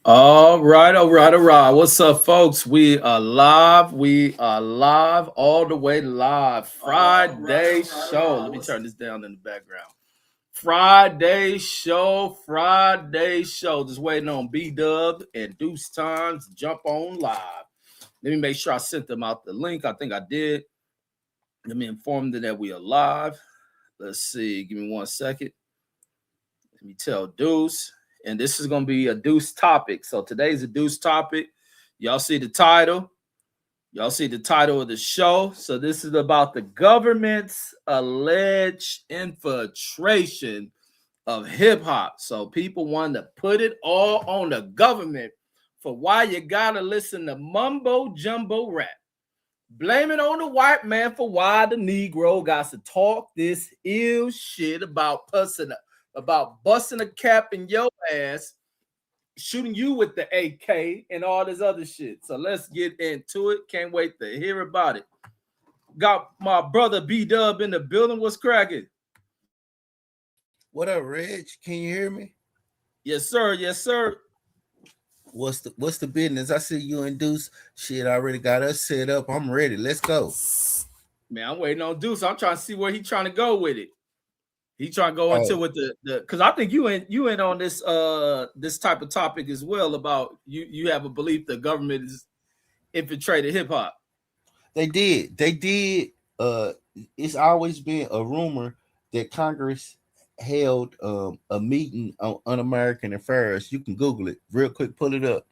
All right, all right, all right. What's up, folks? We are live. We are live, all the way live. Friday show. Let me turn this down in the background. Friday show, Friday show. Just waiting on B Dub and Deuce Times to jump on live. Let me make sure I sent them out the link. I think I did. Let me inform them that we are live. Let's see. Give me 1 second. Let me tell Deuce. And this is going to be a Deuce topic. So today's a Deuce topic. Y'all see the title. Y'all see the title of the show. So this is about the government's alleged infiltration of hip hop. So people want to put it all on the government for why you got to listen to mumbo jumbo rap. Blame it on the white man for why the Negro got to talk this ill shit about busting a cap in your ass, shooting you with the AK and all this other shit. So let's get into it. Can't wait to hear about it. Got my brother B Dub in the building. What's cracking? What up, Reg? Can you hear me? Yes, sir. Yes, sir. What's the business? I see you and Deuce. Shit, I already got us set up. I'm ready. Let's go. Man, I'm waiting on Deuce. I'm trying to see where he's trying to go with it. He trying to go into with the because I think you in on this this type of topic as well about you have a belief the government is infiltrated hip hop. They did. It's always been a rumor that Congress held a meeting on un-American affairs. You can Google it real quick, pull it up.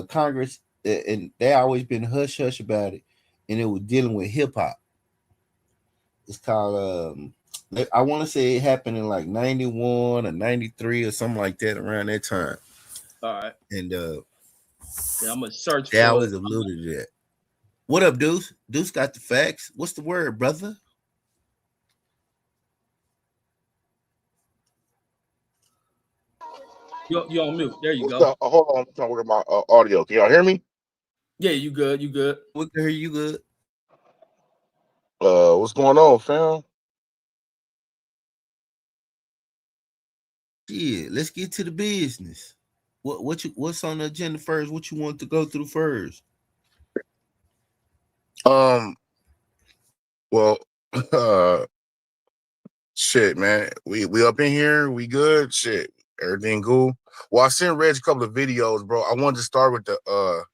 Congress, and they always been hush hush about it, and it was dealing with hip hop. It's called I want to say it happened in like 91 or 93 or something like that, around that time. All right. And yeah, I'm gonna search. I always alluded to that. What up, Deuce? Deuce got the facts. What's the word, brother? You on mute. There you What's go. up? Hold on, I'm trying to work my audio. Can y'all hear me? Yeah, you good. You good. We can hear you good. What's going on, fam? Yeah, let's get to the business. What's on the agenda first? What you want to go through first? Well, shit, man. We up in here. We good. Shit, everything cool. Well, I sent Reg a couple of videos, bro. I wanted to start with the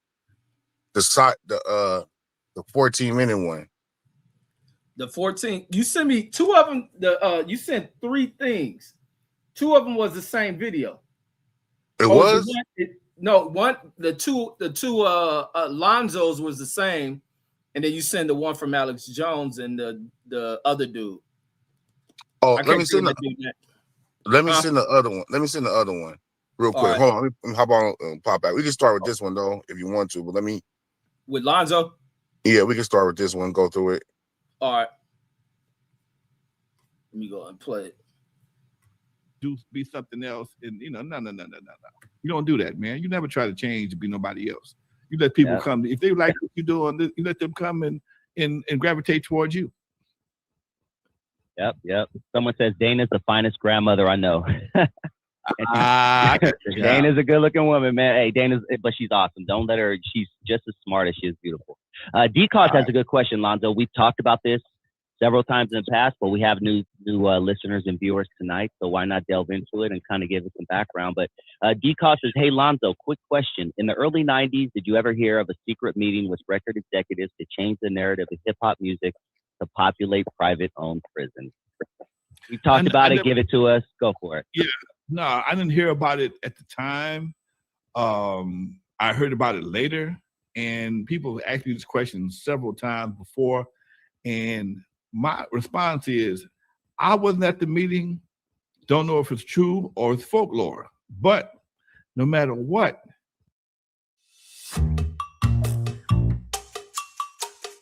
14-minute one. The 14. You sent me two of them. You sent three things. Two of them was the same video. It was the two Lonzos was the same, and then you send the one from Alex Jones and the other dude. Oh, let me send the other one. Let me send the other one real quick. Right. Hold on. Let me hop on pop back. We can start with this one though, if you want to. But let me with Lonzo. Yeah, we can start with this one. Go through it. All right. Let me go and play it. Do be something else, and no. You don't do that, man. You never try to change to be nobody else. You let people come. If they like what you're doing, you let them come and gravitate towards you. Yep. Someone says Dana's the finest grandmother I know. Dana's a good-looking woman, man. Hey, but she's awesome. Don't let her. She's just as smart as she is beautiful. D-Cos has a good question, Lonzo. We've talked about this several times in the past, but we have new listeners and viewers tonight, so why not delve into it and kind of give us some background? But D-Cos says, hey, Lonzo, quick question. In the early 90s, did you ever hear of a secret meeting with record executives to change the narrative of hip-hop music to populate private-owned prisons? We talked about it. Give it to us. Go for it. Yeah. No, I didn't hear about it at the time. I heard about it later, and people asked me this question several times before, and my response is, I wasn't at the meeting, don't know if it's true or it's folklore, but no matter what.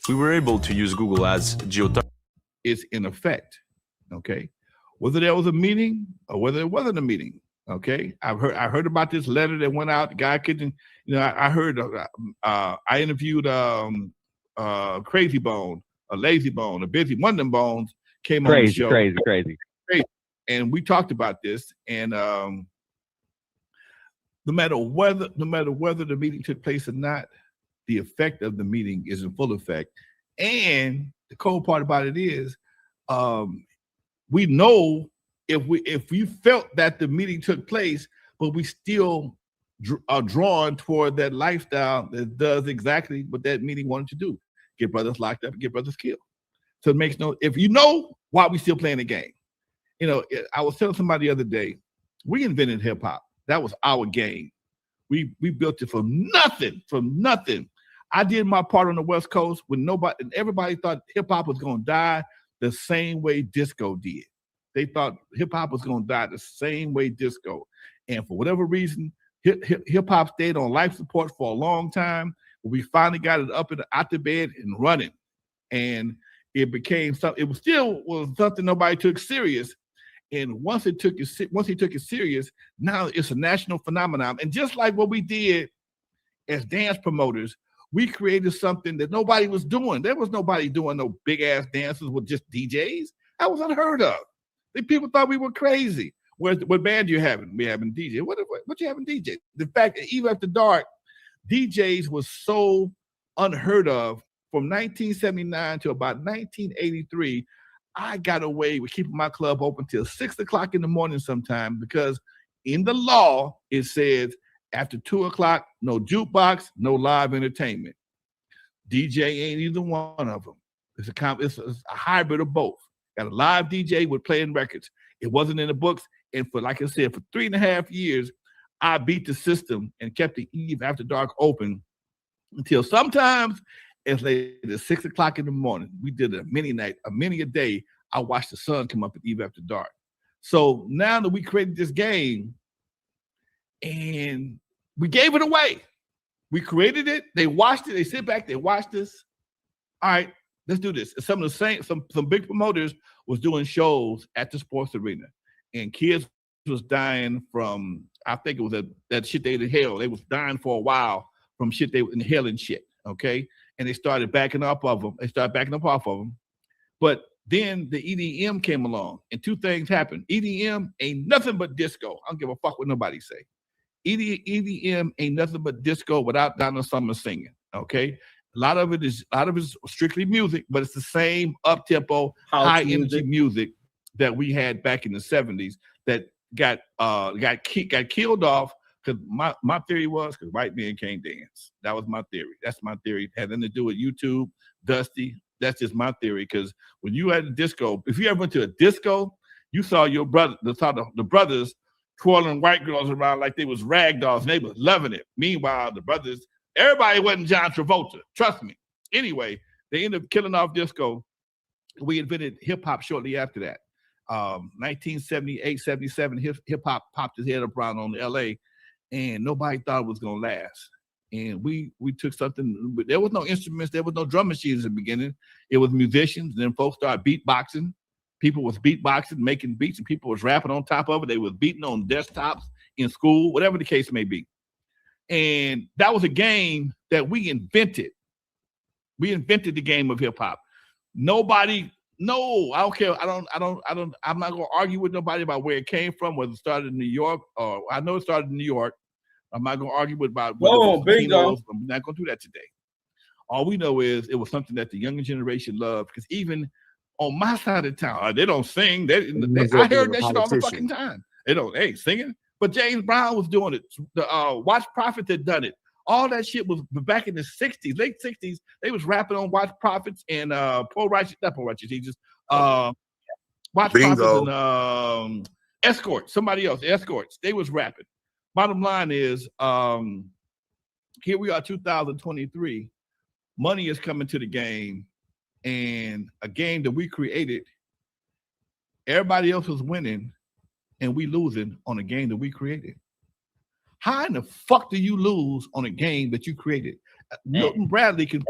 We were able to use Google Ads geotargeting. It's in effect, okay? Whether there was a meeting or whether it wasn't a meeting, okay? I heard about this letter that went out. The guy couldn't, I heard, I interviewed Crazy Bone, a Lazy Bone, a Busy, one of them bones came on the show. Crazy. And we talked about this, and no matter whether the meeting took place or not, the effect of the meeting is in full effect. And the cold part about it is, we know if we felt that the meeting took place, but we still are drawn toward that lifestyle that does exactly what that meeting wanted to do: get brothers locked up, get brothers killed. So it makes no. If you know why we still playing the game, you know. I was telling somebody the other day, we invented hip hop. That was our game. We built it from nothing. I did my part on the West Coast when everybody thought hip hop was going to die the same way disco did. They thought hip hop was going to die the same way disco, and for whatever reason, hip hop stayed on life support for a long time. We finally got it up out the bed and running, and it became something. It was something nobody took serious. And once he took it serious, now it's a national phenomenon. And just like what we did as dance promoters, we created something that nobody was doing. There was nobody doing no big ass dances with just DJs. That was unheard of. The people thought we were crazy. What band you having? We having DJ. What you having DJ? The fact that even after dark, DJs was so unheard of. From 1979 to about 1983, I got away with keeping my club open till 6 o'clock in the morning sometime, because in the law, it says after 2 o'clock, no jukebox, no live entertainment. DJ ain't either one of them. It's a hybrid of both. Got a live DJ with playing records. It wasn't in the books. And for, like I said, for 3.5 years, I beat the system and kept the Eve After Dark open until sometimes as late as 6 o'clock in the morning. We did a mini a day. I watched the sun come up at Eve After Dark. So now that we created this game and we gave it away, we created it, they watched it, they sit back, they watched this. All right, let's do this. Some big promoters was doing shows at the sports arena, and kids was dying from, I think it was that shit they inhaled. They was dying for a while from shit they were inhaling shit, okay? And they started backing up off of them. But then the EDM came along, and two things happened. EDM ain't nothing but disco. I don't give a fuck what nobody say. EDM ain't nothing but disco without Donna Summer singing, okay? A lot of it is strictly music, but it's the same up-tempo, high-energy music that we had back in the 70s that got killed off. Because my theory was because white men can't dance. That was my theory. That's my theory. It had nothing to do with YouTube, Dusty. That's just my theory. Because when you had a disco, if you ever went to a disco, you saw your brother, the brothers twirling white girls around like they was rag dolls, and they was loving it. Meanwhile, the brothers, everybody wasn't John Travolta. Trust me. Anyway, they ended up killing off disco. We invented hip hop shortly after that. 1978, 77, hip hop popped his head up around on LA. And nobody thought it was going to last. And we took something, but there was no instruments, there was no drum machines in the beginning. It was musicians. Then folks started beatboxing. People was beatboxing, making beats, and people was rapping on top of it. They was beating on desktops in school, whatever the case may be. And that was a game that we invented. We invented the game of hip hop. I don't care. I'm not gonna argue with nobody about where it came from, whether it started in New York, or I know it started in New York. I'm not gonna argue about whether it was Latinos. I'm not gonna do that today. All we know is it was something that the younger generation loved, because even on my side of town, they don't sing. I heard that shit all the fucking time. They ain't singing. But James Brown was doing it. The Watch Prophets had done it. All that shit was back in the 60s, late 60s. They was rapping on Watch Prophets and Watch Prophets and Escorts, somebody else, Escorts. They was rapping. Bottom line is, here we are, 2023. Money is coming to the game, and a game that we created, everybody else was winning, and we losing on a game that we created. How in the fuck do you lose on a game that you created? Milton Bradley can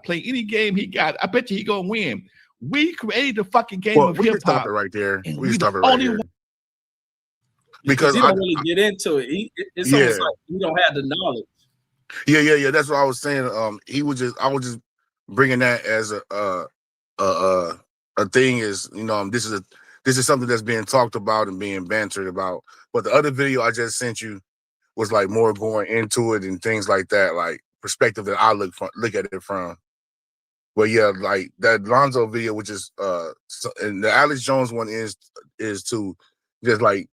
play any game he got. I bet you he gonna win. We created the fucking game of hip hop. Stop it right there. We stop it right here. Because he don't really get into it. It's almost like he don't have the knowledge. Yeah. That's what I was saying. I was just bringing that as a thing. Is this is something that's being talked about and being bantered about. But the other video I just sent you was like more going into it and things like that, like perspective that I look at it from. But yeah, like that Lonzo video, which is and the Alex Jones one is to just like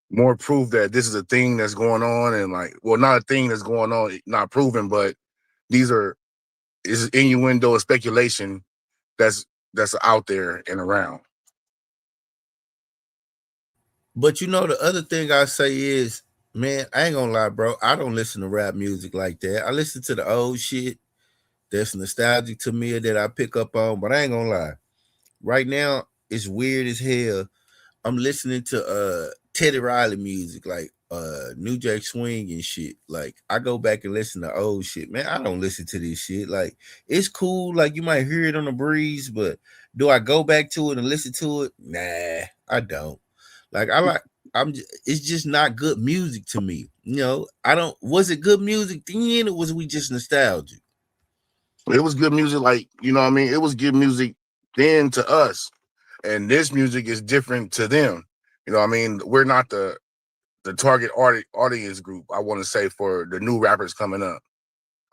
more proof that this is a thing that's going on, and like, well, not a thing that's going on, not proven, but is innuendo and speculation that's out there and around. But the other thing I say is, man, I ain't gonna lie, bro. I don't listen to rap music like that. I listen to the old shit that's nostalgic to me that I pick up on, but I ain't gonna lie. Right now, it's weird as hell. I'm listening to Teddy Riley music, like New Jack Swing and shit. Like, I go back and listen to old shit. Man, I don't listen to this shit. Like, it's cool, like you might hear it on the breeze, but do I go back to it and listen to it? Nah, I don't. Like, it's just not good music to me. I don't. Was it good music then, or was we just nostalgic? It was good music, like, you know what I mean? It was good music then to us, and this music is different to them. You know what I mean? We're not the target audience group, I want to say, for the new rappers coming up.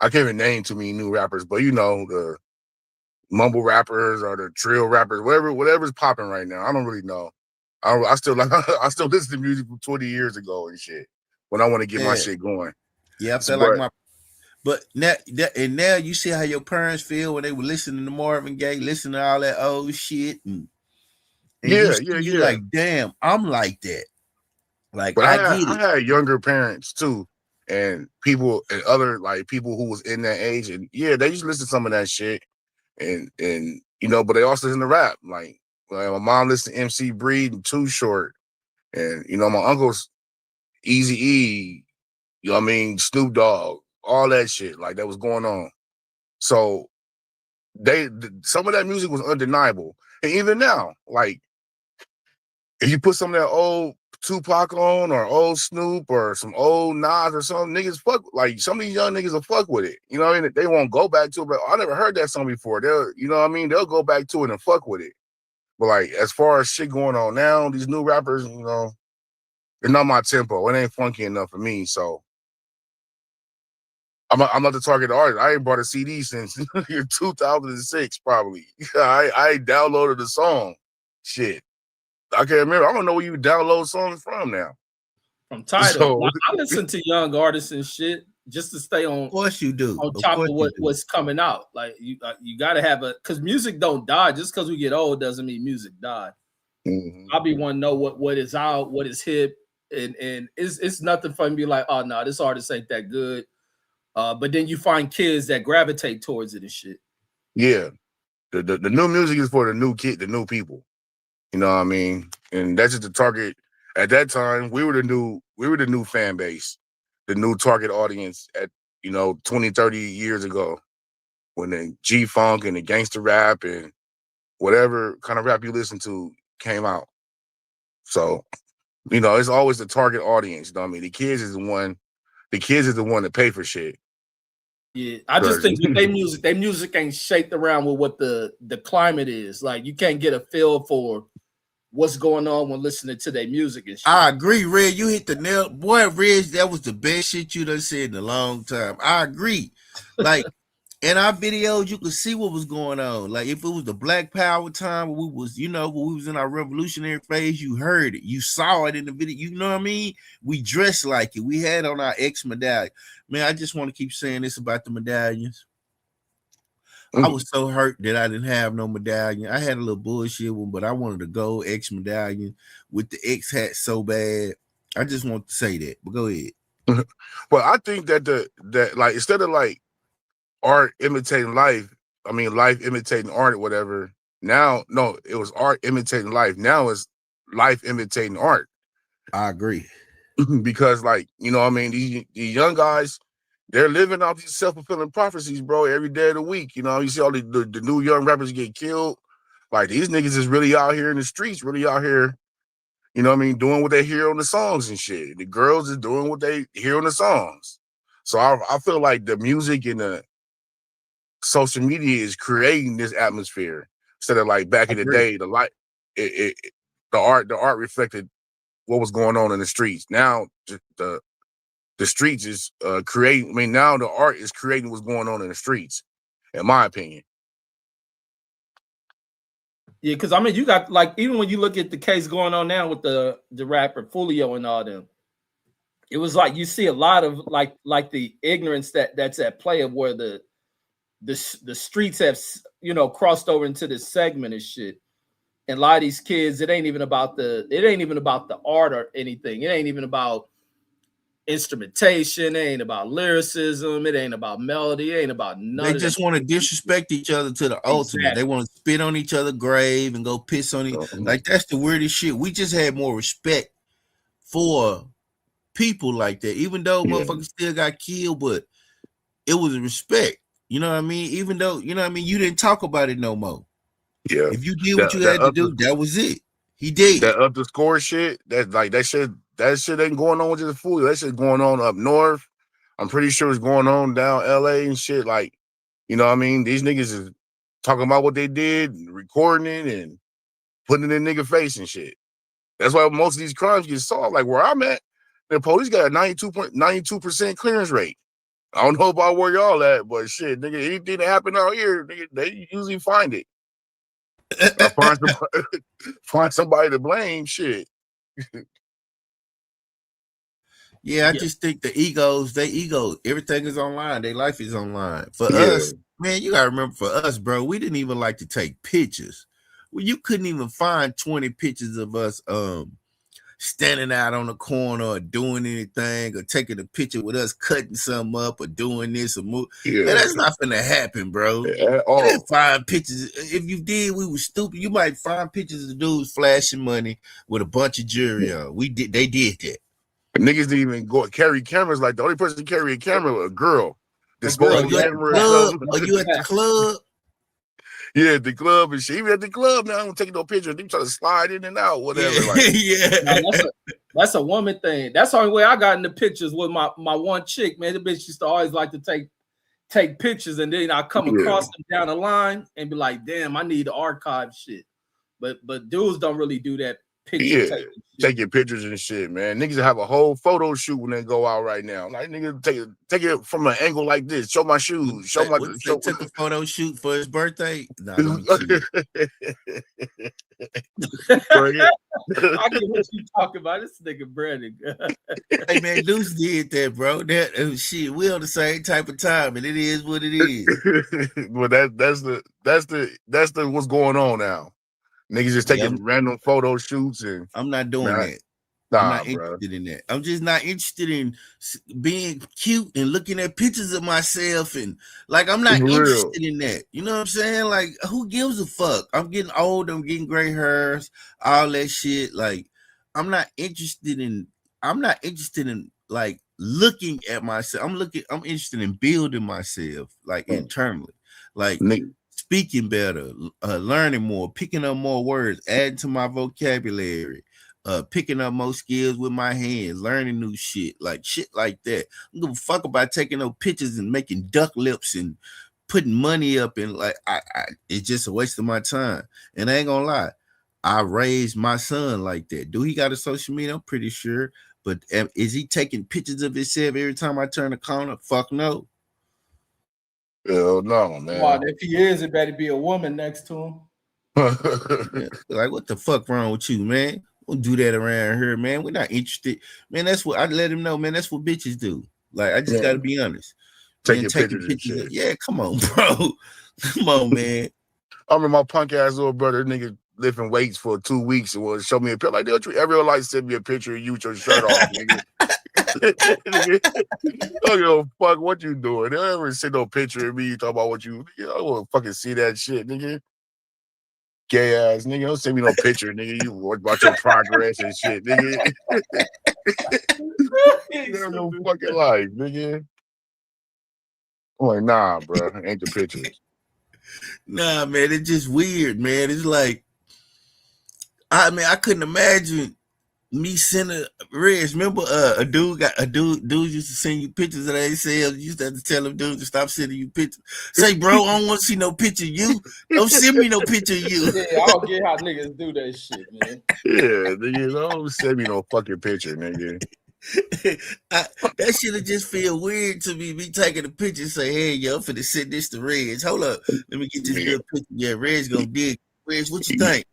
I can't even name too many new rappers, but the mumble rappers or the drill rappers, whatever's popping right now. I don't really know. I still listen to music from 20 years ago and shit when I want to get my shit going. Yeah, I feel like my. But now you see how your parents feel when they were listening to Marvin Gaye, listening to all that old shit, and yeah. Like, damn, I'm like that. Like, but I get it. I had younger parents too, and people and other like people who was in that age, and yeah, they used to listen to some of that shit, and but they also listen to rap. Like my mom listened to MC Breed and Too Short, and my uncle's Eazy-E, Snoop Dogg, all that shit like that was going on. So some of that music was undeniable, and even now, like if you put some of that old Tupac on or old Snoop or some old Nas or something, niggas fuck, like some of these young niggas will fuck with it. You know what I mean? They won't go back to it, but I never heard that song before. They'll go back to it and fuck with it. But like as far as shit going on now, these new rappers, they're not my tempo. It ain't funky enough for me. So I'm not the target artist. I ain't bought a CD since 2006, probably. I downloaded the song. Shit. I can't remember. I don't know where you download songs from now. From Tidal. I listen to young artists and shit just to stay on. Of course you do. On top of what's coming out. Like you got to have because music don't die. Just because we get old doesn't mean music died. Mm-hmm. I'll be one to know what is out, what is hip, and it's nothing for me to be like, oh no, this artist ain't that good. But then you find kids that gravitate towards it and shit. Yeah, the new music is for the new people. You know what I mean? And that's just the target. At that time, we were the new fan base, the new target audience at 20, 30 years ago, when the G-Funk and the gangster rap and whatever kind of rap you listen to came out. So, it's always the target audience. You know what I mean? The kids is the one that pay for shit. Yeah, I just think with their music ain't shaped around with what the climate is. Like you can't get a feel for what's going on when listening to their music and shit. I agree, Red. You hit the nail. Boy, Red, that was the best shit you done said in a long time. I agree. Like, in our videos, you could see what was going on. Like, if it was the Black Power time, when we was in our revolutionary phase, you heard it. You saw it in the video. You know what I mean? We dressed like it. We had on our X medallion. Man, I just want to keep saying this about the medallions. I was so hurt that I didn't have no medallion. I had a little bullshit one, but I wanted a gold X medallion with the X hat so bad. I just want to say that. But go ahead. Well, I think that like instead of like art imitating life, life imitating art or whatever. Now, no, it was art imitating life. Now it's life imitating art. I agree. Because these young guys, they're living out these self-fulfilling prophecies, bro, every day of the week. You see all the new young rappers get killed. Like these niggas is really out here in the streets, really out here, doing what they hear on the songs and shit. The girls is doing what they hear on the songs. So I feel like the music and the social media is creating this atmosphere instead of like back in the day, the art reflected what was going on in the streets. Now the the streets is creating. I mean, now the art is creating what's going on in the streets, in my opinion. Yeah, because I mean, you got like even when you look at the case going on now with the rapper Fulio and all them, it was like you see a lot of like the ignorance that's at play of where the streets have crossed over into this segment and shit. And a lot of these kids, it ain't even about the art or anything. It ain't even about instrumentation. It ain't about lyricism. It ain't about melody. It ain't about none They of just that. want to disrespect each other to the ultimate. Exactly. They want to spit on each other's grave and go piss on it. Like, that's the weirdest shit. We just had more respect for people like that, even though motherfuckers still got killed, but it was a respect. You know what I mean? Even though, you know what I mean, you didn't talk about it no more. Yeah. If you did what you had to do, that was it. He did. That up the score shit, that shit ain't going on with just Fulio. That shit going on up north. I'm pretty sure it's going on down LA and shit. Like, you know what I mean? These niggas is talking about what they did, recording it and putting it in nigga face and shit. That's why most of these crimes get solved. Like where I'm at, the police got a 92% clearance rate. I don't know about where y'all at, but shit, nigga, anything that happen out here, nigga, they usually find it. Find somebody to blame. Shit. Yeah, I just think the egos, everything is online. Their life is online. For us, man, you gotta remember, for us, bro, we didn't even like to take pictures. Well, you couldn't even find 20 pictures of us standing out on the corner or doing anything or taking a picture with us cutting something up or doing this or move. Yeah. Man, that's not gonna happen, bro. You didn't find pictures. If you did, we were stupid. You might find pictures of dudes flashing money with a bunch of jewelry on. They did that. Niggas didn't even go carry cameras. Like the only person to carry a camera was a girl. Disposable camera. Are you at the club? Yeah, at the club and shit. Even at the club now, I don't take no pictures. They try to slide in and out, whatever. Yeah. Like, yeah. That's a woman thing. That's the only way I got into pictures with my one chick, man. The bitch used to always like to take pictures, and then I come across them down the line and be like, damn, I need to archive shit. But dudes don't really do that. Taking pictures and shit, man. Niggas have a whole photo shoot when they go out right now. Like, nigga, take it from an angle like this. Show my shoes. Took a photo shoot for his birthday. Nah, I get what you talking about. This nigga Brandon. Hey man, Deuce did that, bro. That shit, we on the same type of time, and it is what it is. Well, that's the what's going on now. Niggas just taking random photo shoots, and I'm not doing that. I'm not interested in that. I'm just not interested in being cute and looking at pictures of myself, and like I'm not interested in that. You know what I'm saying? Like, who gives a fuck? I'm getting old. I'm getting gray hairs, all that shit. Like, I'm not interested in like looking at myself. I'm interested in building myself, like internally, like speaking better, learning more, picking up more words, adding to my vocabulary, picking up more skills with my hands, learning new shit like that. I don't give a fuck about taking no pictures and making duck lips and putting money up, and like it's just a waste of my time. And I ain't gonna lie, I raised my son like that. Do he got a social media? I'm pretty sure. But is he taking pictures of himself every time I turn a corner? Fuck no. Hell no, man. Well, if he is, it better be a woman next to him. Like, what the fuck wrong with you, man? Don't do that around here, man. We're not interested. Man, that's what I let him know, man. That's what bitches do. Like, I just gotta be honest. Taking pictures and shit. Yeah, come on, bro. Come on, man. I remember my punk ass little brother, nigga, lifting weights for 2 weeks and will show me a picture. Like, don't you ever like send me a picture of you with your shirt off, nigga? Don't give a fuck what you doing. They don't ever send no picture of me talk about what you. I don't want to fucking see that shit, nigga. Gay ass nigga. Don't send me no picture, nigga. You watch about your progress and shit, nigga. You have no fucking life, nigga. I'm like, nah, bro. Ain't the pictures. Nah, man. It's just weird, man. It's like, I couldn't imagine me sending Reg. Remember, a dude used to send you pictures of themselves. You used to have to tell them dudes to stop sending you pictures. Say, bro, I don't want to see no picture of you. Don't send me no picture of you. Yeah, I don't get how niggas do that shit, man. Yeah, nigga, don't send me no fucking picture, nigga. That shit just feel weird to me. Me taking a picture and say, hey, yo, I'm finna send this to Reg. Hold up. Let me get this Nigga, good picture. Yeah, Reg's gonna dig. Reg, what you you, think?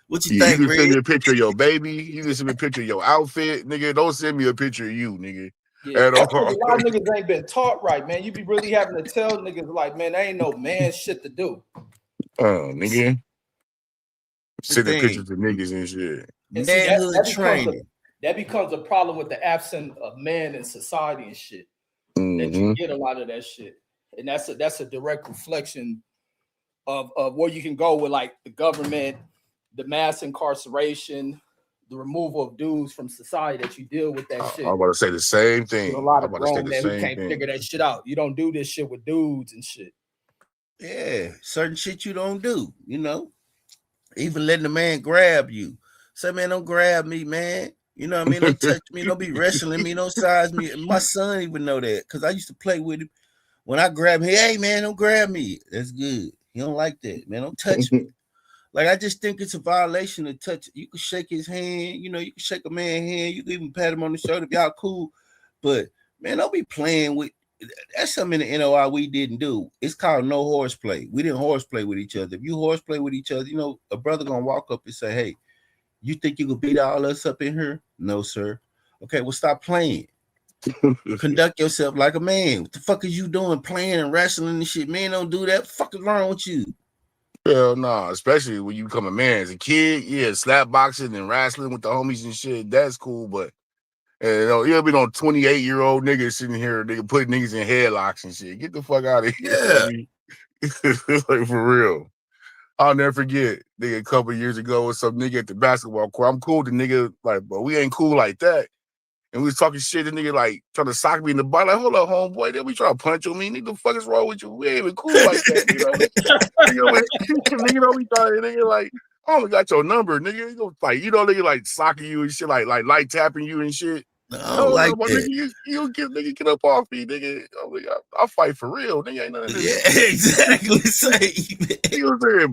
What you you think, can send Reg? me a picture of your baby. You can send me a picture of your outfit, nigga. Don't send me a picture of you, nigga. Yeah, At that's 'cause all. a lot of niggas ain't been taught right, man. You be really having to tell niggas like, man, that ain't no man shit to do. Nigga. The Sending thing, pictures to niggas and shit. And see manhood training. that becomes a problem with the absence of man in society and shit. That you Mm-hmm. get a lot of that shit, and that's a direct reflection of where you can go with like the government, the mass incarceration, the removal of dudes from society. That you deal with that shit. I'm about to say the same With thing. a lot I'm of about to say grown the men who same can't thing. figure that shit out. You don't do this shit with dudes and shit. Yeah, certain shit you don't do, you know. Even letting the man grab you. Say, man, don't grab me, man. You know what I mean? Don't touch me. Don't be wrestling me. Don't size me. And my son even know that because I used to play with him. When I grab him, hey, man, don't grab me. That's good. He don't like that, man. Don't touch me. Like, I just think it's a violation to touch. You can shake his hand. You know, you can shake a man's hand. You can even pat him on the shoulder if y'all cool. But, man, don't be playing with. That's something in the NOI we didn't do. It's called no horseplay. We didn't horseplay with each other. If you horseplay with each other, you know, a brother gonna walk up and say, hey, you think you can beat all us up in here? No, sir. Okay, well, stop playing. Conduct yourself like a man. What the fuck is you doing playing and wrestling and shit? Man, don't do that. What the fuck is wrong with you? Hell nah, especially when you become a man. As a kid, yeah, slap boxing and wrestling with the homies and shit, that's cool. But you know, you'll be no 28-year-old nigga sitting here, nigga putting niggas in headlocks and shit. Get the fuck out of here. Yeah. Like for real. I'll never forget, nigga, a couple of years ago with some nigga at the basketball court. I'm cool with the nigga, like, but we ain't cool like that. And we was talking shit, the nigga like trying to sock me in the butt. Like, hold up, homeboy. Then we try to punch on me. Nigga, the fuck is wrong with you? We ain't even cool like that. You know what I mean? Nigga, know we thought nigga like, I only got your number, nigga. You know, like, you know, nigga like socking you and shit, like light tapping you and shit. I don't No, like but that. nigga, you get up off me, nigga. I'll fight for real, nigga. Ain't none of this. Yeah, exactly. Same. He was there,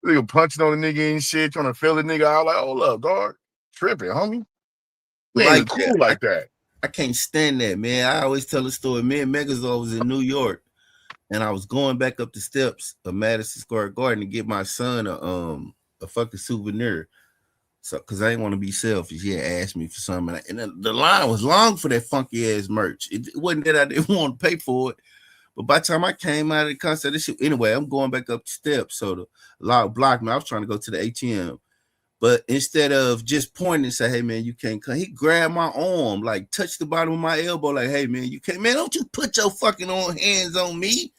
nigga punching on the nigga and shit, trying to fill the nigga out. Like, hold up, dog. Tripping, homie. We ain't even Like cool like that. I can't stand that, man. I always tell a story. Me and Megazord was in New York, and I was going back up the steps of Madison Square Garden to get my son a fucking souvenir. So, cause I didn't want to be selfish. He had asked me for something, and the line was long for that funky ass merch. It wasn't that I didn't want to pay for it, but by the time I came out of the concert, this shit, anyway, I'm going back up the steps. So the law blocked me. I was trying to go to the ATM. But instead of just pointing and say, hey, man, you can't come, he grabbed my arm, like touched the bottom of my elbow, like, hey, man, you can't. Man, don't you put your fucking hands on me.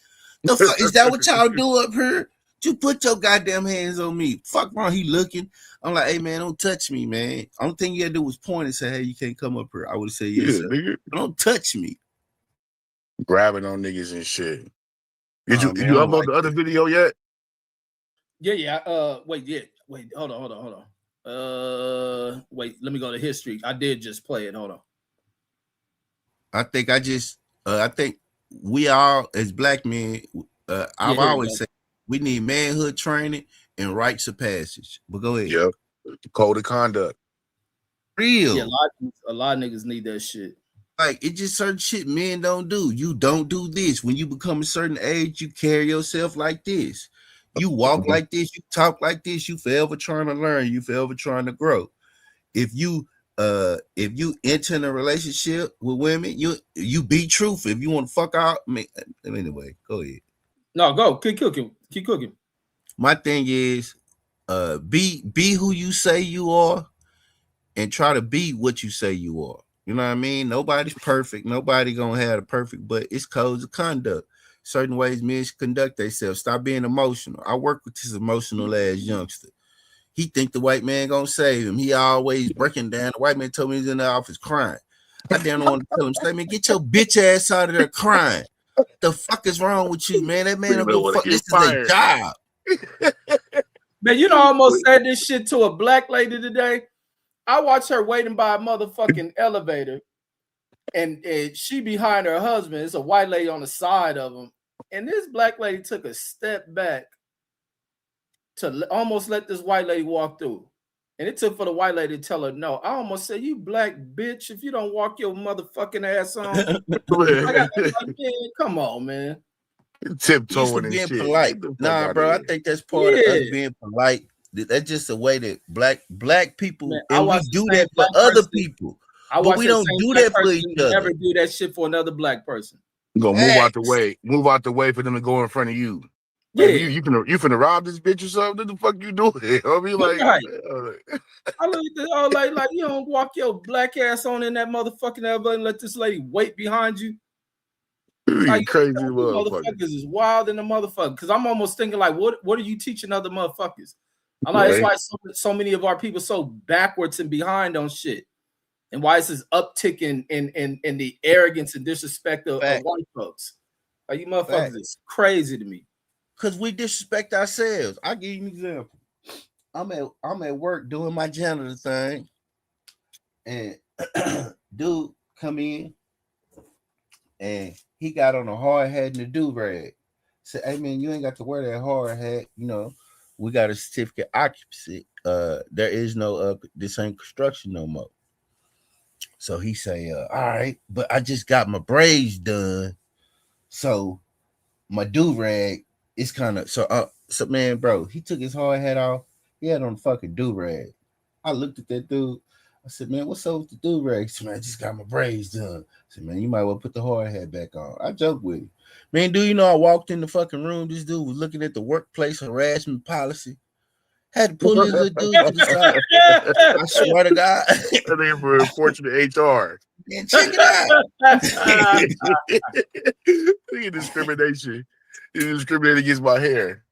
The fuck, is that what y'all do up here? You put your goddamn hands on me. Fuck wrong, he looking. I'm like, hey, man, don't touch me, man. Only thing you had to do was point and say, hey, you can't come up here. I would have said, yes, sir. Nigga. Don't touch me. Grabbing on niggas and shit. Did Oh, you man, you I don't upload like the other that. video yet? Yeah. Wait, hold on. Wait, let me go to history. I did just play it. Hold on. I think we all as black men, I've always said we need manhood training and rites of passage. But go ahead. Yep. Code of conduct. Real. Yeah, a lot of niggas need that shit. Like, it's just certain shit men don't do. You don't do this. When you become a certain age, you carry yourself like this. You walk like this, you talk like this, you forever trying to learn, you forever trying to grow. If you enter in a relationship with women, you be truthful. If you want to fuck out, anyway, go ahead. No, go. Keep cooking. My thing is be who you say you are and try to be what you say you are. You know what I mean? Nobody's perfect. Nobody gonna have a perfect, but it's codes of conduct. Certain ways men should conduct themselves. Stop being emotional. I work with this emotional ass youngster. He think the white man gonna save him. He always breaking down. The white man told me he's in the office crying. I damn want to tell him, say, man, get your bitch ass out of there crying. The fuck is wrong with you, man? That man don't give a fuck. This is a job. Man, you know, I almost said this shit to a black lady today. I watched her waiting by a motherfucking elevator, and she behind her husband. It's a white lady on the side of him, and this black lady took a step back to almost let this white lady walk through. And it took for the white lady to tell her no. I almost said, "You black bitch, if you don't walk your motherfucking ass on." Man, come on, man. Tiptoeing and being shit. polite. Nah, bro, I think that's part of us being polite. That's just a way that black people, Man, and we do that for other people, but we don't do that for each other. Never do that shit for another black person. You gonna move out the way. Move out the way for them to go in front of you. Yeah, like, you finna rob this bitch or something? What the fuck you doing? I mean, like, right. I look at this, like you don't walk your black ass on in that motherfucking elevator and let this lady wait behind you. Like, crazy motherfuckers is wild in the motherfucker. Because I'm almost thinking like, what are you teaching other motherfuckers? I'm like, that's why so many of our people so backwards and behind on shit, and why it's this uptick in the arrogance and disrespect of white folks. Like, you motherfuckers is crazy to me. Because we disrespect ourselves. I'll give you an example. I'm at work doing my janitor thing, and dude come in, and he got on a hard hat and a do-rag. Said, "Hey man, you ain't got to wear that hard hat. You know, we got a certificate occupancy. There is no this ain't construction no more." So he say, "All right, but I just got my braids done, so my do-rag is kind of so man, bro." He took his hard hat off. He had on a fucking do-rag. I looked at that dude. I said, "Man, what's up with the do-rag?" He said, "Man, I just got my braids done." I said, "Man, you might well put the hard hat back on." I joked with him. Man, do you know I walked in the fucking room? This dude was looking at the workplace harassment policy. Had to pull his little dude to the side. I swear to God. They're there for unfortunate HR. Man, check it out. Look at discrimination. You discriminate against my hair.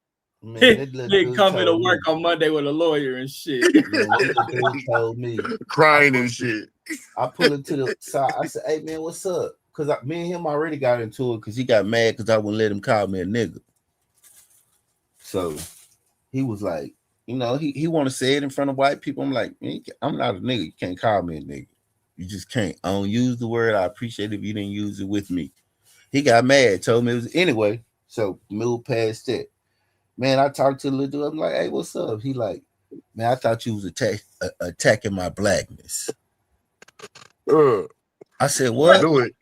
Man, he coming to work on Monday with a lawyer and shit. He told me, crying and shit. I pulled him to the side. I said, "Hey man, what's up?" Because me and him already got into it because he got mad because I wouldn't let him call me a nigga. So he was like, you know, he want to say it in front of white people. I'm like, man, I'm not a nigga. You can't call me a nigga. You just can't. I don't use the word. I appreciate it if you didn't use it with me. He got mad, told me it was anyway. So move past that. Man, I talked to the little dude. I'm like, "Hey, what's up?" He like, "Man, I thought you was attacking my blackness." I said, "What?" I knew it.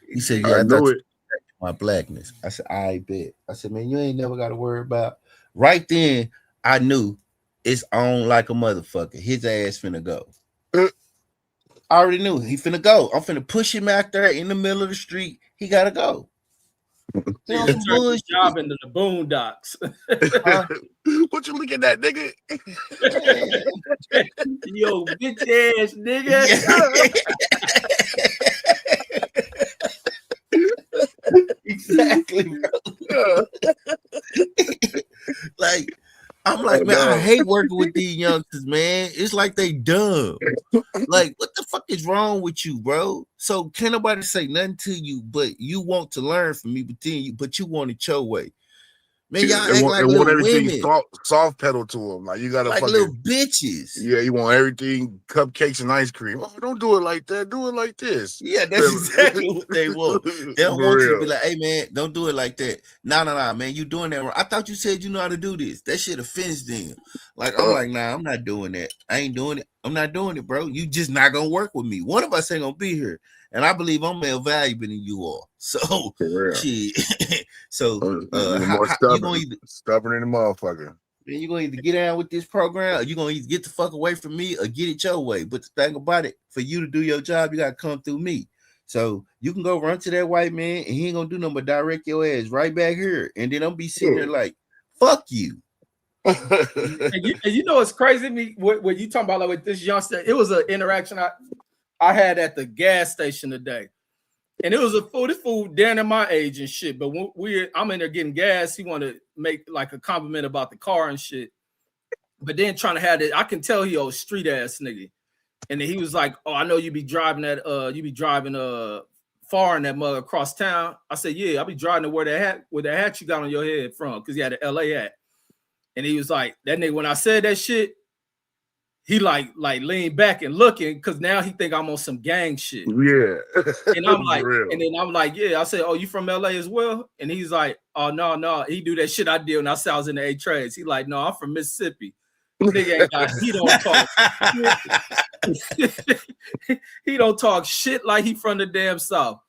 He said, "Yeah, I thought you attacking my blackness." I said, "I bet." I said, "Man, you ain't never got to worry about." Right then, I knew it's on like a motherfucker. His ass finna go. I already knew he finna go. I'm finna push him out there in the middle of the street. He gotta go. He turned his job into the boondocks. What you looking at, nigga? Yo, bitch ass nigga. Exactly, bro. Like, I'm like, man, I hate working with these youngsters, man. It's like they dumb. Like, what the fuck is wrong with you, bro? So can't nobody say nothing to you, but you want to learn from me, but you want it your way. Man, y'all act like little women. Soft pedal to them. Like, you gotta like fucking little bitches. Yeah, you want everything, cupcakes and ice cream. Oh, don't do it like that. Do it like this. Yeah, that's exactly what they want. They don't want you to be like, "Hey man, don't do it like that." No, man, you doing that wrong. I thought you said you know how to do this. That shit offends them. Like, I'm like, nah, I'm not doing that. I ain't doing it. I'm not doing it, bro. You just not gonna work with me. One of us ain't gonna be here. And I believe I'm more valuable than you are. So shit. So stubborn in the motherfucker. Then you're gonna either get down with this program, or you're gonna either get the fuck away from me or get it your way. But the thing about it, for you to do your job, you gotta come through me. So you can go run to that white man, and he ain't gonna do nothing but direct your ass right back here. And then I'm be sitting there like, fuck you. and you know it's crazy me what you talking about, like with this youngster. It was an interaction I had at the gas station today. And it was this fool down at my age and shit. But when I'm in there getting gas, he want to make like a compliment about the car and shit. But then trying to have it, I can tell he old street ass nigga. And then he was like, "Oh, I know you be driving far in that mother across town." I said, "Yeah, I be driving to where that hat you got on your head from," because he had an LA hat. And he was like, that nigga, when I said that shit, he like leaned back and looking because now he think I'm on some gang shit. Yeah. And I'm like, and then I'm like, yeah. I said, "Oh, you from LA as well?" And he's like, "Oh, no. He do that shit I did when I said I was in the 8 trades." He like, "No, I'm from Mississippi." Nigga ain't got. He don't talk. He don't talk shit like he from the damn South.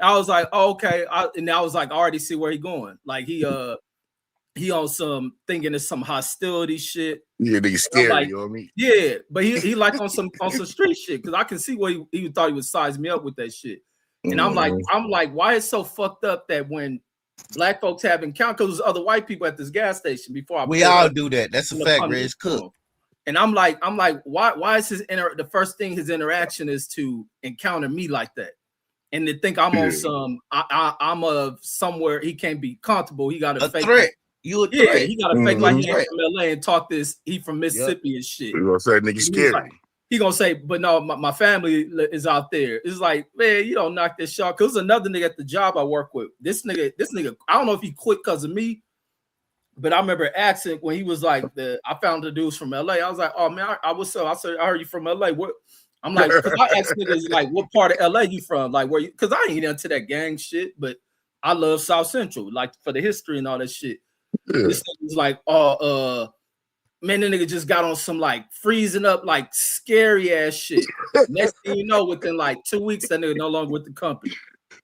I was like, oh, okay, and I was like, I already see where he going. Like he on some thinking it's some hostility shit. Yeah, nigga scary, like, you know what I mean? Yeah, but he like on some street shit because I can see where he thought he would size me up with that shit. And I'm like, why is so fucked up that when black folks have encountered, because there's other white people at this gas station before we all do that. That's a fact, Reg Cook. And I'm like, why is the first thing his interaction is to encounter me like that? And to think I'm on some, I'm of somewhere he can't be comfortable. He got a fake threat. You a threat. He got a fake like he from LA and talk this. He from Mississippi and shit. You gonna say nigga scary? He gonna say, but no, my family is out there. It's like, man, you don't knock this shot. Cause another nigga at the job I work with. This nigga, I don't know if he quit because of me, but I remember asking when he was like, I found the dudes from LA. I was like, oh man, I was so I said, I heard you from LA. What? I'm like, cause I asked niggas like, what part of LA you from? Like, where you? Cause I ain't into that gang shit, but I love South Central, like for the history and all that shit. Yeah. This nigga was like, man, the nigga just got on some like freezing up, like scary ass shit. Next thing you know, within like 2 weeks, that nigga no longer with the company.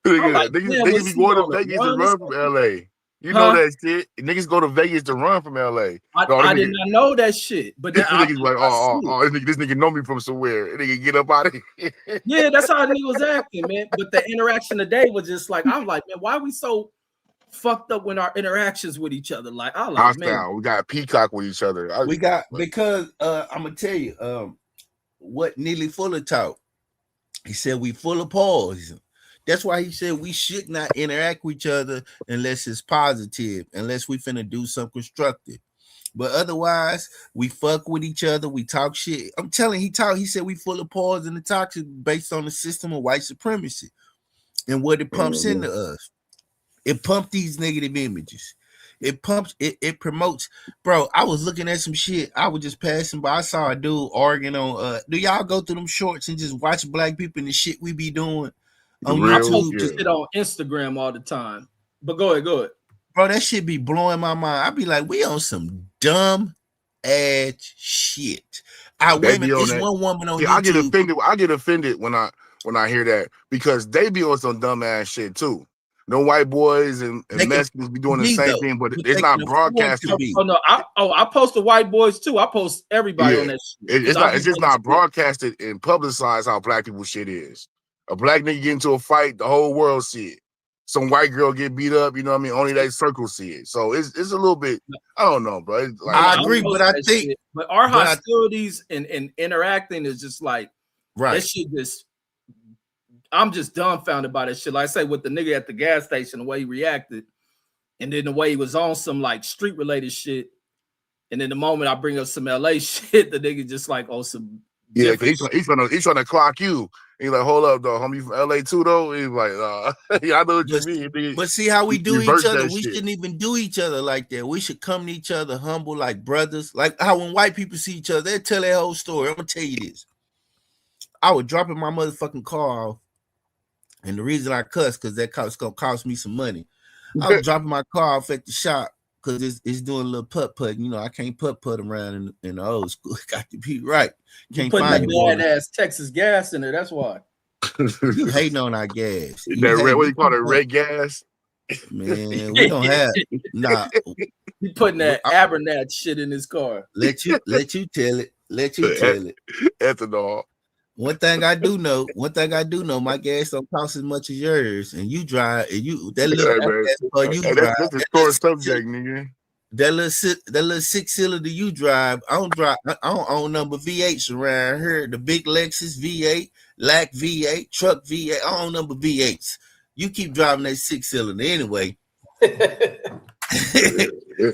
Niggas be going to Vegas to run from LA. You know that shit. Niggas go to Vegas to run from LA. I did not know that shit. But then niggas like, this nigga know me from somewhere. Nigga get up out of here. Yeah, that's how the nigga was acting, man. But the interaction today was just like, I'm like, man, why are we so fucked up when our interactions with each other? Like, I like, man, we got peacock with each other. Because I'm gonna tell you what Neely Fuller taught. He said we full of poison. That's why he said we should not interact with each other unless it's positive, unless we finna do something constructive. But otherwise, we fuck with each other, we talk shit. I'm telling you, he said we full of poison and toxic based on the system of white supremacy and what it pumps into us. It pumps these negative images. It promotes. Bro, I was looking at some shit. I was just passing by. I saw a dude arguing on do y'all go through them shorts and just watch black people and the shit we be doing on YouTube? Just sit on Instagram all the time. But go ahead. Bro, that shit be blowing my mind. I be like, we on some dumb ass shit. It's one woman on YouTube. I get offended when I hear that because they be on some dumb ass shit too. No white boys and Mexicans be doing the same thing, but it's not broadcasted. I post the white boys too. I post everybody on that shit. It's just not broadcasted and publicized how black people shit is. A black nigga get into a fight, the whole world see it. Some white girl get beat up, you know what I mean? Only that circle see it. So it's a little bit, I don't know, bro. Like, I agree, but I think but our hostilities and interacting is just like that shit just I'm just dumbfounded by that shit. Like I say, with the nigga at the gas station, the way he reacted, and then the way he was on some like street related shit. And then the moment I bring up some LA shit, the nigga just like some he's trying to clock you. He's like, hold up, though, homie, you from LA too, though. He's like, yeah, I know what you mean. But see how we do each other. We shouldn't even do each other like that. We should come to each other humble like brothers. Like how when white people see each other, they tell their whole story. I'm gonna tell you this. I was dropping my motherfucking car off. And the reason I cuss, because that car's gonna cost me some money. I was dropping my car off at the shop because it's doing a little putt. You know, I can't putt around in the old school. Got to be right. Can't find that ass Texas gas in there. That's why. You hating on our gas. That red, what do you call it? Red gas? Man, we don't have You putting that Abernathy shit in his car. Let you tell it. Ethanol. One thing I do know, my gas don't cost as much as yours, and you drive, and that's a core subject, nigga. That little 6-cylinder you drive, I don't own number V8s around here. The big Lexus V8, Lac V8, truck V8, I own number V8s. You keep driving that 6-cylinder anyway.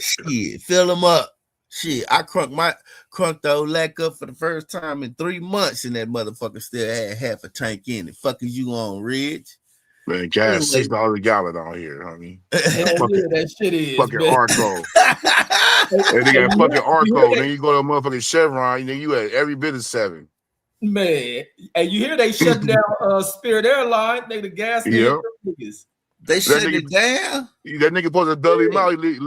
Shit, fill them up. Shit, I crunked the old Lac up for the first time in 3 months, and that motherfucker still had half a tank in it. Fuck is you on, Ridge? Man, gas $6 a gallon out here, honey. That shit is fucking Arco. And they got fucking Arco. Then you go to a motherfucking Chevron, you at every bit of 7. Man, and you hear they shut down Spirit Airline, they the gas niggas. They shut it down. That nigga supposed to dub him out. He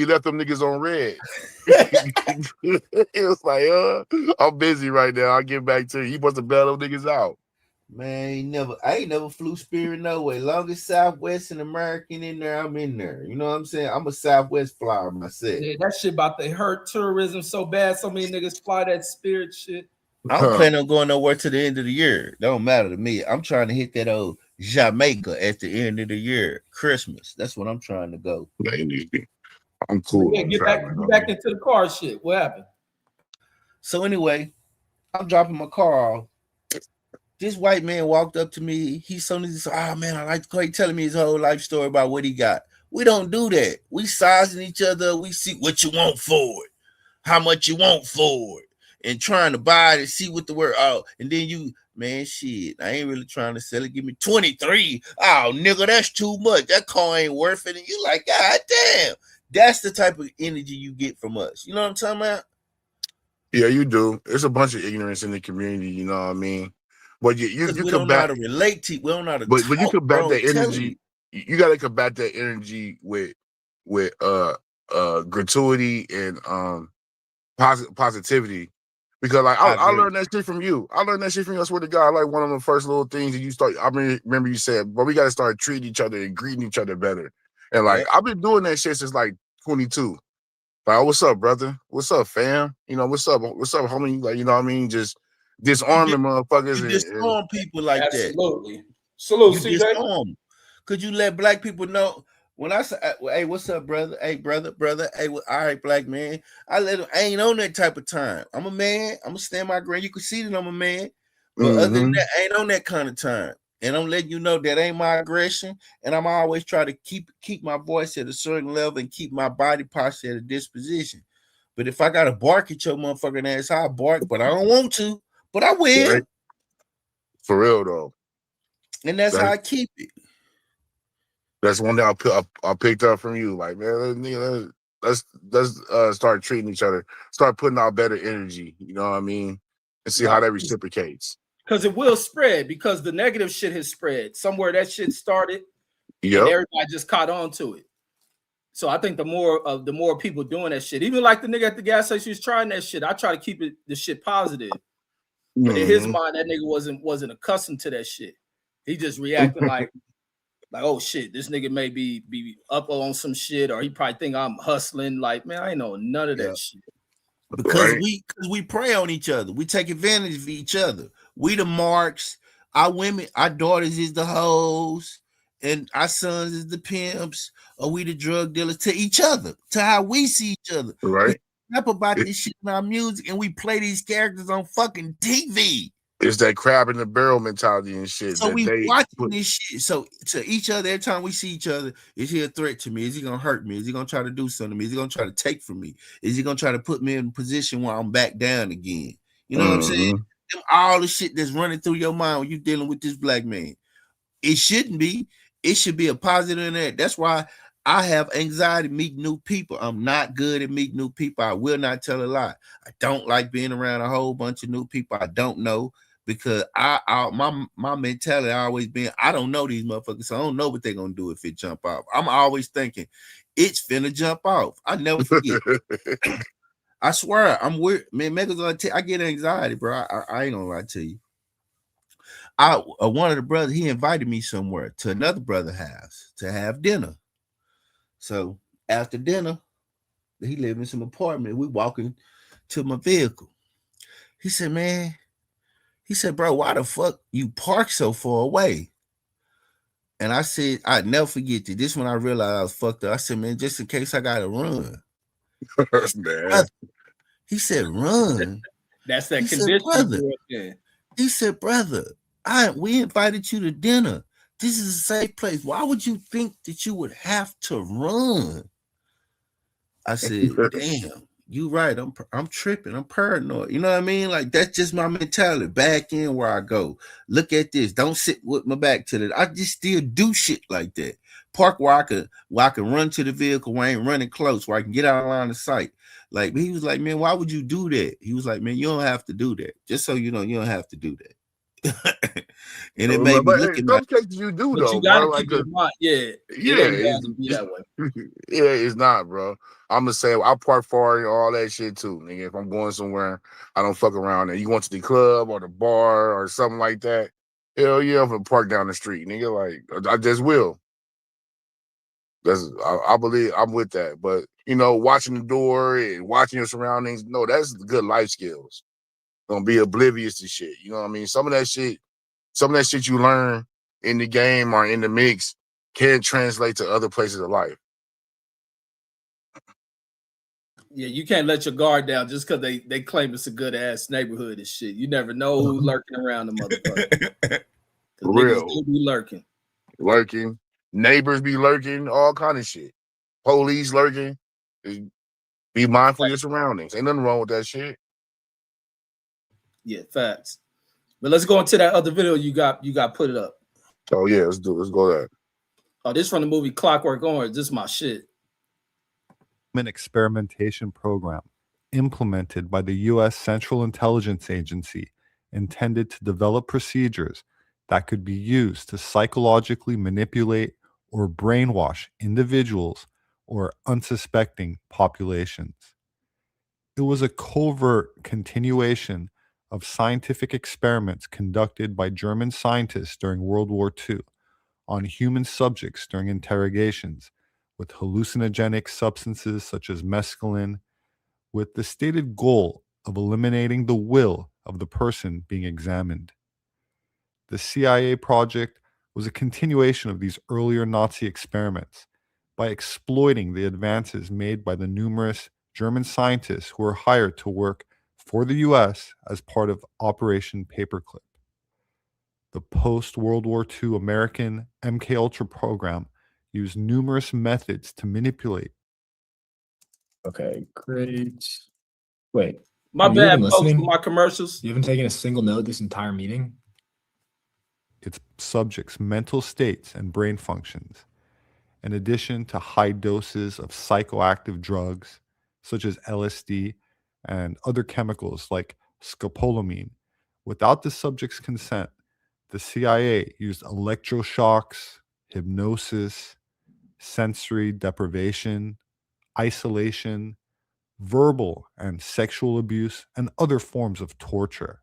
left them niggas on red. It was like, I'm busy right now. I'll get back to you. He supposed to bail them niggas out. Man, I ain't never flew Spirit no way. Long as Southwest and American in there, I'm in there. You know what I'm saying? I'm a Southwest flyer myself. Yeah, that shit about to hurt tourism so bad. So many niggas fly that Spirit shit. I don't plan on going nowhere to the end of the year. Don't matter to me. I'm trying to hit that old Jamaica at the end of the year, Christmas. That's what I'm trying to go. I'm cool. Yeah, get back into the car shit. What happened? So anyway, I'm dropping my car off. This white man walked up to me. He suddenly said, "Oh man, I like the car." He telling me his whole life story about what he got. We don't do that. We sizing each other. We see what you want for it, how much you want for it, and trying to buy it and see what the word. Oh, and then you, man, shit. I ain't really trying to sell it. Give me 23. Oh, nigga, that's too much. That car ain't worth it. And you like, God damn. That's the type of energy you get from us. You know what I'm talking about? Yeah, you do. There's a bunch of ignorance in the community. You know what I mean? But you don't know how to relate to. We don't know how to. But you combat that energy. You got to combat that energy with gratuity and positivity. Because like I learned that shit from you. I learned that shit from you. I swear to God, like one of the first little things that you start. I remember you said, "But we got to start treating each other and greeting each other better." And like I've been doing that shit since like 22. Like, what's up, brother? What's up, fam? You know, what's up, homie? Like, you know what I mean? Just disarming motherfuckers. You disarm people like that. Absolutely. Salute, you disarm. Could you let black people know when I say, "Hey, what's up, brother? Hey, brother. Hey, all right, black man." I let them. I ain't on that type of time. I'm a man. I'm gonna stand my ground. You can see that I'm a man, but other than that, I ain't on that kind of time. And I'm letting you know that ain't my aggression. And I'm always trying to keep my voice at a certain level and keep my body posture at a disposition. But if I gotta bark at your motherfucking ass, I'll bark, but I don't want to. But I will. Right. For real though. And that's how I keep it. That's one thing I picked up from you. Like, man, let's start treating each other, start putting out better energy. You know what I mean? And see how that reciprocates. Because it will spread, because the negative shit has spread. Somewhere that shit started, and everybody just caught on to it. So I think the more people doing that shit, even like the nigga at the gas station who's trying that shit, I try to keep the shit positive. But in his mind, that nigga wasn't accustomed to that shit. He just reacting like, oh shit, this nigga may be up on some shit, or he probably think I'm hustling. Like, man, I ain't know none of that shit. Because we prey on each other. We take advantage of each other. We the marks. Our women, our daughters is the hoes, and our sons is the pimps, or we the drug dealers to each other, to how we see each other. Right. We rap about this shit in our music, and we play these characters on fucking TV. It's that crab in the barrel mentality and shit. So we watching this shit. So to each other, every time we see each other, is he a threat to me? Is he gonna hurt me? Is he gonna try to do something to me? Is he gonna try to take from me? Is he gonna try to put me in a position where I'm back down again? You know what I'm saying? All the shit that's running through your mind when you're dealing with this black man. It shouldn't be. It should be a positive in that. That's why I have anxiety meeting new people. I'm not good at meeting new people. I will not tell a lie. I don't like being around a whole bunch of new people I don't know. Because my mentality always been, I don't know these motherfuckers, so I don't know what they're gonna do if it jump off. I'm always thinking it's finna jump off. I never forget. I swear, I'm weird, man. Mega's gonna I get anxiety, bro. I ain't gonna lie to you. One of the brothers, he invited me somewhere to another brother's house to have dinner. So after dinner, he lived in some apartment. We walking to my vehicle. He said, man. He said, bro, why the fuck you park so far away? And I said, I'd never forget this. This when I realized I was fucked up. I said, man, just in case I gotta run. He said, run. That's that condition. Brother. He said, brother, we invited you to dinner. This is a safe place. Why would you think that you would have to run? I said, damn. You right. I'm tripping. I'm paranoid. You know what I mean? Like that's just my mentality. Back in where I go. Look at this. Don't sit with my back to it. I just still do shit like that. Park where I can run to the vehicle where I ain't running close, where I can get out of line of sight. Like he was like, man, why would you do that? He was like, man, you don't have to do that. Just so you know, you don't have to do that. And it made me But look in at some my cases you do But though, you gotta bro. Like, keep in mind, it yeah, ain't got to be that way. yeah, it's not, bro. I'm gonna say I park far and all that shit too, nigga. If I'm going somewhere, I don't fuck around. And you going to the club or the bar or something like that, hell yeah, I'm gonna park down the street, nigga. Like, I just will. I believe I'm with that. But you know, watching the door and watching your surroundings, no, that's good life skills. Don't be oblivious to shit. You know what I mean? Some of that shit you learn in the game or in the mix can translate to other places of life. Yeah, you can't let your guard down just because they claim it's a good ass neighborhood and shit. You never know who's lurking around the motherfucker. Because niggas Real do be lurking. lurking, neighbors be lurking, all kind of shit. Police lurking. Be mindful of your surroundings. Ain't nothing wrong with that shit. Yeah, facts. But let's go into that other video you got put it up. Oh yeah, let's go there. Oh, this from the movie Clockwork Orange. This is my shit. An experimentation program implemented by the U.S. Central Intelligence Agency intended to develop procedures that could be used to psychologically manipulate or brainwash individuals or unsuspecting populations. It was a covert continuation of scientific experiments conducted by German scientists during World War II on human subjects during interrogations with hallucinogenic substances such as mescaline, with the stated goal of eliminating the will of the person being examined. The CIA project was a continuation of these earlier Nazi experiments by exploiting the advances made by the numerous German scientists who were hired to work for the US as part of Operation Paperclip. The post-World War II American MKUltra program used numerous methods to manipulate. Okay, great. Wait, My have you bad, been folks, for listening? my commercials. You haven't taken a single note this entire meeting? Its subjects' mental states and brain functions, in addition to high doses of psychoactive drugs such as LSD and other chemicals like scopolamine. Without the subject's consent, the CIA used electroshocks, hypnosis, sensory deprivation, isolation, verbal and sexual abuse, and other forms of torture.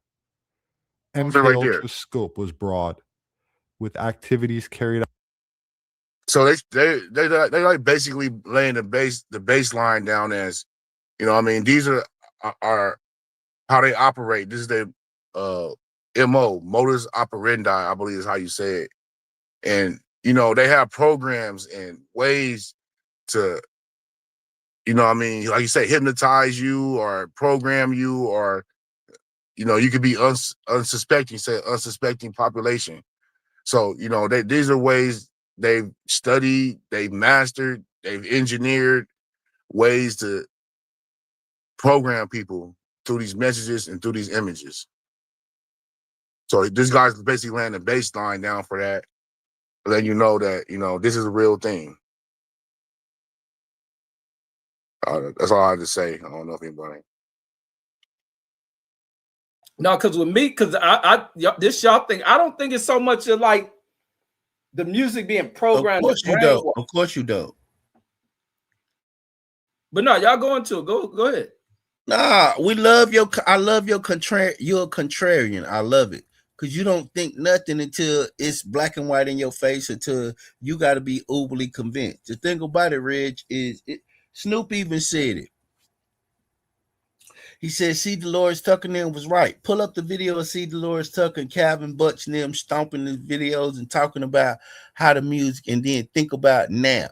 Pause it right there. MKUltra's scope was broad, with activities carried out. So they like basically laying the baseline down as, you know what I mean, these are how they operate. This is their MO, modus operandi, I believe is how you say it. And you know, they have programs and ways to, you know what I mean, like you say, hypnotize you or program you, or you know, you could be unsuspecting, say unsuspecting population. So, you know, these are ways they've studied, they've mastered, they've engineered ways to program people through these messages and through these images. So this guy's basically laying the baseline down for that, letting you know that, you know, this is a real thing. That's all I have to say. I don't know if anybody. No, because with me, because this y'all thing, I don't think it's so much of like the music being programmed. Of course you don't. Of course you don't. But no, y'all go into it. Go ahead. Nah, I love your contrarian. You're a contrarian. I love it. Because you don't think nothing until it's black and white in your face, until you got to be overly convinced. The thing about it, Reg, is Snoop even said it. He said, see, Dolores Tucker and them was right. Pull up the video of see Dolores Tucker and Calvin Butch and them stomping the videos and talking about how the music, and then think about now.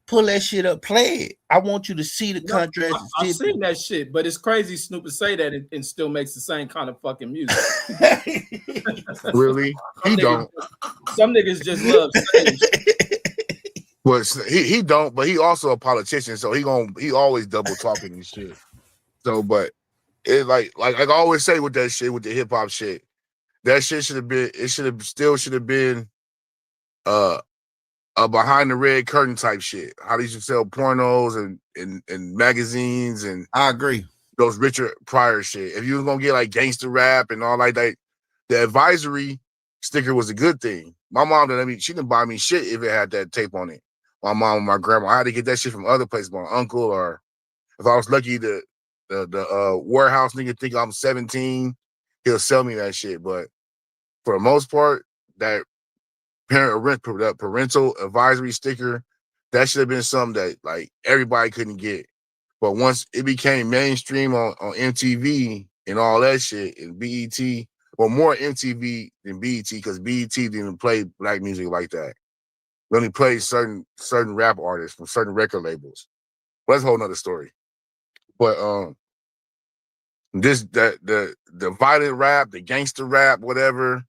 Pull that shit up, play it. I want you to see the contrast. I've seen that shit, but it's crazy Snoop to say that and still makes the same kind of fucking music. Really? He don't. Some niggas just love saying shit. But he don't, but he also a politician, so he always double talking and shit. So, but it like I always say with that shit, with the hip hop shit, that shit should have been a behind the red curtain type shit. How they should sell pornos and magazines, and I agree. Those Richard Pryor shit. If you was gonna get like gangster rap and all like that, the advisory sticker was a good thing. My mom didn't. I mean, she didn't buy me shit if it had that tape on it. My mom and my grandma, I had to get that shit from other places, my uncle, or if I was lucky, the warehouse nigga think I'm 17, he'll sell me that shit. But for the most part, that parental advisory sticker, that should have been something that like everybody couldn't get. But once it became mainstream on MTV and all that shit and BET, well, more MTV than BET because BET didn't play black music like that. They only played certain rap artists from certain record labels. But that's a whole nother story. But the violent rap, the gangster rap, whatever,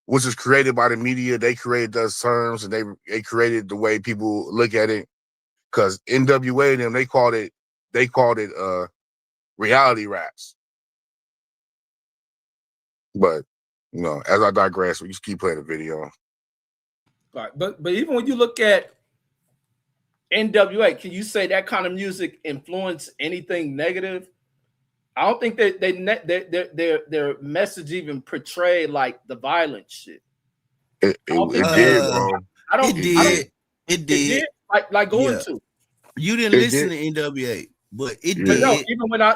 which was created by the media, they created those terms and they created the way people look at it. Because NWA them, they called it reality raps. But you know, as I digress, we just keep playing the video. Right. But even when you look at NWA, can you say that kind of music influenced anything negative? I don't think that their message even portrayed like the violent shit. It did, bro. It did. Like going to. You didn't listen to NWA, but it did. No,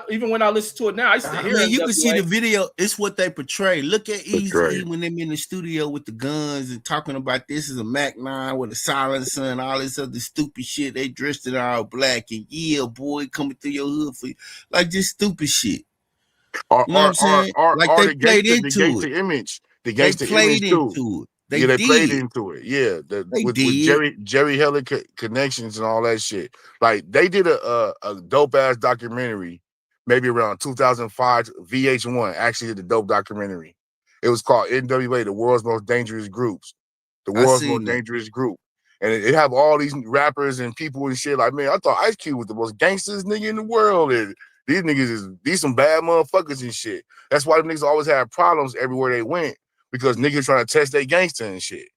even when I listen to it now, I still hear it. You can see the video. It's what they portray. Look at Eazy when they're in the studio with the guns and talking about this is a Mac 9 with a silencer and all this other stupid shit. They dressed it all black and yeah, boy, coming through your hood for you. Like just stupid shit. You know what I'm saying? Like they played into it. Image. The They gangster played image into too. it. They played into it. Yeah, with Jerry Heller connections and all that shit. Like they did a dope ass documentary, maybe around 2005. VH1 actually did a dope documentary. It was called NWA, the world's most dangerous groups, the world's most dangerous group, and it have all these rappers and people and shit. Like, man, I thought Ice Cube was the most gangsters nigga in the world, and these niggas these some bad motherfuckers and shit. That's why them niggas always had problems everywhere they went. Because niggas trying to test their gangster and shit.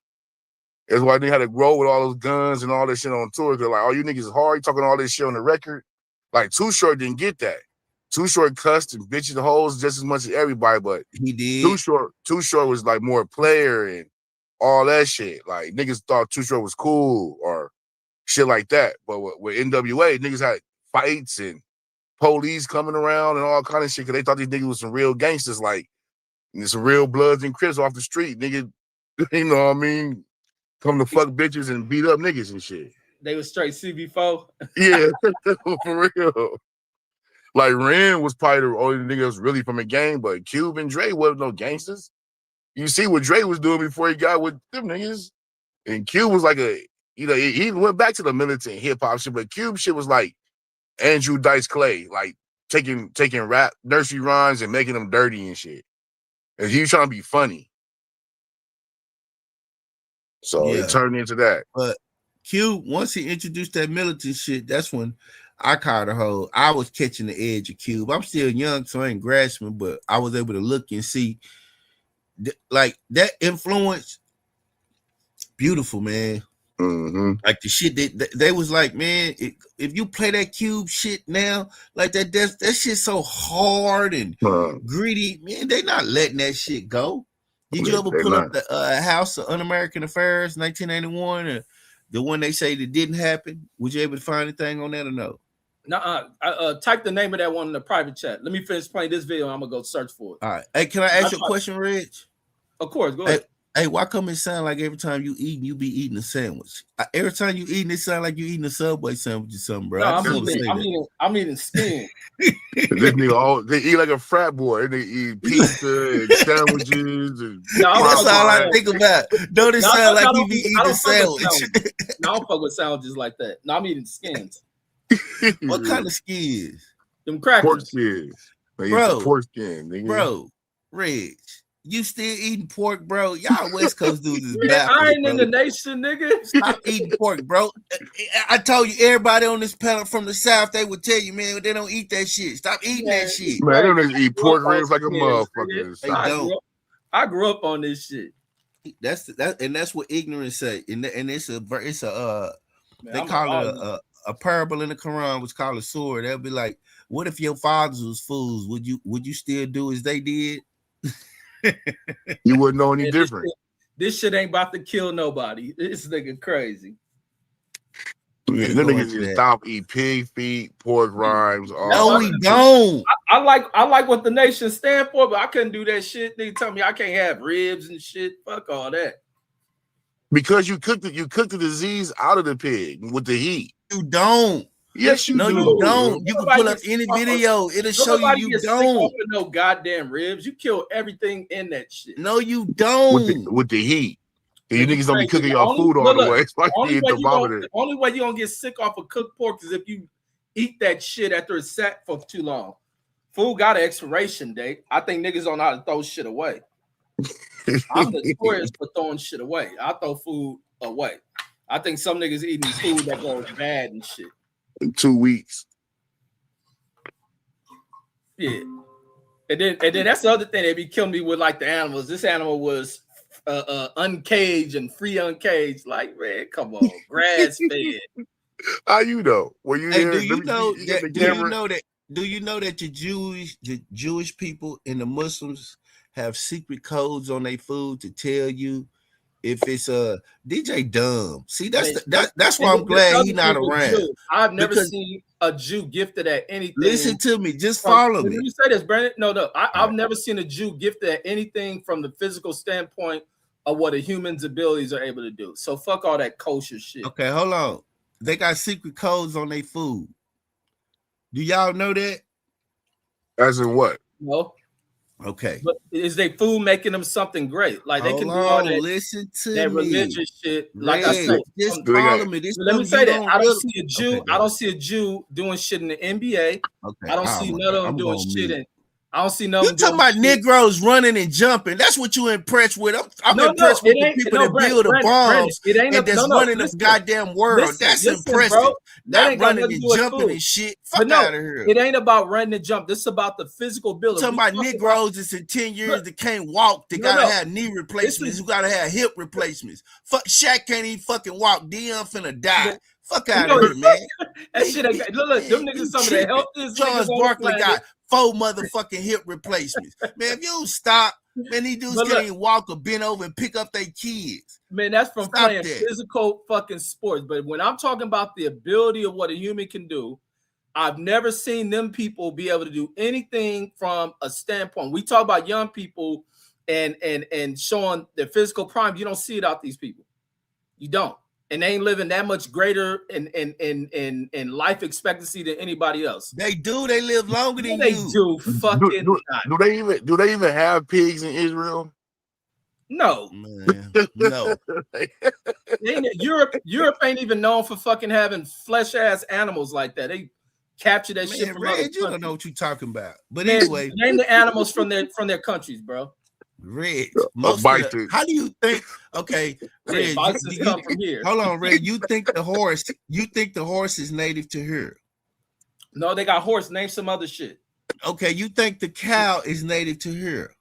That's why they had to grow with all those guns and all this shit on tour. They're like, oh, you niggas is hard. You talking all this shit on the record. Like, Too Short didn't get that. Too Short cussed and bitched the hoes just as much as everybody, but he did. Too Short was like more player and all that shit. Like, niggas thought Too Short was cool or shit like that. But with NWA, niggas had fights and police coming around and all kind of shit because they thought these niggas was some real gangsters. Like, and some real Bloods and Crips off the street, nigga. You know what I mean? Come to fuck bitches and beat up niggas and shit. They was straight CB4. Yeah, for real. Like Ren was probably the only nigga that was really from a gang, but Cube and Dre wasn't no gangsters. You see what Dre was doing before he got with them niggas. And Cube was like he went back to the militant hip hop shit, but Cube shit was like Andrew Dice Clay, like taking rap nursery rhymes and making them dirty and shit. And he was trying to be funny. So it turned into that. But Q, once he introduced that militant shit, that's when I caught a hold. I was catching the edge of Cube. I'm still young, so I ain't grasping, but I was able to look and see like that influence. Beautiful, man. Mm-hmm. Like the shit that they was like, man, if you play that Cube shit now, like that shit's so hard and greedy, man. They not letting that shit go. Did you ever pull up the House of Un-American Affairs 1991, or the one they say that didn't happen? Was you able to find anything on that or no? No, type the name of that one in the private chat. Let me finish playing this video. And I'm gonna go search for it. All right. Hey, can I ask you a question, Reg? Of course, go ahead. Hey, why come it sound like every time you eat, you be eating a sandwich? Every time you eating, it sound like you eating a Subway sandwich or something, bro. No, I'm eating skin. This nigga, they eat like a frat boy. They eat pizza and sandwiches. And that's all I think about. Don't it sound like you be eating a sandwich? No, I don't fuck with sandwiches like that. No, I'm eating skins. What kind of skins? Them crackers. Pork skins. Pork skin, nigga. Bro, Reg. You still eating pork, bro? Y'all West Coast dudes is backwards, I ain't in the nation, nigga. Stop eating pork, bro. I told you, everybody on this panel from the South, they would tell you, man, they don't eat that shit. Stop eating that shit. Man, they don't eat pork ribs like a motherfucker. They don't. I grew up on this shit. That's what ignorance say. And it's a they call it a parable in the Quran, which called a sword. They'll be like, what if your fathers was fools? Would you still do as they did? You wouldn't know any And different. This shit ain't about to kill nobody. This nigga crazy. Yeah, them niggas just stop eat pig feet, pork rinds. No, we don't. I like what the nation stand for, but I couldn't do that shit. They tell me I can't have ribs and shit. Fuck all that. Because you cook the disease out of the pig with the heat. You don't. Yes, you do. You don't. You can pull up any video. It'll show you don't. Sick no goddamn ribs. You kill everything in that shit. No, you don't. With the heat. You niggas don't be cooking your food all the way. It's like the only way you don't get sick off of cooked pork is if you eat that shit after it's sat for too long. Food got an expiration date. I think niggas don't know how to throw shit away. I'm notorious for throwing shit away. I throw food away. I think some niggas eating food that goes bad and shit. In 2 weeks. Yeah. And then that's the other thing they be killing me with, like the animals. This animal was uncaged and free uncaged. Like, man, come on, grass fed. How you know? Were you there? Do you know that the Jewish people and the Muslims have secret codes on their food to tell you if it's DJ dumb? See, that's why I'm glad he's not around. I've never seen a Jew gifted at anything. Listen to me, just follow me. Let me say this, Brandon. No, I've never seen a Jew gifted at anything from the physical standpoint of what a human's abilities are able to do. So fuck all that kosher shit. Okay, hold on. They got secret codes on their food. Do y'all know that? As in what? No. Okay. But is they food making them something great? Like they can do all that. Listen to that me. Religious shit. Like I said, just follow me. Let me say that I don't see a Jew. I don't see a Jew doing shit in the NBA. Okay. I don't see none of them doing shit in. I don't see none. You talking about Negroes running and jumping? That's what you impressed with. I'm impressed with the people that build the bombs and that's running the goddamn world. That's impressive. Bro, not running and jumping and shit. Fuck out of here. It ain't about running and jump. This is about the physical ability. Talking about Negroes that's in 10 years that can't walk. They gotta have knee replacements. You gotta have hip replacements. Fuck, Shaq can't even fucking walk. Dion finna die. Fuck out of here, man. That shit ain't. Look, them niggas some of the healthiest. Charles Barkley got 4 motherfucking hip replacements. Man, if you don't stop, man, these dudes can't even walk or bend over and pick up their kids. Man, that's from playing physical fucking sports. But when I'm talking about the ability of what a human can do, I've never seen them people be able to do anything from a standpoint. We talk about young people and showing their physical prime. You don't see it out these people. You don't. And they ain't living that much greater in life expectancy than anybody else. They do. They live longer than they you. Do fucking do they even have pigs in Israel? No, man, no. Europe ain't even known for fucking having flesh ass animals like that. They capture that shit from other countries. You don't know what you're talking about. But anyway, name the animals from their countries, bro. Red. How do you think? Okay, Red. Come from here. Hold on, Red. You think the horse? You think the horse is native to here? No, they got horse. Name some other shit. Okay, you think the cow is native to here?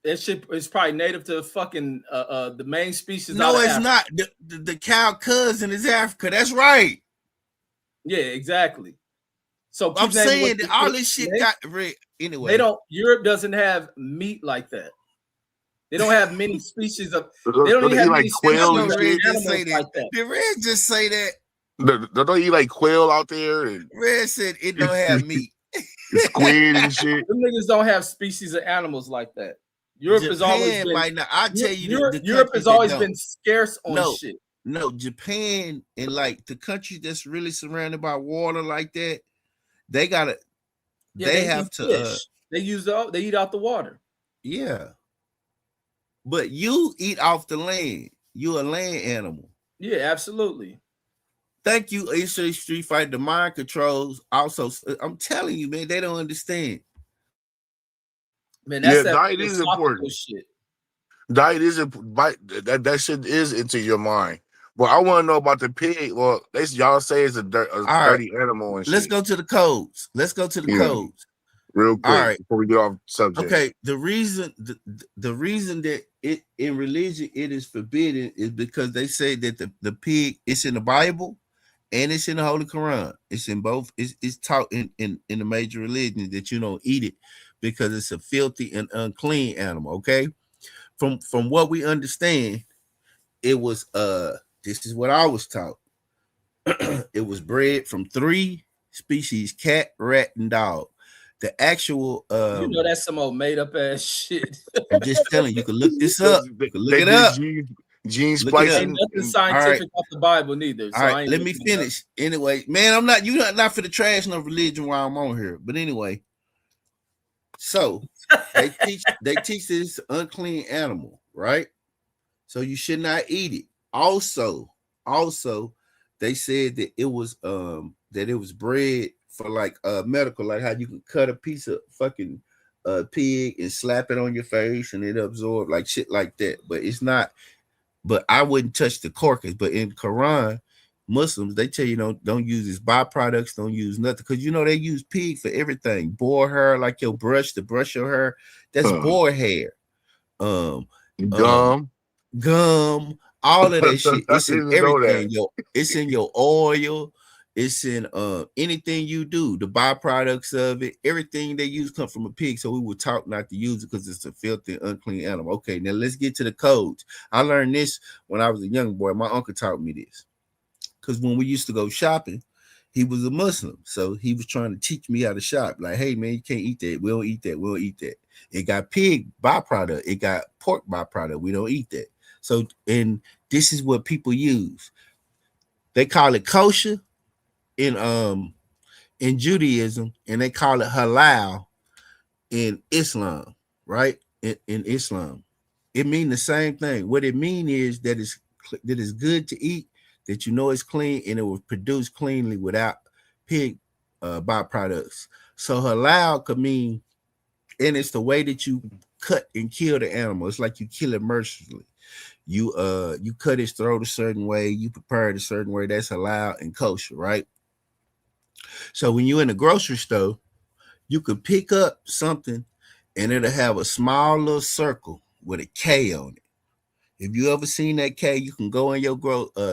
That shit is probably native to fucking the main species. No, it's not. The cow cousin is Africa. That's right. Yeah, exactly. So I'm saying that all this shit got Red. Anyway, Europe doesn't have meat like that. They don't have many species of. They don't even have like many quail and shit. Like that. Did Red just say that? They don't eat like quail out there. And Red said it don't have meat. Squid and shit. Them niggas don't have species of animals like that. Europe has always been. Right now, I tell you, Europe has always been scarce on shit. No, Japan and like the countries that's really surrounded by water like that, they gotta. Yeah, they have to. They eat out the water. Yeah, but you eat off the land. You a land animal. Yeah, absolutely. Thank you, Eastern Street Fighter. The mind controls. Also, I'm telling you, man, they don't understand. Man, that's diet is important. Shit. Diet is that shit is into your mind. But I want to know about the pig. Well, y'all say it's a dirty animal and shit. Let's go to the codes. Codes. Real quick before we get off subject. Okay, the reason that it in religion it is forbidden is because they say that the pig, it's in the Bible and it's in the Holy Quran. It's in both. It's taught in the major religions that you don't eat it. because it's a filthy and unclean animal. Okay, from what we understand, it was this is what I was taught. It was bred from 3 species: cat, rat, and dog. The actual You know that's some old made up ass shit. I'm just telling you, can look this up. You can look They it did up. gene Look it up. Ain't splicing. nothing And All right. scientific off the Bible neither. All So right, I ain't let me looking it up. finish. Anyway, man, I'm not for the trash no religion while I'm on here. But anyway, so they teach this unclean animal, right? So you should not eat it. Also, they said that it was bred for like medical, like how you can cut a piece of fucking pig and slap it on your face and it absorb like shit like that. But it's not. But I wouldn't touch the carcass. But in Quran, Muslims, they tell you don't use its byproducts, don't use nothing, because they use pig for everything. Boar hair, like your brush to brush your hair, that's boar hair. Um, Gum. Gum, all of that shit. I It's in didn't know everything. that. It's in your oil. It's in anything you do. The byproducts of it, everything they use come from a pig. So we were taught not to use it because it's a filthy, unclean animal. Okay, now let's get to the codes. I learned this when I was a young boy. My uncle taught me this because when we used to go shopping, he was a Muslim, so he was trying to teach me how to shop. Like, hey man, you can't eat that. We don't eat that. We don't eat that. It got pig byproduct. It got pork byproduct. We don't eat that. So, and this is what people use. They call it kosher in Judaism, and they call it halal in Islam, right? In Islam, it means the same thing. What it means is that it's good to eat, that it's clean, and it was produced cleanly without pig byproducts. So halal could mean, and it's the way that you cut and kill the animal. It's like you kill it mercilessly. You cut its throat a certain way, you prepare it a certain way. That's halal and kosher, right? So when you're in the grocery store, you could pick up something and it'll have a small little circle with a K on it. If you ever seen that K, you can go in your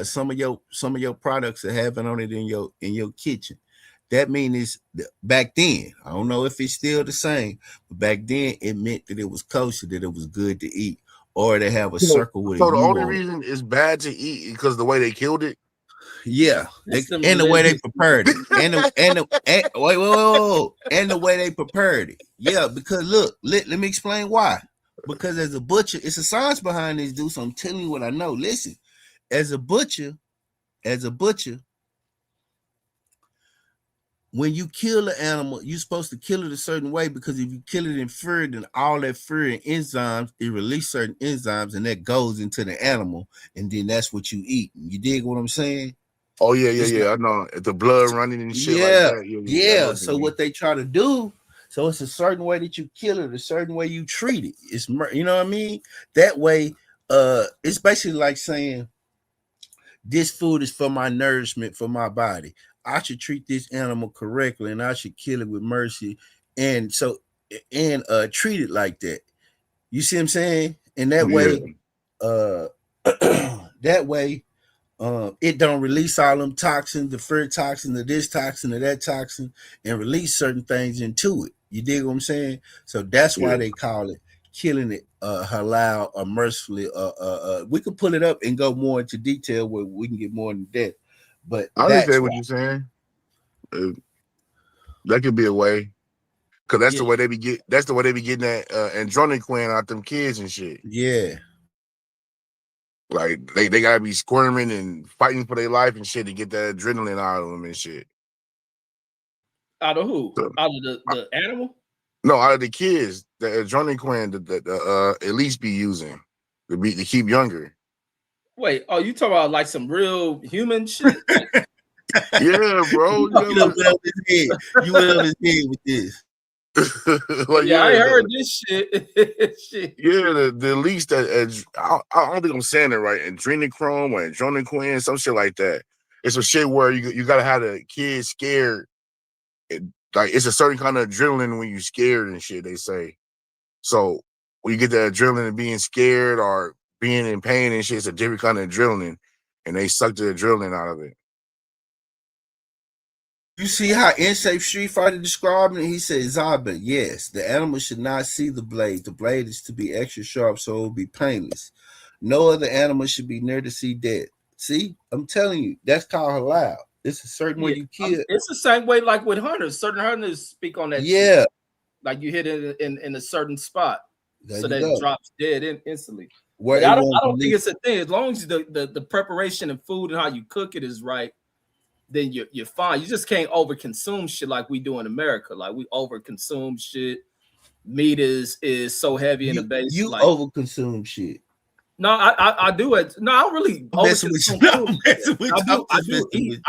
some of your products that have it on it in your kitchen. That means back then. I don't know if it's still the same, but back then it meant that it was kosher, that it was good to eat, or they have a circle with a So the U only on it. reason it's bad to eat is because the way they killed it. Yeah, That's some and the way they religious. prepared it, and the way they prepared it. Yeah, because look, let me explain why. Because as a butcher, it's a science behind this, dude. So I'm telling you what I know. Listen, as a butcher, when you kill an animal, you're supposed to kill it a certain way, because if you kill it in fur, then all that fur and enzymes, it release certain enzymes, and that goes into the animal, and then that's what you eat. You dig what I'm saying? Oh yeah. It's I know. If the blood running and shit like yeah, that. I know yeah. what you So mean. what they try to do, so it's a certain way that you kill it, a certain way you treat it. It's you know what I mean? That way, it's basically like saying this food is for my nourishment, for my body. I should treat this animal correctly, and I should kill it with mercy, and treat it like that. You see what I'm saying? And that Yeah. way, uh, that way, it don't release all them toxins, the fur toxin, the this toxin, or that toxin, and release certain things into it. You dig what I'm saying? So that's why Yeah. they call it killing it halal or mercifully. We could pull it up and go more into detail where we can get more into that. But I that's understand why. what you're saying. That could be a way. Cause that's Yeah, the way they be getting that adrenaline out them kids and shit. yeah, Like they gotta be squirming and fighting for their life and shit to get that adrenaline out of them and shit. Out of who? So, Out of the animal? no, out of the kids, the adrenaline that at least be using to keep younger. Wait, oh, you talking about like some real human shit? Yeah, bro. you know, went over his head. You went over his head with this. Like, Yeah, I ain't heard this shit. Shit. Yeah, the least that I don't think I'm saying it right. Adrenochrome or adrenaline, some shit like that. It's a shit where you gotta have the kids scared. Like it's a certain kind of adrenaline when you're scared and shit. They say so when you get the adrenaline of being scared or being in pain and shit, it's a different kind of adrenaline, and they suck the adrenaline out of it. You see how In-Shape Street Fighter described it? He said, Zaba, yes, the animal should not see the blade. The blade is to be extra sharp so it will be painless. No other animal should be near to see dead. See, I'm telling you, that's called halal. It's a certain way you kill. It's the same way like with hunters. Certain hunters speak on that Yeah. shit. Like you hit it in a certain spot. There So you that go. it drops dead instantly. Where But it I won't don't think leak. it's a thing. As long as the preparation and food and how you cook it is right, then you're fine. You just can't overconsume shit like we do in America. Like we overconsume shit. Meat is so heavy in the base. You like overconsume shit. no, I do it. No, I don't really I'm messing with you. overconsume I'm messing food. with I you. do I'm just messing eat. with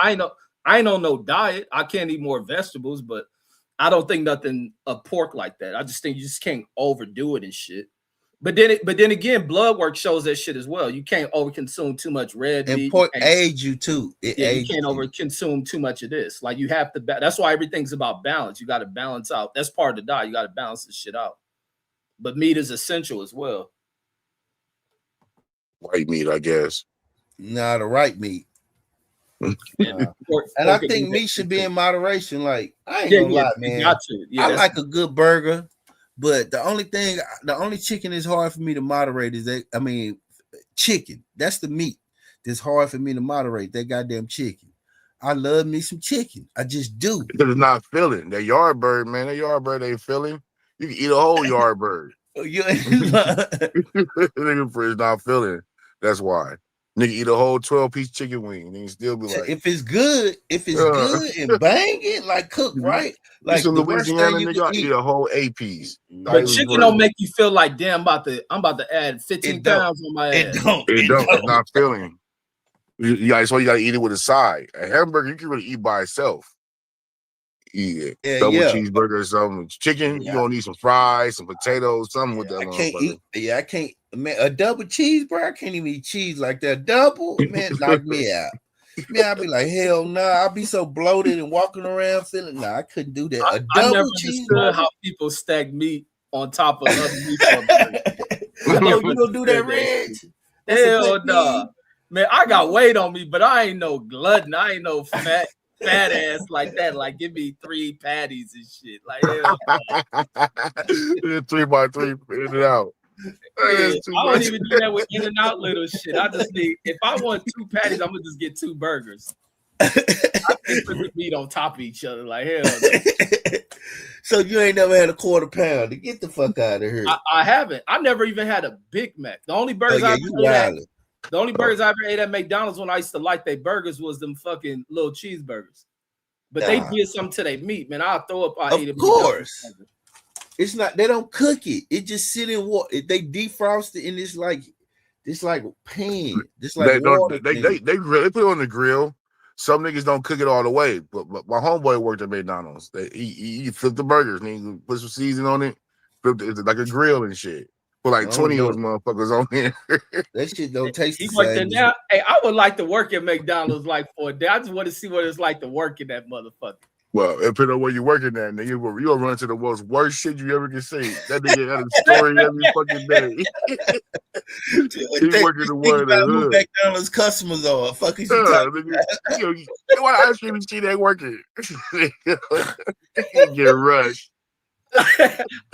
I ain't on no diet. I can't eat more vegetables, but I don't think nothing of pork like that. I just think you just can't overdo it and shit. But then again, blood work shows that shit as well. You can't overconsume too much red and meat. pork aids you too. You aids can't you. overconsume too much of this. Like you have to. That's why everything's about balance. You got to balance out. That's part of the diet. You got to balance this shit out. But meat is essential as well. White meat, I guess. Nah, the right meat. And I think meat should be in moderation. Like I ain't gonna lie, man. Got to. I like a good burger, but the only chicken is hard for me to moderate is that. I mean, chicken. That's the meat that's hard for me to moderate. That goddamn chicken. I love me some chicken. I just do. Because it's not filling. That yard bird, man. That yard bird ain't filling. You can eat a whole yard bird. Nigga, it's not filling. That's why. Nigga eat a whole 12-piece chicken wing and he still be like, if it's good and banging, like cooked right, like the worst thing Louisiana you nigga, I can eat a whole 8-piece. But chicken don't make you feel like damn. I'm about to add 15 pounds on my ass. It don't. It's not filling. That's why you gotta eat it with a side. A hamburger you can really eat by itself. Eat it. Double cheeseburger or something. Chicken, you gonna need some fries, some potatoes, something with that. I can't. Man, a double cheeseburger, I can't even eat cheese like that. Double, man, knock me out. Man, I'd be like, hell no. I'd be so bloated and walking around feeling, I couldn't do that. A double I never understood how people stack meat on top of other meat. You don't do that, Reg? Hell no. Man, I got weight on me, but I ain't no glutton. I ain't no fat ass like that. Like, give me 3 patties and shit. Like, hell no. 3 by 3, in and out. Yeah, I don't even do that with In and Out little shit. I just need, if I want 2 patties, I'm gonna just get 2 burgers. I can put the meat on top of each other. Like, hell no. So you ain't never had a quarter pounder? Get the fuck out of here. I haven't. I never even had a Big Mac. The only burgers I ever ate at McDonald's when I used to like their burgers was them fucking little cheeseburgers. But they did something to their meat, man. I'll throw up. I eat it. Of course. It's not. They don't cook it. It just sit in water. They defrost it in this like pan. This like water. They put it on the grill. Some niggas don't cook it all the way. But my homeboy worked at McDonald's. He flipped the burgers and he put some seasoning on it. Flipped it like a grill and shit. Put like 20 of those motherfuckers on there. That shit don't taste the same. Now, hey, I would like to work at McDonald's like for a day. I just want to see what it's like to work in that motherfucker. Well, depending on where you're working at, nigga, you'll run into the most worst shit you ever can see. That nigga had a story every fucking day. He's working the one in the hood. McDonald's customers are fucking why ice cream machine ain't working? Get rushed.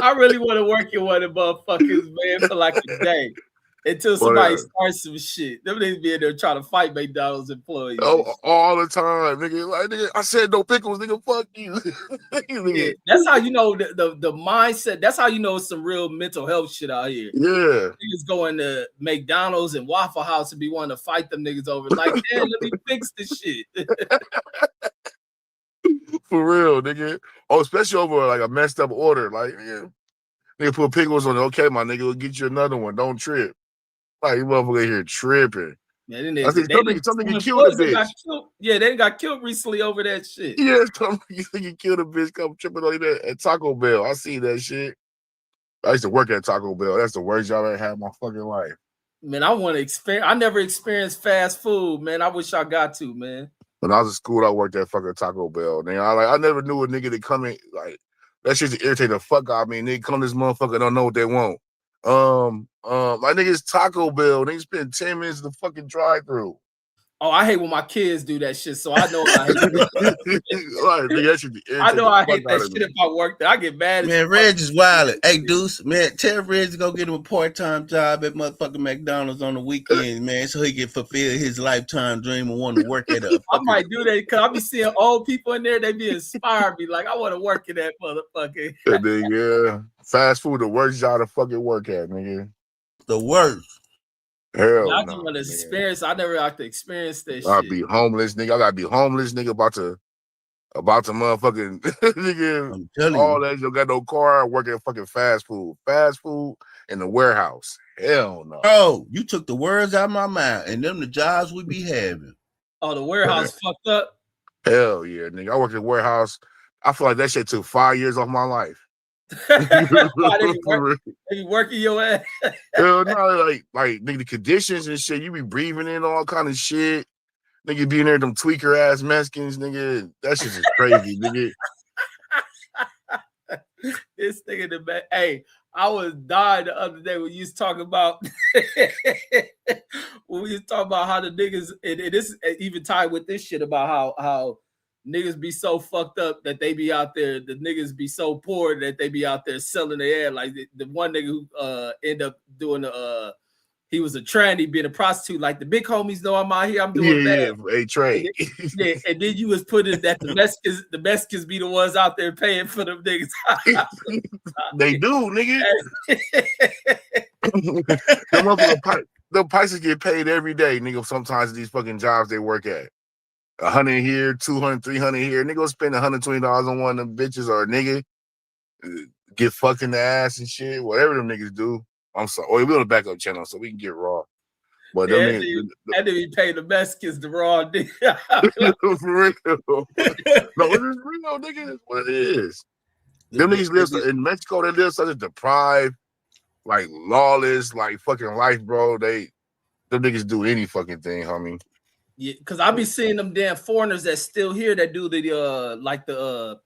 I really want to work in one of the motherfuckers, man, for like a day. Until somebody starts some shit. Them niggas be in there trying to fight McDonald's employees. Oh, all the time, nigga. Like, nigga, I said no pickles, nigga. Fuck you. Yeah, that's how you know the mindset. That's how you know it's some real mental health shit out here. Yeah. Niggas going to McDonald's and Waffle House and be wanting to fight them niggas over. Like, damn, let me fix this shit. For real, nigga. Oh, especially over like a messed up order. Like, yeah. Nigga put pickles on it. Okay, my nigga, we'll get you another one. Don't trip. Like, you motherfucker here tripping. Yeah, I think something killed a bitch. They got killed recently over that shit. Yeah, you killed a bitch come tripping on you at Taco Bell. I see that shit. I used to work at Taco Bell. That's the worst job I ever had in my fucking life. Man, I want to experience. I never experienced fast food, man. I wish I got to, man. When I was in school, I worked at fucking Taco Bell. Nigga, I never knew a nigga that come in like that shit to irritate the fuck out of me. Nigga come to this motherfucker don't know what they want. My nigga's Taco Bell. They spend 10 minutes in the fucking drive-thru. Oh, I hate when my kids do that shit. So I know I hate that. Like, nigga, that should be I know I hate that out of shit me. if I work there. I get mad. Man, Reg is wild. Hey, Deuce, man, tell Reg to go get him a part-time job at motherfucking McDonald's on the weekend, man, so he can fulfill his lifetime dream of wanting to work at a I might do that because I be seeing old people in there. They be inspired me. Like, I want to work in that motherfucker. Nigga, fast food, the worst job to fucking work at, nigga. the worst. Hell I no. just want to experience. I never got to experience that I'll shit. be homeless, nigga. I gotta be homeless, nigga. About to motherfucking nigga. I'm telling All you. that, you got no car, working fucking fast food in the warehouse. Hell no. Oh, you took the words out of my mouth, and them the jobs we be having. Oh, the warehouse fucked up. Hell yeah, nigga. I worked in the warehouse. I feel like that shit took 5 years off my life. Why they be working your ass? Hell no, like nigga, the conditions and shit, you be breathing in all kind of shit. Nigga be in there, them tweaker ass Mexicans, nigga. That shit is crazy, nigga. This nigga the best. Hey, I was dying the other day when you was talking about when we was talking about how the niggas and this even tied with this shit about how niggas be so fucked up that they be out there. The niggas be so poor that they be out there selling their ass. Like the one nigga who end up doing the he was a tranny being a prostitute. Like the big homies know I'm out here. I'm doing bad. Hey, Trey. Yeah, and then you was putting that the Mexicans be the ones out there paying for them niggas. They do, nigga. The prices get paid every day, nigga. Sometimes these fucking jobs they work at. 100 here, 200, 300 here. Nigga will spend $120 on one of them bitches or a nigga get fucked in the ass and shit. Whatever them niggas do. I'm sorry. Oh, we on the backup channel so we can get raw. But yeah, them niggas, that nigga pay the Mexicans the raw nigga. for real. No, it is real, nigga. That's what it is. Them niggas live in Mexico. They live such a deprived, like lawless, like fucking life, bro. Them niggas do any fucking thing, homie. Yeah, because I be seeing them damn foreigners that still here that do the like the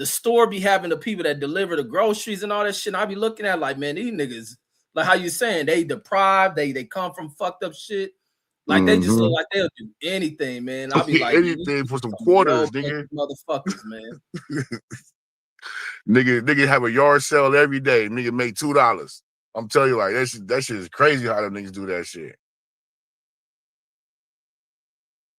store be having the people that deliver the groceries and all that shit. And I be looking at like, man, these niggas, like how you saying, they deprived, they come from fucked up shit. Like they just look like they'll do anything, man. I'll be like, anything for some quarters, nigga. Motherfuckers, man. nigga have a yard sale every day. Nigga make $2. I'm telling you, like that shit is crazy how them niggas do that shit.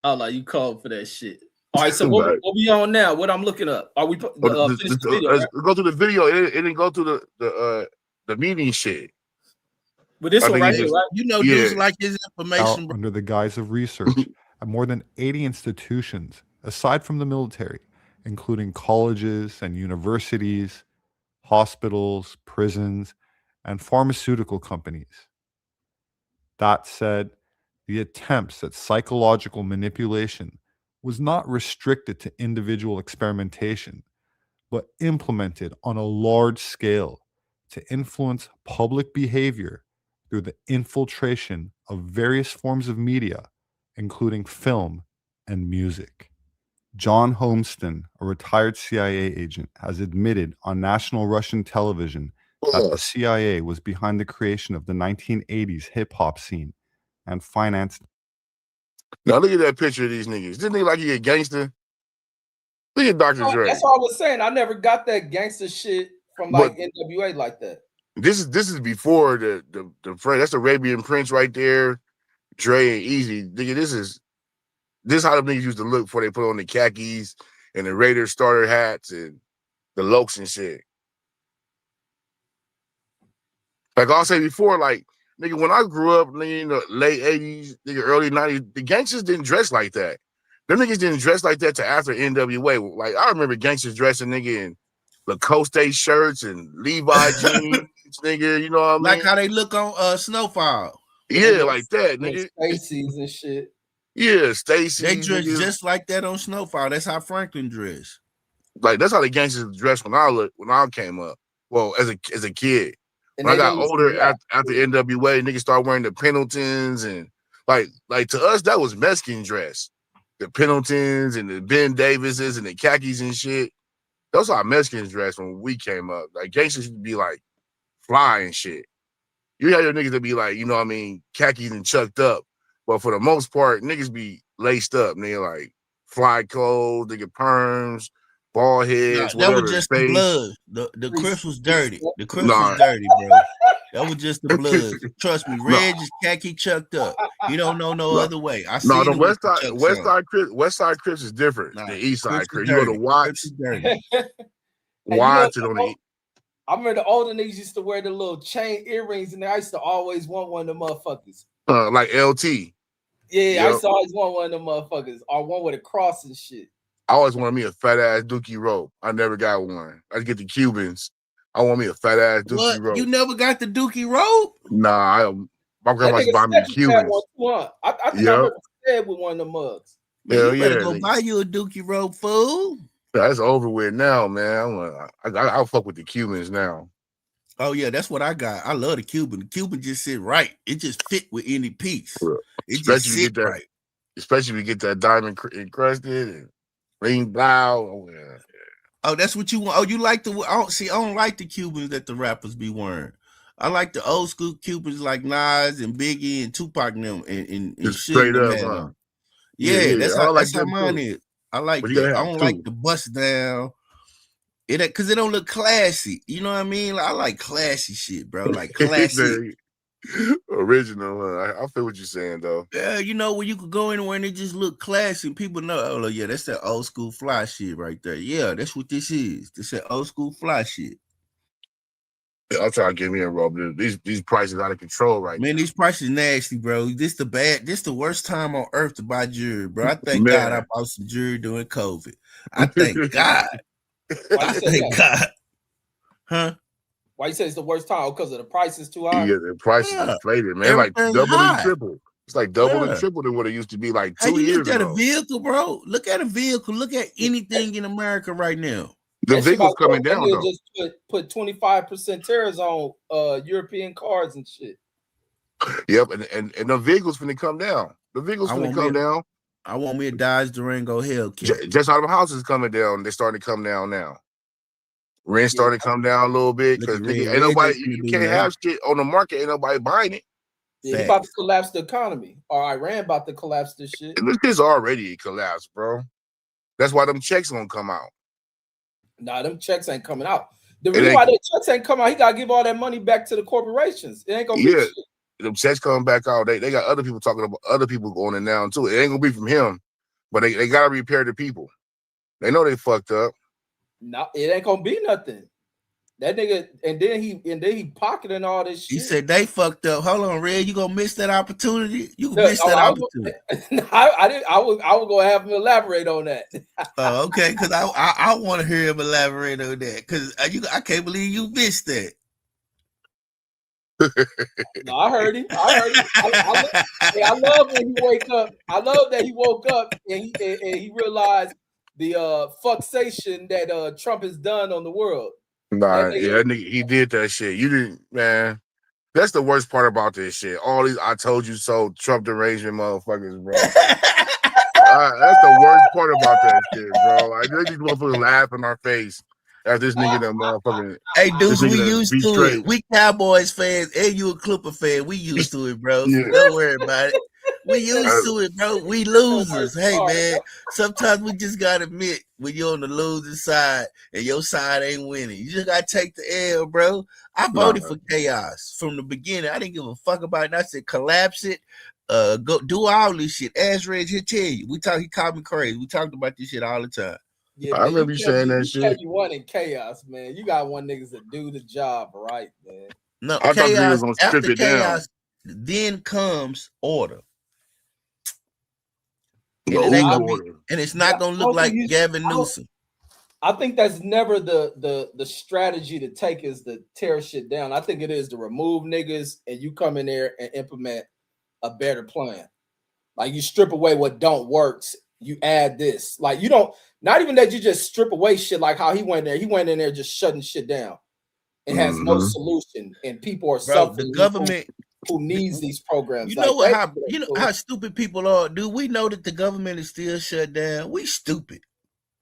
Oh, like you called for that shit. All right, so what we on now? What I'm looking up? Are we finish the video? Right? Go through the video. It didn't go through the meeting shit. But this one right here, right? You know, dudes like his information, bro. Under the guise of research at more than 80 institutions, aside from the military, including colleges and universities, hospitals, prisons, and pharmaceutical companies. That said, the attempts at psychological manipulation was not restricted to individual experimentation, but implemented on a large scale to influence public behavior through the infiltration of various forms of media, including film and music. John Homston, a retired CIA agent, has admitted on national Russian television that the CIA was behind the creation of the 1980s hip-hop scene and financed. Now look at that picture of these niggas. Didn't they like he a gangster? Look at Dr. Dre. That's what I was saying. I never got that gangster shit from like NWA like that. This is before the that's the Arabian Prince right there. Dre and Easy. Nigga, this is how the niggas used to look before they put on the khakis and the Raiders starter hats and the Lokes and shit. Like I said before, like, nigga, when I grew up, nigga, in the late 80s, nigga, early 90s, the gangsters didn't dress like that. Them niggas didn't dress like that till after NWA. Like, I remember gangsters dressing, nigga, in Lacoste shirts and Levi jeans, nigga, you know what I mean? Like how they look on Snowfall. Yeah, like that, nigga. Stacy's and shit. Yeah, Stacy. They dress just like that on Snowfall. That's how Franklin dressed. Like, that's how the gangsters dressed when I came up. Well, as a kid. And when I got older after NWA, niggas started wearing the Pendletons and like to us, that was Mexican dress. The Pendletons and the Ben Davises and the khakis and shit. Those are Mexicans dress when we came up. Like gangsters used to be like fly and shit. You had your niggas that be like, you know what I mean, khakis and chucked up. But for the most part, niggas be laced up. And they're like fly clothes, they get perms, bald heads, That whatever. was just the blood. The Crips was dirty. The Crips Nah. was dirty, bro. That was just the blood. Trust me, Reg is khaki chucked up. He don't know no other way. I see the West Side Crips is different than East Side Crips. You go to Watts, Watts, and on the I remember the older niggas used to wear the little chain earrings, and I used to always want one of them motherfuckers. Like LT. Yeah, yep. I used to always want one of them motherfuckers, or one with a cross and shit. I always wanted me a fat ass dookie rope. I never got one. I get the Cubans. I want me a fat ass dookie rope. You never got the dookie rope? Nah, my grandma used to buy me the Cubans. I think I remember said with one of them mugs. Man, you better go buy you a dookie rope, fool. That's over with now, man. I'll fuck with the Cubans now. Oh yeah, that's what I got. I love the Cuban. The Cuban just sit right. It just fit with any piece. It just sit right. Especially if you get that diamond encrusted and green blouse. Oh, that's what you want. Oh, you like the? I don't like the Cubans that the rappers be wearing. I like the old school Cubans like Nas and Biggie and Tupac and them and straight up. Huh? Yeah, that's how mine is. I like that. I don't like the bust down. It because it don't look classy. You know what I mean? Like, I like classy shit, bro. Like classy. Original. I feel what you're saying though. Yeah, you know, when you could go anywhere and it just look classy and people know, oh yeah, that's that old school fly shit right there. Yeah, that's what this is. This that old school fly shit. Yeah, I'm trying to get me a robe. These prices out of control right now. Man, these prices nasty, bro. This the worst time on earth to buy jewelry, bro. I thank God I bought some jewelry during COVID. I thank God. I thank God. Huh? Why you say it's the worst time? Because of the price is too high? Yeah, the price is inflated, man. Like double and triple. It's like double and triple than what it used to be like 2 years ago. Look at a vehicle, bro. Look at a vehicle. Look at anything in America right now. The vehicle's coming down though. Just put 25% tariffs on European cars and shit. Yep, and the vehicles finna come down. The vehicles finna come down. I want me a Dodge Durango Hellcat. Just out of houses coming down. They're starting to come down now. Rent started to come down a little bit because ain't nobody. You can't have shit on the market. Ain't nobody buying it. Yeah, he's about to collapse the economy, or Iran about to collapse this shit. This is already collapsed, bro. That's why them checks gonna come out. Nah, them checks ain't coming out. The reason why the checks ain't come out, he gotta give all that money back to the corporations. It ain't gonna be shit. Them checks coming back out. They got other people talking about other people going in now too. It ain't gonna be from him, but they gotta repair the people. They know they fucked up. No, it ain't gonna be nothing. That nigga, and then he pocketing all this shit. He said they fucked up. Hold on, Red, you gonna miss that opportunity? You gonna miss that opportunity. I would go have him elaborate on that. Okay, because I want to hear him elaborate on that because I can't believe you missed that. No, I heard him. I love when he wake up. I love that he woke up and he realized the fuxation that Trump has done on the world. Nah, he did that shit. You didn't, man. That's the worst part about this shit. All these I told you so Trump derangement motherfuckers, bro. That's the worst part about that shit, bro. Like these motherfuckers laugh in our face at this nigga that motherfucking. Hey, dudes, we used to it. We Cowboys fans and you a Clipper fan. We used to it, bro. Yeah. Don't worry about it. We used to it, bro. We losers. Hey, man. Sometimes we just gotta admit when you're on the losing side and your side ain't winning. You just gotta take the L, bro. I voted for chaos from the beginning. I didn't give a fuck about it. I said collapse it. Go do all this shit. As Reg, he'll tell you. He called me crazy. We talked about this shit all the time. Yeah, I remember you saying that shit. You won in chaos, man. You got one niggas that do the job right, man. No, I chaos. After chaos, then comes order. And it's not gonna look like Gavin Newsom. I think that's never the strategy to take is to tear shit down. I think it is to remove niggas and you come in there and implement a better plan. Like you strip away what don't works, you add this. Like you don't, not even that you just strip away shit like how he went there. He went in there just shutting shit down. It has no solution, and people are suffering. The government who needs these programs. You know what? How stupid people are. Do we know that the government is still shut down? We stupid.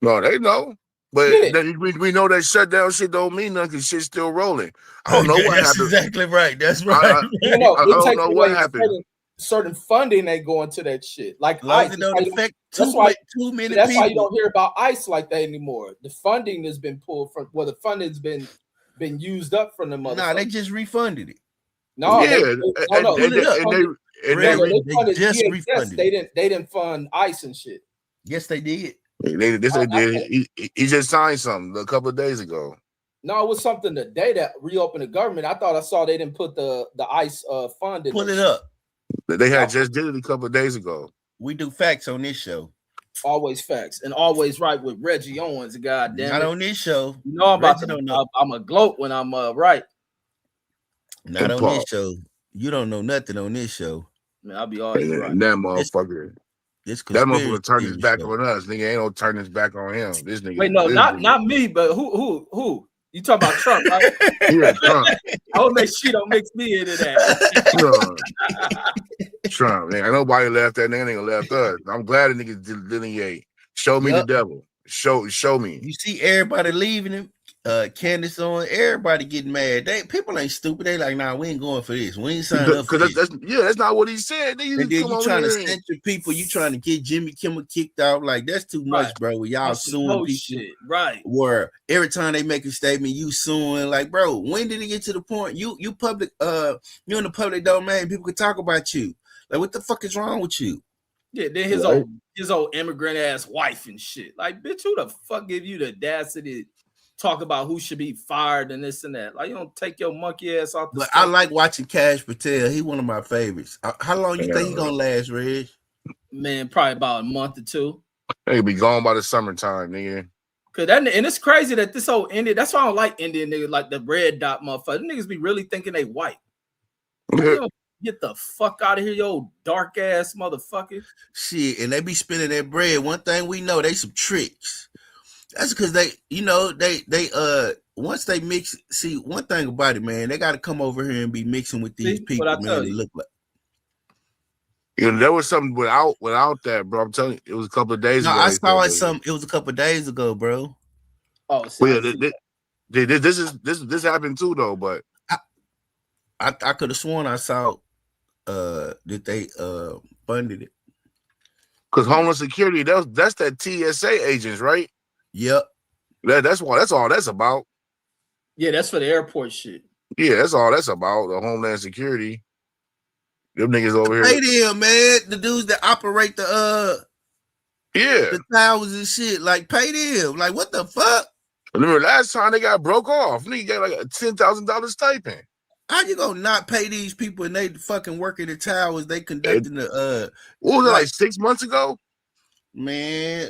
No, they know. But we know that shutdown shit don't mean nothing because shit's still rolling. I don't know what happened. That's exactly right. That's right. I don't know what happened. certain funding ain't going to that shit. Like As long as ICE, it don't affect that's too why many that's why you people. don't hear about ICE like that anymore. The funding has been pulled from the funding's been used up from the motherfuckers. Nah, they just refunded it. No, yeah, They just DHS. refunded. They didn't fund ICE and shit. Yes, they did. They did. He just signed something a couple of days ago. No, it was something today that reopened the government. I thought I saw they didn't put the ICE fund in. Pull it up. They had just did it a couple of days ago. We do facts on this show. Always facts and always right with Reggie Owens. Goddamn, not on this show. You know I'm about to. I'm a gloat when I'm right. Not on this show. You don't know nothing on this show. Man, I'll be always right. And that motherfucker. That motherfucker turned his back on us. Nigga ain't no turn his back on him. This nigga. Wait, no, not me, but who? You talking about Trump, right? Yeah, Trump. I hope that shit don't mix me into that. Trump, man. Nobody left that nigga left us. I'm glad the nigga delineate. Show me the devil. Show me. You see everybody leaving him. Candace on, everybody getting mad. People ain't stupid. They like, nah, we ain't going for this. We ain't signing up for this. That's not what he said. And then you trying to censor people. You trying to get Jimmy Kimmel kicked out. Like, that's too much, bro. Y'all suing people. Shit. Right. Where every time they make a statement, you suing. Like, bro, when did it get to the point? You public, you in the public domain, people could talk about you. Like, what the fuck is wrong with you? Yeah, then his old immigrant ass wife and shit. Like, bitch, who the fuck give you the audacity to talk about who should be fired and this and that? Like, you don't take your monkey ass off the But stuff. I like watching Cash Patel. He one of my favorites. How long you think he gonna last, Reg? Man, probably about a month or two. He'll be gone by the summertime, nigga. And it's crazy that this whole Indian, that's why I don't like Indian niggas, like the red dot motherfuckers. Niggas be really thinking they white. Get the fuck out of here, you old dark ass motherfucker. Shit, and they be spending their bread. One thing we know, they some tricks. That's because they once they mix. See, one thing about it, man, they got to come over here and be mixing with these people, man. They look like. You know, there was something without that, bro. I'm telling you, it was a couple of days ago. I saw it. It was a couple of days ago, bro. Oh, this happened too, though. But I could have sworn I saw that they funded it. Because Homeland Security, that's that TSA agents, right? Yep. That's all that's about. Yeah, that's for the airport shit. Yeah, that's all that's about. The Homeland Security. Them niggas over here. Pay them, man. The dudes that operate the towers and shit. Like, pay them. Like, what the fuck? Remember last time they got broke off? Nigga got like a $10,000 stipend. How you gonna not pay these people and they fucking work in the towers? They conducting the what was it, like 6 months ago? Man,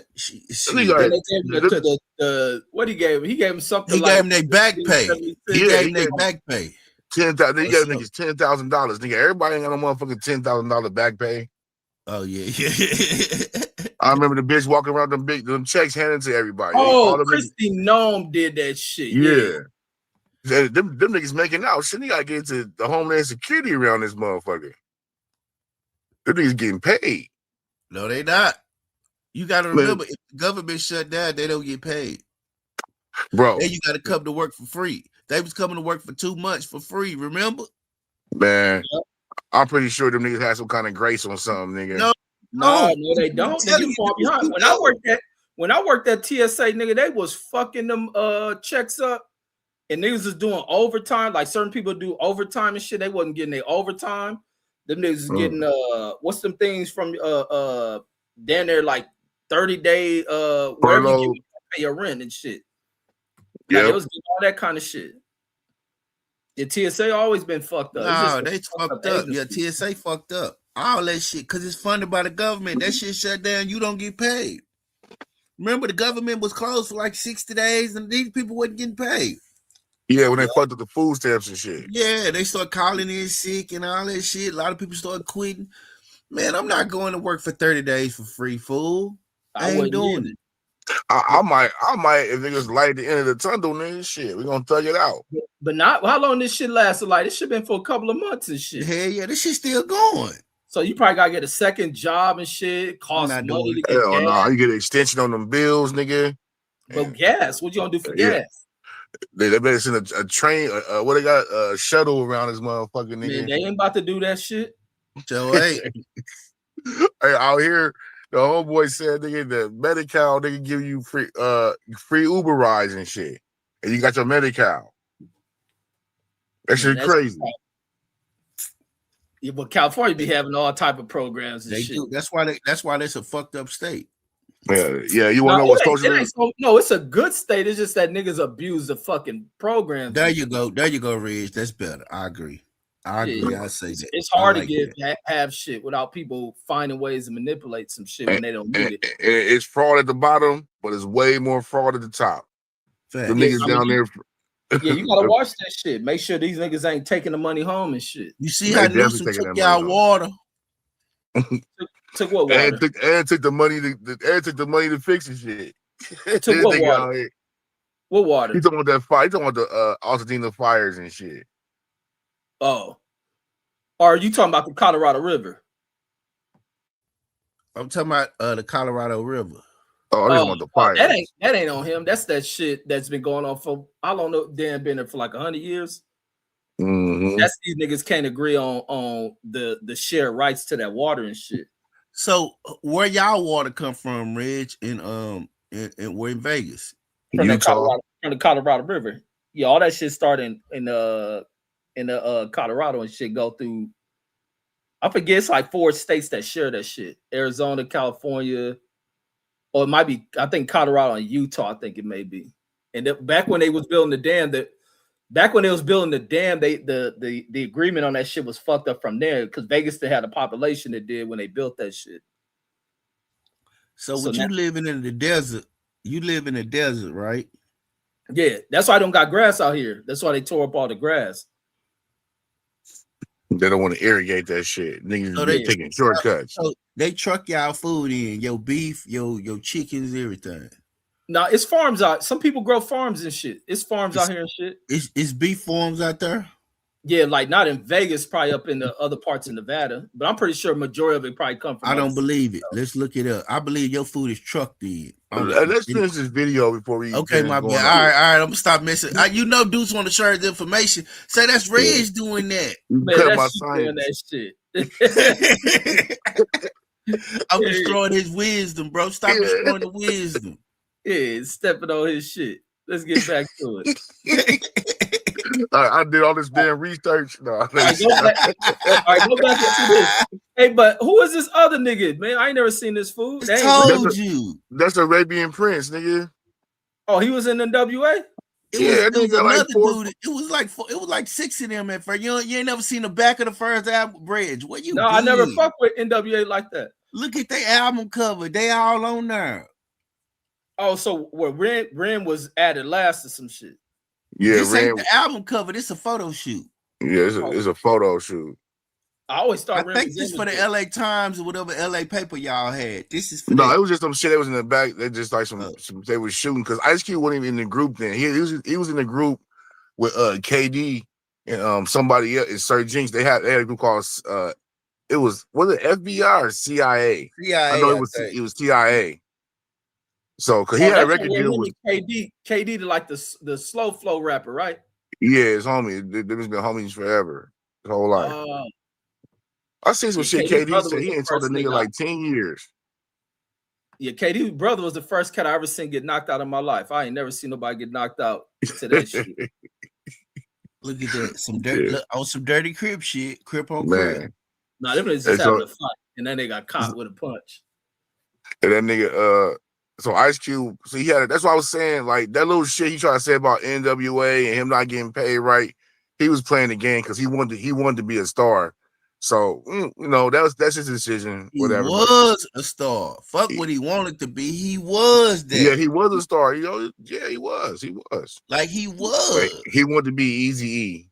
what he gave him? He gave him something. He gave him their back pay. He gave them their back pay. $10,000. He gave niggas $10,000. Nigga, everybody ain't got no motherfucking $10,000 back pay. Oh yeah. I remember the bitch walking around them checks handing to everybody. Oh, Christy Nome did that shit. Yeah. Them niggas making out. Shit, you gotta get into the Homeland Security around this motherfucker. Them niggas getting paid. No, they not. You gotta remember, if the government shut down, they don't get paid. Bro. Then you gotta come to work for free. They was coming to work for 2 months for free, remember? Man, I'm pretty sure them niggas had some kind of grace on something, nigga. No, they don't. They fall behind. When I worked at TSA, nigga, they was fucking them checks up. And niggas is doing overtime, like certain people do overtime and shit. They wasn't getting their overtime. Them niggas is getting what's them things from down there, like 30-day wherever you pay your rent and shit. Yeah, they was getting all that kind of shit. The TSA always been fucked up. No, they fucked up. Yeah, TSA fucked up. All that shit, because it's funded by the government. That shit shut down, you don't get paid. Remember, the government was closed for like 60 days and these people wasn't getting paid. Yeah, when they fucked up the food stamps and shit. Yeah, they start calling in sick and all that shit. A lot of people start quitting. Man, I'm not going to work for 30 days for free, fool. I ain't doing it. I might, if niggas light at the end of the tunnel, nigga, shit, we gonna thug it out. But not how long this shit lasted. Like, this shit been for a couple of months and shit. Hell yeah, this shit still going. So you probably gotta get a second job and shit. Cost money to get Hell gas. no, you get an extension on them bills, nigga. But gas, what you gonna do for gas? They better send a train, what they got, a shuttle around this motherfucking nigga. Man, they ain't about to do that shit. So hey, Hey, out here, the homeboy said nigga the Medi-Cal they can give you free Uber rides and shit. And you got your Medi-Cal. That shit that's crazy. Yeah, but California be having all type of programs and they shit. do. That's why that's a fucked up state. Yeah. You want to know what's socialism? No, it's a good state. It's just that niggas abuse the fucking programs. There you go, Reg. That's better. I agree. I say that. It's hard like to have shit without people finding ways to manipulate some shit when they don't need it. It's fraud at the bottom, but it's way more fraud at the top. Fact. The niggas down there. Yeah, you gotta watch that shit. Make sure these niggas ain't taking the money home and shit. You see how Newsom took y'all water? Took what water? And took the money to fix the shit. Took what water? What water? He talking about that fire. He talking about the Altadena fires and shit. Oh. Or are you talking about the Colorado River? I'm talking about the Colorado River. Oh, I just want the fire. That ain't on him. That's that shit that's been going on for I don't know. Dan been there for like 100 years. Mm-hmm. That's these niggas can't agree on the shared rights to that water and shit. So where y'all water come from, Reg, in we're in Vegas? From the Colorado River. Yeah, all that shit started in the Colorado and shit go through. I forget it's like 4 states that share that shit. Arizona, California, or it might be, I think Colorado and Utah, I think it may be. And back when they was building the dam, the agreement on that shit was fucked up from there because Vegas still had a population that did when they built that shit. So you living in the desert, you live in the desert, right? Yeah, that's why I don't got grass out here. That's why they tore up all the grass. They don't want to irrigate that shit. Niggas so they taking shortcuts. So they truck y'all food in, your beef, your chickens, everything. No, it's farms out. Some people grow farms and shit. It's farms out here and shit. It's beef farms out there? Yeah, like not in Vegas, probably up in the other parts of Nevada. But I'm pretty sure majority of it probably come from. I don't believe it. Let's look it up. I believe your food is trucked in. Let's finish this video before we. Okay, my bad. All right. I'm gonna stop messing. Dudes want to share his information. Say that's Reg doing that. Man, that's doing that shit. I'm destroying his wisdom, bro. Stop destroying the wisdom. Yeah, stepping on his shit. Let's get back to it. I did all this damn research. No, all right, go back into this. Hey, but who is this other nigga, man? I ain't never seen this fool. That's Arabian Prince, nigga. Oh, he was in NWA? It was another dude. It was like 6 of them at first. You ain't never seen the back of the first album, Bridge. What you? No, I never fuck with NWA like that. Look at their album cover. They all on there. Oh, so Ren was added last to some shit. Yeah, this ain't the album cover. This a photo shoot. Yeah, it's a photo shoot. I always thought. I think this for the LA Times or whatever LA paper y'all had. This is for it was just some shit that was in the back. They just like some they were shooting because Ice Cube wasn't even in the group then. He was in the group with KD and somebody else. Sir Jinx. They had a group called it was it FBI or CIA? CIA. I know it was CIA. So because he had a record deal with KD to like the slow flow rapper, right? Yeah, his homie. They've been homies forever, his whole life. I seen some shit KD said he ain't told the nigga like 10 years. Yeah, KD's brother was the first cat I ever seen get knocked out in my life. I ain't never seen nobody get knocked out to that shit. Look at that. Some dirty Crip shit. Crip on Crip. Nah, them niggas just having a fight. And then they got caught with a punch. And that nigga, so Ice Cube, so he had it. That's what I was saying. Like that little shit he tried to say about NWA and him not getting paid right. He was playing the game because he wanted to be a star. So that's his decision. Whatever. He was a star. Fuck what he wanted to be. He was that. Yeah, he was a star. Yeah, he was. Like he was. Like, he wanted to be Eazy-E.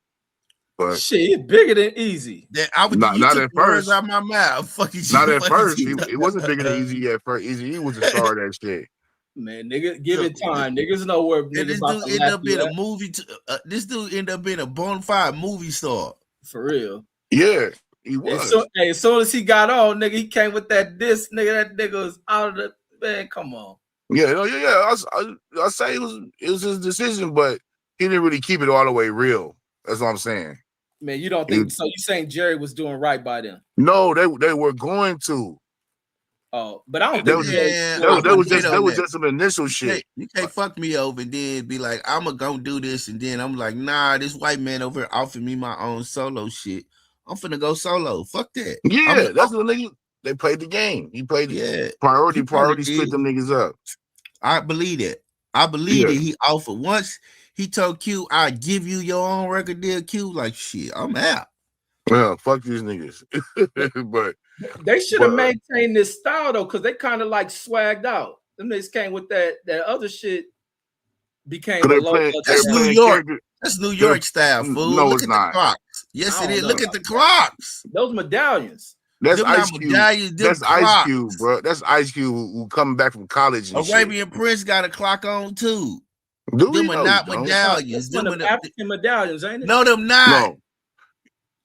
But shit, bigger than Easy. I would not at first. Out my mouth. Fucking not at first. It wasn't bigger than Easy at first. Easy was the star of that shit. Man, nigga, give it time. Niggas know where niggas about to end up being a movie. This dude ended up being a bona fide movie star. For real. Yeah, he was. As soon as he got on, nigga, he came with that disc. Nigga, that nigga was out of the man. Come on. Yeah. I say it was his decision, but he didn't really keep it all the way real. That's what I'm saying. Man, you don't think so? You saying Jerry was doing right by them? No, they were going to. Oh, but I don't That think was Jerry. that was just some initial shit. You can't fuck me over and then be like, I'm gonna go do this, and then I'm like, nah, this white man over here offered me my own solo shit. I'm finna go solo. Fuck that. Yeah, that's what niggas. They played the game. He played priority split them niggas up. I believe that. I believe that he offered once. He told Q, "I give you your own record deal." Q like, shit, I'm out. Well, fuck these niggas. But they should have maintained this style though, because they kind of like swagged out. Them niggas came with that other shit. Became a low. That's New York. That's New York style, fool. No, Look it's at not. the Crocs. Yes, it is. Look at the Crocs. Those medallions. That's them Ice Cube. That's Ice Cube, bro. That's Ice Cube who coming back from college. And Arabian Prince got a clock on too. Do them are not medallions. Them are African medallions, ain't it? No, them not. No.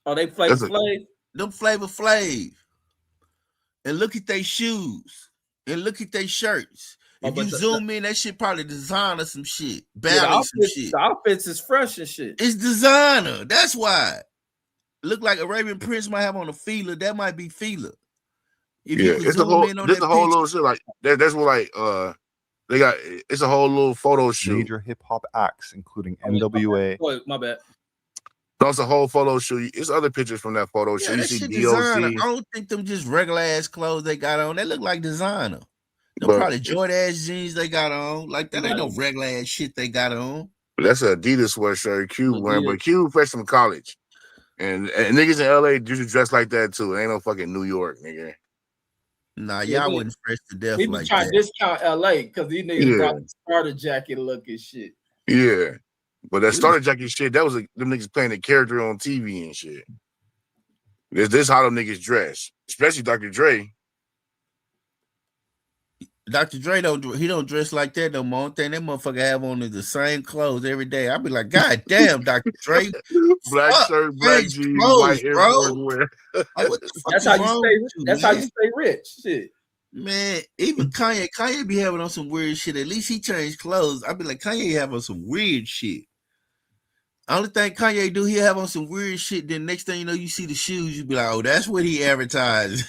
Oh, they Flavor Flav? Them Flavor Flav. And look at their shoes. And look at their shirts. If you zoom in, that shit probably designer some shit. Ballet some shit. The outfits is fresh and shit. It's designer. That's why. Look like Arabian Prince might have on a feeler. That might be feeler. If you it's a whole. This a whole little shit like that. That's what like they got. It's a whole little photo shoot. Major hip hop acts, including NWA. My bad. That's a whole photo shoot. It's other pictures from that photo shoot. You see designer. I don't think them just regular ass clothes they got on. They look like designer. Them probably Jordan ass jeans they got on. Like that ain't no regular ass shit they got on. That's an Adidas sweatshirt Q wearing, but Q fresh from college. And niggas in LA usually dress like that too. It ain't no fucking New York, nigga. Nah, y'all wasn't fresh to death people like trying that. to discount LA because these niggas brought the starter jacket look and shit. Yeah. But that starter jacket shit, that was them niggas playing the character on TV and shit. This how them niggas dress. Especially Dr. Dre. Dr. Dre don't dress like that no more. Thing that motherfucker have on is the same clothes every day. I'd be like, God damn, Dr. Dre. Black shirt, black jeans, white Air Force wear. That's how you stay. That's how you stay rich. Shit. Man, even Kanye be having on some weird shit. At least he changed clothes. I'd be like, Kanye have on some weird shit. Only thing Kanye do, he have on some weird shit. Then next thing you know, you see the shoes, you be like, oh, that's what he advertised.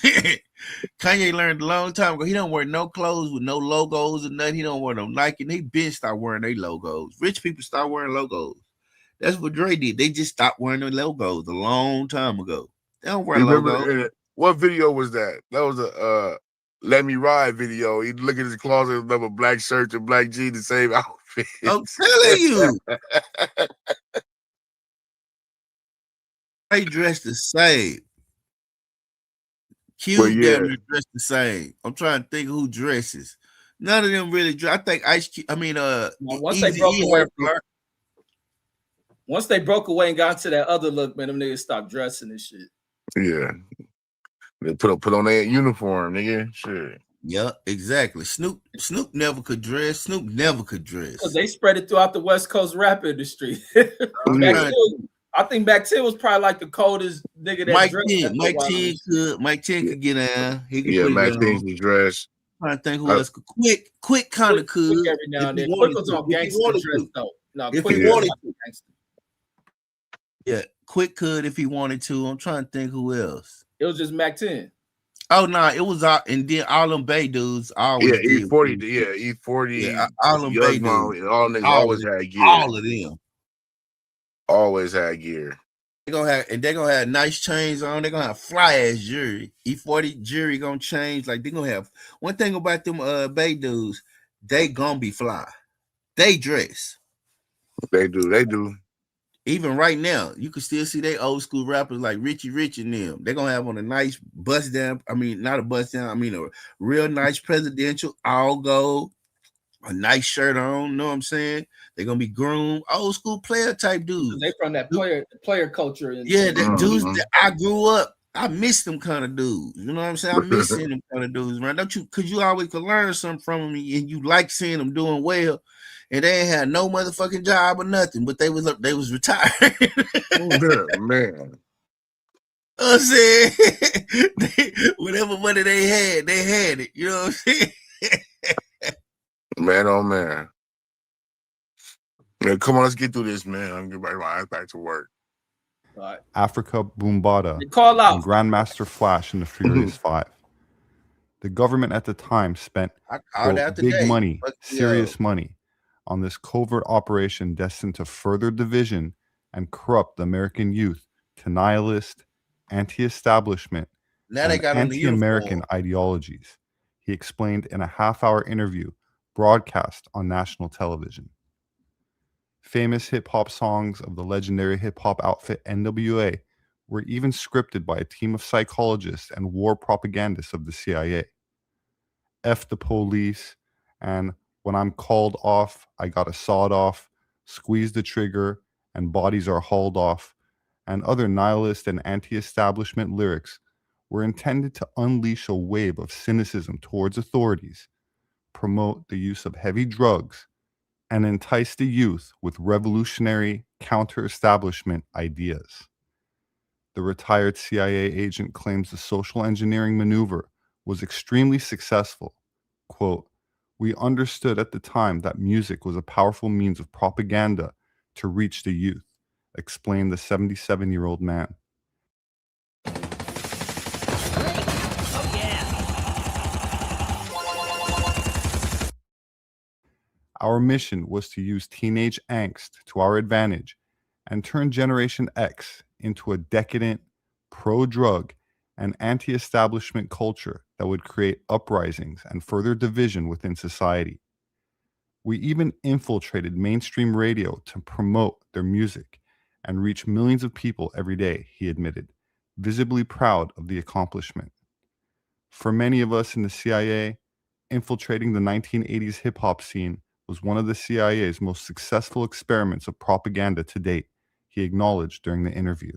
Kanye learned a long time ago. He don't wear no clothes with no logos or nothing. He don't wear no Nike. And they been start wearing their logos. Rich people start wearing logos. That's what Dre did. They just stopped wearing their logos a long time ago. They don't wear logos. What video was that? That was a Let Me Ride video. He look at his closet, remember black shirt and black jeans, the same outfit. I'm telling you. They dress the same. Cube them dress the same. I'm trying to think who dresses. None of them really dress. I think Ice Cube. I mean, once they broke away and got to that other look, man, them niggas stopped dressing and shit. Yeah, they put on their uniform, nigga. Shit. Yeah, exactly. Snoop never could dress. Snoop never could dress because they spread it throughout the West Coast rap industry. I think back 10 was probably like the coldest nigga that Mike 10 could get down. Mike 10 could dress. I'm trying to think who else could. Quick kind of could. Every now and then. Quick was on gangster dress though. No, if he wanted to. Yeah, Quick could if he wanted to. I'm trying to think who else. It was just Mac 10. Oh no, it was and then all them Bay dudes always E40, E40, yeah, all them Bay dudes, all niggas always had gear. All of them. Always had gear. They're gonna have nice chains on. They're gonna have fly ass jewelry. E40 jewelry gonna change. Like they're gonna have one thing about them Bay dudes, they gonna be fly. They dress. They do. Even right now, you can still see they old school rappers like Richie Rich and them. They're gonna have on a nice bust down. I mean, not a bust down, I mean a real nice presidential, all gold, a nice shirt on, know what I'm saying? They're gonna be groomed, old school player type dudes. They from that player culture. The dudes that I grew up, I miss them kind of dudes. You know what I'm saying? I miss seeing them kind of dudes, man. Don't you? Cause you always could learn something from them, and you like seeing them doing well. And they ain't had no motherfucking job or nothing, but they was retired. Man. I'm saying whatever money they had it. You know what I'm saying? Man, oh man. Yeah, come on, let's get through this, man. I'm gonna get my ass back to work. Right. Africa Boombata, They call out. and Grandmaster Flash in the Furious Five. The government at the time spent I called out big today. money, Fuck me serious up. money, on this covert operation destined to further division and corrupt the American youth to nihilist, anti-establishment, Now they and got on the anti-American uniform. ideologies, he explained in a half-hour interview broadcast on national television. Famous hip-hop songs of the legendary hip-hop outfit NWA were even scripted by a team of psychologists and war propagandists of the CIA. F the police, and when I'm called off, I got a sawed off, squeeze the trigger, and bodies are hauled off, and other nihilist and anti-establishment lyrics were intended to unleash a wave of cynicism towards authorities, promote the use of heavy drugs, and entice the youth with revolutionary counter-establishment ideas. The retired CIA agent claims the social engineering maneuver was extremely successful. Quote, "We understood at the time that music was a powerful means of propaganda to reach the youth," explained the 77-year-old man. Our mission was to use teenage angst to our advantage and turn Generation X into a decadent, pro-drug, and anti-establishment culture that would create uprisings and further division within society. We even infiltrated mainstream radio to promote their music and reach millions of people every day, he admitted, visibly proud of the accomplishment. For many of us in the CIA, infiltrating the 1980s hip-hop scene was one of the CIA's most successful experiments of propaganda to date, he acknowledged during the interview.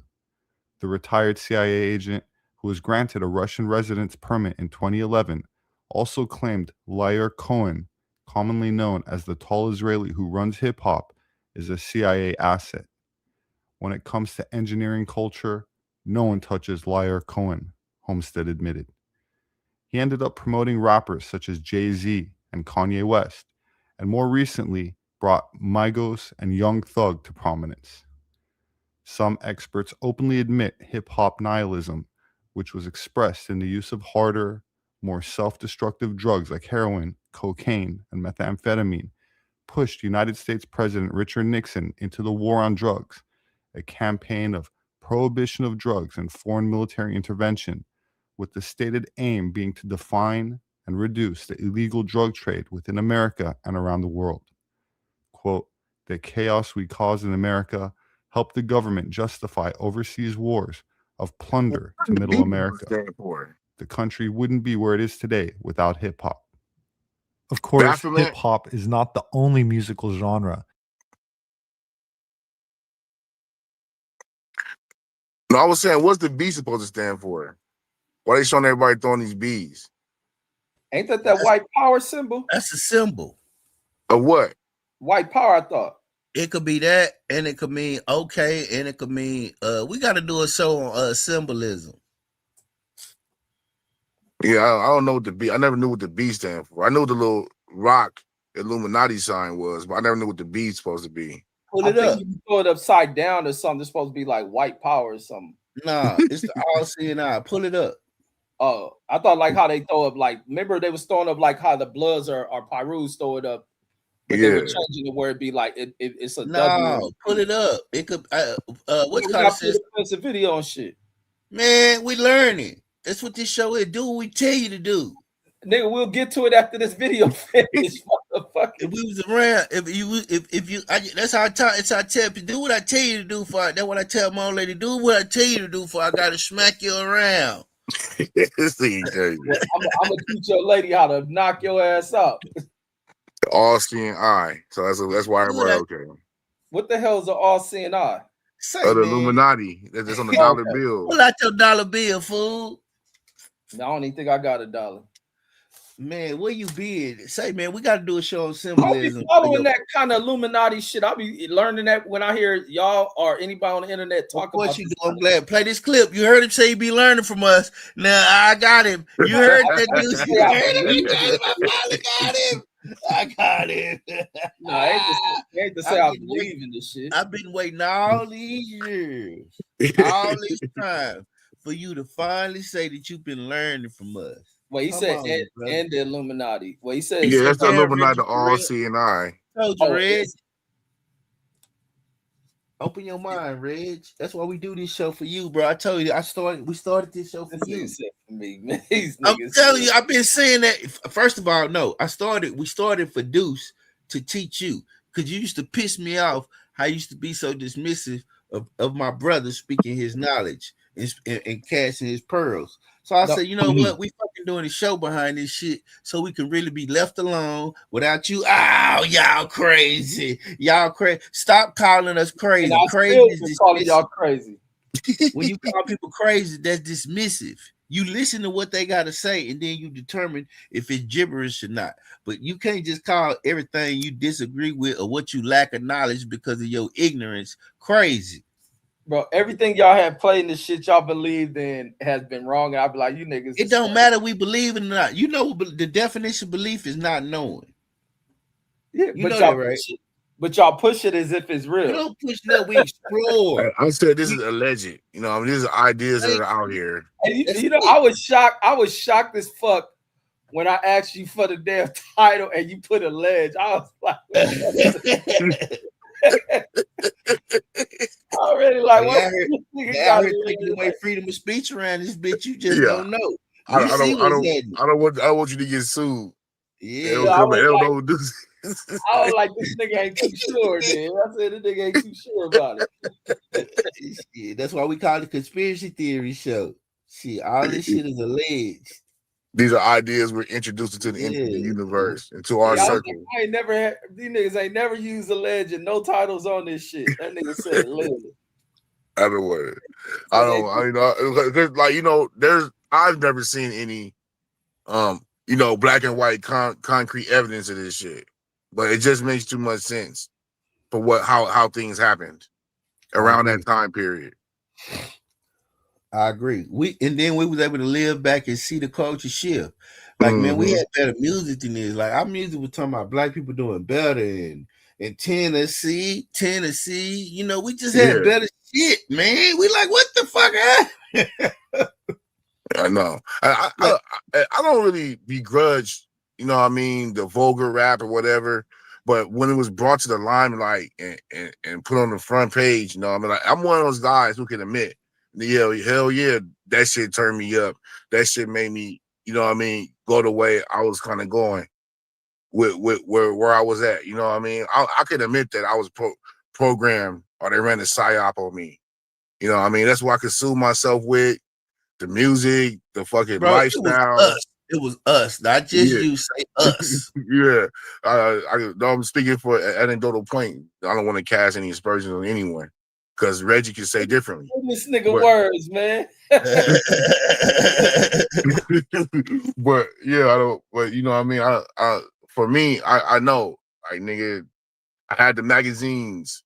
The retired CIA agent, who was granted a Russian residence permit in 2011, also claimed Lior Cohen, commonly known as the tall Israeli who runs hip-hop, is a CIA asset. When it comes to engineering culture, no one touches Lior Cohen, Homestead admitted. He ended up promoting rappers such as Jay-Z and Kanye West, and more recently brought Migos and Young Thug to prominence. Some experts openly admit hip-hop nihilism, which was expressed in the use of harder, more self-destructive drugs like heroin, cocaine, and methamphetamine, pushed United States President Richard Nixon into the war on drugs, a campaign of prohibition of drugs and foreign military intervention, with the stated aim being to define and reduce the illegal drug trade within America and around the world. Quote, "The chaos we caused in America helped the government justify overseas wars of plunder to middle America. The country wouldn't be where it is today without hip-hop." Of course, Baphomet? hip-hop is not the only musical genre. No, I was saying, what's the B supposed to stand for? Why they showing everybody throwing these B's? Ain't that white power symbol? That's a symbol. Of what? White power, I thought. It could be that, and it could mean okay, and it could mean we got to do a show on symbolism. Yeah, I don't know what the B. I never knew what the B stand for. I knew what the little rock Illuminati sign was, but I never knew what the B is supposed to be. Pull I it up. think you throw it upside down or something. It's supposed to be like white power or something. Nah, it's the all-seeing eye. Pull it up. Oh, I thought like how they throw up, like, remember they was throwing up like how the Bloods or Pyrus throw it up, but they were changing it where it'd be like it's a No, W. pull it up. It could what's Yeah, called it's a video and shit. Man, we learning. That's what this show is. Do what we tell you to do. Nigga, we'll get to it after this video finishes. If we was around, if you, that's how I tell. It's how I tell people, do what I tell you to do. For that's what I tell my old lady. Do what I tell you to do. For I gotta smack you around. This thing crazy. I'm gonna teach your lady how to knock your ass up. The all-seeing eye. So that's why everybody okay. What the hell is an all-seeing eye? Say, the man, Illuminati. That's on the dollar bill. pull out your dollar bill, fool. I don't even think I got $1. Man, where you been? Say, man, we got to do a show on I'll be symbolism. following that kind of Illuminati shit. I'll be learning that when I hear y'all or anybody on the internet talk about what you do. I'm glad. Play this clip. You heard him say he be learning from us. Now I got him. You heard that dude. You heard him. I finally got him. I got it. No, I ain't to say I believe in this shit. I've been waiting all these years, all this time, for you to finally say that you've been learning from us. Well, he Come said, on, brother. and the Illuminati. Well, he said, Yeah, that's the Damn, Illuminati, Reggie, the all seeing eye. told you, oh, Reg. Open your mind, Reg. That's why we do this show for you, bro. I told you, we started this show for this you. nigga said for me, man. These I'm niggas telling said- you, I've been saying that. First of all, no, we started for Deuce to teach you, because you used to piss me off how you used to be so dismissive of my brother speaking his knowledge and casting his pearls. So I No. said, you know what? We fucking doing a show behind this shit so we can really be left alone without you. Oh, y'all crazy. Y'all crazy. Stop calling us crazy. And I Crazy still is been calling dismissive. y'all crazy. When you call people crazy, that's dismissive. You listen to what they got to say, and then you determine if it's gibberish or not. But you can't just call everything you disagree with or what you lack of knowledge because of your ignorance crazy. Bro, everything y'all have played in the shit y'all believed in has been wrong. And I'll be like, you niggas. It don't matter we believe it or not. You know, the definition of belief is not knowing. Yeah, You but know y'all that, right? but y'all push it as if it's real. We don't push that. We explore. I said this is alleged. You know, I mean, these are ideas that are out here. And you know, I was shocked. I was shocked as fuck when I asked you for the damn title and you put alleged. I was like, already like, what? They out here taking away freedom of speech around this bitch. You just don't know. I don't want you to get sued. Yeah, I was like, this nigga ain't too sure. Then I said, this nigga ain't too sure about it. Yeah, that's why we call it conspiracy theory show. See, all this shit is alleged. These are ideas we're introduced into the universe, into our circle. Like, I ain't never had these niggas ain't never used alleged and no titles on this shit. That nigga said alleged. Other word. I've never seen any black and white concrete evidence of this shit. But it just makes too much sense for how things happened around that time period. I agree. Then we was able to live back and see the culture shift. Like, man, we had better music than this. Like, our music was talking about black people doing better in Tennessee. You know, we just had better shit, man. We like, what the fuck happened? I know. I don't really begrudge, you know what I mean, the vulgar rap or whatever. But when it was brought to the limelight and put on the front page, you know, I mean, like, I'm one of those guys who can admit, hell yeah, that shit turned me up. That shit made me, you know what I mean, go the way I was kind of going with where I was at. You know what I mean? I can admit that I was programmed, or they ran a psyop on me. You know what I mean? That's what I consume myself with. The music, the fucking lifestyle. It was us, not just you. Say us. Yeah. I'm speaking for an anecdotal point. I don't want to cast any aspersions on anyone, because Reggie can say differently. This nigga words, man. But yeah, I don't. But you know what I mean? For me, I know, like, nigga, I had the magazines,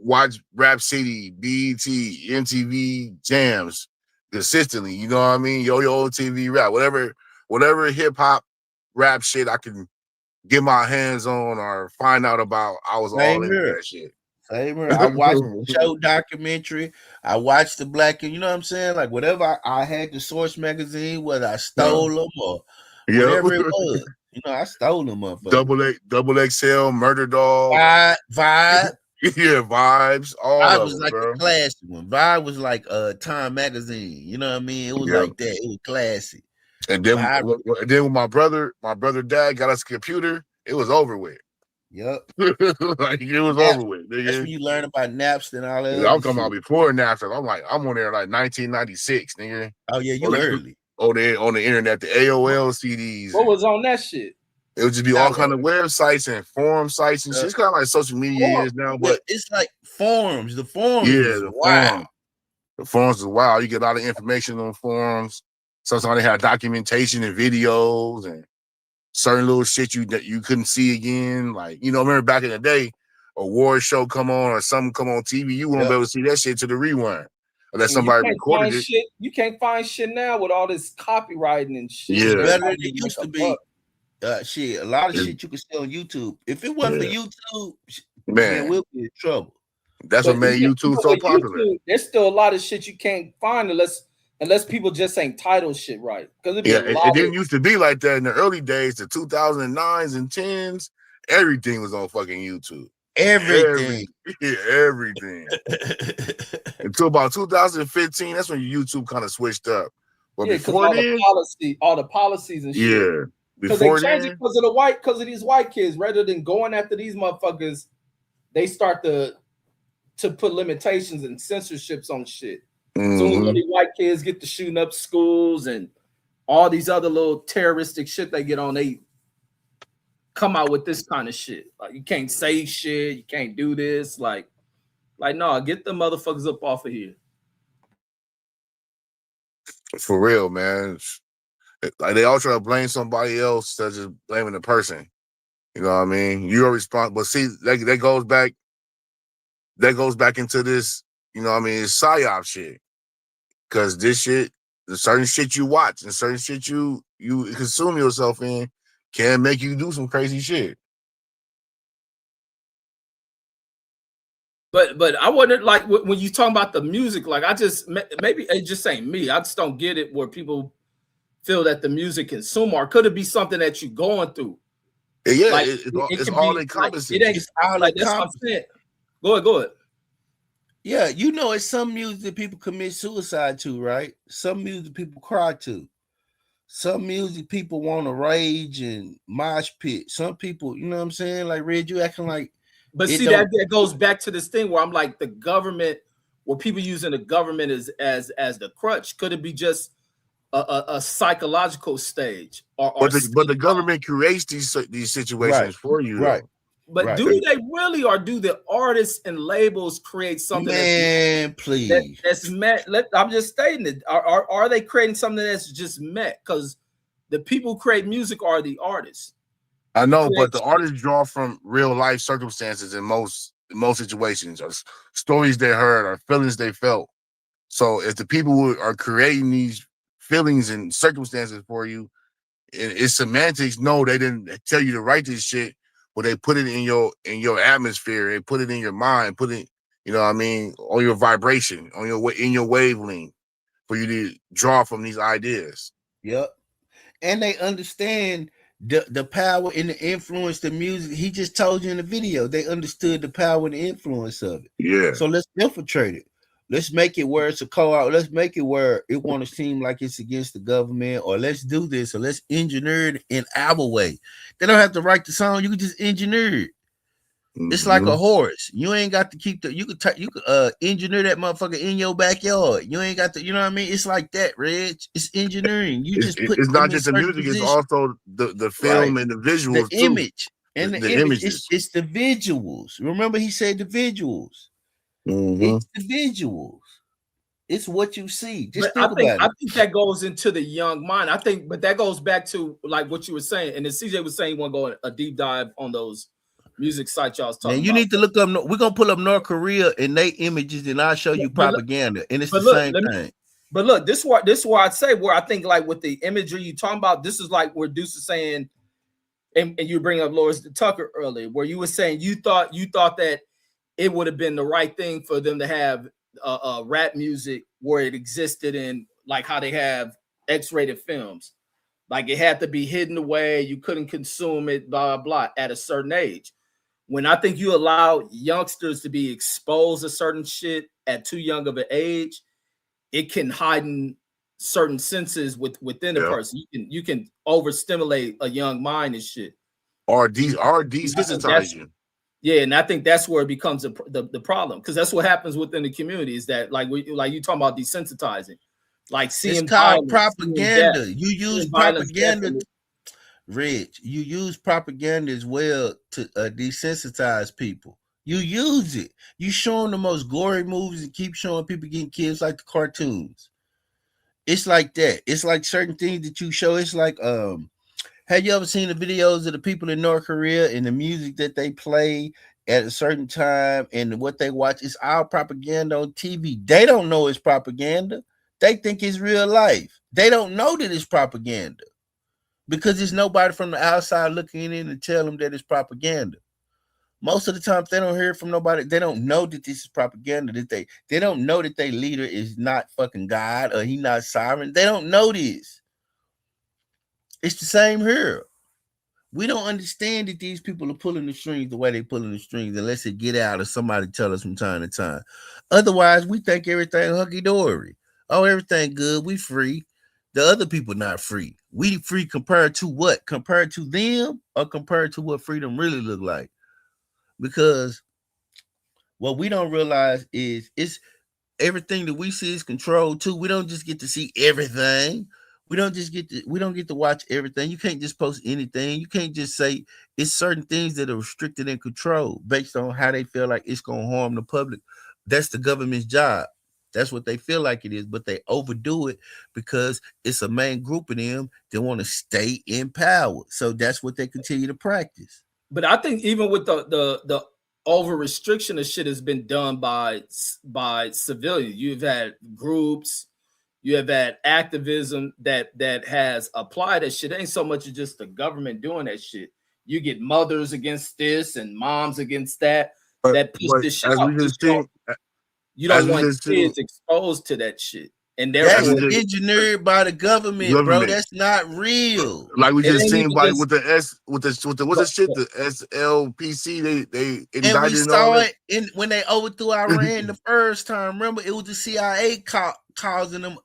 watch Rap City, BET, MTV Jams consistently. You know what I mean? Yo TV rap, whatever hip hop rap shit I can get my hands on or find out about, I was all into that shit. Same here. I watched the show documentary. I watched the black, you know what I'm saying? Like, whatever I had the Source magazine, whether I stole them or whatever it was. You know, I stole them motherfuckers. Double XL, Murder Dog, Vibe. Yeah, Vibes. All Vibe of was them, like bro. the classy one. Vibe was like Time magazine. You know what I mean? It was like that. It was classy. And then when my brother dad got us a computer, it was over with. Yep. Like, it was over with. Nigga. That's when you learn about Napster and all that. I'm talking about before Napster. I'm on there like 1996, nigga. Oh yeah, you early. On the internet, the AOL CDs. What was on that shit? It would just be all kind of websites and forum sites and shit. It's kind of like social media is now, but it's like forums. The forums, the forums is wild. You get a lot of information on forums. Sometimes they have documentation and videos and certain little shit that you couldn't see again. Like, you know, remember back in the day, a war show come on or something come on TV, you won't be able to see that shit to the rewind. Unless somebody recorded it. You can't find shit now with all this copywriting and shit. Yeah. Better than it used to be. Shit, a lot of Yeah. shit you can see on YouTube. If it wasn't Yeah. for YouTube, Man, we'll be in trouble. that's what made YouTube so with popular. YouTube, there's still a lot of shit you can't find unless people just ain't title shit right. Because it'd be Yeah, a lot it of didn't used to be like that in the early days, the 2009s and 10s. Everything was on fucking YouTube. Everything. Everything. Until about 2015, that's when YouTube kind of switched up. But yeah, because before all then, all the policies and shit. yeah, Because they before changed it then, because of these white kids. Rather than going after these motherfuckers, they start to put limitations and censorships on shit. So when these white kids get to shooting up schools and all these other little terroristic shit they get on, they come out with this kind of shit. Like you can't say shit, you can't do this. Like no, get the motherfuckers up off of here. for real, man. Like they all try to blame somebody else instead of just blaming the person. You know what I mean? You're responsible. But see, that goes back. That goes back into this. You know what I mean? It's psyop shit. Because this shit, the certain shit you watch and certain shit you consume yourself in can make you do some crazy shit. But I wonder, like when you talk about the music, like maybe it just ain't me. I just don't get it where people feel that the music consumer, or could it be something that you're going through? Yeah, Like it's can all be, encompassing. Like, it ain't It's all like that's what I'm saying. Go ahead. Yeah, you know, it's some music that people commit suicide to, right? Some music people cry to. Some music people want to rage and mosh pit. Some people, you know what I'm saying? Like Red, you acting like But see that goes back to this thing where I'm like the government, where people using the government as the crutch. Could it be just a psychological stage? But the government creates these situations for you, right? though. But do they really, or do the artists and labels create something that's met? I'm just stating it. Are they creating something that's just met? Because the people who create music are the artists. I know, but the artists draw from real life circumstances in most situations, or stories they heard, or feelings they felt. So if the people who are creating these feelings and circumstances for you, it's semantics. No, they didn't tell you to write this shit, but they put it in your atmosphere. They put it in your mind. Put it, you know what I mean, on your vibration, in your wavelength, for you to draw from these ideas. Yep. And they understand the power and the influence the music. He just told you in the video. They understood the power and the influence of it. Yeah. So let's infiltrate it. Let's make it where it's a co-op. Let's make it where it want to seem like it's against the government, or let's do this, or let's engineer it in our way. They don't have to write the song. You can just engineer it. It's like a horse. You ain't got to keep you could engineer that motherfucker in your backyard. You ain't got to, you know what I mean? It's like that, Reg. It's engineering. You just put it's not just the music, it's also the film and the visuals, the image. And the image. Images. It's the visuals. Remember, he said the visuals. It's the visuals. It's what you see. Just think about it. I think that goes into the young mind. But that goes back to like what you were saying, and then CJ was saying you want to go a deep dive on those music sites y'all was talking about. You need to look up. We're gonna pull up North Korea and they images, and I'll show you propaganda, and it's the same thing. But look, this is why I'd say where I think like with the imagery you talking about, this is like where Deuce is saying, and you bring up Loris Tucker earlier, where you were saying you thought that it would have been the right thing for them to have rap music where it existed in like how they have X-rated films. Like it had to be hidden away, you couldn't consume it, blah, blah, blah, at a certain age. When I think you allow youngsters to be exposed to certain shit at too young of an age, it can heighten certain senses within a person. You can overstimulate a young mind and shit. Or desensitize you. Yeah, and I think that's where it becomes the problem, because that's what happens within the community is that like you talking about desensitizing, like seeing it's called violence, propaganda. You use propaganda, Rich. You use propaganda as well to desensitize people. You use it. You showing the most gory movies and keep showing people getting killed like the cartoons. It's like that. It's like certain things that you show. It's like have you ever seen the videos of the people in North Korea and the music that they play at a certain time and what they watch? It's all propaganda on TV. They don't know it's propaganda. They think it's real life. They don't know that it's propaganda. because there's nobody from the outside looking in and tell them that it's propaganda. Most of the time, they don't hear from nobody. They don't know that this is propaganda. That they don't know that their leader is not fucking God or he not sovereign. They don't know this. It's the same here. We don't understand that these people are pulling the strings the way they're pulling the strings unless it get out or somebody tell us from time to time. Otherwise, we think everything hunky-dory. Oh, everything good. We free. The other people not free. We free compared to what? Compared to them or compared to what freedom really look like? Because what we don't realize is it's everything that we see is controlled too. We don't just get to see everything. We don't get to watch everything. You can't just post anything. You can't just say it's certain things that are restricted and controlled based on how they feel like it's gonna harm the public. That's the government's job. That's what they feel like it is, but they overdo it because it's a main group of them that want to stay in power. So that's what they continue to practice. But I think even with the over restriction of shit has been done by civilians. You've had groups, you have had activism that has applied that shit. It ain't so much as just the government doing that shit. You get mothers against this and moms against that that push this shit out. You don't want kids exposed to that shit. And that's engineered by the government, bro. That's not real. Like we just seen by with the what's the shit, the SLPC, they indicted and we saw it when they overthrew Iran the first time. Remember, it was the CIA causing them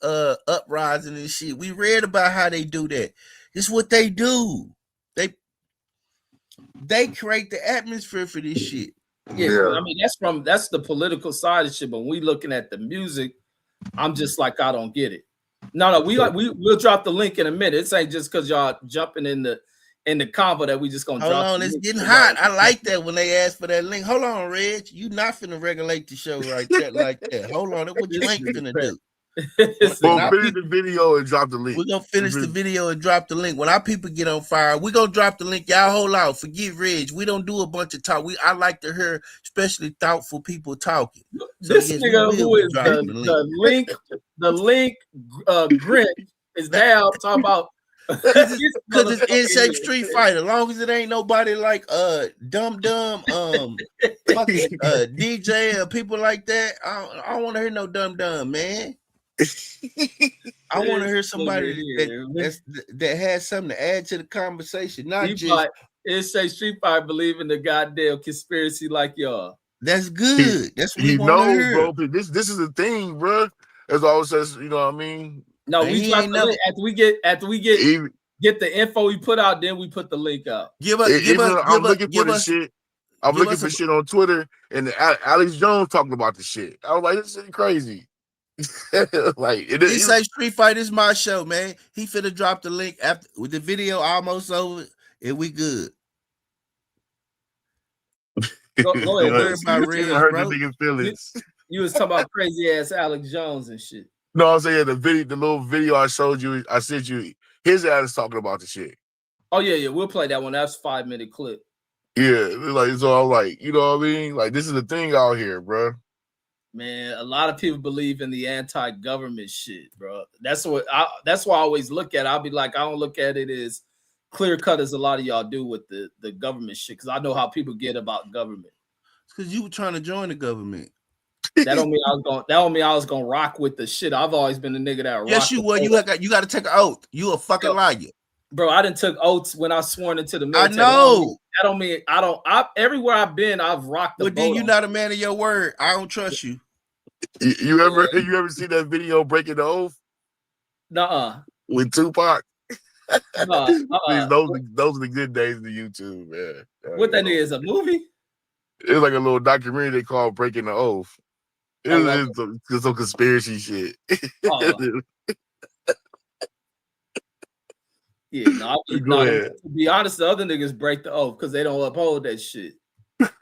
uprising and shit. We read about how they do that. It's what they do. They create the atmosphere for this shit. Yeah, I mean that's the political side of shit. But when we looking at the music, I'm just like, I don't get it. No, we'll drop the link in a minute. It ain't just because y'all jumping in the convo that we just gonna hold drop. On, it's getting hot. I like that when they ask for that link. Hold on, Reg. You not finna regulate the show right there like that. Hold on, what you ain't finna do? We'll finish the video and drop the link. We're gonna finish the video and drop the link. When our people get on fire, we're gonna drop the link. Y'all hold out. Forget Reg. We don't do a bunch of talk. I like to hear especially thoughtful people talking. So this nigga who is the link Grinch is now talking about because it's Insect Street Fighter. As long as it ain't nobody like dumb fucking DJ or people like that. I don't want to hear no dumb man. I want to hear somebody that has something to add to the conversation. Not just Insect Street Fighter believe in the goddamn conspiracy like y'all. That's good. That's what we want to hear, bro. This is the thing, bro. As always says, you know what I mean. No, we drop the link after we get the info we put out. Then we put the link out. I'm looking for shit on Twitter, and Alex Jones talking about the shit. I was like, this is crazy. Like Inside Street Fighter is my show, man. He finna drop the link after with the video almost over, and we good. Go ahead. You was talking about crazy ass Alex Jones and shit. No, I'm saying the little video I showed you, I sent you. His ass talking about the shit. Oh yeah, we'll play that one. That's a 5-minute clip. Yeah, like so. I'm like, you know what I mean? Like this is the thing out here, bro. Man, a lot of people believe in the anti-government shit, bro. That's why I always look at it. I'll be like, I don't look at it as clear cut as a lot of y'all do with the government shit, because I know how people get about government. It's because you were trying to join the government. That don't mean I was gonna rock with the shit. I've always been the nigga that yes, you were. You got to take an oath. You a fucking liar, bro. I didn't took oths when I sworn into the military. I know. That don't mean I don't. Everywhere I've been, I've rocked the boat. But then you're not a man of your word. I don't trust you. You ever see that video breaking the oath? Nuh-uh. With Tupac. Those are the good days of YouTube, man. What that is, a movie? It's like a little documentary they call Breaking the Oath. It's some conspiracy shit. Yeah, to be honest, the other niggas break the oath because they don't uphold that shit.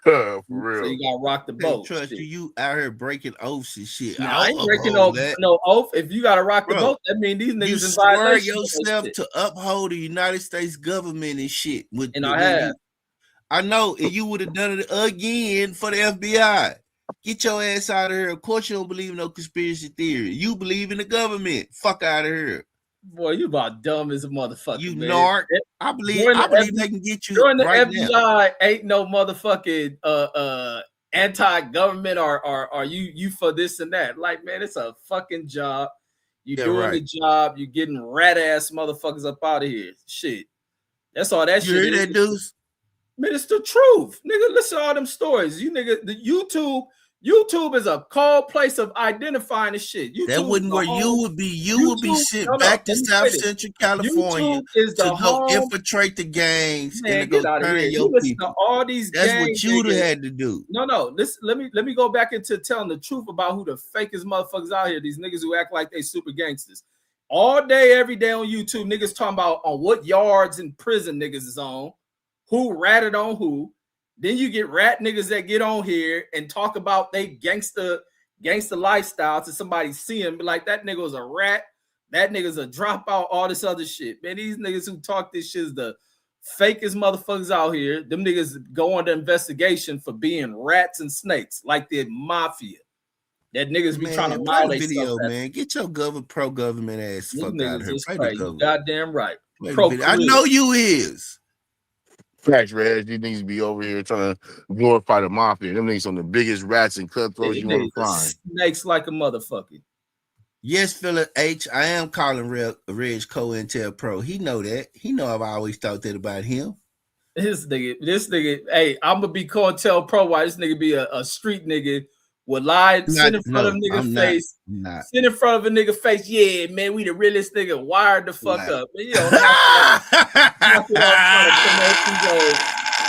For real. So you gotta rock the boat. Trust you out here breaking oaths and shit. I ain't breaking no oath. If you gotta rock the boat, that mean these niggas you swear yourself to uphold the United States government and shit. I know, and you would have done it again for the FBI. Get your ass out of here. Of course, you don't believe in no conspiracy theory. You believe in the government. Fuck out of here. Boy, you about dumb as a motherfucker, You man. narc. I believe they can get you during the right FBI now. ain't no motherfucking anti-government or you for this and that. Like, man, it's a fucking job. You Yeah, doing right. the job, you getting rat ass motherfuckers up out of here. Shit. That's all that You shit hear is. that, dudes? Man, it's the truth. Nigga, listen to all them stories. You nigga, the YouTube is a cold place of identifying the shit. YouTube That wouldn't where you would be. You would be sent back to South Central California YouTube is the to go home. infiltrate the gangs Man, and to go get out of turn here. your You listen people. to all these That's gang what you'd have niggas. had to do. No. Let me go back into telling the truth about who the fakest motherfuckers out here. These niggas who act like they super gangsters. All day, every day on YouTube, niggas talking about on what yards in prison niggas is on, who ratted on who. Then you get rat niggas that get on here and talk about they gangster lifestyle to somebody seeing, be like, that nigga was a rat, that nigga's a dropout, all this other shit. Man, these niggas who talk this shit is the fakest motherfuckers out here. Them niggas go under investigation for being rats and snakes, like the mafia. That niggas be trying to play mouth the they video, stuff. man. Get your pro-government ass These fuck out of niggas here. is Play crazy. the government. Goddamn right. Play the video. I know you is. Facts, Reg. These niggas be over here trying to glorify the mafia. Them niggas on the biggest rats and cutthroats you want to find. Snakes like a motherfucker. Yes, Philip H. I am calling Reg COINTEL Pro. He know that. He know I've always thought that about him. This nigga, hey, I'm gonna be COINTEL Pro. Why this nigga be a street nigga would lie, sit in front of a nigga face, sit in front of a nigga face. Yeah, man, we the realest nigga. Wired the fuck up. Man, you don't knock it off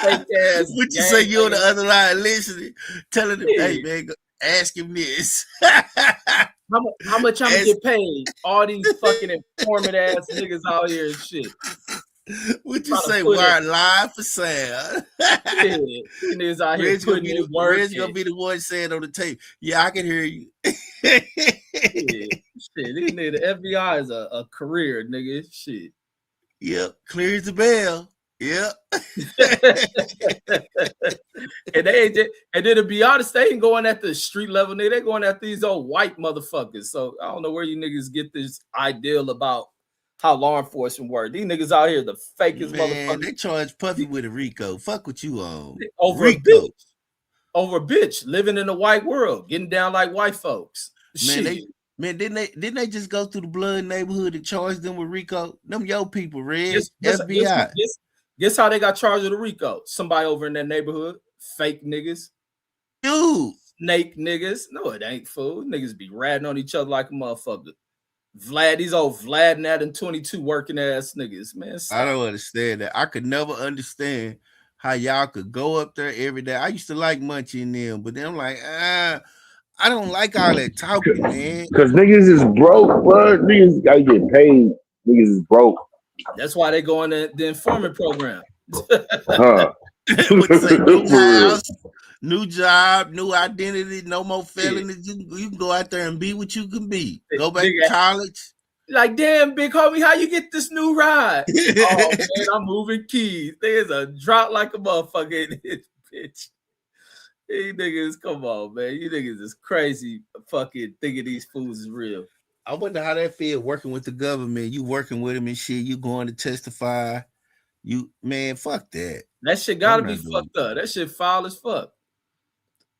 fake ass. What you say? You on the other line listening, telling him, hey man, ask him this. How much I'm gonna get paid? All these fucking informant ass niggas out here and shit. What you say? Wired live for sound. Yeah, niggas out here putting in work. Red's gonna be the one saying on the tape, yeah, I can hear you. Yeah, shit, these niggas, the FBI is a career, nigga. Shit. Yep, clears the bell. Yep. and then to be honest, they ain't going at the street level, nigga. They going at these old white motherfuckers. So I don't know where you niggas get this ideal about how law enforcement work. These niggas out here the fakest motherfuckers. They charge Puffy with a RICO. Fuck what you on. Over RICO. Over a bitch living in a white world, getting down like white folks. Man, didn't they just go through the blood neighborhood and charge them with RICO? Them yo people, Red, FBI. Guess how they got charged with a RICO? Somebody over in that neighborhood, fake niggas. Dude. Snake niggas. No, it ain't, fool. Niggas be ratting on each other like a motherfucker. These old Vlad and that and 22 working ass niggas, man. Stop. I don't understand that. I could never understand how y'all could go up there every day. I used to like Munchie and them, but then I'm like, I don't like all that talking, man. Because niggas is broke, bro. Niggas gotta get paid. Niggas is broke. That's why they go in the informant program. Say, new house, new job, new identity, no more felonies. You can go out there and be what you can be. Go back to college. Like, damn, big homie, how you get this new ride? Oh, man, I'm moving keys. There's a drop like a motherfucker in this bitch. These niggas, come on, man. You niggas is crazy fucking thinking these fools is real. I wonder how that feel working with the government. You working with them and shit. You going to testify. Man, fuck that. That shit gotta be fucked up. That shit foul as fuck.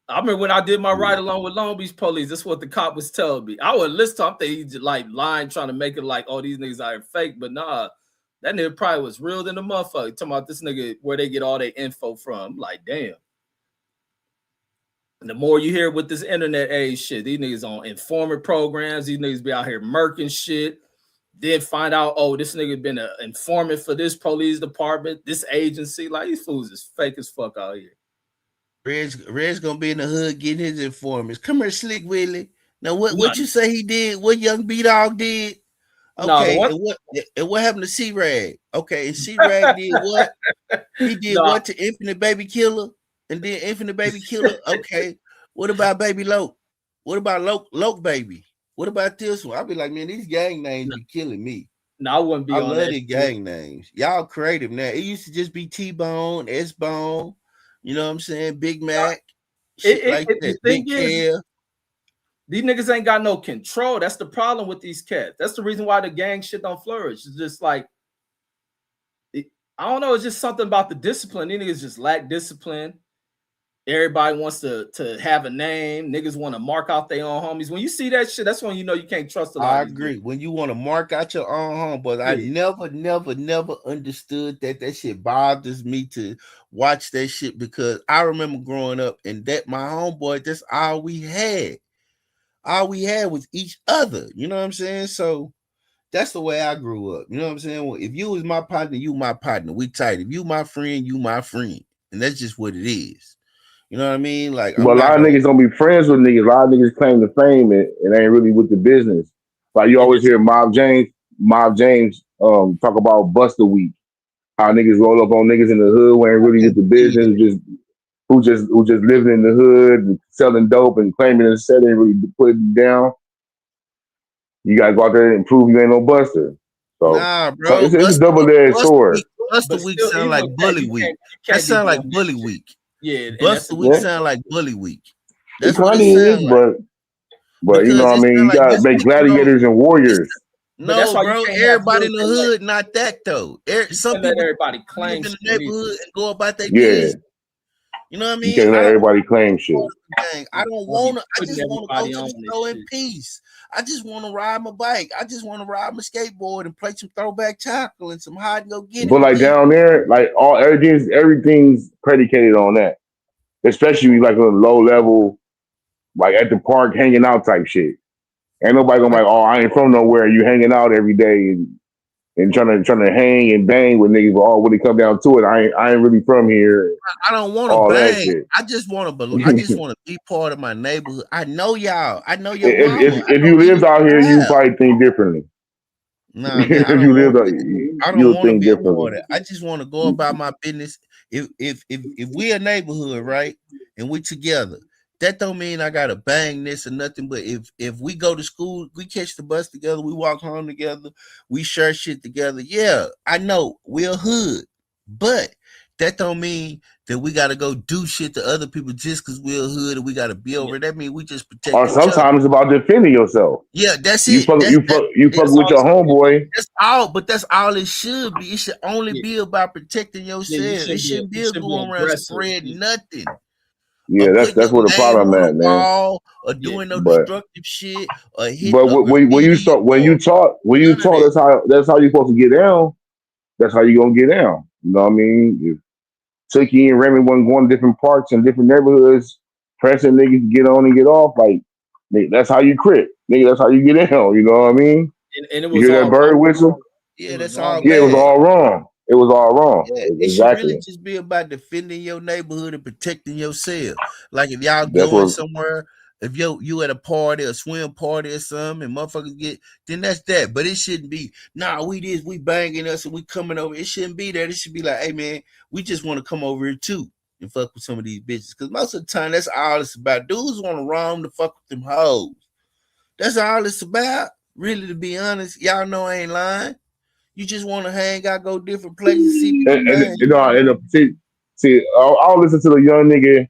I remember when I did my ride along with Long Beach Police, that's what the cop was telling me. I would listen to him, think he's like lying, trying to make it like, oh, these niggas are fake. But nah, that nigga probably was real than the motherfucker. Talking about this nigga, where they get all their info from. I'm like, damn. And the more you hear with this internet age shit, these niggas on informant programs, these niggas be out here murking shit. Then find out, oh, this nigga been an informant for this police department, this agency. Like, these fools is fake as fuck out here. Red's gonna be in the hood getting his informants. Come here, Slick Willie. Now, what you say he did? What Young B-Dog did? Okay, and what happened to C-Rag? Okay, and C-Rag did what? He did what to Infinite Baby Killer? And then Infinite Baby Killer. Okay, what about Baby Loke? What about Loke Baby? What about this one? I'll be like, man, these gang names be killing me. No, I wouldn't be I on love that these gang names. Y'all creative now. It used to just be T-Bone, S-Bone, you know what I'm saying? Big Mac, shit like that. Big Care. These niggas ain't got no control. That's the problem with these cats. That's the reason why the gang shit don't flourish. It's just like, I don't know. It's just something about the discipline. These niggas just lack discipline. Everybody wants to have a name. Niggas want to mark out their own homies. When you see that shit, that's when you know you can't trust a lot. I agree. When you want to mark out your own home, but I never understood that shit bothers me to watch that shit, because I remember growing up and that my homeboy, that's all we had. All we had was each other. You know what I'm saying? So that's the way I grew up. You know what I'm saying? Well, if you was my partner, you my partner. We tight. If you my friend, you my friend. And that's just what it is. You know what I mean? Like, But a lot of niggas don't be friends with niggas. A lot of niggas claim the fame and ain't really with the business. Like you always hear Mob James talk about Buster Week. How niggas roll up on niggas in the hood who ain't really with the business, who just living in the hood, selling dope and claiming the set ain't really put it down. You gotta go out there and prove you ain't no buster. So, nah, bro. it's a double-edged sword. Buster Week sound like Bully Week. That sound like Bully Week. Yeah, Buster Week sound like Bully Week. That's what it sounds like. But you know what I mean? You gotta make gladiators and warriors. No, bro. Everybody in the hood, not that though. Some people everybody claim live in the neighborhood and go about their business. You know what I mean? You can't let everybody claim shit. I don't want to. I just want to go to the store in peace. I just want to ride my bike. I just want to ride my skateboard and play some throwback chocolate and some hide and go get it. But like down there, like everything's predicated on that. Especially like a low level, like at the park hanging out type shit. Ain't nobody gonna be like, oh, I ain't from nowhere. You hanging out every day and trying to hang and bang with niggas. But when it come down to it, I ain't really from here. I don't want to bang. I just want to be part of my neighborhood. I know y'all. I know your mama. If you lived out here, you probably think differently. Nah, man, if you lived out here, I don't want to be a part of it. I just want to go about my business. If we a neighborhood, right, and we together, that don't mean I gotta bang this or nothing. But if we go to school, we catch the bus together, we walk home together, we share shit together. Yeah, I know we're a hood, but that don't mean that we gotta go do shit to other people just because we're a hood and we gotta be over. That means we just protect. Or sometimes it's about defending yourself. Yeah, that's it. You fuck with your homeboy. That's all, but that's all it should be. It should only be about protecting yourself. It shouldn't be going around spreading nothing. Yeah, that's what the problem at, man. Or doing no destructive shit, or hit. But when you talk, that's how you're supposed to get down. That's how you're gonna get down. You know what I mean? If Tookie and Remy wasn't going to different parks and different neighborhoods, pressing niggas to get on and get off, like that's how you crit. Nigga, that's how you get down. You know what I mean? And it was you hear that bird whistle? Yeah, that's all. Yeah, it was all wrong. It was all wrong. Yeah, it should really just be about defending your neighborhood and protecting yourself. Like if y'all going somewhere, if you at a party, a swim party or something, and motherfuckers get, then that's that. But it shouldn't be, we banging us and we coming over. It shouldn't be that. It should be like, hey man, we just want to come over here too and fuck with some of these bitches. Because most of the time, that's all it's about. Dudes want to roam to fuck with them hoes. That's all it's about. Really, to be honest, y'all know I ain't lying. You just want to hang out, go different places, see people. I'll listen to the young nigga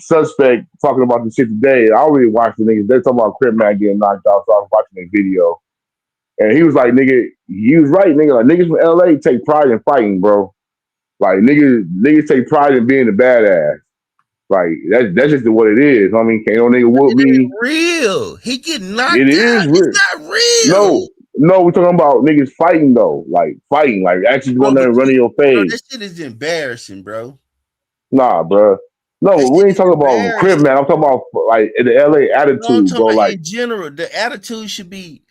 suspect talking about this shit today. I already watched the niggas. They're talking about Crip Mac getting knocked out, so I was watching that video. And he was like, nigga, he was right, nigga. Like niggas from LA take pride in fighting, bro. Like niggas take pride in being a badass. Like that's just what it is. I mean, can't no nigga whoop me. Real. He getting knocked out. It is real. It's not real. No, we're talking about niggas fighting though. Like fighting. Like actually going there and running your face. That shit is embarrassing, bro. Nah, bro. No, we ain't talking about Crip, man. I'm talking about like in the LA attitude, bro. Like in general, the attitude should be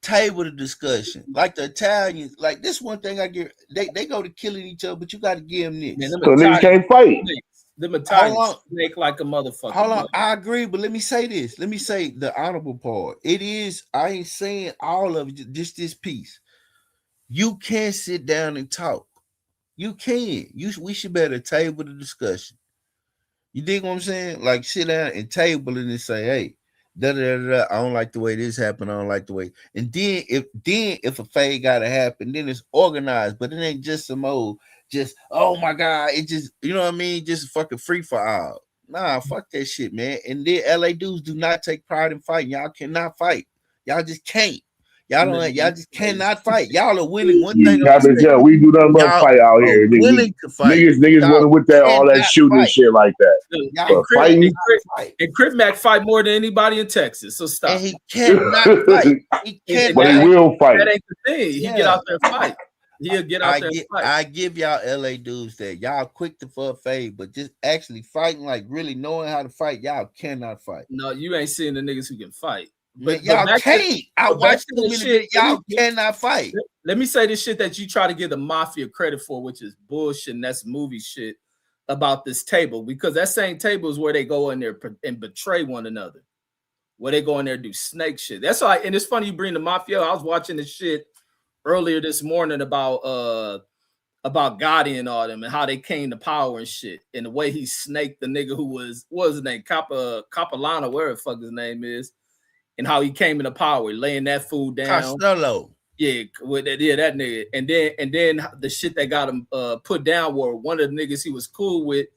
table of discussion. Like the Italians, like this one thing I get, they go to killing each other, but you got to give them this. So niggas can't fight. Them Italians snake like a motherfucker. Hold on, I agree, but let me say this. Let me say the honorable part. It is, I ain't saying all of it, just this piece. You can sit down and talk. You can. We should be at a table of discussion. You dig what I'm saying? Like sit down and table it and say, hey, I don't like the way this happened. I don't like the way. And then if a fade gotta happen, then it's organized, but it ain't just some old, just oh my God, it just, you know what I mean? Just fucking free for all. Nah, fuck that shit, man. And then LA dudes do not take pride in fighting. Y'all cannot fight. Y'all just can't. Y'all don't. Y'all just cannot fight. Y'all are willing. One thing I'm Captain saying, Joe, we do nothing but y'all fight out are here. willing to fight. Niggas Y'all wasn't with that all that cannot shooting and fight. shit like that. Y'all But fighting, fight. And Crip Mac fight more than anybody in Texas. So stop. And he cannot fight. He cannot. but he will fight. That ain't the thing. He Yeah. get out there and fight. He'll get out there and fight. I give y'all LA dudes that y'all quick to for a fade, but just actually fighting, like really knowing how to fight, y'all cannot fight. No, you ain't seeing the niggas who can fight. But y'all can't. I watched the shit. Y'all cannot fight. Let me say this shit that you try to give the mafia credit for, which is bullshit, and that's movie shit about this table, because that same table is where they go in there and betray one another, where they go in there and do snake shit. That's why, and it's funny you bring the mafia. I was watching this shit earlier this morning about Gotti and all them and how they came to power and shit, and the way he snaked the nigga who was, what was his name, Capilano, whatever the fuck his name is, and how he came into power, laying that food down. Costello. Yeah, with that, yeah, that nigga. And then the shit that got him put down were one of the niggas he was cool with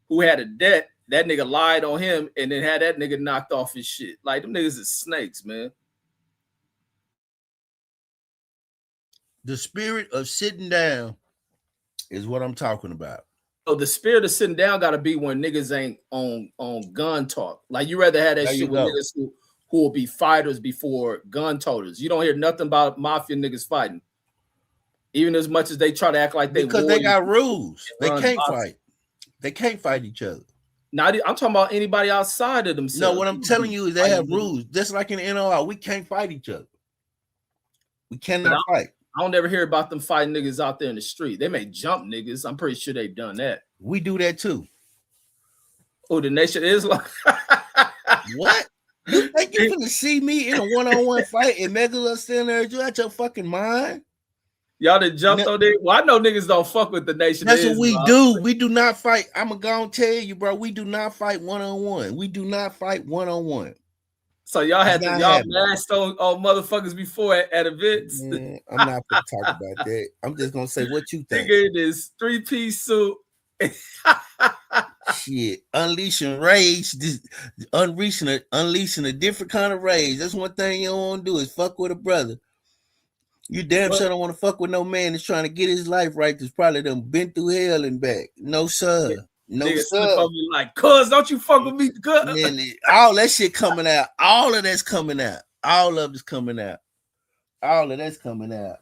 who had a debt. That nigga lied on him and then had that nigga knocked off his shit. Like, them niggas is snakes, man. The spirit of sitting down is what I'm talking about. So the spirit of sitting down got to be when niggas ain't on gun talk. Like, you rather have that There shit you with go. niggas who will be fighters before gun toters. You don't hear nothing about mafia niggas fighting, even as much as they try to act like they because they got rules. They run can't boxing. fight. They can't fight each other. Not, I'm talking about anybody outside of themselves. No, what I'm telling you is they have rules. Just like in the NOR, we can't fight each other. We cannot fight. I don't ever hear about them fighting niggas out there in the street. They may jump niggas. I'm pretty sure they've done that. We do that too. Oh, the Nation of Islam. What? You think you're gonna see me in a one-on-one fight and Megala standing there? You out your fucking mind? Y'all done jumped on it. Well, I know niggas don't fuck with the Nation. That's what we do. We do not fight. I'm gonna tell you, bro. We do not fight one-on-one. We do not fight one-on-one. So y'all had to, y'all masked on motherfuckers before at events. Man, I'm not gonna talk about that. I'm just gonna say what you think. Nigga in this 3-piece suit. Shit, unleashing rage, unleashing a different kind of rage. That's one thing you don't want to do is fuck with a brother. You damn sure don't want to fuck with no man that's trying to get his life right. That's probably done been through hell and back. No sir, no nigga sir. Me like, cuz, don't you fuck with me, cuz. Man, all that shit coming out. All of that's coming out. All of it's coming out. All of that's coming out.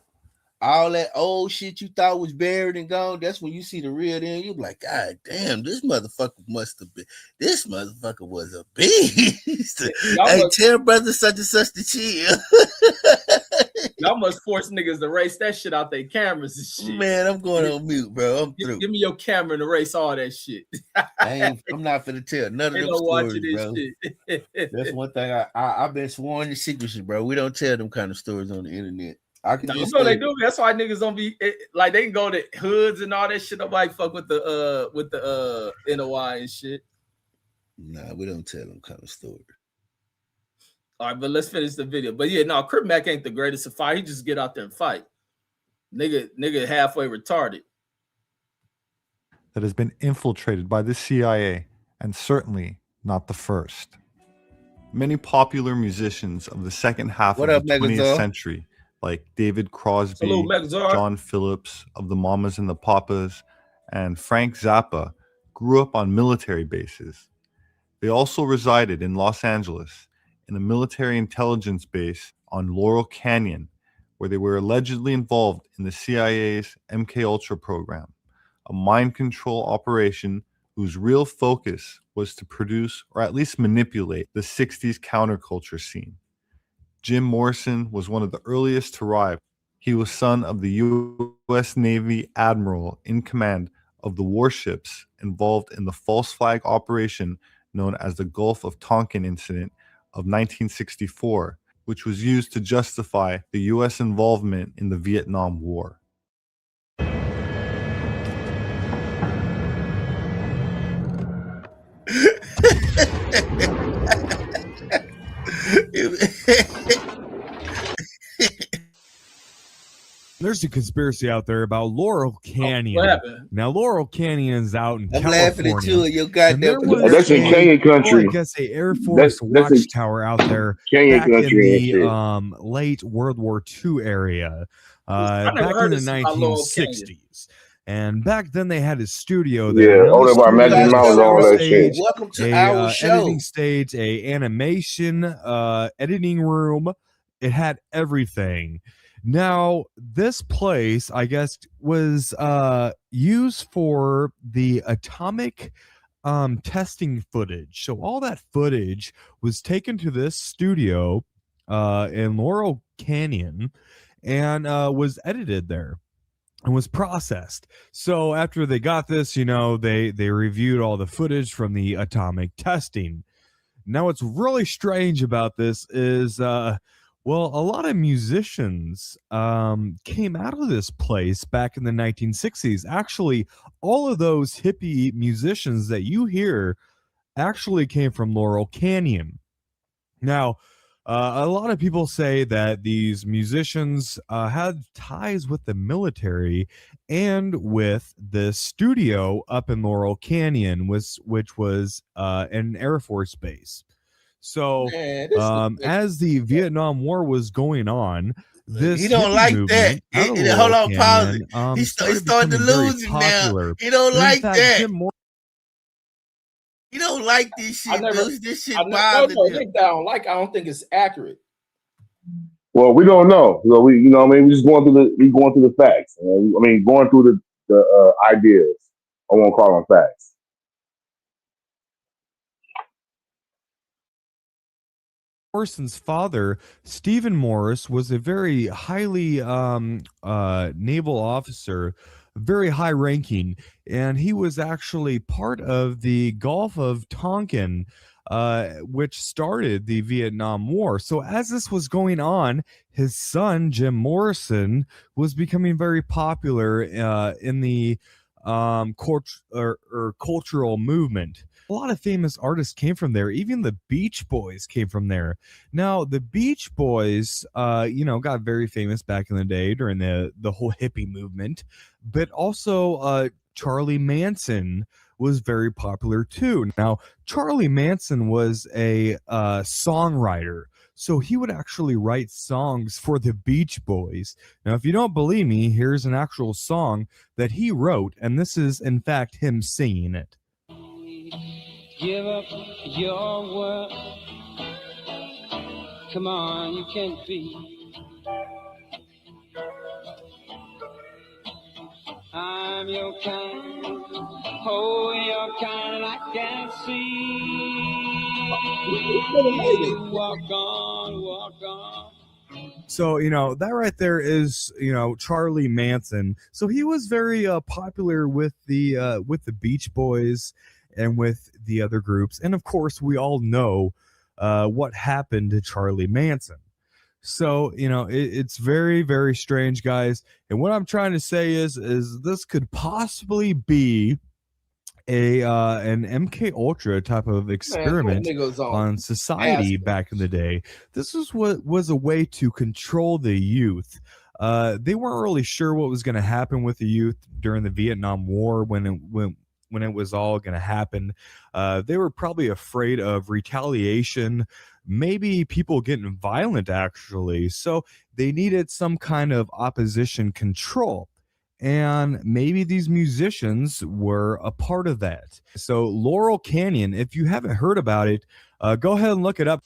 All that old shit you thought was buried and gone, that's when you see the real then. You're like, God damn, this motherfucker must have been, this motherfucker was a beast. Hey, tell brother such and such to chill. Y'all must force niggas to erase that shit out their cameras and shit. Man, I'm going on mute, bro. I'm through. Give me your camera and erase all that shit. I'm not finna tell none of them stories, bro. Shit. That's one thing I've been sworn to secrecy, bro. We don't tell them kind of stories on the internet. You know they do. That's why niggas don't be like, they can go to hoods and all that shit. Nobody fuck with the NOI and shit. Nah, we don't tell them kind of story. All right, but let's finish the video. But yeah, no, Crip Mac ain't the greatest to fight. He just get out there and fight. Nigga halfway retarded. That has been infiltrated by the CIA, and certainly not the first. Many popular musicians of the second half of the 20th century, like David Crosby, John Phillips of the Mamas and the Papas, and Frank Zappa, grew up on military bases. They also resided in Los Angeles, in a military intelligence base on Laurel Canyon, where they were allegedly involved in the CIA's MKUltra program, a mind control operation whose real focus was to produce or at least manipulate the 60s counterculture scene. Jim Morrison was one of the earliest to arrive. He was son of the U.S. Navy admiral in command of the warships involved in the false flag operation known as the Gulf of Tonkin incident of 1964, which was used to justify the U.S. involvement in the Vietnam War. there's a conspiracy out there about Laurel Canyon. What happened? Now, Laurel Canyon is out in I'm laughing at California. you and your And goddamn there was That's in a, Canyon country. I guess, a Air Force That's in watchtower out there Canyon back in country and shit. the late World War II area, I never back in heard the this about Laurel Canyon. 1960s. And back then they had a studio there. Yeah, And on the over by studio, Magic they had a Mountain, all sound that shit. stage, Welcome to a our show. editing stage, a animation editing room. It had everything. Now, this place, I guess, was used for the atomic testing footage. So all that footage was taken to this studio in Laurel Canyon and was edited there and was processed. So after they got this, they reviewed all the footage from the atomic testing. Now, what's really strange about this is, a lot of musicians came out of this place back in the 1960s. Actually, all of those hippie musicians that you hear actually came from Laurel Canyon. Now, a lot of people say that these musicians had ties with the military and with the studio up in Laurel Canyon, which was an Air Force base. So, Man, as the Vietnam War was going on, this he don't hippie like movement that. out of Hold Laurel on, pause Canyon, it. He started started to becoming very lose it now. popular. He don't And in like fact, that. Jim Morrison He don't like this shit, I never- dude. This shit no, bothered him. Nick, I don't like. I don't think it's accurate. Well, we don't know. So we, what I mean, we just going through the facts. I mean, going through the ideas. I won't call them facts. Morrison's father, Stephen Morris, was a very highly naval officer, very high ranking, and he was actually part of the Gulf of Tonkin, which started the Vietnam War. So as this was going on, his son, Jim Morrison, was becoming very popular in the cultural movement. A lot of famous artists came from there. Even the Beach Boys came from there. Now, the Beach Boys, got very famous back in the day during the whole hippie movement, but also Charlie Manson was very popular too. Now, Charlie Manson was a songwriter, so he would actually write songs for the Beach Boys. Now, if you don't believe me, here's an actual song that he wrote, and this is, in fact, him singing it. Give up your world. Come on, you can't be. I'm your kind, oh, your kind, and I can see. You walk on, walk on. So, that right there is, Charlie Manson. So he was very popular with the Beach Boys and with the other groups. And of course, we all know what happened to Charlie Manson. So, it's very, very strange, guys. And what I'm trying to say is this could possibly be an MK Ultra type of experiment on society back in the day. This is what was a way to control the youth. They weren't really sure what was going to happen with the youth during the Vietnam War when it was all going to happen. They were probably afraid of retaliation, maybe people getting violent, actually. So they needed some kind of opposition control. And maybe these musicians were a part of that. So Laurel Canyon, if you haven't heard about it, go ahead and look it up.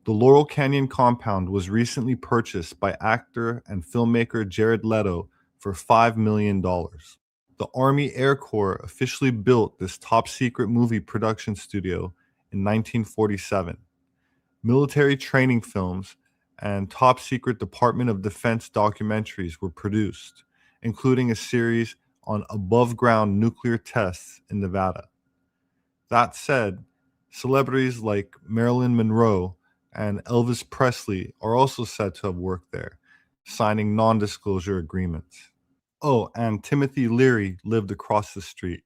The Laurel Canyon compound was recently purchased by actor and filmmaker Jared Leto for $5 million. The Army Air Corps officially built this top-secret movie production studio in 1947. Military training films and top-secret Department of Defense documentaries were produced, including a series on above-ground nuclear tests in Nevada. That said, celebrities like Marilyn Monroe and Elvis Presley are also said to have worked there, signing non-disclosure agreements. Oh, and Timothy Leary lived across the street.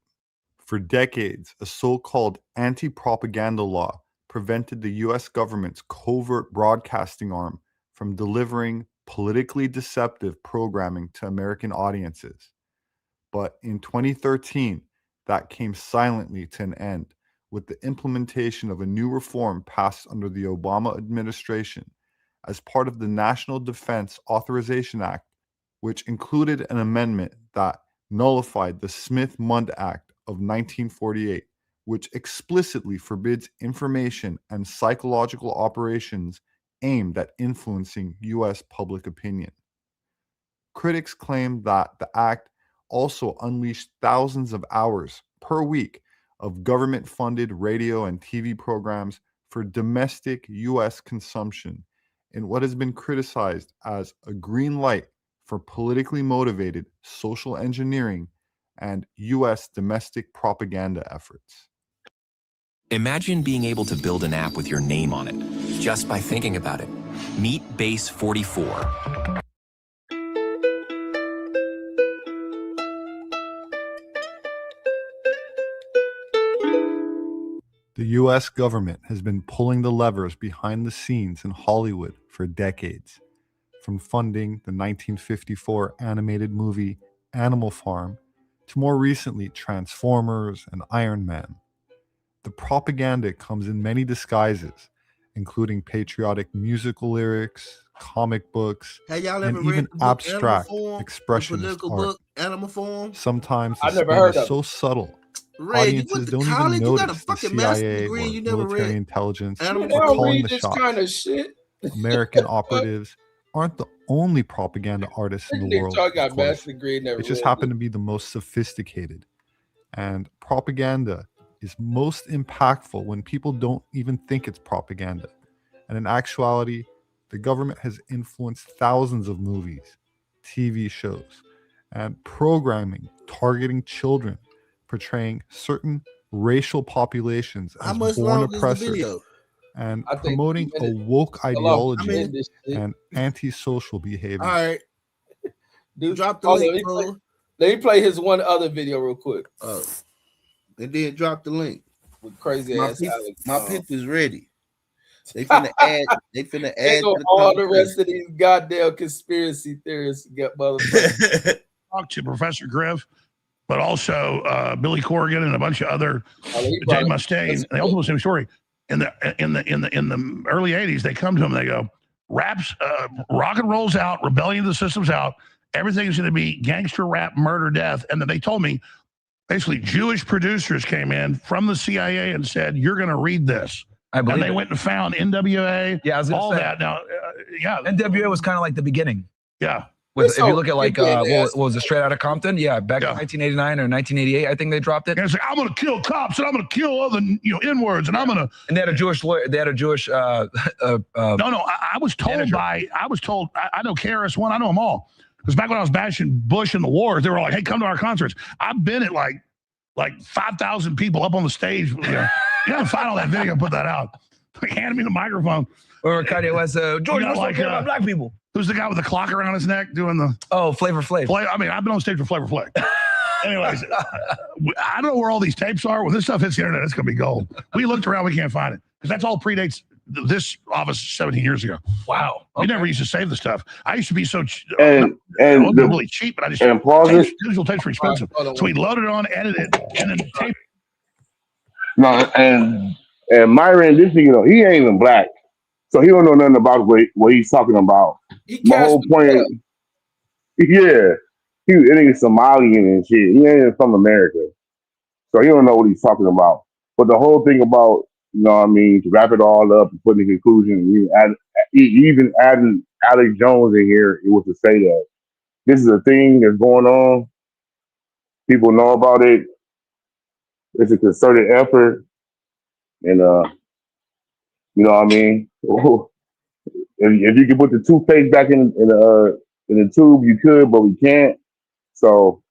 For decades, a so-called anti-propaganda law prevented the U.S. government's covert broadcasting arm from delivering politically deceptive programming to American audiences. But in 2013, that came silently to an end with the implementation of a new reform passed under the Obama administration as part of the National Defense Authorization Act, which included an amendment that nullified the Smith-Mundt Act of 1948, which explicitly forbids information and psychological operations aimed at influencing U.S. public opinion. Critics claim that the act also unleashed thousands of hours per week of government-funded radio and TV programs for domestic U.S. consumption in what has been criticized as a green light for politically motivated social engineering and U.S. domestic propaganda efforts. Imagine being able to build an app with your name on it, just by thinking about it. Meet Base 44. The U.S. government has been pulling the levers behind the scenes in Hollywood for decades, from funding the 1954 animated movie Animal Farm to more recently Transformers and Iron Man. The propaganda comes in many disguises, including patriotic musical lyrics, comic books, Have y'all and ever even read the book abstract Animal Farm? expressionist The political art. book Animal Farm? Sometimes the I've never spin heard is of so subtle, Ray, you audiences went to don't even college? You got a notice the fucking master's CIA degree or and you never military read intelligence Animal They are don't calling read the this shots. kind of shit. American operatives aren't the only propaganda artists in the Nick world, Talk of got course. master's degree, never They just read happen it. to be the most sophisticated. And propaganda is most impactful when people don't even think it's propaganda. And in actuality, the government has influenced thousands of movies, TV shows, and programming targeting children, portraying certain racial populations How as much born long is the oppressors, video? and I think promoting a 2 minutes. woke Hold on, ideology end this shit. and antisocial behavior. All right, Dude, drop the hold on, link, fool. let me play his one other video real quick Oh, and then drop the link. with crazy My ass people, Alex. my people's ready. They finna add. They finna They add know to the all the conversation. rest of these goddamn conspiracy theorists get motherfuckers. Talk to Professor Griff, but also Billy Corrigan and a bunch of other He Jay brought up- Mustaine. They also the same story. In the early '80s, they come to him. They go, "Raps, rock and roll's out, rebellion of the system's out. Everything's going to be gangster rap, murder, death." And then they told me, basically, Jewish producers came in from the CIA and said, "You're going to read this." I believe and they went and found NWA, Yeah, I was gonna all say, that. Now, yeah, NWA was kind of like the beginning. yeah. If you look at like ridiculous. what was it, Straight Outta Compton? Yeah, back in 1989 or 1988, I think they dropped it. And it's like, I'm going to kill cops and I'm going to kill other N-words and I'm going to. And they had a Jewish lawyer. They had a Jewish. No, I was told manager. I know KRS-One, I know them all. Because back when I was bashing Bush in the wars, they were like, "Hey, come to our concerts." I've been at like 5,000 people up on the stage. You gotta find all that video and put that out. Like, hand me the microphone. Or Kanye West, George, what's care about black people? Who's the guy with the clock around his neck doing the? Oh, Flavor Flav. I mean, I've been on stage for Flavor Flav. Anyways, I don't know where all these tapes are. When this stuff hits the internet, it's gonna be gold. We looked around, we can't find it because that's all predates this office 17 years ago. Wow. We never used to save the stuff. I used to be so and really cheap, but I just and pause it. digital tapes were expensive, so we loaded it on, edited it, and then tape. No, and Myron, this nigga, he ain't even black, so he don't know nothing about what he's talking about. My whole point, yeah, he nigga Somalian and shit. He ain't even from America, so he don't know what he's talking about. But the whole thing about, you know what I mean, to wrap it all up and put in the conclusion, even adding Alex Jones in here, it was to say that this is a thing that's going on. People know about it. It's a concerted effort, and you know what I mean. If you could put the toothpaste back in the tube, you could, but we can't. So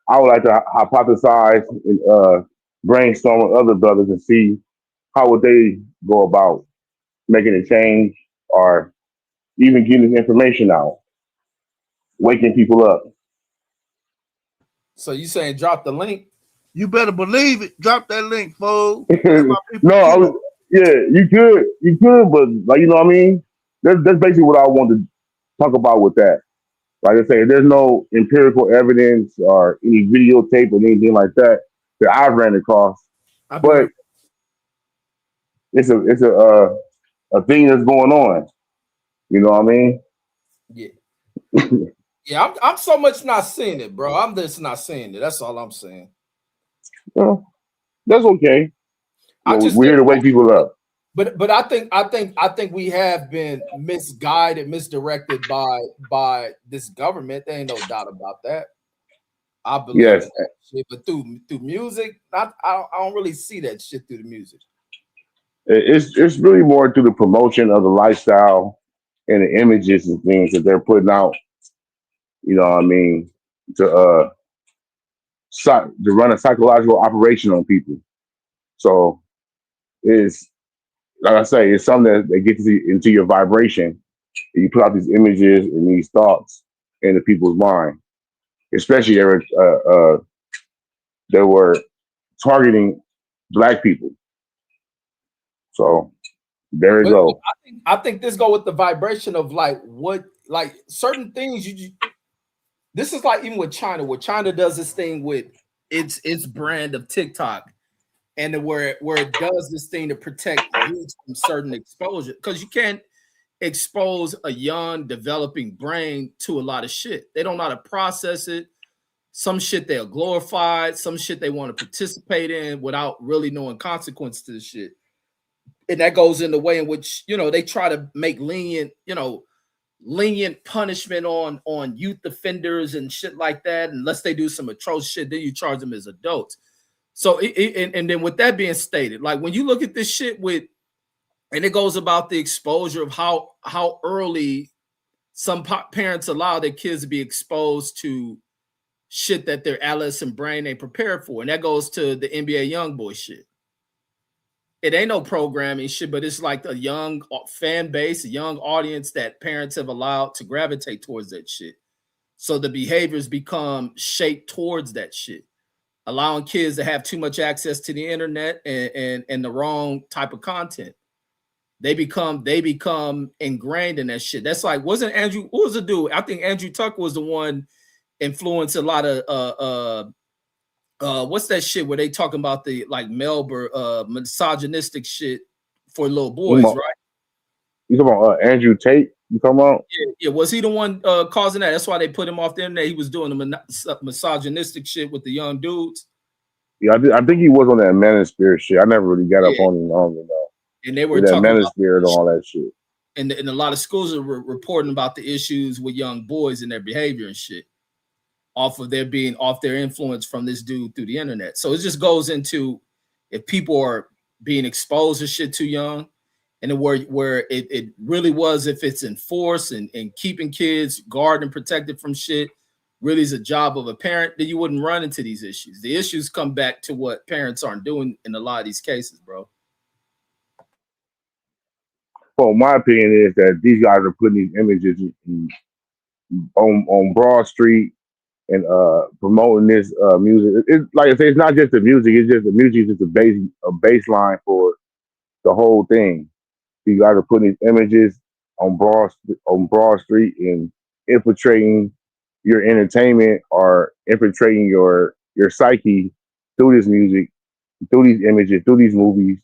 I would like to hypothesize and brainstorm with other brothers and see how would they go about making a change or even getting this information out, waking people up. So you saying drop the link? You better believe it. Drop that link, folks. Yeah, you could, but like, you know what I mean. That's basically what I wanted talk about with that. Like I say, there's no empirical evidence or any videotape or anything like that that I've ran across. But it's a thing that's going on. You know what I mean? Yeah. Yeah, I'm so much not seeing it, bro. I'm just not seeing it. That's all I'm saying. Well, that's okay. I just We're here to wake people up. But I think we have been misguided, misdirected by this government. There ain't no doubt about that. I believe in that shit. But through music, I don't really see that shit through the music. It's really more through the promotion of the lifestyle and the images and things that they're putting out. You know what I mean? To run a psychological operation on people. So it's like I say, it's something that gets into your vibration. And you put out these images and these thoughts into people's mind, especially they were targeting Black people. So there you go. I think this go with the vibration of like certain things this is like even with China, where China does this thing with its brand of TikTok, and where it does this thing to protect youth from certain exposure, because you can't expose a young developing brain to a lot of shit. They don't know how to process it. Some shit they'll glorify, some shit they want to participate in without really knowing consequence to the shit. And that goes in the way in which, they try to make lenient punishment on youth offenders and shit like that. Unless they do some atrocious shit, then you charge them as adults. So, and then with that being stated, like when you look at this shit and it goes about the exposure of how early some parents allow their kids to be exposed to shit that their adolescent brain ain't prepared for. And that goes to the NBA YoungBoy shit. It ain't no programming shit, but it's like a young fan base, a young audience that parents have allowed to gravitate towards that shit. So the behaviors become shaped towards that shit, allowing kids to have too much access to the internet and the wrong type of content. They become ingrained in that shit. That's like, what was the dude? I think Andrew Tucker was the one influenced a lot of what's that shit where they talking about the like Melbourne misogynistic shit for little boys, right? You talking about Andrew Tate? You talking about? Yeah. Was he the one causing that? That's why they put him off the internet. He was doing the misogynistic shit with the young dudes. Yeah, I think he was on that Manosphere shit. I never really got up on him. And they were that talking Manosphere and all that shit. And a lot of schools are reporting about the issues with young boys and their behavior and shit, off their influence from this dude through the internet. So it just goes into if people are being exposed to shit too young, and then where it really was, if it's enforced and keeping kids guarded and protected from shit really is a job of a parent, then you wouldn't run into these issues. The issues come back to what parents aren't doing in a lot of these cases, bro. Well, my opinion is that these guys are putting these images on Broad Street and promoting this music. It's like I say, it's not just the music. It's just the music is just a baseline for the whole thing. You guys are putting these images on Broad Street and infiltrating your entertainment or infiltrating your psyche through this music, through these images, through these movies,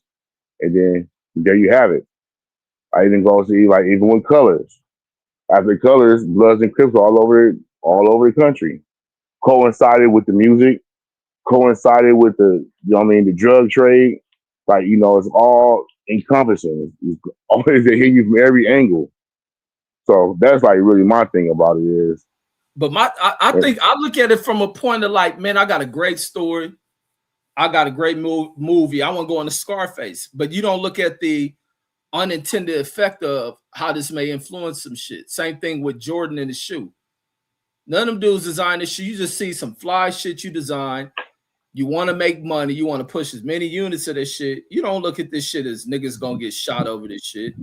and then there you have it. I even go see like even with Colors. After Colors, Bloods and Crips all over the country. Coincided with the music, coincided with the the drug trade. Like, it's all encompassing. It's always they hit you from every angle. So that's like really my thing about it is. But I think I look at it from a point of like, man, I got a great story. I got a great movie. I want to go on the Scarface. But you don't look at the unintended effect of how this may influence some shit. Same thing with Jordan and the shoe. None of them dudes design this shit. You just see some fly shit you design. You want to make money. You want to push as many units of this shit. You don't look at this shit as niggas gonna get shot over this shit.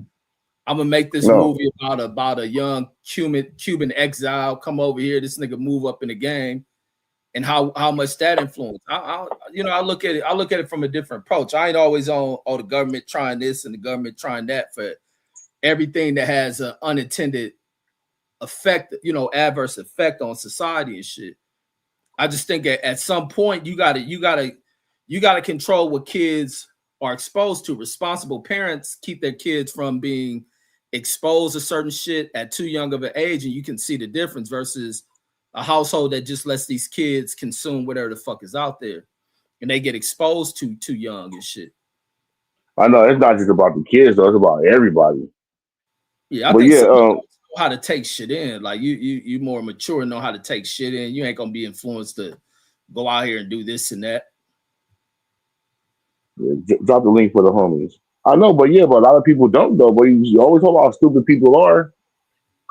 I'm gonna make this movie about a young Cuban exile come over here. This nigga move up in the game, and how much that influence. I look at it from a different approach. I ain't always on the government trying this and the government trying that for everything that has an unintended effect, adverse effect on society and shit. I just think at some point you gotta control what kids are exposed to. Responsible parents keep their kids from being exposed to certain shit at too young of an age, and you can see the difference versus a household that just lets these kids consume whatever the fuck is out there, and they get exposed to too young and shit. I know it's not just about the kids though; it's about everybody. Yeah, I But think yeah, some people know how to take shit in. Like you more mature and know how to take shit in. You ain't gonna be influenced to go out here and do this and that. drop the link for the homies. I know, but a lot of people don't though. But you always talk about how stupid people are.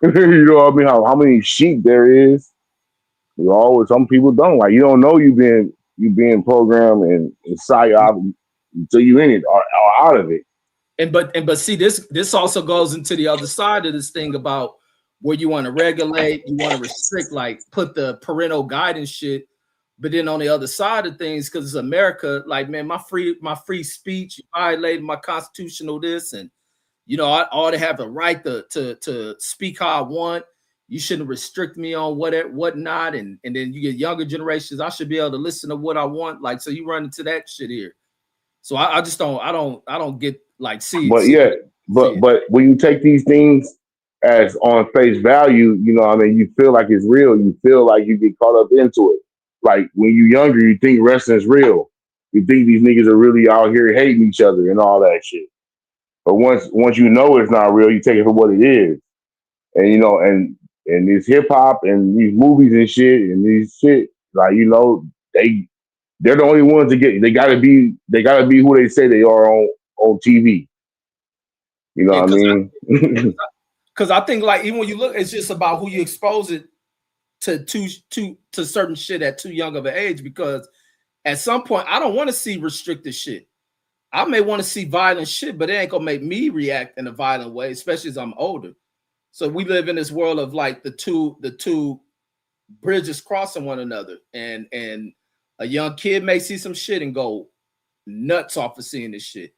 You know what I mean? How many sheep there is. You always some people don't like. You don't know you being programmed and psyop until you in it or out of it. But see, this also goes into the other side of this thing about where you want to regulate, you want to restrict, like put the parental guidance shit. But then on the other side of things, because it's America, like man, my free speech, you violated my constitutional this, and I ought to have the right to speak how I want. You shouldn't restrict me on whatnot, and then you get younger generations. I should be able to listen to what I want. Like, so you run into that shit here. So I just don't get like but when you take these things as on face value, you feel like it's real. You feel like you get caught up into it. Like when you're younger, you think wrestling's real. You think these niggas are really out here hating each other and all that shit. But once you know it's not real, you take it for what it is. And and this hip hop and these movies and shit and these shit, like they're the only ones to get. They gotta be who they say they are on TV. You know what I mean? Because I think like even when you look, it's just about who you expose it to certain shit at too young of an age. Because at some point, I don't want to see restricted shit. I may want to see violent shit, but it ain't gonna make me react in a violent way, especially as I'm older. So we live in this world of like the two bridges crossing one another, and a young kid may see some shit and go nuts off of seeing this shit.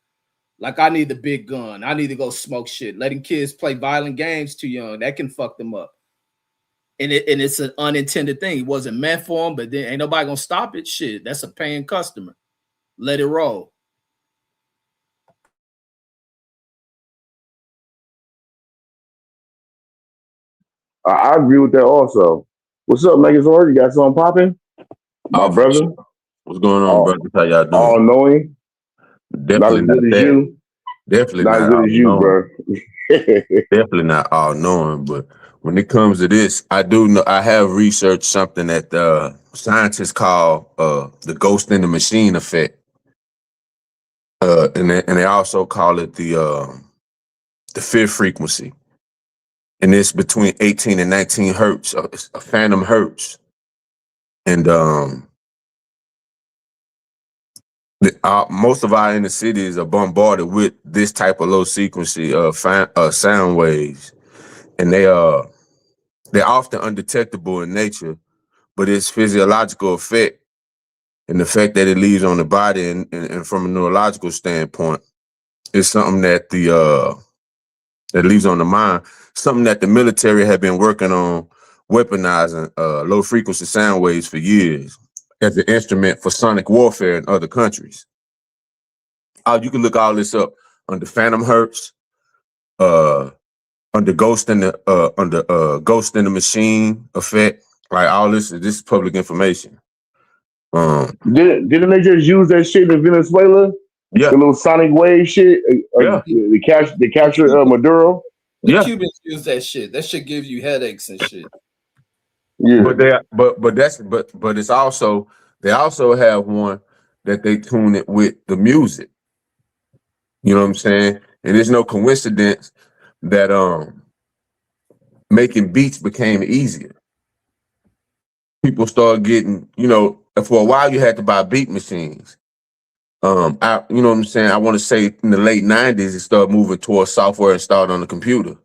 Like, I need the big gun. I need to go smoke shit. Letting kids play violent games too young, that can fuck them up. And it's an unintended thing. It wasn't meant for them, but then ain't nobody gonna stop it. Shit, that's a paying customer. Let it roll. I agree with that also. What's up, Megazord? You got something popping? My brother. What's going on, brother? How y'all doing? All knowing. Definitely not as good as you. Definitely not as good as you, bro. Definitely not all knowing, but when it comes to this, I do know. I have researched something that scientists call the ghost in the machine effect, and they also call it the fifth frequency, and it's between 18 and 19 hertz, a phantom hertz, and most of our inner cities are bombarded with this type of low frequency sound waves, and they're often undetectable in nature, but its physiological effect and the effect that it leaves on the body and from a neurological standpoint is something that that leaves on the mind, something that the military have been working on, weaponizing low frequency sound waves for years as an instrument for sonic warfare in other countries. You can look all this up under phantom hertz, under ghost in the machine effect. Like all this is public information. Didn't they just use that shit in Venezuela? Yeah, the little sonic wave shit. They captured Maduro. The Cubans use that shit. That shit gives you headaches and shit. Yeah, but it's also they also have one that they tune it with the music. You know what I'm saying? And there's no coincidence that making beats became easier. People started getting, for a while you had to buy beat machines. You know what I'm saying? I want to say in the late 90s, it started moving towards software installed on the computer,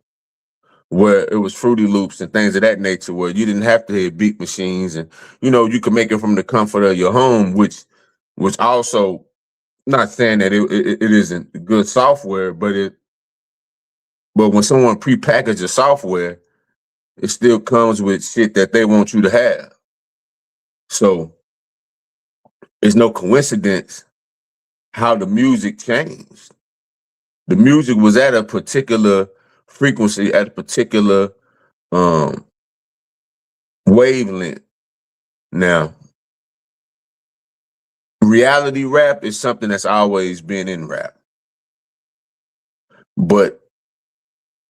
where it was Fruity Loops and things of that nature, where you didn't have to have beat machines, and you could make it from the comfort of your home, which also, not saying that it isn't good software, but when someone prepackages software, it still comes with shit that they want you to have. So it's no coincidence how the music changed. The music was at a particular frequency, at a particular wavelength. Now, reality rap is something that's always been in rap. But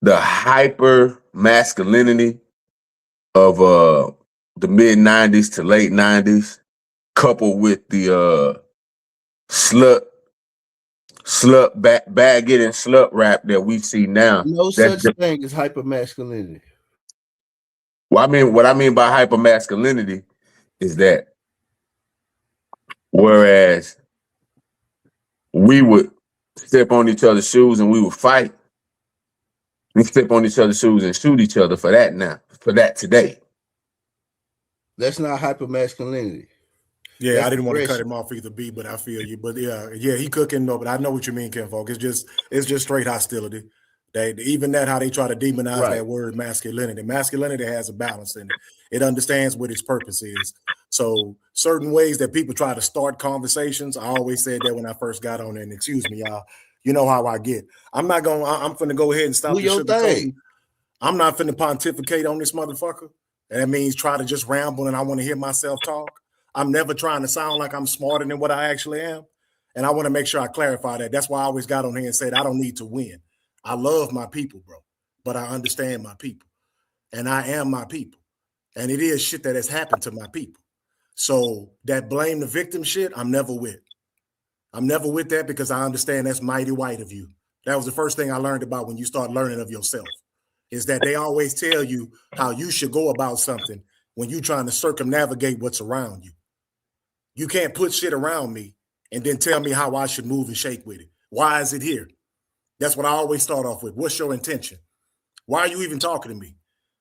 the hyper masculinity of the mid 90s to late 90s, coupled with the slut bag getting slut rap that we see now. No such thing as hyper masculinity. Well, what I mean by hyper masculinity is that whereas we would step on each other's shoes and we would fight, we step on each other's shoes and shoot each other for that now, for that today. That's not hyper masculinity. Yeah, That's I didn't want to cut aggression. him off either, B, but I feel you. But yeah, he cooking, no, but I know what you mean, Ken Folk. It's just straight hostility. Even how they try to demonize that word masculinity. Masculinity has a balance in it. It understands what its purpose is. So certain ways that people try to start conversations, I always said that when I first got on there, and excuse me, y'all, you know how I get. I'm finna go ahead and stop the sugarcoating. I'm not finna pontificate on this motherfucker. That means try to just ramble and I want to hear myself talk. I'm never trying to sound like I'm smarter than what I actually am. And I want to make sure I clarify that. That's why I always got on here and said, I don't need to win. I love my people, bro, but I understand my people and I am my people. And it is shit that has happened to my people. So that blame the victim shit, I'm never with. I'm never with that because I understand that's mighty white of you. That was the first thing I learned about when you start learning of yourself, is that they always tell you how you should go about something when you're trying to circumnavigate what's around you. You can't put shit around me and then tell me how I should move and shake with it. Why is it here? That's what I always start off with. What's your intention? Why are you even talking to me?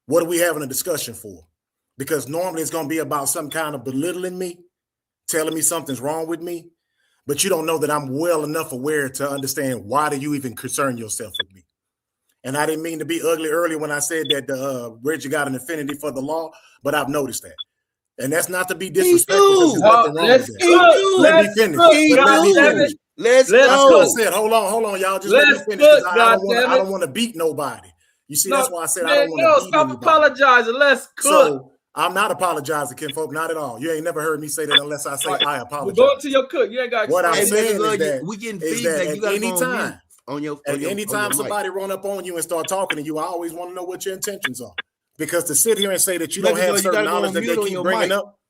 What are we having a discussion for? Because normally it's going to be about some kind of belittling me, telling me something's wrong with me, but you don't know that I'm well enough aware to understand why do you even concern yourself with me? And I didn't mean to be ugly earlier when I said that Reggie got an affinity for the law, but I've noticed that. And that's not to be disrespectful because there's nothing wrong with that. Let me finish. Let's go. That's what I said. Hold on, y'all. Just let me finish because I don't want to beat nobody. You see, that's why I said I don't want to beat stop anybody. apologizing. Let's cook. So I'm not apologizing, Kinfolk, not at all. You ain't never heard me say that unless I say I apologize. Go to your cook. You ain't got. What I'm saying is that we getting feedback. At any time, anytime somebody run up on you and start talking to you, I always want to know what your intentions are. Because to sit here and say that you don't have certain knowledge that they keep bringing up,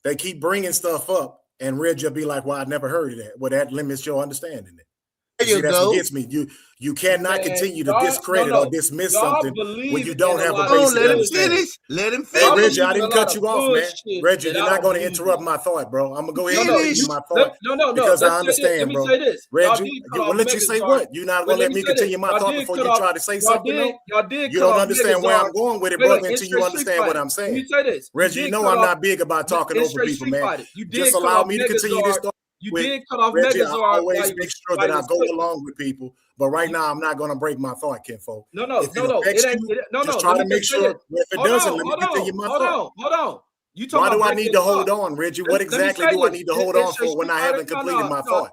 they keep bringing stuff up, and Reggie will be like, "Well, I never heard of that." Well, that limits your understanding. There you that's go. What gets me. You cannot continue to discredit or dismiss something when you don't have a basic understanding. Let him Hey, finish. Reggie, I didn't cut you off, man. Reggie, you're not going to interrupt my thought, bro. I'm going to go ahead and finish my thought because I understand, bro. Reggie, we'll let you say what? You're not going to let me continue my thought before you try to say something, though? You don't understand where I'm going with it, brother, until you understand what I'm saying. Let me say this. Reggie, you know I'm not big about talking over people, man. Just allow me to continue this thought. You did cut off Reggie, Megazord. I always make sure that I go along with people, but right now I'm not going to break my thought, Kinfolk. No. Just try to make sure if it doesn't, let me continue my thought. Hold on. Why do I need to hold on, Reggie? What exactly do I need to hold on for when I haven't completed my thought?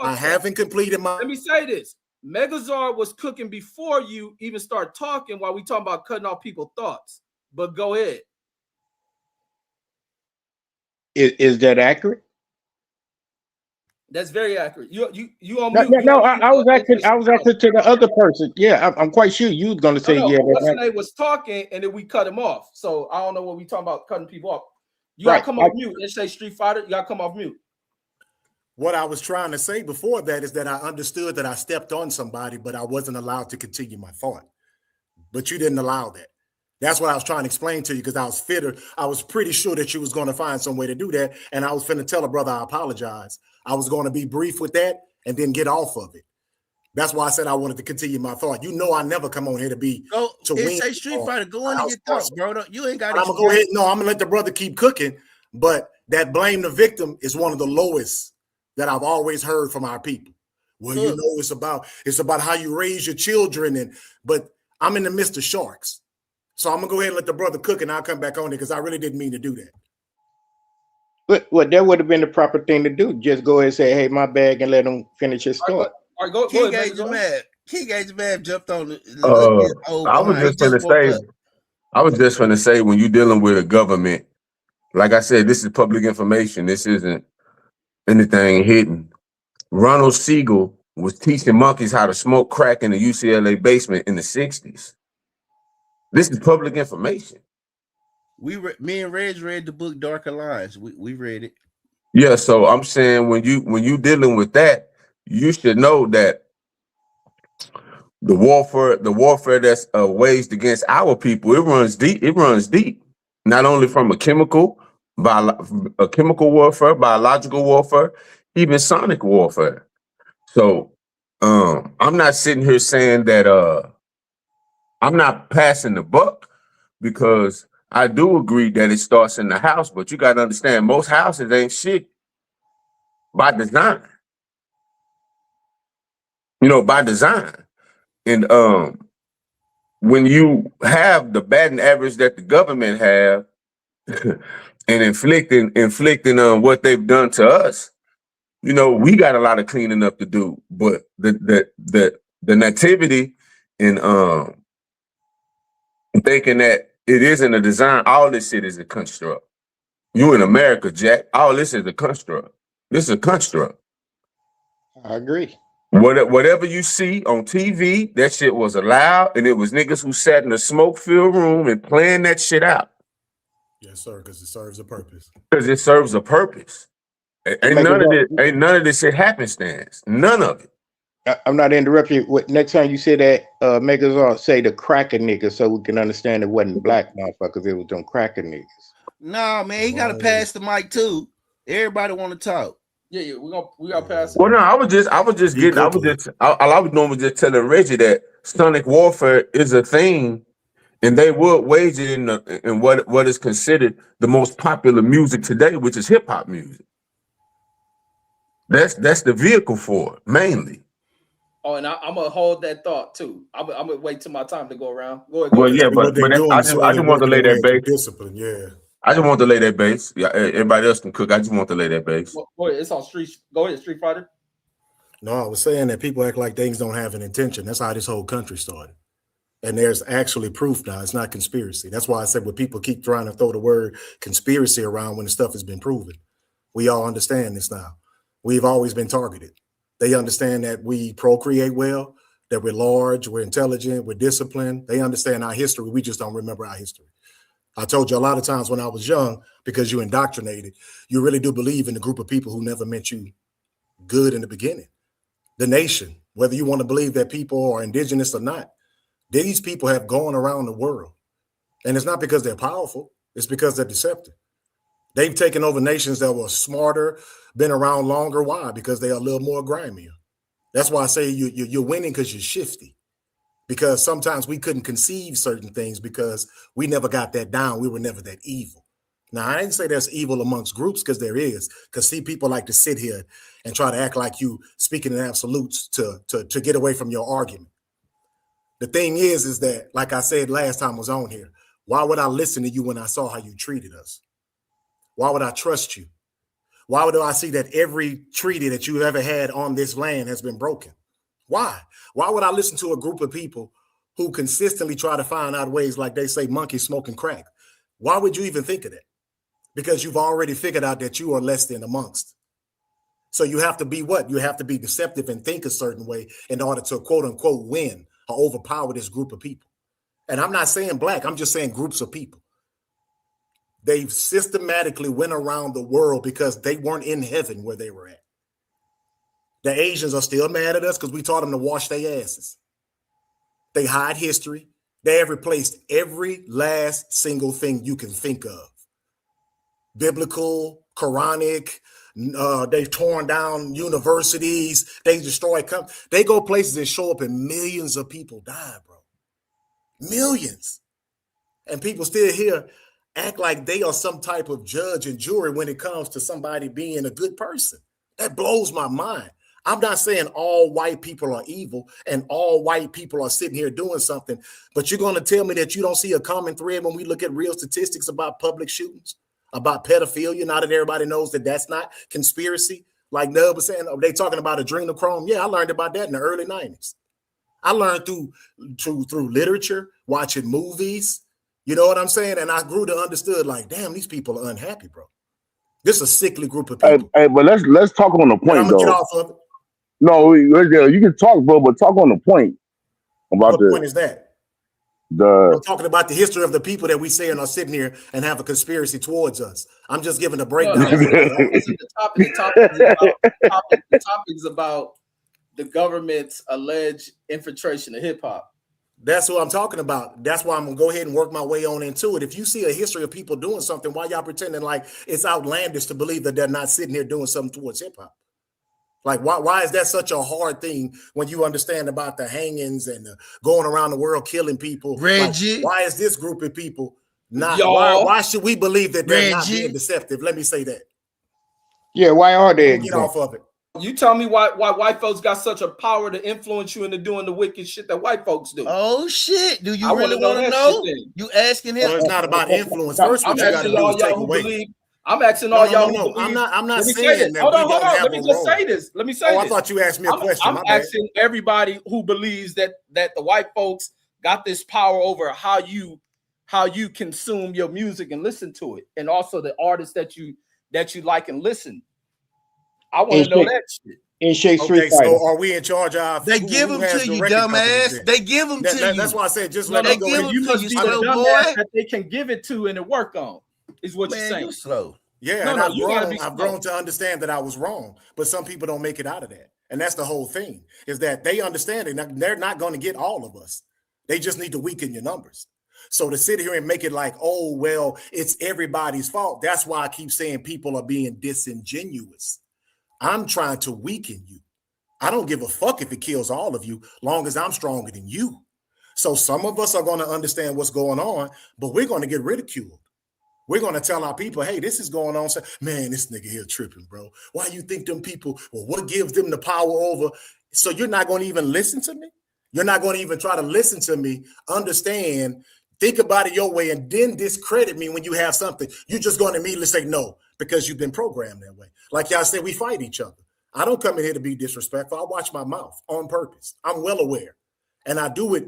I haven't completed my. Let me say this. Megazord was cooking before you even start talking while we talking about cutting off people's thoughts. But go ahead. Is that accurate? That's very accurate. You on mute. No, I was actually to the other person. Yeah, I'm quite sure you was gonna say yeah. What's his name was talking and then we cut him off. So I don't know what we talking about cutting people off. You gotta come off mute and say Street Fighter. You gotta come off mute. What I was trying to say before that is that I understood that I stepped on somebody, but I wasn't allowed to continue my thought. But you didn't allow that. That's what I was trying to explain to you because I was fitter. I was pretty sure that you was going to find some way to do that. And I was finna tell a brother I apologize. I was going to be brief with that and then get off of it. That's why I said I wanted to continue my thought. You know I never come on here to win. Say Street Fighter. Go on and get thoughts, bro. You ain't got. I'm gonna go ahead. No, I'm gonna let the brother keep cooking. But that blame the victim is one of the lowest that I've always heard from our people. Well, you know, it's about how you raise your children, but I'm in the midst of sharks. So I'm gonna go ahead and let the brother cook, and I'll come back on it because I really didn't mean to do that. But that would have been the proper thing to do. Just go ahead and say, "Hey, my bag," and let him finish his thought. All right, go King ahead, Age Mad. King Age Mad jumped on the I was just gonna say. I was just gonna say when you're dealing with a government, like I said, this is public information. This isn't anything hidden. Ronald Siegel was teaching monkeys how to smoke crack in the UCLA basement in the 60s. This is public information. Me and Reg read the book Darker Lines. We read it. Yeah, so I'm saying when you dealing with that, you should know that the warfare that's waged against our people, it runs deep. It runs deep, not only from a chemical warfare, biological warfare, even sonic warfare. So I'm not sitting here saying that I'm not passing the buck, because I do agree that it starts in the house, but you got to understand most houses ain't shit by design. By design. And when you have the batting average that the government have and inflicting on what they've done to us, we got a lot of cleaning up to do. But the nativity and thinking that it isn't a design, all this shit is a construct. You in America, Jack, all this is a construct. This is a construct. I agree. Whatever you see on TV, that shit was allowed, and it was niggas who sat in a smoke-filled room and planned that shit out. Yes, sir, because it serves a purpose. Because it serves a purpose. Ain't none of this shit happenstance. None of it. I'm not interrupting you. Next time you say that, Megazord, say the cracker niggas so we can understand it wasn't black motherfuckers. It was them cracker niggas. No, man, he got to pass the mic too. Everybody want to talk. Yeah, we gotta pass it. Well, no, I was just all I was doing was just telling Reggie that sonic warfare is a thing, and they would wage it in what is considered the most popular music today, which is hip hop music. That's the vehicle for it, mainly. Oh, and I'm gonna hold that thought too. I'm gonna wait till my time to go around. Go ahead. Well, yeah, but I just want to lay that base. Discipline, yeah. I just want to lay that base. Yeah, everybody else can cook. I just want to lay that base. Go ahead. It's on Street. Go ahead, Street Fighter. No, I was saying that people act like things don't have an intention. That's how this whole country started. And there's actually proof now. It's not conspiracy. That's why I said when people keep trying to throw the word conspiracy around when the stuff has been proven, we all understand this now. We've always been targeted. They understand that we procreate well, that we're large, we're intelligent, we're disciplined. They understand our history. We just don't remember our history. I told you a lot of times when I was young, because you indoctrinated, you really do believe in the group of people who never meant you good in the beginning. The nation, whether you want to believe that people are indigenous or not, these people have gone around the world. And it's not because they're powerful, it's because they're deceptive. They've taken over nations that were smarter, been around longer. Why? Because they are a little more grimier. That's why I say you're winning because you're shifty. Because sometimes we couldn't conceive certain things because we never got that down. We were never that evil. Now, I didn't say there's evil amongst groups, because there is. Because see, people like to sit here and try to act like you speaking in absolutes to get away from your argument. The thing is that, like I said last time I was on here, why would I listen to you when I saw how you treated us? Why would I trust you? Why would I see that every treaty that you ever had on this land has been broken? Why? Why would I listen to a group of people who consistently try to find out ways, like they say, monkeys smoking crack? Why would you even think of that? Because you've already figured out that you are less than amongst. So you have to be what? You have to be deceptive and think a certain way in order to quote unquote win or overpower this group of people. And I'm not saying black, I'm just saying groups of people. They've systematically went around the world because they weren't in heaven where they were at. The Asians are still mad at us because we taught them to wash their asses. They hide history. They have replaced every last single thing you can think of. Biblical, Quranic, they've torn down universities. They destroy companies. They go places and show up and millions of people die, bro. Millions. And people still here act like they are some type of judge and jury when it comes to somebody being a good person. That blows my mind. I'm not saying all white people are evil and all white people are sitting here doing something, but you're going to tell me that you don't see a common thread when we look at real statistics about public shootings, about pedophilia, now that everybody knows that that's not conspiracy. Like Nub was saying, they talking about adrenochrome. Yeah, I learned about that in the early 90s. I learned through literature, watching movies. You know what I'm saying? And I grew to understood, like, damn, these people are unhappy, bro. This is a sickly group of people. Hey, but let's talk on the point, I'm gonna though. get off of it. No, you can talk, bro, but talk on the point about What point is that? I'm talking about the history of the people that we saying are sitting here and have a conspiracy towards us. I'm just giving a breakdown. The topic is about the government's alleged infiltration of hip hop. That's what I'm talking about. That's why I'm gonna go ahead and work my way on into it. If you see a history of people doing something, why y'all pretending like it's outlandish to believe that they're not sitting here doing something towards hip hop? Like, why is that such a hard thing when you understand about the hangings and the going around the world killing people? Reggie. Like, why is this group of people not? Y'all. Why should we believe that they're not Reggie. being deceptive? Let me say that. Yeah, why are they? Get off of it. You tell me why white folks got such a power to influence you into doing the wicked shit that white folks do. Oh shit! Do you I really wanna want to that know? shit then. You asking him? Well, it's not about influence. First, what you got to do is take away. I'm asking all y'all. No, I'm not Let me saying say this. that. Hold on. we don't have Let me a just role. say this. Let me say Oh, this. I thought you asked me a question. I'm My bad. asking everybody who believes that the white folks got this power over how you consume your music and listen to it, and also the artists that you like and listen. I want to know that shit. In Shake Street Okay, Fighter. so are we in charge of? They give them to you, dumbass. They give them to you. That's why I said just No, let no, me go. and you must be the slow dumbass boy. that they can give it to and it work on. Is what you're Man, saying. you slow. Yeah, No, and no, I've you gotta be I've slow. grown to understand that I was wrong, but some people don't make it out of that, and that's the whole thing. Is that they understand it? They're not going to get all of us. They just need to weaken your numbers. So to sit here and make it like, oh well, it's everybody's fault. That's why I keep saying people are being disingenuous. I'm trying to weaken you. I don't give a fuck if it kills all of you, long as I'm stronger than you. So some of us are going to understand what's going on, but we're going to get ridiculed. We're going to tell our people, hey, this is going on. Man, this nigga here tripping, bro. Why you think them people, well, what gives them the power over? So you're not going to even listen to me? You're not going to even try to listen to me, understand, think about it your way, and then discredit me when you have something. You're just going to immediately say no because you've been programmed that way. Like y'all said, we fight each other. I don't come in here to be disrespectful. I watch my mouth on purpose. I'm well aware. And I do it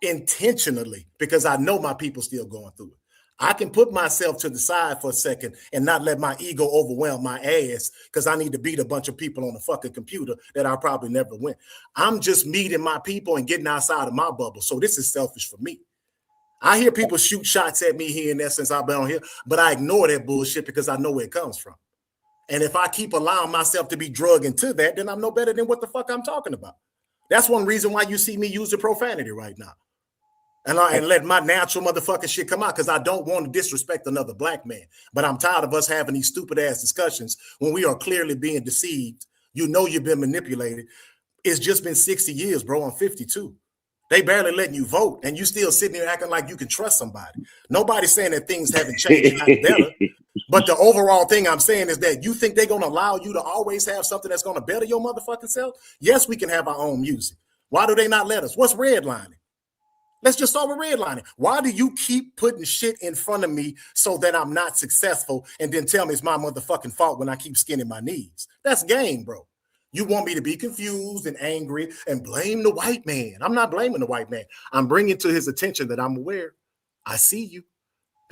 intentionally because I know my people still going through it. I can put myself to the side for a second and not let my ego overwhelm my ass because I need to beat a bunch of people on the fucking computer that I probably never win. I'm just meeting my people and getting outside of my bubble. So this is selfish for me. I hear people shoot shots at me here and there since I've been on here, but I ignore that bullshit because I know where it comes from. And if I keep allowing myself to be drugged into that, then I'm no better than what the fuck I'm talking about. That's one reason why you see me use the profanity right now. And let my natural motherfucking shit come out because I don't want to disrespect another black man. But I'm tired of us having these stupid ass discussions when we are clearly being deceived. You know you've been manipulated. It's just been 60 years, bro. I'm 52. They barely letting you vote, and you still sitting here acting like you can trust somebody. Nobody's saying that things haven't changed and gotten better. But the overall thing I'm saying is that you think they're going to allow you to always have something that's going to better your motherfucking self? Yes, we can have our own music. Why do they not let us? What's redlining? Let's just start with redlining. Why do you keep putting shit in front of me so that I'm not successful and then tell me it's my motherfucking fault when I keep skinning my knees? That's game, bro. You want me to be confused and angry and blame the white man. I'm not blaming the white man. I'm bringing to his attention that I'm aware. I see you.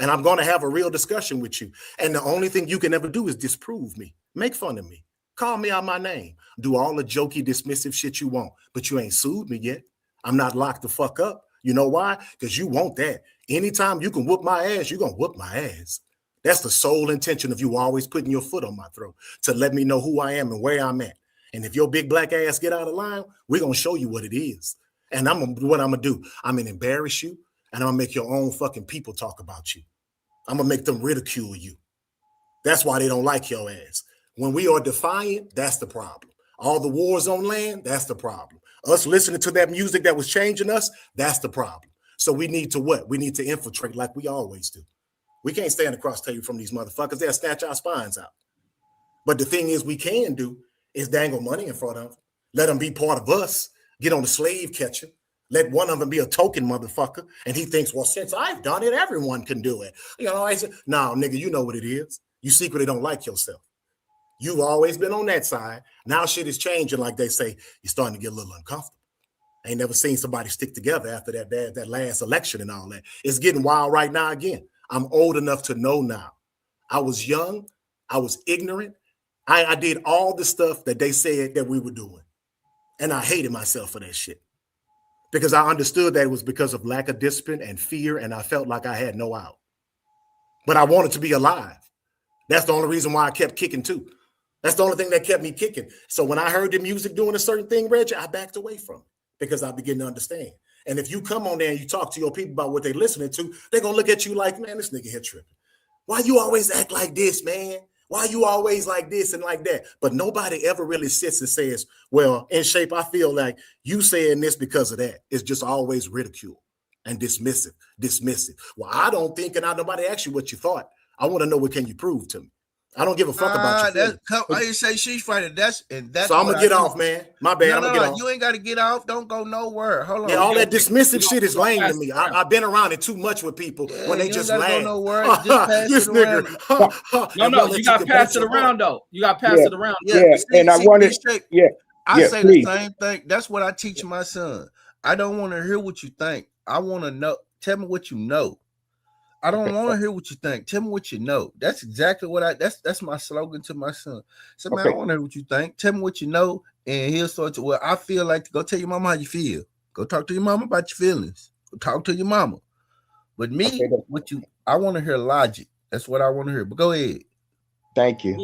And I'm going to have a real discussion with you. And the only thing you can ever do is disprove me. Make fun of me. Call me out my name. Do all the jokey, dismissive shit you want. But you ain't sued me yet. I'm not locked the fuck up. You know why? Because you want that. Anytime you can whoop my ass, you're going to whoop my ass. That's the sole intention of you always putting your foot on my throat to let me know who I am and where I'm at. And if your big black ass get out of line, we're going to show you what it is. And what I'm going to do, I'm going to embarrass you, and I'm going to make your own fucking people talk about you. I'm going to make them ridicule you. That's why they don't like your ass. When we are defiant, that's the problem. All the wars on land, that's the problem. Us listening to that music that was changing us, that's the problem. So we need to what? We need to infiltrate like we always do. We can't stand across the table from these motherfuckers. They'll snatch our spines out. But the thing is we can do is dangle money in front of them. Let them be part of us. Get on the slave catcher. Let one of them be a token motherfucker. And he thinks, well, since I've done it, everyone can do it. You know, I said, no, nigga, you know what it is. You secretly don't like yourself. You've always been on that side. Now shit is changing, like they say. You're starting to get a little uncomfortable. I ain't never seen somebody stick together after that last election and all that. It's getting wild right now again. I'm old enough to know now. I was young. I was ignorant. I did all the stuff that they said that we were doing. And I hated myself for that shit. Because I understood that it was because of lack of discipline and fear, and I felt like I had no out. But I wanted to be alive. That's the only reason why I kept kicking too. That's the only thing that kept me kicking. So when I heard the music doing a certain thing, Reggie, I backed away from it because I began to understand. And if you come on there and you talk to your people about what they're listening to, they're going to look at you like, man, this nigga here tripping. Why you always act like this, man? Why you always like this and like that? But nobody ever really sits and says, well, in shape, I feel like you saying this because of that. It's just always ridicule and dismissive. Well, I don't think, and nobody asked you what you thought. I want to know what can you prove to me. I don't give a fuck about you. I didn't say she's fighting. That's so I'm gonna get off, man. My bad. I'm gonna get off. You ain't got to get off. Don't go nowhere. Hold on. Yeah, all that dismissive shit is lame to me. I've been around it too much with people when they just laugh. This nigga. No, you got to pass it around though. You got to pass it around. Yeah, and I wanted. I say the same thing. That's what I teach my son. I don't want to hear what you think. I want to know. Tell me what you know. I don't want to hear what you think. Tell me what you know. That's exactly what that's my slogan to my son. So man, I don't want to hear what you think. Tell me what you know. And he'll start to, well, I feel like, go tell your mama how you feel. Go talk to your mama about your feelings. Go talk to your mama. But me, I want to hear logic. That's what I want to hear. But go ahead. Thank you.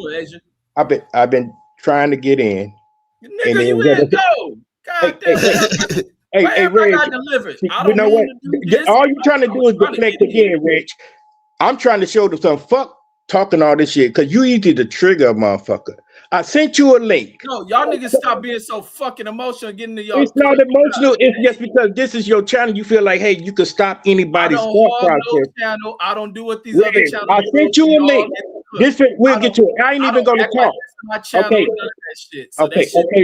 I've been trying to get in. Nigga, you in go. God damn. Hey, Reg, you know what? All you're trying to do is deflect again, Reg. I'm trying to show them some fuck talking all this shit because you easy to trigger a motherfucker. I sent you a link. No, y'all niggas stop being so fucking emotional getting to y'all. It's not emotional. It's just because this is your channel. You feel like, hey, you can stop anybody's thought process. No channel. I don't do what these other channels I sent you a link. We'll get to it. I ain't even going to talk. Okay,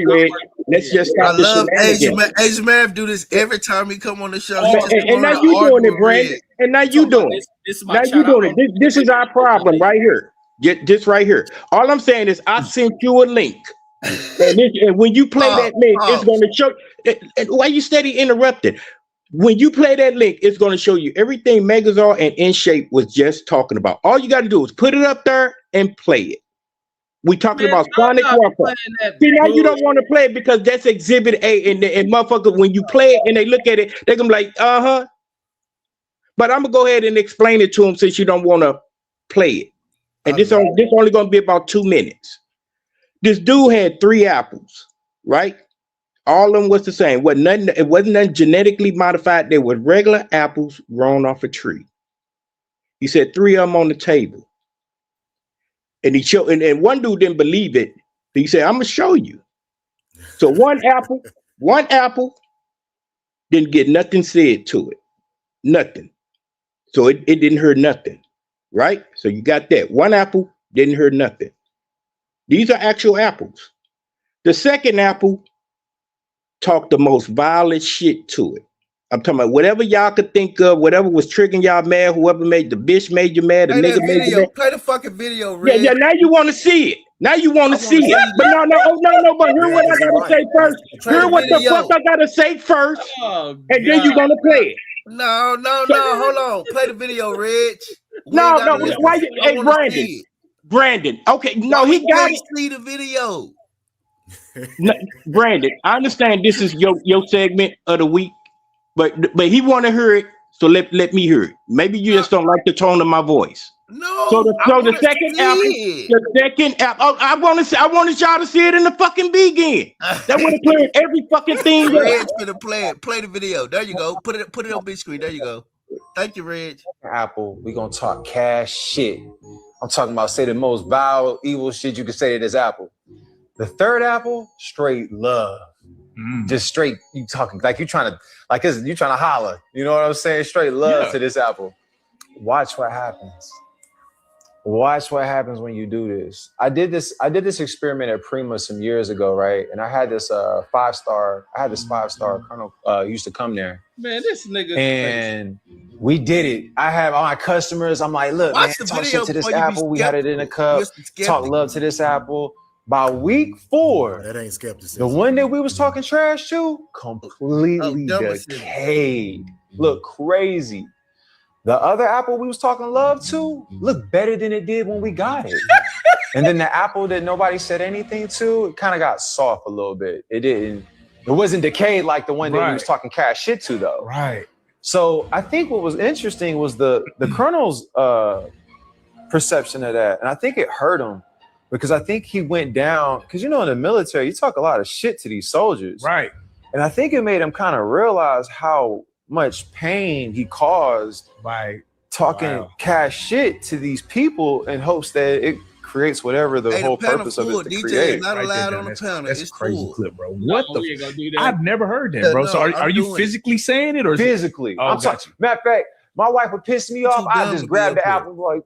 Reg. Let's just stop this. I love Asian man do this every time he come on the show. And now you doing it, Brandon. And now you doing it. Now you doing it. This is our problem right here. Get this right here. All I'm saying is I sent you a link. And when you play that link, it's going to show. Why you steady interrupted? When you play that link, it's going to show you everything Megazord and In Shape was just talking about. All you got to do is put it up there and play it. We talking about Sonic Warfare. See, now you don't want to play it because that's Exhibit A, and motherfucker, when you play it and they look at it, they're gonna be like, uh-huh. But I'm gonna go ahead and explain it to them since you don't want to play it. And this only gonna be about 2 minutes. This dude had 3 apples, right? All of them was the same. It wasn't nothing genetically modified. They were regular apples grown off a tree. He said 3 of them on the table. And he showed, and one dude didn't believe it. He said, I'm gonna show you. So one apple didn't get nothing said to it. Nothing. So it didn't hurt nothing. Right? So you got that. One apple didn't hurt nothing. These are actual apples. The second apple talked the most violent shit to it. I'm talking about whatever y'all could think of, whatever was triggering y'all mad, whoever made the bitch made you mad, the nigga made you mad. Play the fucking video, Red. Yeah, now you want to see it. Now you want to see it. But no, but hear what I gotta say first. Hear what the fuck I gotta say first. And then you're gonna play it. No, hold on. Play the video, Reg. No, why you, hey, Brandon. Okay, no, he got it. See the video. No, Brandon, I understand this is your segment of the week, but he want to hear it, so let me hear it. Maybe you just don't like the tone of my voice. No. So the second apple. I wanted y'all to see it in the fucking begin. That would have cleared every fucking thing. Red's gonna play it. Play the video. There you go. Put it on big screen. There you go. Thank you, Reg. Apple, we gonna talk cash shit. I'm talking about say the most vile, evil shit you can say to this apple. The third apple, straight love. Just straight, you talking like you trying to holler. You know what I'm saying? Straight love to this apple. Watch what happens. Watch what happens when you do this. I did this experiment at Prima some years ago, right? And I had this 5-star. I had this 5-star colonel used to come there. Man, this nigga. And we did it. I have all my customers. I'm like, look, Watch man, the talk video shit to this before you be apple. We had it in a cup. Mr. Skeptic. Talk love to this apple. By week 4, that ain't skepticism. the one that we was talking trash to completely decayed. Look crazy. The other apple we was talking love to looked better than it did when we got it. And then the apple that nobody said anything to, it kind of got soft a little bit. It wasn't decayed like the one that we was talking cash shit to though. Right. So I think what was interesting was the colonel's perception of that. And I think it hurt him because I think he went down, because in the military, you talk a lot of shit to these soldiers. Right. And I think it made him kind of realize how much pain he caused by talking cash shit to these people in hopes that it creates whatever the whole purpose of it to DJ create. is not allowed on the panel. That's It's a crazy full. clip, bro. What we ain't gonna do the? that. I've never heard that, Yeah, bro. no, So I'm are you doing physically saying it or is Physically. Oh, I'm sorry. got you. Matter of fact, my wife would piss me off. I dumb just to grab be the up apple, like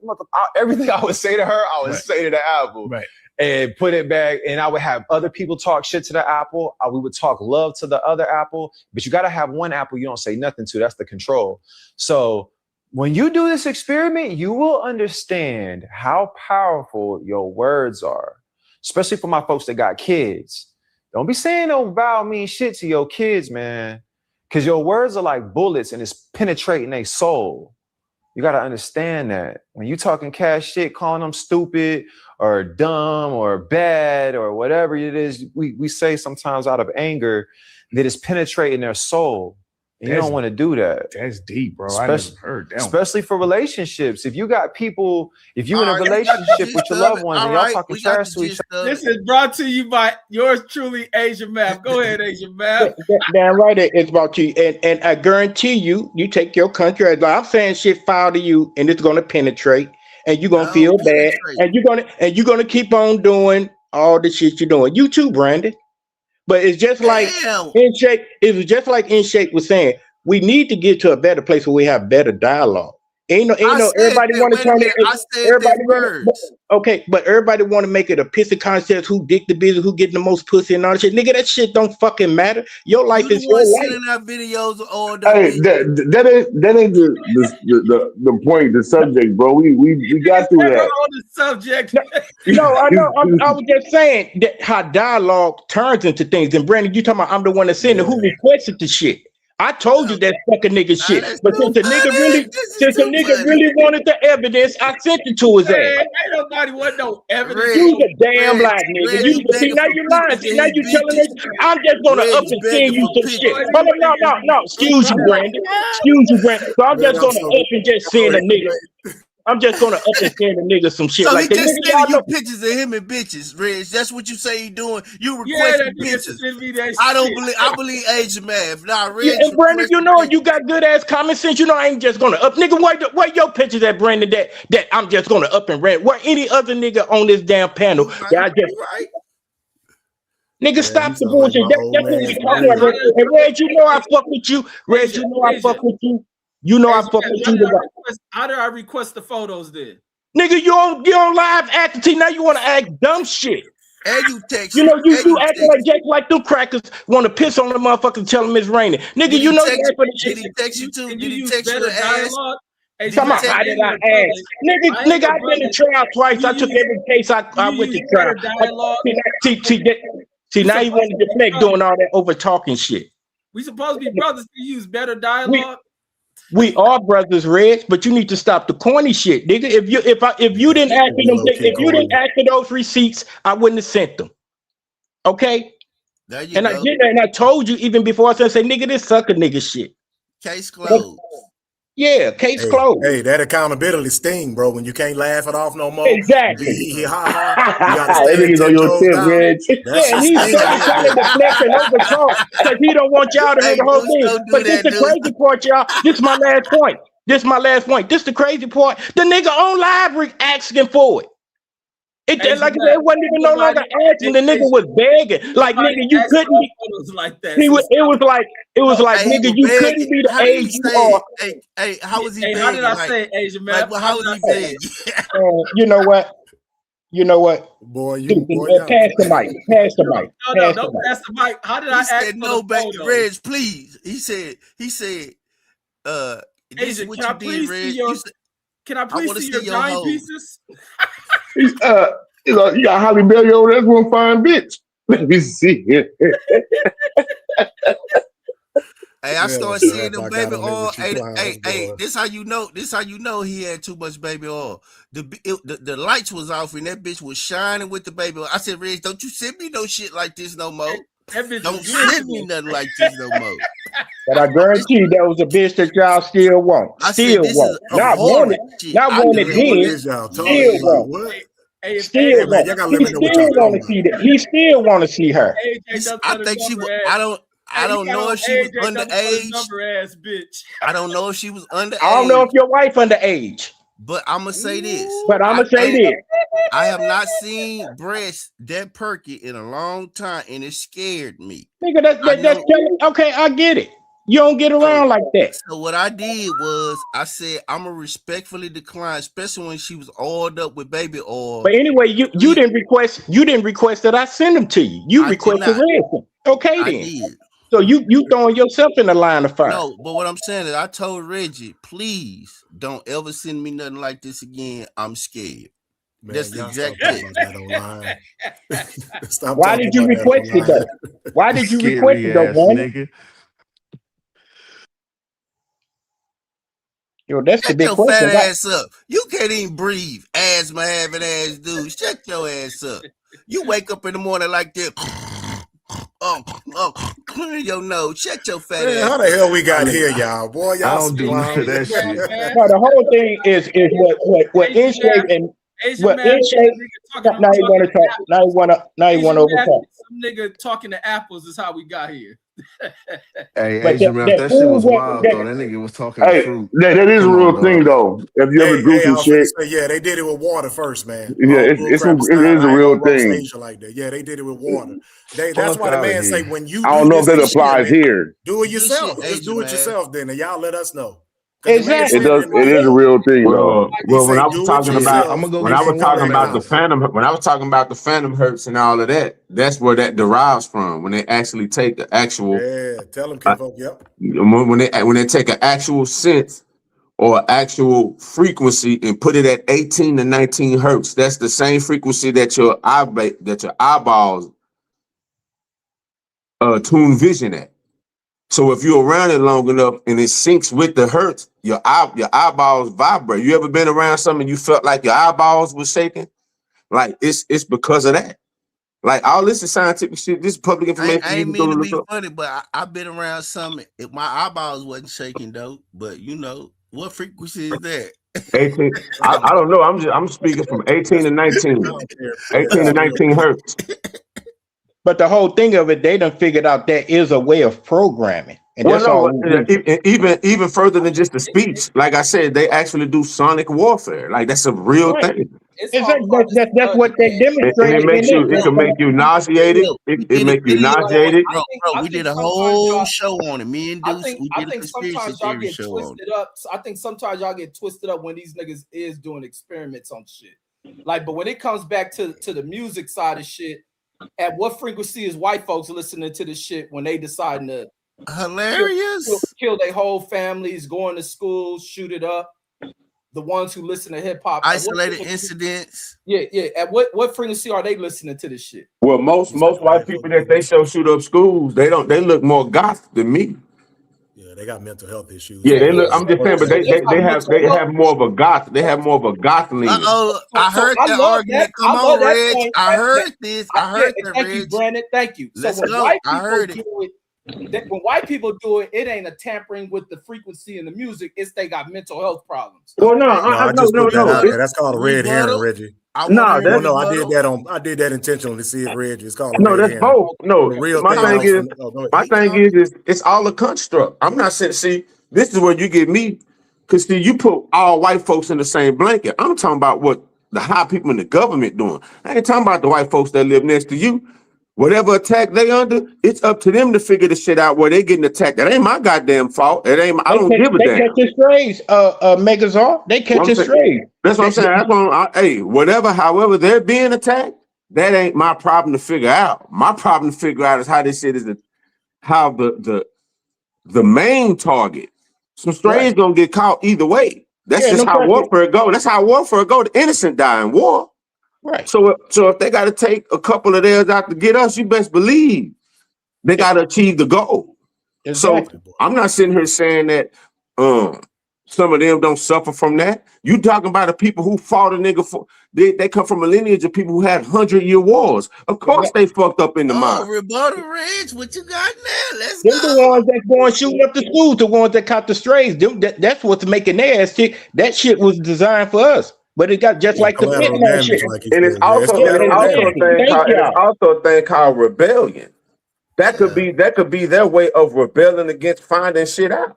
everything I would say to her, I would say to the apple. Right. And put it back, and I would have other people talk shit to the apple. We would talk love to the other apple, but you got to have one apple you don't say nothing to. That's the control. So when you do this experiment, you will understand how powerful your words are, especially for my folks that got kids. Don't be saying no vile mean shit to your kids, man, because your words are like bullets and it's penetrating their soul. You got to understand that when you talking cash shit, calling them stupid or dumb or bad or whatever it is, we say sometimes out of anger that it's penetrating their soul. And you don't want to do that. That's deep, bro. I never heard that. Especially for relationships. If you got people, if you in a All right, relationship with your loved ones and y'all right, talking we got trash the to each gist other. of This is brought to you by yours truly, Asia Map. Go ahead, Asia Map. Damn right, it's about you. And I guarantee you, you take your country. Like I'm saying shit foul to you, and it's gonna penetrate, and you're gonna feel bad, and you're gonna keep on doing all the shit you're doing. You too, Brandon. But it's just like In Shape. It was just like In Shape was saying. We need to get to a better place where we have better dialogue. Ain't no everybody want to turn it. Okay, but everybody want to make it a pissy contest. Who dick the business? Who getting the most pussy and all that shit? Nigga, that shit don't fucking matter. Your life is your life. Sending out videos all Hey, that ain't the point, the subject, bro. We got through that. On the subject. No, I know. I was just saying that how dialogue turns into things. And Brandon, you talking about I'm the one that sent it. Who requested the shit? I told you that fucking nigga shit. But since the nigga really wanted the evidence, I sent it to his ass. Ain't nobody want no evidence. You the damn lie, nigga. See, now you lying. See, now you telling me I'm just gonna up and send you some shit. But no. Excuse you, Brandon. So I'm just gonna up and just send a nigga. I'm just gonna up and send a nigga some shit So like he that. just Nigga, sending y'all you pictures of him and bitches, Reg. That's what you say you doing. You Yeah, requesting that nigga pictures. send me that I don't shit. believe. I believe Asia Math. Nah, Reg. Yeah, and Brandon, you know you got good ass common sense. You know I ain't just gonna up, nigga. Where your pictures at, Brandon? That I'm just gonna up and rant. Where any other nigga on this damn panel? That I just nigga stop the bullshit. That's what we talking about. And Reg, you know I fuck with you. Reg, you know I fuck with you. You know I fuck with you. How do I request the photos then? Nigga, you on live acting. See, now you want to act dumb shit. And you text. You know you acting like Jake, like them crackers want to piss on the motherfucker and tell him it's raining. Nigga, you know you act for the shit. Did he text you too? Did he use text you better an ass? dialogue? Hey, Come on, how did I ask? Nigga, I've been to trial twice. I took every case I went to trial. See, now you want to deflect doing all that over talking shit. We supposed to be brothers to use better dialogue. We are brothers, Reg, but you need to stop the corny shit, nigga. If you didn't ask for those receipts, I wouldn't have sent them. Okay. There you go. I did that, and I told you even before I said, nigga, this sucker nigga shit. Case closed. Yeah, case closed. Hey, that accountability sting, bro. When you can't laugh it off no more. Exactly. You gotta stay Niggas on your tip, Reg. Yeah, and he's trying to deflect and over talk because he don't want y'all to hear the whole thing. But this the crazy part, y'all. This is my last point. This is the crazy part. The nigga on live asking for it. Like I said, it wasn't even no longer asking. The nigga was begging. Like, nigga, you couldn't be. Like that. It was like, Hey, nigga, you couldn't be the how did he age you say are. it? Hey, how was he Hey, begging? how did I like, say it, Asian man? Like, well, how was he begging? You know what? You know what? Boy, Pass the mic. Pass the mic. No, don't pass the mic. How did I ask said, for no, the photo? Reg, please. He said, this is Asian, what can I you did, please Reg. see your? Can I please wanna see see your your giant hoe. pieces? You got Holly Berry over there. That's one fine bitch. Let me see it. Hey, I started seeing them baby oil. Hey, this how you know. This how you know he had too much baby oil. The lights was off and that bitch was shining with the baby oil. I said, Reg, don't you send me no shit like this no more. Don't send me nothing like this no more. But I guarantee you that was a bitch that y'all still want. Still want. Not want it. Not want it then. Still want it. Still want it. He still want to see that. He still want to see her. I think she was. I don't know if she was underage. Ass bitch. I don't know if she was underage. I don't know if your wife underage. But I'm gonna say this. I have not seen breasts that perky in a long time, and it scared me. Nigga, that's okay. I get it. You don't get around like that. So what I did was I said I'm gonna respectfully decline, especially when she was oiled up with baby oil. But anyway, you didn't request that I send them to you. You requested ransom. Okay then. I did. So you throwing yourself in the line of fire. No, but what I'm saying is I told Reggie, please don't ever send me nothing like this again. I'm scared. Man, that's the exact thing. Why did you request it though? Why did you request it though, nigga? Yo, that's the big your question. Fat ass up. You can't even breathe. Asthma having ass dude. Shut your ass up. You wake up in the morning like this. Clear your nose. Shut your fat ass. How the hell we got here, y'all? Boy, y'all I don't do none of that shit. No, the whole thing is what in shape and what in shape. Now you want to talk. Now you want to overtalk. Some nigga talking to apples is how we got here. Hey, Asian man, that shit was wild though. That nigga was talking to fruit. That is a real thing though. If you ever do some shit, yeah, they did it with water first, man. Yeah, it is a real thing. Like that. Yeah, they did it with water. That's why the man say when you. I don't know if that applies here. Do it yourself. Just do it yourself, then, and y'all let us know. Exactly. It does. It is a real thing, though. Well, when I was talking about the phantom hurts and all of that, that's where that derives from. When they actually take the actual, tell them, Kinfolk, yep. When they take an actual sense or actual frequency and put it at 18 to 19 hertz, that's the same frequency that your eyeballs tune vision at. So if you're around it long enough and it syncs with the hertz, your eyeballs vibrate. You ever been around something and you felt like your eyeballs was shaking? Like it's because of that. Like all this is scientific shit. This is public information. I ain't mean to be funny, but I've been around something. My eyeballs wasn't shaking though. But you know what frequency is that? 18. I don't know. I'm speaking from 18 to 19. 18 to 19 hertz. But the whole thing of it, they done figured out there is a way of programming. And that's all even further than just the speech. Like I said, they actually do sonic warfare. Like that's a real thing. That's what they demonstrated. It can make you nauseated. It make you nauseated. Bro, we did a whole show on it. Me and Deuce, we did a conspiracy theory show on it. I think sometimes y'all get twisted up when these niggas is doing experiments on shit. Like, but when it comes back to the music side of shit, at what frequency is white folks listening to this shit when they deciding to kill their whole families, going to school, shoot it up? The ones who listen to hip hop, isolated incidents. Yeah. At what frequency are they listening to this shit? Well, most white people that they shoot up schools, they look more goth than me. Yeah, they got mental health issues. Yeah, they look. I'm just saying, but they have more of a goth. They have more of a goth lean. I heard that argument. Come on, Reg. I heard this. I heard that, Thank you, Brandon. Thank you. Let's so when go. white I people heard do it, when white people do it, it ain't a tampering with the frequency in the music. It's they got mental health problems. Well, no. That's called a red herring, Reggie. I did that intentionally to see if Reggie. It's called a red herring. That's both. No, my thing is it's all a construct. I'm not saying. See, this is where you get me, because see, you put all white folks in the same blanket. I'm talking about what the high people in the government doing. I ain't talking about the white folks that live next to you. Whatever attack they under, it's up to them to figure the shit out where they getting attacked. That ain't my goddamn fault. It ain't. I don't give a damn. They catch the strays, Megazord. They catch the strays. That's what I'm saying. That's what hey, whatever, however they're being attacked, that ain't my problem to figure out. My problem to figure out is how this shit is how the main target. Some strays gonna get caught either way. That's just how warfare go. That's how warfare go. The innocent die in war. Right. So if they got to take a couple of theirs out to get us, you best believe they got to achieve the goal. Exactly. So I'm not sitting here saying that some of them don't suffer from that. You talking about the people who fought a nigga for they come from a lineage of people who had 100-year wars. Of course they fucked up in the mind. Rebuttal Rich, what you got now? Let's go. The ones that going shooting up the schools, the ones that caught the strays. That's what's making their ass tick. That shit was designed for us. But it got just like the fentanyl shit. And it's also a thing called rebellion. That could be their way of rebelling against finding shit out.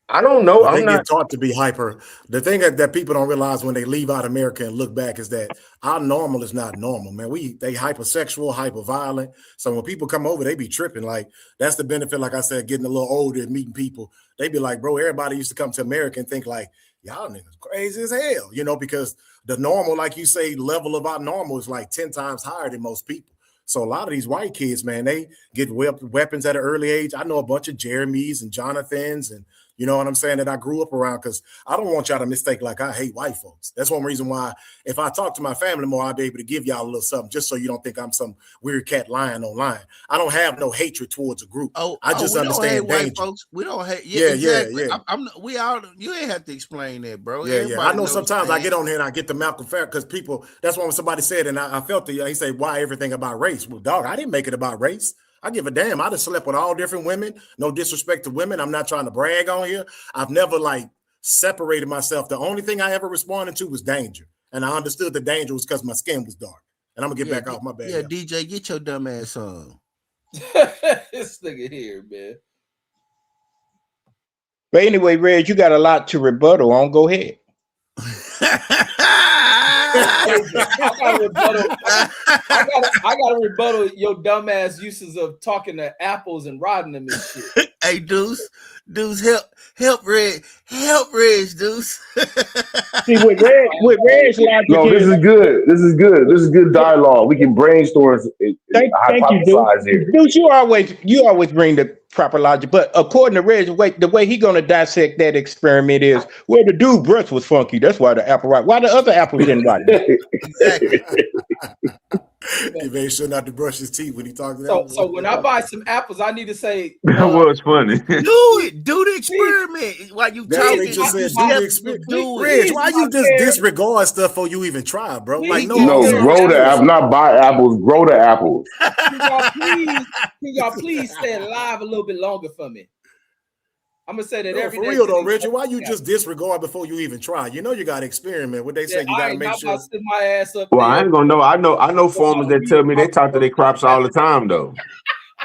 I don't know. They get taught to be hyper. The thing that people don't realize when they leave out America and look back is that our normal is not normal, man. They hypersexual, hyper violent. So when people come over, they be tripping. Like that's the benefit. Like I said, getting a little older and meeting people, they be like, bro, everybody used to come to America and think like, y'all niggas crazy as hell, because the normal, like you say, level of our normal is like 10 times higher than most people. So a lot of these white kids, man, they get weapons at an early age. I know a bunch of Jeremys and Jonathans and you know what I'm saying, that I grew up around, because I don't want y'all to mistake like I hate white folks. That's one reason why if I talk to my family more, I'll be able to give y'all a little something just so you don't think I'm some weird cat lying online. I don't have no hatred towards a group. I just understand danger. White folks. We don't hate. Yeah, exactly. yeah. We all. You ain't have to explain that, bro. Yeah. I know sometimes I get on here and I get the Malcolm Fair because people. That's what somebody said, and I felt it. He said, "Why everything about race?" Well, dog, I didn't make it about race. I give a damn. I just slept with all different women. No disrespect to women. I'm not trying to brag on here. I've never separated myself. The only thing I ever responded to was danger. And I understood the danger was because my skin was dark. And I'm gonna get back off my bed. Yeah, DJ, get your dumb ass on. This nigga here, man. But anyway, Reg, you got a lot to rebuttal on. Go ahead. I gotta rebuttal your dumbass uses of talking to apples and rodding them and shit. Hey, Deuce, help Reg, Deuce. See, with Reg logic. No, this is good. This is good dialogue. We can brainstorm. Thank you, Deuce. Deuce, you always bring the proper logic, but according to Reg, the way he gonna dissect that experiment is, well, the dude breath was funky. That's why the apple right. Why the other apples didn't right? Exactly. He made sure not to brush his teeth when he talked to them. So when I buy some apples, I need to say that was funny. Do the experiment. While you talking, Reg, why you just disregard stuff before you even try, bro? Like grow the apple, not buy apples. Grow the apples. Can y'all please stay alive a little bit longer for me? I'm gonna say that every day. For real though, Reggie, why you just disregard before you even try? You know you gotta experiment. What they say, you gotta make sure. My ass up well, I ain't gonna know. I know farmers that tell me they talk to their crops all the time though.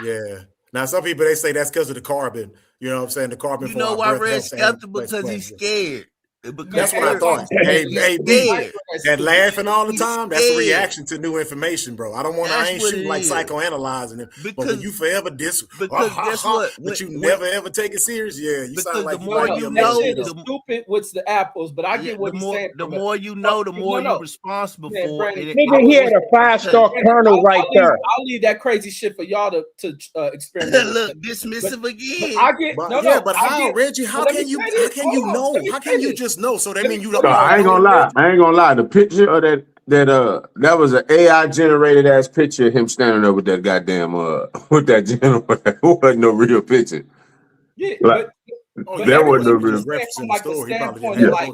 Yeah. Now some people they say that's because of the carbon. You know what I'm saying? The carbon. You know why Red's skeptical? Because he's scared. That's what I thought. Hey, that laughing all the time, that's a reaction to new information, bro. I ain't shooting like psychoanalyzing it. But when you forever guess what? But you never ever take it serious. Yeah, you sound like the more you know, the stupid with the apples, but I get what you're saying. The more you know, the more you're responsible for it. Nigga, he had a 5-star colonel right there. I'll leave that crazy shit for y'all to experiment. Look, dismissive again. But how, Reggie? How can you know? How can you just know? So that means you don't. So I ain't gonna lie. The picture of that was an AI generated ass picture of him standing there with that goddamn with that general. It wasn't no real picture. Yeah, like, that wasn't no real. From like the standpoint of like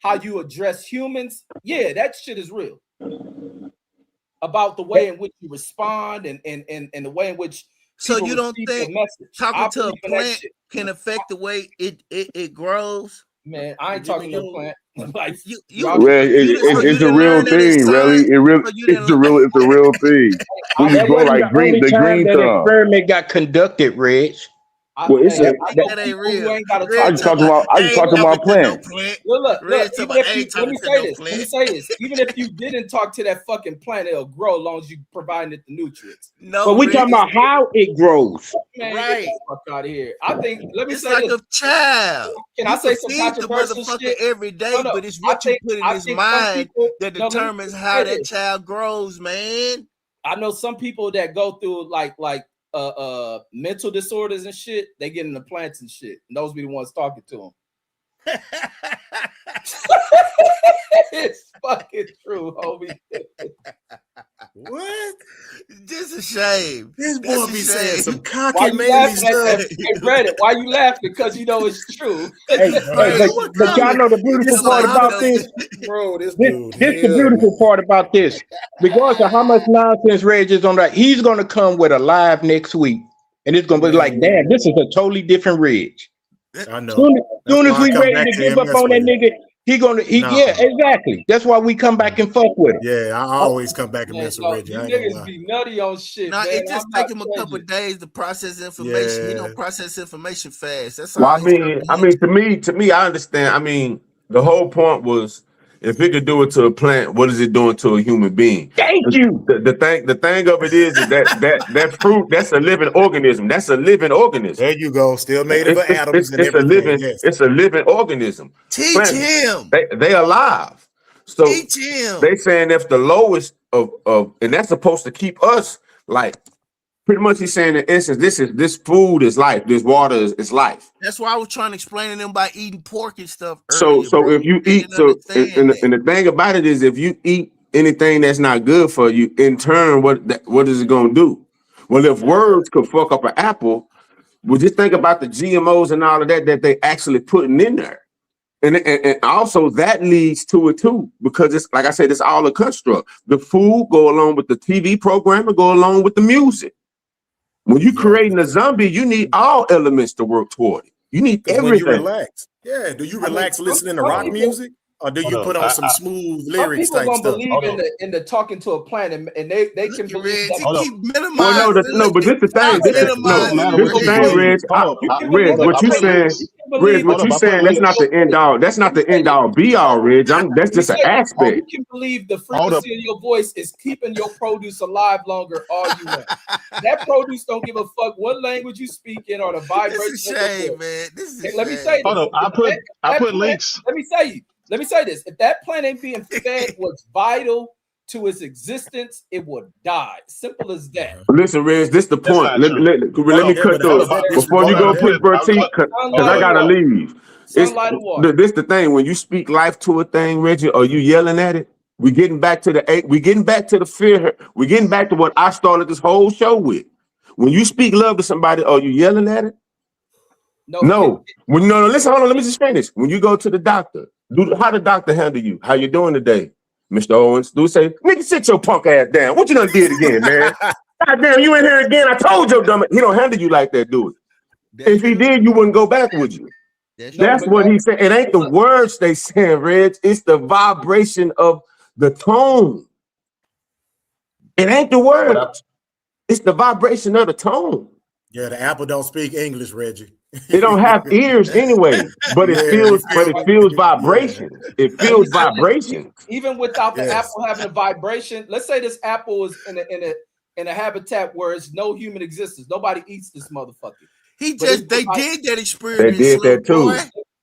how you address humans. Yeah, that shit is real. About the way in which you respond and the way in which. So you don't think talking to a plant can affect the way it grows? Man, I ain't talking to a plant. Like it's a real thing, really. It's a real thing. We just go like the green thumb. Experiment got conducted, Reg. Well, it's a. That ain't real. I just talked about. I just talked about plant. Look. Red Even talking if about, you, ain't let me talking to say no this. Let me plant. say this. Even if you didn't talk to that fucking plant, it'll grow as long as you providing it the nutrients. No, but we talking about how it grows. Man, right. get the fuck out of here. I think. Let me It's say like this. a child. Can You I say some feed the controversial motherfucker shit? every day, No, but it's what you put in his some mind people, that no, let me determines say how that this. child grows, man. I know some people that go through like mental disorders and shit. They get into plants and shit, and those be the ones talking to them. It's fucking true, homie. What? Just a shame. This boy be saying some Why cocky you manly laughing at stuff. that? Hey, Reddit, why you laughing? Because you know it's true. Hey, but y'all know the beautiful part about this? Bro, this This dude. the beautiful part about this. Regardless of how much nonsense Reg is on that, he's gonna come with a live next week. And it's gonna be like, damn, this is a totally different Reg. I know. Soon as why I we come ready back to to give him up on that with it. nigga, yeah, exactly. That's why we come back and fuck with him. Yeah, I always come back and mess with Reggie. You I ain't gonna niggas lie. be nutty on shit, Nah, man. it just I'm take him a couple days to process information. He don't process information fast. That's all. Well, to me, I understand. I mean, the whole point was if it could do it to a plant, what is it doing to a human being? Thank you. The thing of it is that fruit, that's a living organism. That's a living organism. There you go. Still made of atoms and It's a everything. living, Yes. it's a living organism. Teach Plants, him. they alive. So Teach him. they saying if the lowest of and that's supposed to keep us like pretty much he's saying in essence, this food is life, this water is life. That's why I was trying to explain to them by eating pork and stuff So earlier. so if you eat and the thing about it is if you eat anything that's not good for you, in turn, what is it gonna do? Well, if words could fuck up an apple, well, just think about the GMOs and all of that they actually putting in there. And also that leads to it too, because it's like I said, it's all a construct. The food go along with the TV program and go along with the music. When you're creating a zombie, you need all elements to work toward it. You need everything. When you relax. Yeah. Do you relax listening to rock music? Or do you put on some smooth lyrics Some people type gonna stuff? believe in the talking to a plant, and they can believe that. Keep minimizing. Well, but this the thing. This the thing, Reg. What you saying? Reg, what you saying? That's not the end all. That's not the end all be all, Reg. That's just an aspect. You can believe the frequency of your voice is keeping your produce alive longer all you want. That produce don't give a fuck what language you speak in or the vibration. This is a shame, man. This is let me say this. Hold on, I put links. Let me say this. If that plant ain't being fed what's vital to its existence, it would die. Simple as that. Listen, Reg, this the point. Let me cut through before you go put Bertie, because I gotta leave. This the thing. When you speak life to a thing, Reggie, or you yelling at it, we getting back to the fear. We getting back to what I started this whole show with. When you speak love to somebody, are you yelling at it? No. Listen, hold on. Let me just finish. When you go to the doctor, how the doctor handle you? How you doing today, Mr. Owens? Do say, nigga, sit your punk ass down. What you done did again, man? God damn, you in here again. I told you, dumb. He don't handle you like that, do it. If he did, you wouldn't go back, would you? That's what he said. It ain't the words they saying, Reg. It's the vibration of the tone. It ain't the words. It's the vibration of the tone. Yeah, the apple don't speak English, Reggie. It don't have ears anyway, but it feels vibrations. It feels vibrations. Even without the apple having a vibration, let's say this apple is in a habitat where it's no human existence. Nobody eats this motherfucker. They did that experiment. They did that too.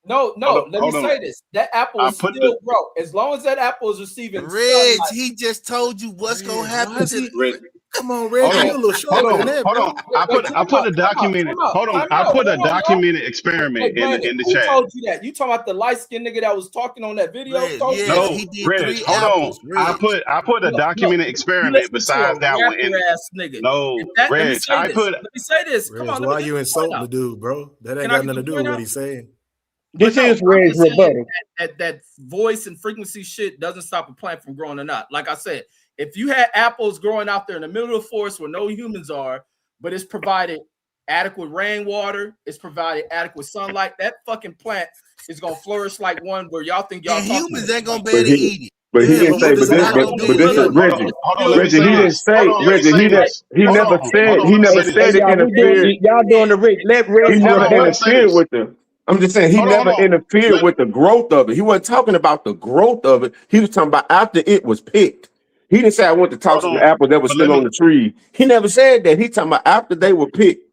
No. Let me say this. That apple is still grow. As long as that apple is receiving Reg, he just told you what's gonna happen to Come on, Reg. Hold on. I put a documented. Hold on. I put a documented experiment in the chat. Who told you that? You talking about the light-skinned nigga that was talking on that video? No, Reg, hold on. I put a documented experiment besides that one. No, Reg, let me say this. Come on, why are you insulting the dude, bro? That ain't got nothing to do with what he's saying. This is Reg's rebuttal. That voice and frequency shit doesn't stop a plant from growing or not. Like I said, if you had apples growing out there in the middle of the forest where no humans are, but it's provided adequate rainwater, it's provided adequate sunlight, that fucking plant is gonna flourish like one where y'all think y'all humans ain't gonna be able to eat it. But he didn't say, but this is Reggie. Hold on, let me Reggie, say he didn't this. say, Hold on, let me Reggie, say this. he Hold never on, said, let me say this. it interfered. Y'all doing the Rich. Let Rich He never Hold on, let me say interfered this. with the. I'm just saying he Hold on, never hold on. interfered with the growth of it. He wasn't talking about the growth of it. He was talking about after it was picked. He didn't say I went to talk to the apple that was But let still me on the tree. He never said that. He talking about after they were picked.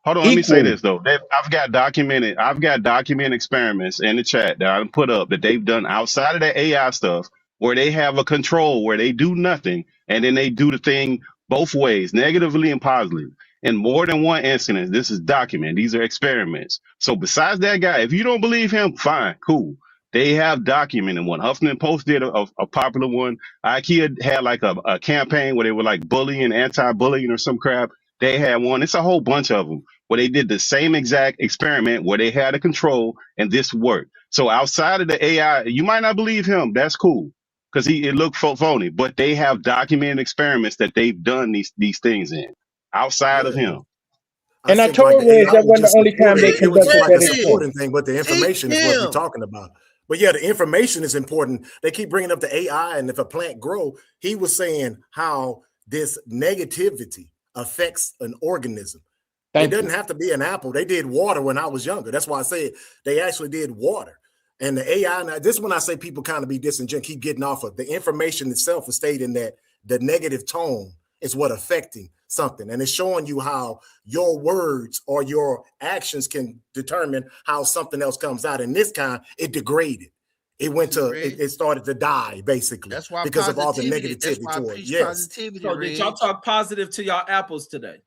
Hold on, let me say this though. I've got documented experiments in the chat that I put up that they've done outside of that AI stuff where they have a control where they do nothing and then they do the thing both ways, negatively and positively. In more than one incident, this is documented. These are experiments. So besides that guy, if you don't believe him, fine, cool. They have documented one. Huffington Post did a popular one. IKEA had like a campaign where they were like bullying, anti-bullying or some crap. They had one. It's a whole bunch of them where they did the same exact experiment where they had a control and this worked. So outside of the AI, you might not believe him. That's cool because it looked phony, but they have documented experiments that they've done these things in outside of him. And I think like told the Reg AI that was wasn't just the only time they supporting. It was conducted like that a experiment. supporting thing, but the information is what we're talking about. But yeah, the information is important. They keep bringing up the AI, and if a plant grow, he was saying how this negativity affects an organism. It doesn't have to be an apple. They did water when I was younger. That's why I said they actually did water. And the AI, now this is when I say people kind of be disingenuous, keep getting off of the information itself is stating that the negative tone is what affecting something. And it's showing you how your words or your actions can determine how something else comes out. In this kind, it degraded. It went to, it started to die, basically. That's why because of all the positivity. That's negativity why I toward it. preach Yes. positivity. So did y'all Reg. talk positive to y'all apples today?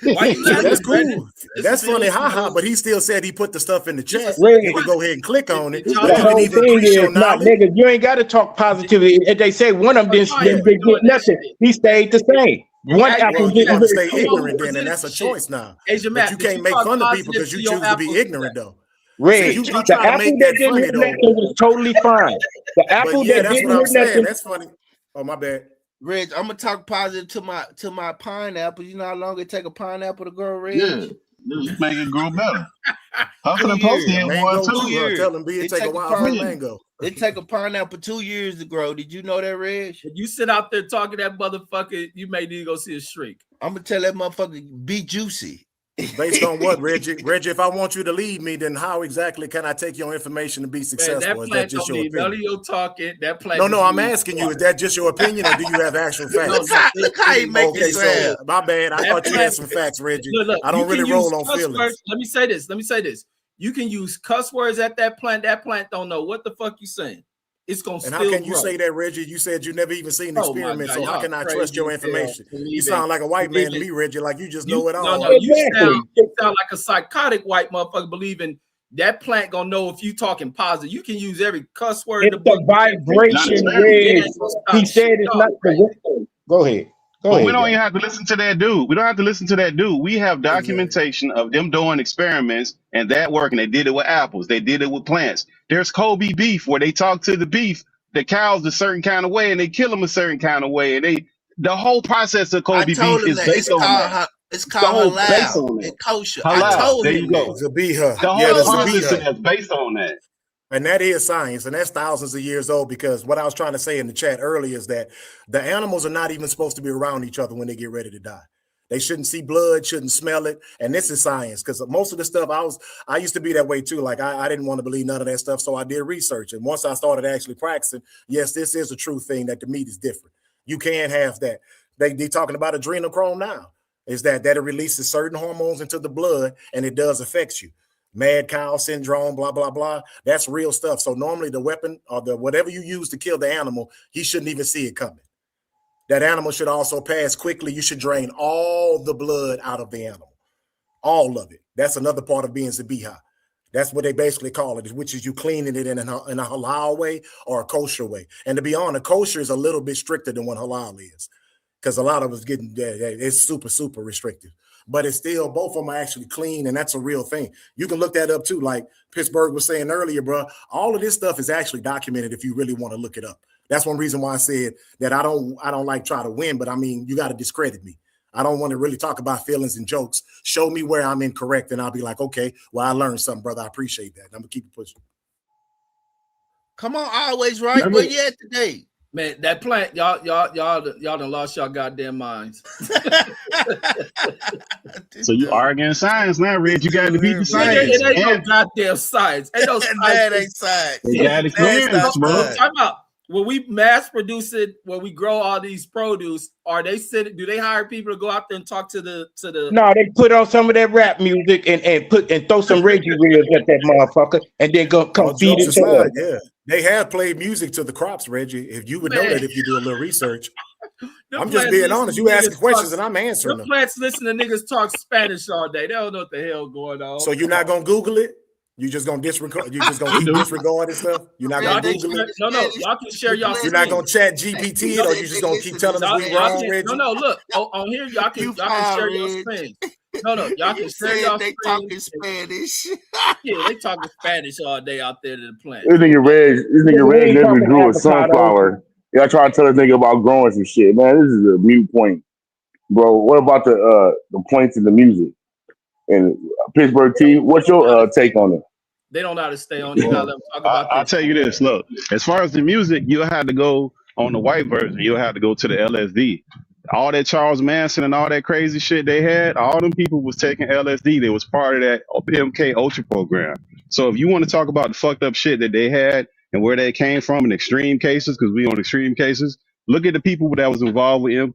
Why you that's cool. That's funny, haha. haha. But he still said he put the stuff in the chat. Reg, You can go ahead and click on it. The But you can whole either thing increase your is not knowledge. nigga. You ain't got to talk positivity. If they say one of them didn't get nothing, he stayed the same. One apple Well, you didn't want to hurt stay two. ignorant then, and that's a choice now. Asia But Matt, you did can't you make talk fun of people positive because you to your choose to be apples ignorant, today? though. Reg, See, you the try to apple make that that didn't funny hurt though. nothing was totally fine. The apple But yeah, that that's what didn't I'm hurt saying. nothing. That's funny. Oh, my bad. Reg, I'm gonna talk positive to my pineapple. You know how long it take a pineapple to grow, Reg? Yeah, you make it grow better. 2 Huffington Post years. did one Mango too. 2 too. years. Tell them it take a while for a mango. It take a pineapple 2 years to grow. Did you know that, Reg? If you sit out there talking that motherfucker, you may need to go see a shrink. I'm gonna tell that motherfucker be juicy. Based on what, Reggie? Reggie, if I want you to lead me, then how exactly can I take your information to be successful? Man, that Is that plant just don't your need none of opinion? your talking. That plant. No, just I'm needs asking you, water. is that just your opinion or do you have actual facts? Look how he make Okay, it so sound. my bad. I That thought you plant- had some facts, Reggie. Look, I don't you really can roll use on cuss feelings. words. Let me say this. You can use cuss words at that plant. That plant don't know what the fuck you saying. It's gonna And still how can you grow. say that, Reggie? You said you never even seen the Oh my experiment, God, so how y'all can I crazy trust your as hell information? You believing- sound like a white man to believing- me, Reggie, like you just know it all. No, you sound like a psychotic white motherfucker believing that plant gonna know if you talking positive. You can use every cuss word in It's the book. the vibration, Reg. He said it's not the. Go ahead. But we don't even have to listen to that dude. We don't have to listen to that dude. We have documentation of them doing experiments and that working. They did it with apples. They did it with plants. There's Kobe beef where they talk to the beef, the cows a certain kind of way, and they kill them a certain kind of way. And the whole process of Kobe I told beef him is that based on that. it's The called whole based halal on that. and kosher. I Halal. told There him you go. Zabiha. The Yeah, whole the process Zabiha. is based on that. And that is science, and that's thousands of years old, because what I was trying to say in the chat earlier is that the animals are not even supposed to be around each other when they get ready to die. They shouldn't see blood, shouldn't smell it. And this is science, because most of the stuff I used to be that way too. Like I didn't want to believe none of that stuff. So I did research. And once I started actually practicing, yes, this is a true thing that the meat is different. You can have that. They talking about adrenochrome now. Is that it releases certain hormones into the blood and it does affect you. Mad cow syndrome, blah, blah, blah. That's real stuff. So normally the weapon or the whatever you use to kill the animal, he shouldn't even see it coming. That animal should also pass quickly. You should drain all the blood out of the animal. All of it. That's another part of being Zabiha. That's what they basically call it, which is you cleaning it in a halal way or a kosher way. And to be honest, kosher is a little bit stricter than what halal is, because a lot of us getting it's super, super restrictive. But it's still, both of them are actually clean, and that's a real thing. You can look that up too. Like Pittsburgh was saying earlier, bro, all of this stuff is actually documented if you really want to look it up. That's one reason why I said that I don't like try to win, but I mean, you got to discredit me. I don't want to really talk about feelings and jokes. Show me where I'm incorrect, and I'll be like, okay, well, I learned something, brother. I appreciate that. I'm gonna keep it pushing. Come on, always right. Where you at today? Man, that plant, y'all done lost y'all goddamn minds. So you arguing science now, Red? You got to beat the science. It ain't no goddamn science. Ain't no science. That ain't science. You got experience, bro. Time out. When we mass produce it, when we grow all these produce, are they sitting? Do they hire people to go out there and talk to the? No, they put on some of that rap music and throw some Reggie reels at that motherfucker, and then come feed it to us. Yeah, they have played music to the crops, Reggie. If you would know that, if you do a little research. I'm just being honest. You asking questions and I'm answering them. Plants listen to niggas talk Spanish all day. They don't know what the hell going on. So you're not gonna Google it? You just gonna disregard? You just gonna keep disregarding stuff? You're not gonna Google it? No, y'all can share y'all. You're not gonna chat GPT it, or you just gonna keep telling us we wrong, Reggie? No, look on here y'all can share your screen. No, y'all can share y'all screen. They talking Spanish. Yeah, they talking Spanish all day out there to the plant. This nigga Red never grew a sunflower. Y'all trying to tell a nigga about growing some shit, man. This is a mute point, bro. What about the points in the music? And Pittsburgh T, what's your take on it? They don't know how to stay on. You gotta let them talk about I'll tell you this. Look, as far as the music, you'll have to go on the white version. You'll have to go to the LSD. All that Charles Manson and all that crazy shit they had, all them people was taking LSD. They was part of that MK Ultra program. So if you want to talk about the fucked up shit that they had and where they came from in extreme cases, because we on extreme cases, look at the people that was involved with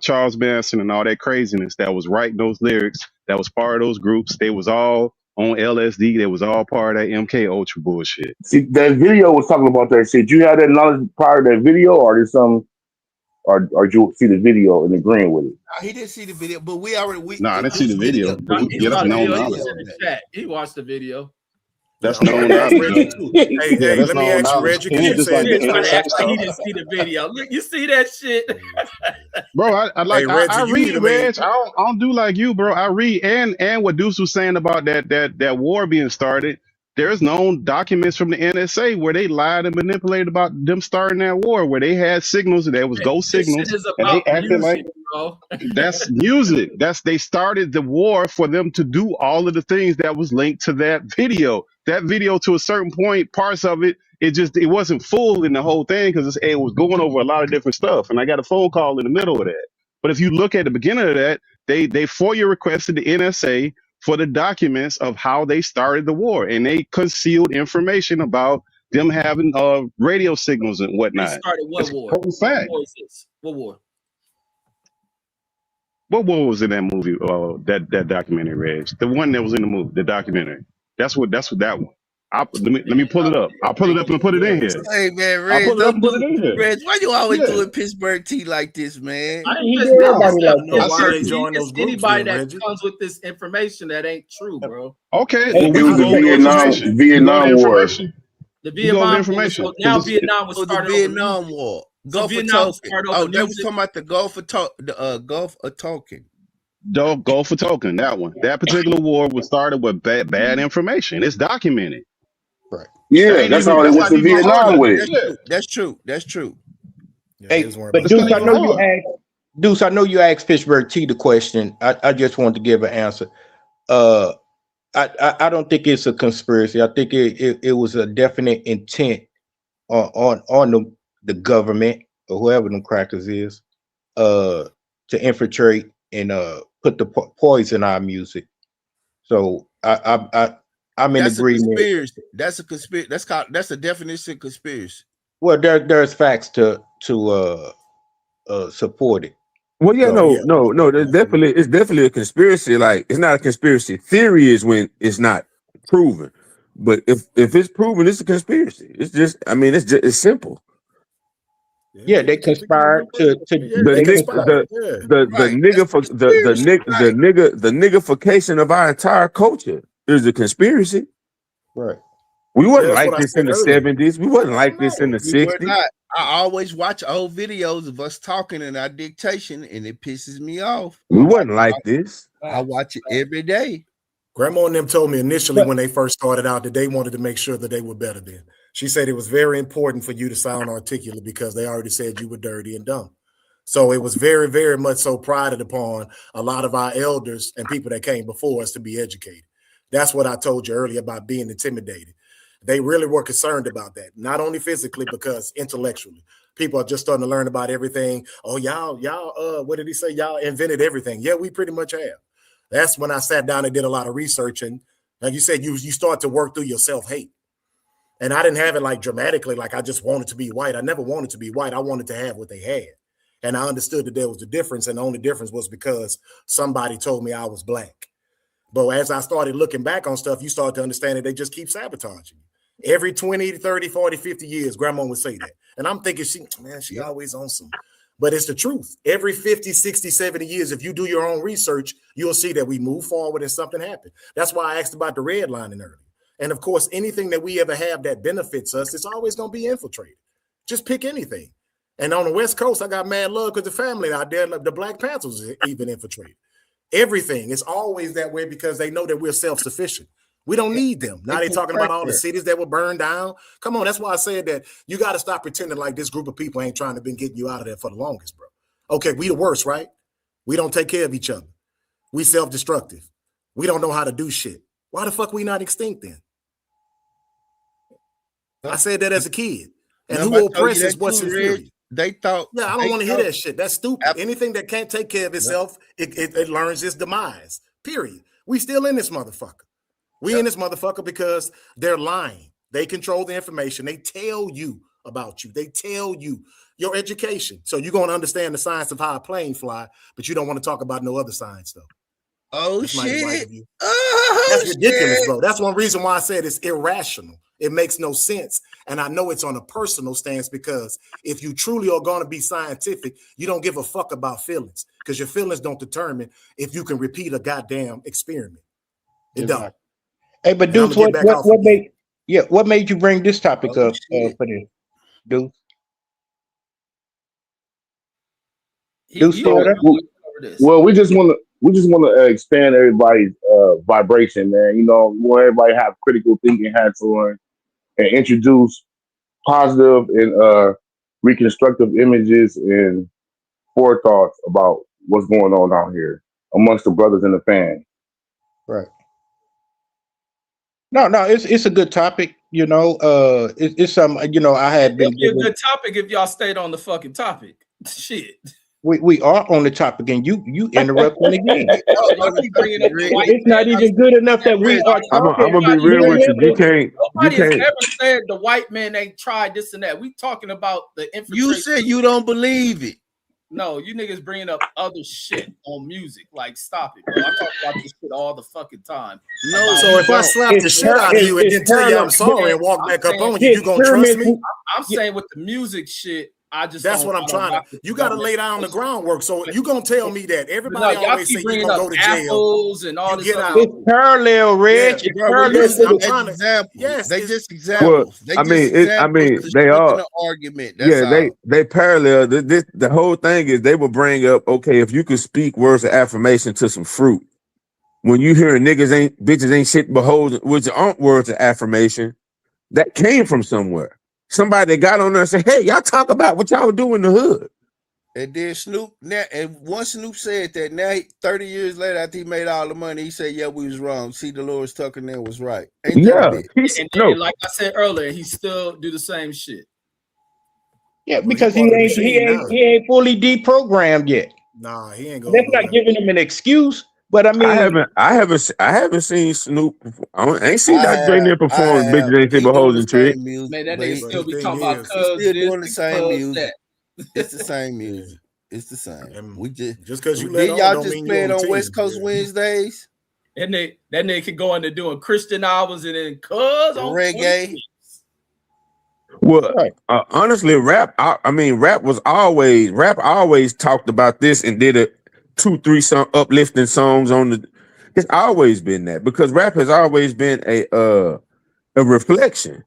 Charles Manson and all that craziness that was writing those lyrics, that was part of those groups. They was all on LSD. They was all part of that MK Ultra bullshit. See, that video was talking about that shit. You had that knowledge prior to that video, or did some, or you see the video and agreeing with it? He didn't see the video, but we already. No, I didn't see the video. He watched the video. That's known knowledge. Hey, let me ask you, Reggie. He didn't see the video. Look, you see that shit, bro? I read, Reg. I don't do like you, bro. I read and what Deuce was saying about that war being started. There's known documents from the NSA where they lied and manipulated about them starting that war, where they had signals and there was ghost signals, and they acted like that's music. They started the war for them to do all of the things that was linked to that video. That video, to a certain point, parts of it, it wasn't full in the whole thing because it was going over a lot of different stuff. And I got a phone call in the middle of that. But if you look at the beginning of that, they FOIA requested the NSA for the documents of how they started the war, and they concealed information about them having radio signals and whatnot. They started what war? Fact. What war? What war was in that movie? That documentary, Reg. The one that was in the movie, the documentary. That's what that one. Let me pull it up. I'll pull it up and put it in here. Hey man, Reg, Reg, why you always doing Pittsburgh T like this, man? Anybody that comes with this information that ain't true, bro. Okay, it was the Vietnam War. The Vietnam War. So now Vietnam was started. The Vietnam War. Gulf of Tonkin. Oh, they was talking about the Gulf of Tonkin. Gulf of Tonkin, that one. That particular war was started with bad information. It's documented. Right. Yeah, that's how they went to Vietnam with it. That's true. Yeah, hey, but Deuce, I know you asked Pittsburgh T the question. I just wanted to give an answer. I don't think it's a conspiracy. I think it was a definite intent on the government or whoever them crackers is to infiltrate and put the poison in our music. So I'm in agreement. Conspiracy. That's a conspiracy. That's a definition of conspiracy. Well, there's facts to support it. Well, yeah, no. It's definitely a conspiracy. Like, it's not a conspiracy theory is when it's not proven. But if it's proven, it's a conspiracy. It's just, it's simple. Yeah, they conspired to the niggification of our entire culture is a conspiracy. Right. We wasn't like this in the 70s. We wasn't like this in the 60s. I always watch old videos of us talking in our dictation, and it pisses me off. We wasn't like this. I watch it every day. Grandma and them told me initially when they first started out that they wanted to make sure that they were better than. She said it was very important for you to sound articulate because they already said you were dirty and dumb. So it was very, very much so prided upon a lot of our elders and people that came before us to be educated. That's what I told you earlier about being intimidated. They really were concerned about that, not only physically, because intellectually. People are just starting to learn about everything. Oh, y'all, what did he say? Y'all invented everything. Yeah, we pretty much have. That's when I sat down and did a lot of research. And like you said, you start to work through your self-hate. And I didn't have it like dramatically, like I just wanted to be white. I never wanted to be white. I wanted to have what they had. And I understood that there was a difference. And the only difference was because somebody told me I was black. But as I started looking back on stuff, you start to understand that they just keep sabotaging you. Every 20, 30, 40, 50 years, grandma would say that. And I'm thinking, she always on some. But it's the truth. Every 50, 60, 70 years, if you do your own research, you'll see that we move forward and something happened. That's why I asked about the redlining earlier. And of course, anything that we ever have that benefits us, it's always going to be infiltrated. Just pick anything. And on the West Coast, I got mad love because the family out there, the Black Panthers is even infiltrated. Everything is always that way because they know that we're self-sufficient. We don't need them. Now they're talking about all the cities that were burned down. Come on, that's why I said that you got to stop pretending like this group of people ain't trying to been getting you out of there for the longest, bro. Okay, we the worst, right? We don't take care of each other. We self-destructive. We don't know how to do shit. Why the fuck we not extinct then? I said that as a kid. And who oppresses what's inferior? They thought. Yeah, I don't want to hear that shit. That's stupid. Anything that can't take care of itself, it learns its demise. Period. We still in this motherfucker. We in this motherfucker because they're lying. They control the information. They tell you about you. They tell you your education. So you're going to understand the science of how a plane fly, but you don't want to talk about no other science, though. Oh, That's shit. That's ridiculous, bro. That's one reason why I said it's irrational. It makes no sense. And I know it's on a personal stance because if you truly are going to be scientific, you don't give a fuck about feelings because your feelings don't determine if you can repeat a goddamn experiment. It don't. Hey, but Deuce, what made you bring this topic up for this, Deuce? Well, we just want to expand everybody's vibration, man. You know, we want everybody to have critical thinking hats on and introduce positive and reconstructive images and forethoughts about what's going on out here amongst the brothers in the fan. Right. No, it's a good topic. You know, it's some. You know, I had been. It'd be a good topic if y'all stayed on the fucking topic. Shit. We are on the topic, and you interrupting again. It's not even good enough that we are talking. I'm gonna be real with you. Nobody has ever said the white man ain't tried this and that. We talking about the infiltration. You said you don't believe it. No, you niggas bringing up other shit on music. Like, stop it, bro. I talk about this shit all the fucking time. No, so if I slap the shit out of you and then tell you I'm sorry and walk back up on you, you gonna trust me? I'm saying with the music shit, that's what I'm trying to. You got to lay down the groundwork. So you gonna tell me that everybody always say you gonna go to jail and all this. It's parallel, Reg. It's parallel. Yes, they just examples. Well, they are an argument. That's they parallel. The whole thing is they will bring up. Okay, if you could speak words of affirmation to some fruit, when you hear bitches ain't shit but hoes, which aren't words of affirmation, that came from somewhere. Somebody got on there and said, "Hey, y'all talk about what y'all do in the hood." And then Snoop, and once Snoop said that, now 30 years later, after he made all the money, he said, "Yeah, we was wrong. See, Dolores Tucker there was right." Ain't that a bit? And like I said earlier, he still do the same shit. Yeah, because he ain't fully deprogrammed yet. Nah, he ain't going. That's not giving him an excuse. But I mean, I haven't seen Snoop. I ain't seen that Dre there perform bitches ain't shit but hoes and trick. Man, that nigga still be talking about still doing the same music. It's the same music. It's the same. We just because you did y'all just play it on West Coast Wednesdays. And that nigga can go into doing Christian albums and then cuz on reggae. Well, honestly, rap always talked about this and did it. 2-3 some uplifting songs on the. It's always been that because rap has always been a reflection,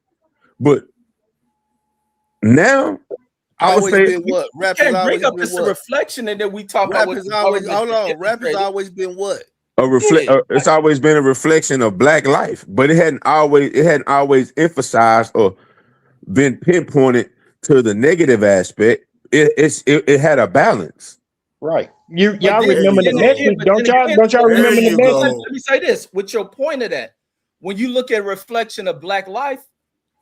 but now I would say what rap has always been this reflection, and then we talk rap about has always rap has always been what it's always been a reflection of black life, but it hadn't always emphasized or been pinpointed to the negative aspect. It had a balance. Right. Y'all remember the message, don't y'all remember the message? Let me say this with your point of that. When you look at reflection of black life,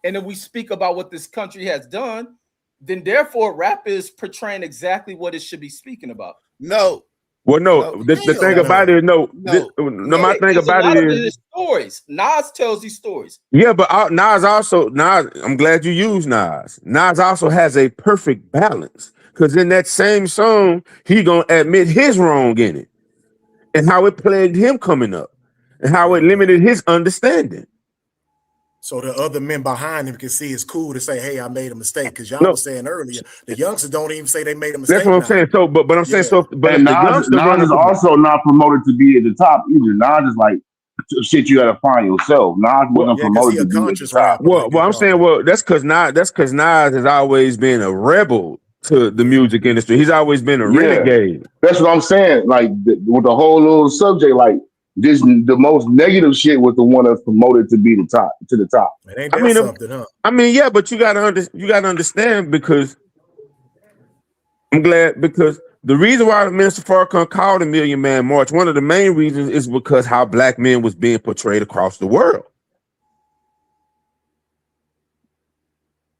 and then we speak about what this country has done, then therefore rap is portraying exactly what it should be speaking about. No. Well, no, the thing about it is, my thing about it is, stories. Nas tells these stories. yeah, but Nas, I'm glad you used Nas. Nas also has a perfect balance, because in that same song, he gonna admit his wrong in it, and how it plagued him coming up, and how it limited his understanding. So the other men behind him can see it's cool to say, "Hey, I made a mistake." Because y'all was saying earlier, the youngsters don't even say they made a mistake. That's what I'm saying. So, but I'm saying so. But and the youngster Nas is also not promoted to be at the top either. Nas is like shit you gotta find yourself. Nas wasn't promoted to be at the top. Well, I'm saying, that's because Nas has always been a rebel to the music industry. He's always been a renegade. That's what I'm saying. Like with the whole little subject, like this, the most negative shit was the one that's promoted to be the top, to the top. It ain't that something, huh? I mean, yeah, but you gotta understand, because I'm glad, because the reason why Minister Farrakhan called a Million Man March, one of the main reasons is because how black men was being portrayed across the world.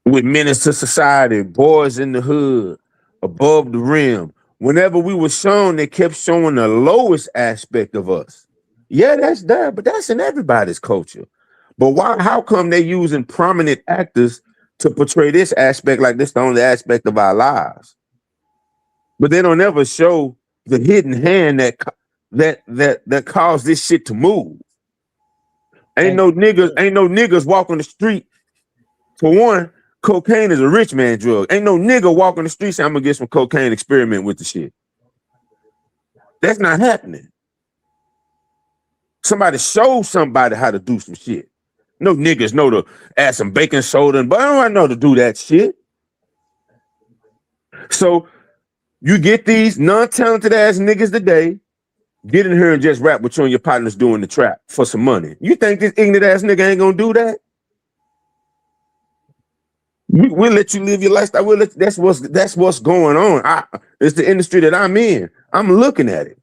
With menace to society, boys in the hood, above the rim. Whenever we were shown, they kept showing the lowest aspect of us. Yeah, that's there, but that's in everybody's culture. But why? How come they using prominent actors to portray this aspect like this the only aspect of our lives? But they don't ever show the hidden hand that caused this shit to move. Ain't no niggas walking the street. For one, cocaine is a rich man drug. Ain't no nigga walking the street saying I'm gonna get some cocaine, experiment with the shit. That's not happening. Somebody show somebody how to do some shit. No niggas know to add some baking soda, but I don't know to do that shit. So you get these non-talented ass niggas today, get in here and just rap with you and your partners doing the trap for some money. You think this ignorant ass nigga ain't gonna do that? We'll let you live your lifestyle. That's what's going on. It's the industry that I'm in. I'm looking at it.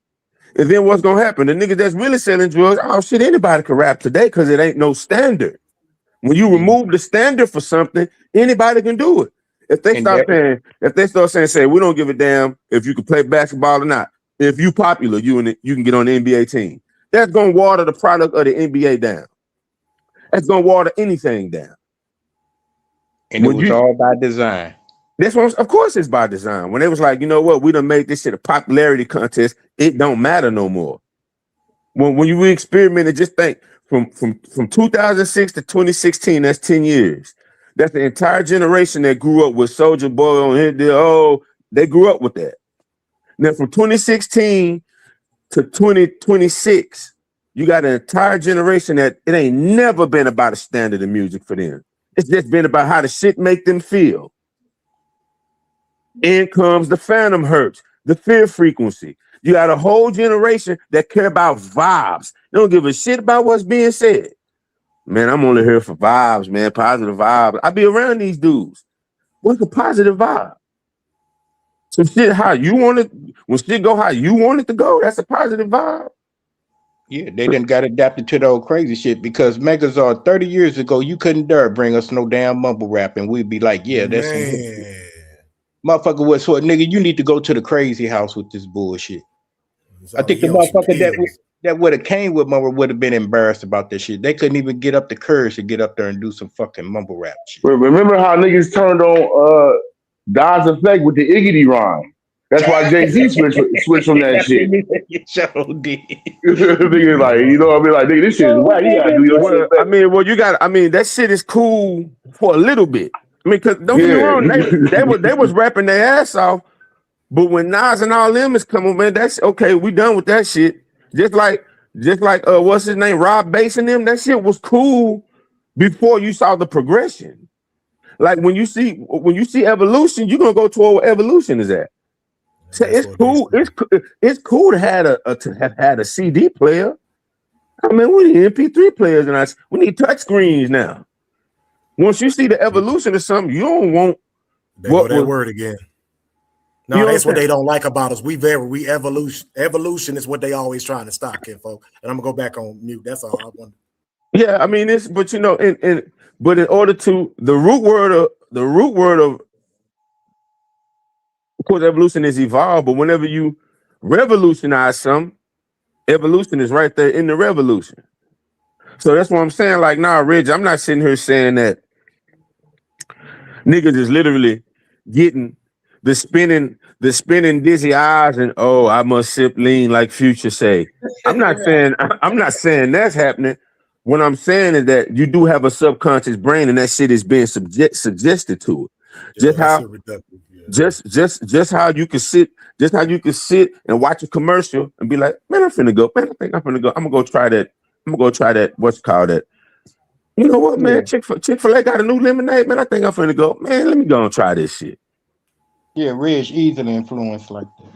And then what's gonna happen? The niggas that's really selling drugs, oh shit, anybody can rap today because it ain't no standard. When you remove the standard for something, anybody can do it. If they start saying, say, we don't give a damn if you can play basketball or not. If you popular, you can get on the NBA team. That's gonna water the product of the NBA down. That's gonna water anything down. And it was all by design. This one, of course, it's by design. When they was like, you know what, we done made this shit a popularity contest. It don't matter no more. When you experiment, just think from 2006 to 2016, that's 10 years. That's the entire generation that grew up with Soulja Boy on it. They grew up with that. Now from 2016 to 2026, you got an entire generation that it ain't never been about a standard of music for them. It's just been about how the shit make them feel. In comes the phantom hurts, the fear frequency. You got a whole generation that care about vibes. They don't give a shit about what's being said. Man, I'm only here for vibes, man, positive vibes. I be around these dudes. What's a positive vibe? Some shit how you want it, when shit go how you want it to go, that's a positive vibe. Yeah, they done got adapted to the old crazy shit because Megazord 30 years ago, you couldn't dare bring us no damn mumble rap, and we'd be like, yeah, that's some bullshit. Motherfucker was so nigga, you need to go to the crazy house with this bullshit. I think the motherfucker that would have came with mumble would have been embarrassed about this shit. They couldn't even get up the courage to get up there and do some fucking mumble rap shit. Remember how niggas turned on Dodge Effect with the Iggity rhyme? That's why Jay-Z switched from that shit. Niggas like, you know what I mean? Like, nigga, this shit is whack. You gotta do your shit. I mean, that shit is cool for a little bit. I mean, cause don't get me wrong, they was rapping their ass off, but when Nas and all them is coming, man, that's okay. We done with that shit. Just like what's his name, Rob Bass and them. That shit was cool before you saw the progression. Like when you see evolution, you're gonna go to where evolution is at. So it's cool. It's cool to have had a CD player. I mean, we need MP3 players, and we need touch screens now. Once you see the evolution of something, you don't want that word again. No, that's what they don't like about us. We evolution is what they always trying to stop, kinfolk. And I'm gonna go back on mute. That's all I want. Yeah, I mean but you know, and But in order to the root word of course, evolution is evolve, but whenever you revolutionize something, evolution is right there in the revolution. So that's what I'm saying. Like, nah, Reg, I'm not sitting here saying that niggas is literally getting the spinning dizzy eyes and oh, I must sip lean like Future say. I'm not saying that's happening. What I'm saying is that you do have a subconscious brain and that shit is being suggested to it. Just how you can sit and watch a commercial and be like, man, I'm finna go. Man, I think I'm finna go. I'm gonna go try that. What's it called that? You know what, man? Chick-fil-A got a new lemonade, man. I think I'm finna go. Man, let me go and try this shit. Yeah, Reg easily influenced like that.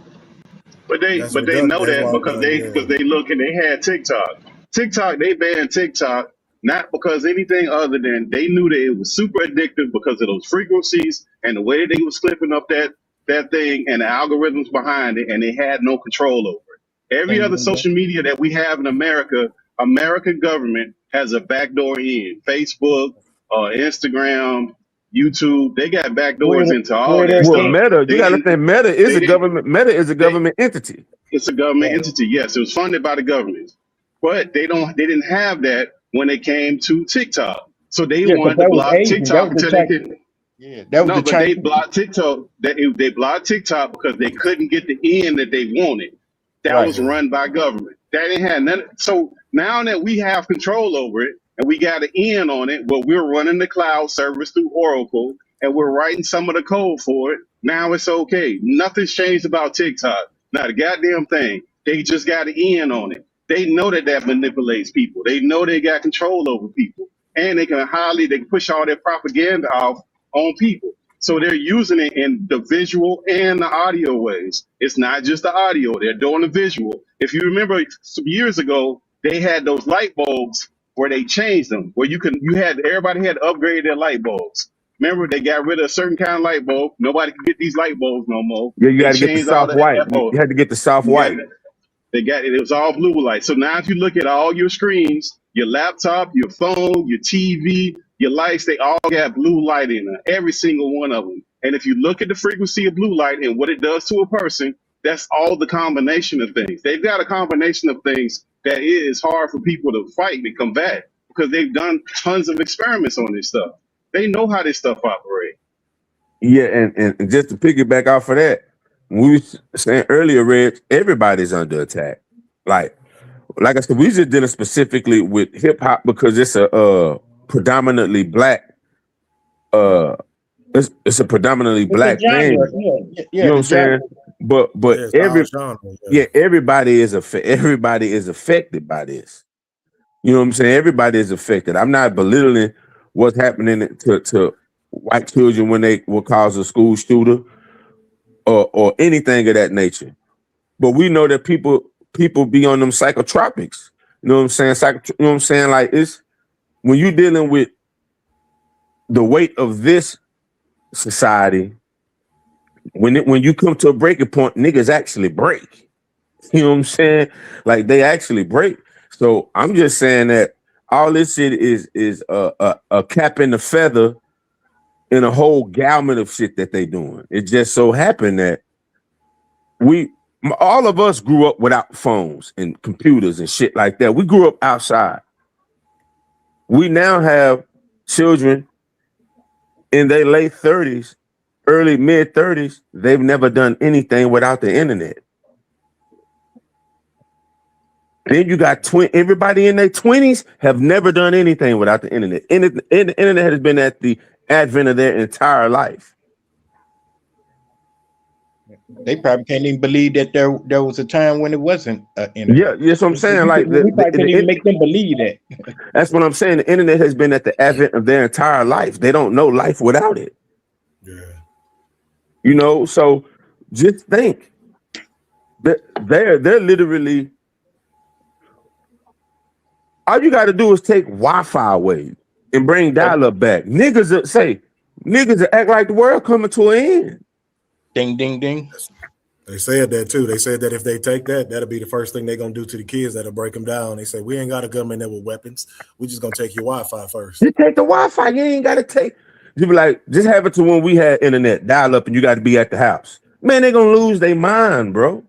But they know that because they look and they had TikTok. They banned TikTok not because anything other than they knew that it was super addictive because of those frequencies and the way they was clipping up that thing and the algorithms behind it, and they had no control over it. Every other social media that we have in America, American government has a backdoor in. Facebook, Instagram, YouTube, they got backdoors into all that stuff. Well, Meta, you gotta think Meta is a government. Meta is a government entity. It's a government entity. Yes, it was funded by the government, but they didn't have that when it came to TikTok. So they wanted to block TikTok until they could. Yeah, that was but they blocked TikTok. They blocked TikTok because they couldn't get the end that they wanted. That was run by government. That ain't had none. So now that we have control over it and we got an end on it, well, we're running the cloud service through Oracle and we're writing some of the code for it. Now it's okay. Nothing's changed about TikTok. Not a goddamn thing. They just got an end on it. They know that manipulates people. They know they got control over people, and they can push all their propaganda off on people. So they're using it in the visual and the audio ways. It's not just the audio; they're doing the visual. If you remember, some years ago, they had those light bulbs where they changed them, where everybody had to upgrade their light bulbs. Remember, they got rid of a certain kind of light bulb. Nobody can get these light bulbs no more. Yeah, you got to get the soft white. You had to get the soft white. They got it. It was all blue light. So now if you look at all your screens, your laptop, your phone, your TV, your lights, they all got blue light in them, every single one of them. And if you look at the frequency of blue light and what it does to a person, that's all the combination of things. They've got a combination of things that is hard for people to fight and combat because they've done tons of experiments on this stuff. They know how this stuff operates. Yeah, and just to piggyback off of that, we were saying earlier, Reg, everybody's under attack. Like I said, we just did it specifically with hip hop because it's a predominantly black. It's a predominantly black thing. You know what I'm saying? But everybody is affected by this. You know what I'm saying? Everybody is affected. I'm not belittling what's happening to white children when they will cause a school shooter or anything of that nature. But we know that people be on them psychotropics. You know what I'm saying? You know what I'm saying? Like, it's when you're dealing with the weight of this society, when you come to a breaking point, niggas actually break. You know what I'm saying? Like, they actually break. So I'm just saying that all this shit is a cap and a feather in a whole gamut of shit that they doing. It just so happened that all of us grew up without phones and computers and shit like that. We grew up outside. We now have children in their late 30s, early mid 30s. They've never done anything without the internet. Then you got everybody in their 20s have never done anything without the internet. The internet has been at the advent of their entire life. They probably can't even believe that there was a time when it wasn't internet. Yeah, that's what I'm saying. Like, we probably can't even make them believe that. That's what I'm saying. The internet has been at the advent of their entire life. They don't know life without it. Yeah. You know, so just think that they're literally. All you got to do is take Wi-Fi away and bring dial-up back. Niggas act like the world coming to an end. Ding, ding, ding. They said that too. They said that if they take that, that'll be the first thing they're gonna do to the kids. That'll break them down. They say we ain't got a government there with weapons. We just gonna take your Wi-Fi first. You take the Wi-Fi. You ain't gotta take. You be like, just have it to when we had internet dial up, and you got to be at the house. Man, they're gonna lose their mind, bro.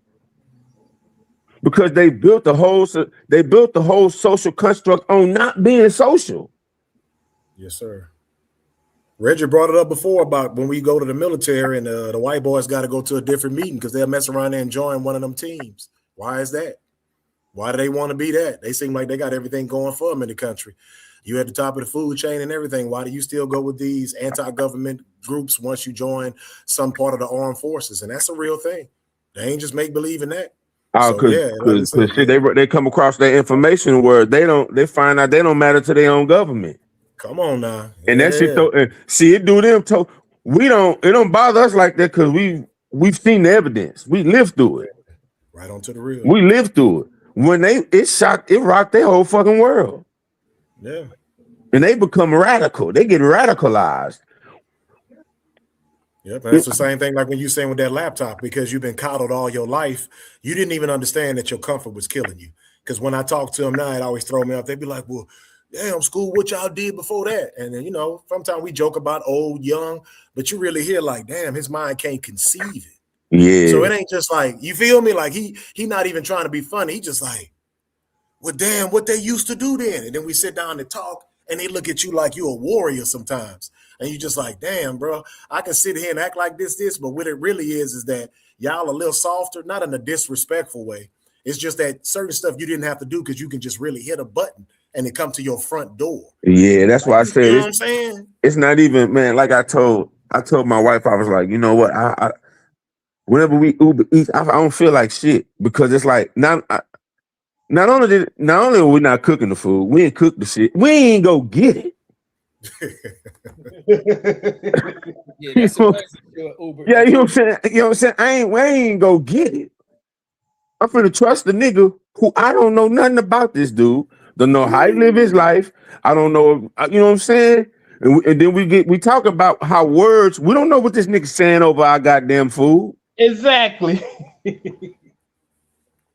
Because they built the whole social construct on not being social. Yes, sir. Reggie brought it up before about when we go to the military and the white boys got to go to a different meeting because they'll mess around there and join one of them teams. Why is that? Why do they want to be that? They seem like they got everything going for them in the country. You at the top of the food chain and everything. Why do you still go with these anti-government groups once you join some part of the armed forces? And that's a real thing. They ain't just make believe in that. Oh, because they come across their information where they find out they don't matter to their own government. Come on now. And that shit it do them it don't bother us like that because we've seen the evidence. We lived through it. Right on to the real. We lived through it. When it rocked their whole fucking world. Yeah. And they become radical. They get radicalized. Yep, and that's the same thing like when you saying with that laptop, because you've been coddled all your life, you didn't even understand that your comfort was killing you. Because when I talk to them now, it always throw me off. They'd be like, well, damn, school, what y'all did before that? And then, sometimes we joke about old, young, but you really hear like, damn, his mind can't conceive it. Yeah. So it ain't just like, you feel me? Like he not even trying to be funny. He just like, well, damn, what they used to do then. And then we sit down and talk, and they look at you like you're a warrior sometimes. And you just like, damn, bro, I can sit here and act like this, but what it really is that y'all a little softer, not in a disrespectful way. It's just that certain stuff you didn't have to do because you can just really hit a button and it come to your front door. Yeah, that's why I said, you know what I'm saying? It's not even, man, like I told my wife, I was like, you know what, I whenever we Uber Eats, I don't feel like shit because it's like, not only are we not cooking the food, we ain't cook the shit, we ain't go get it. Yeah, that's Uber. Yeah, you know what I'm saying? We ain't go get it. I'm finna trust the nigga who I don't know nothing about this dude. Don't know how he live his life. I don't know, you know what I'm saying? And then we talk about how words, we don't know what this nigga saying over our goddamn food. Exactly.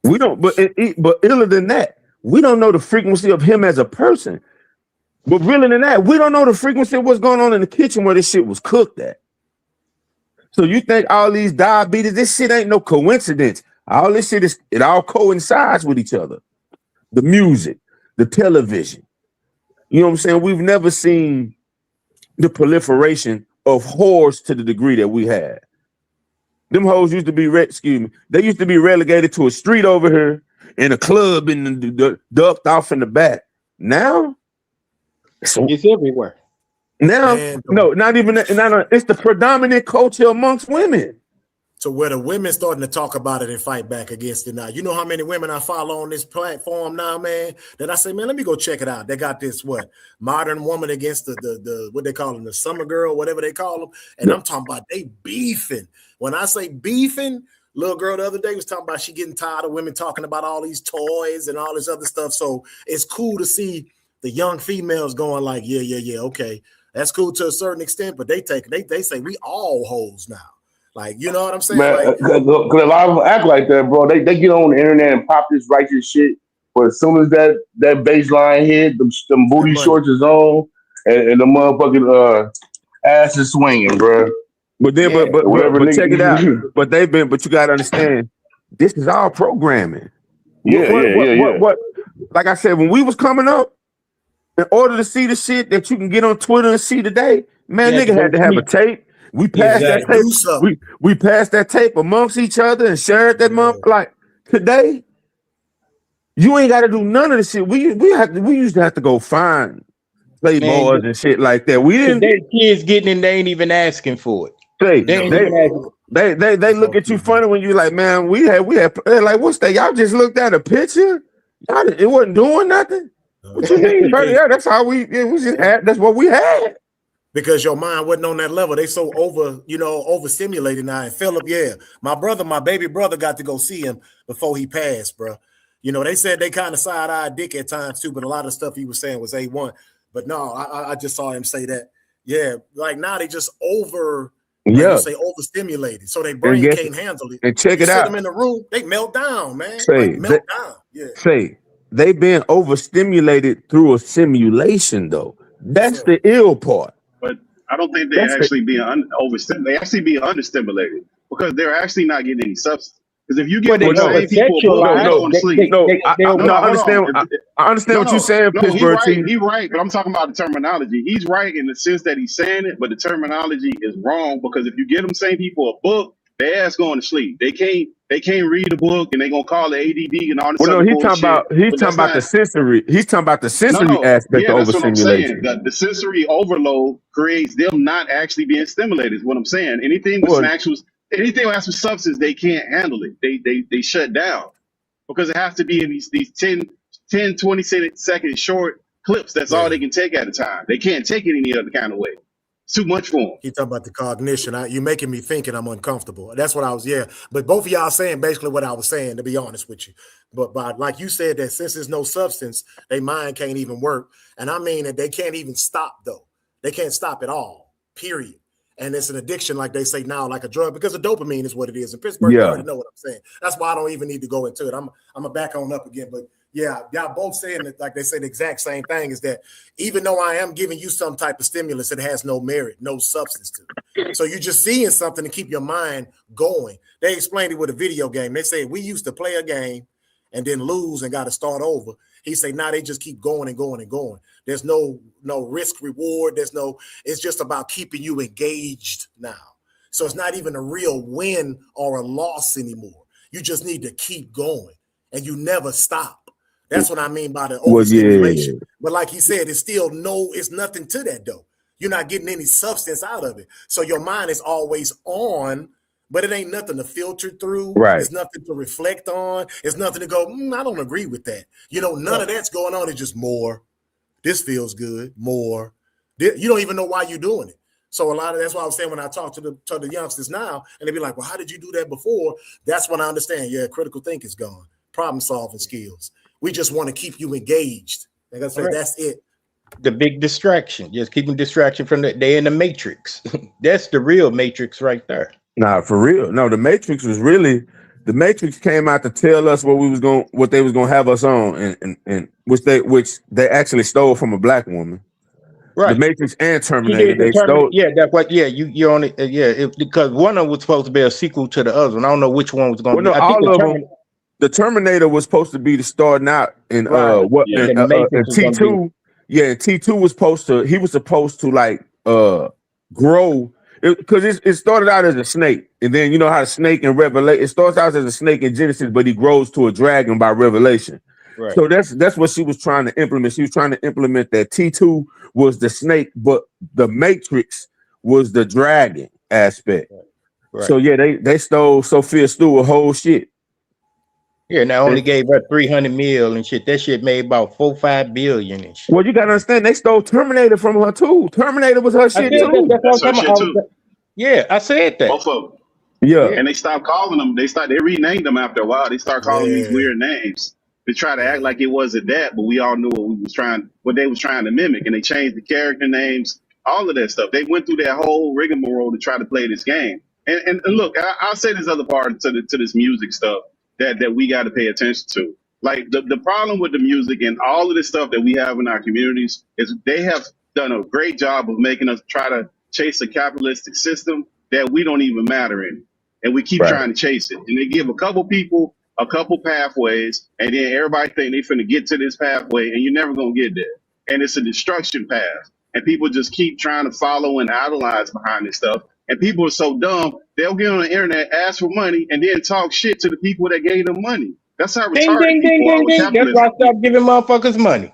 We don't, but iller than that, we don't know the frequency of him as a person. But realer than that, we don't know the frequency of what's going on in the kitchen where this shit was cooked at. So you think all these diabetes, this shit ain't no coincidence. All this shit it all coincides with each other. The music, the television. You know what I'm saying? We've never seen the proliferation of whores to the degree that we had. Them hoes used to be, they used to be relegated to a street over here and a club in the ducked off in the back. Now, it's everywhere. Now, no, not even that. No, it's the predominant culture amongst women. So where the women starting to talk about it and fight back against it now. You know how many women I follow on this platform now, man, that I say, man, let me go check it out. They got this, modern woman against the what they call them, the summer girl, whatever they call them. And I'm talking about they beefing. When I say beefing, little girl the other day was talking about she getting tired of women talking about all these toys and all this other stuff. So it's cool to see the young females going like, yeah, okay. That's cool to a certain extent, but they say we all hoes now. Like, you know what I'm saying? Man, like, cause a lot of them act like that, bro. They get on the internet and pop this righteous shit, but as soon as that baseline hit, them booty shorts is on, and the motherfucking ass is swinging, bro. But then, but check it out. But you gotta understand, this is all programming. What? Like I said, when we was coming up, in order to see the shit that you can get on Twitter and see today, man, nigga had to have a tape. We passed that tape. We passed that tape amongst each other and shared that month. Like today, you ain't got to do none of the shit. We used to have to go find Playboys and shit like that. We didn't. Their kids getting in, they ain't even asking for it. They look at you funny when you like, man. We had. They're like, what's that? Y'all just looked at a picture. It wasn't doing nothing. What you mean, bro? Yeah, that's how we just had. That's what we had. Because your mind wasn't on that level. They so overstimulated now. And Philip, my baby brother got to go see him before he passed, bro. You know, they said they kind of side-eyed Dick at times too, but a lot of stuff he was saying was A1. But no, I just saw him say that. Yeah, like now they just Like Yeah. you say, overstimulated, so their And brain guess can't handle it. and check You it sit out. them in the room, they melt down, man. Say Like melt down. Yeah. say they been overstimulated through a simulation though. That's the ill part. But I don't think they That's the actually being overstimulated. They actually being understimulated because they're actually not getting any substance. Because if you Well, give they them the same people a book, they're going to sleep. I No, hold understand. on. I understand what you're saying, No, he Pittsburgh right. T. He right. But I'm talking about the terminology. He's right in the sense that he's saying it, but the terminology is wrong because if you give them same people a book, their ass going to sleep. They can't read a book and they gonna call it ADD and all this Well, no, other he's bullshit. But that's talking about not. the sensory. He's talking about the sensory aspect Yeah, of that's what I'm saying. overstimulation. The sensory overload creates them not actually being stimulated. Is what I'm saying. Anything with Well, anything that has with substance, they can't handle it. They shut down because it has to be in these 10, 20 second short clips. That's all they can take at a time. They can't take it any other kind of way. It's too much for them. He talking about the cognition. You're making me think and I'm uncomfortable. That's what I was, But both of y'all saying basically what I was saying, to be honest with you. But like you said, that since there's no substance, their mind can't even work. And I mean that they can't even stop, though. They can't stop at all, period. And it's an addiction, like they say now, like a drug, because the dopamine is what it is. In Pittsburgh, you already know what I'm saying. That's why I don't even need to go into it. I'm gonna back on up again. But yeah, y'all both saying that, like they say the exact same thing, is that even though I am giving you some type of stimulus, it has no merit, no substance to it. So you're just seeing something to keep your mind going. They explained it with a video game. They say we used to play a game and then lose and got to start over. He say, now they just keep going and going and going. There's no risk reward. It's just about keeping you engaged now. So it's not even a real win or a loss anymore. You just need to keep going and you never stop. That's what I mean by the overstimulation. But like he said, it's nothing to that though. You're not getting any substance out of it. So your mind is always on, but it ain't nothing to filter through. Right. It's nothing to reflect on. It's nothing to go, I don't agree with that. None of that's going on. It's just more. This feels good. More. You don't even know why you're doing it. So that's why I was saying when I talk to the youngsters now, and they be like, well, how did you do that before? That's when I understand. Yeah, critical thinking's gone. Problem solving skills. We just want to keep you engaged. Like I said, that's it. The big distraction. Just keeping distraction from they're in the matrix. That's the real matrix right there. Nah, for real. No, the Matrix came out to tell us what they was gonna have us on, and which they actually stole from a black woman. Right. The Matrix and Terminator. They stole. Yeah, that's what. Yeah, you're on it. Because one of them was supposed to be a sequel to the other one. I don't know which one was going to be. No, all of them. The Terminator was supposed to be the starting out in in T2. Yeah, T2 was supposed to like grow. Because it started out as a snake, and then you know how the snake in Revelation, it starts out as a snake in Genesis, but he grows to a dragon by Revelation. Right. So that's what she was trying to implement. She was trying to implement that T2 was the snake, but the Matrix was the dragon aspect. Right. So yeah, they stole Sophia Stewart whole shit. Yeah, now only gave her 300 mil and shit. That shit made about 4-5 billion and shit. Well, you gotta understand, they stole Terminator from her too. Terminator was her shit too. That's her shit too. Yeah, I said that. Both of them. Yeah. And they stopped calling them. They renamed them after a while. They start calling these weird names. They try to act like it wasn't that, but we all knew what they was trying to mimic, and they changed the character names, all of that stuff. They went through that whole rigmarole to try to play this game. And look, I'll say this other part to this music stuff that we got to pay attention to. Like the problem with the music and all of this stuff that we have in our communities is they have done a great job of making us try to chase a capitalistic system that we don't even matter in. And we keep trying to chase it. And they give a couple people a couple pathways, and then everybody think they finna get to this pathway, and you're never gonna get there. And it's a destruction path. And people just keep trying to follow and idolize behind this stuff. And people are so dumb, they'll get on the internet, ask for money, and then talk shit to the people that gave them money. That's how retarded people are with capitalism. That's why I stopped giving motherfuckers money.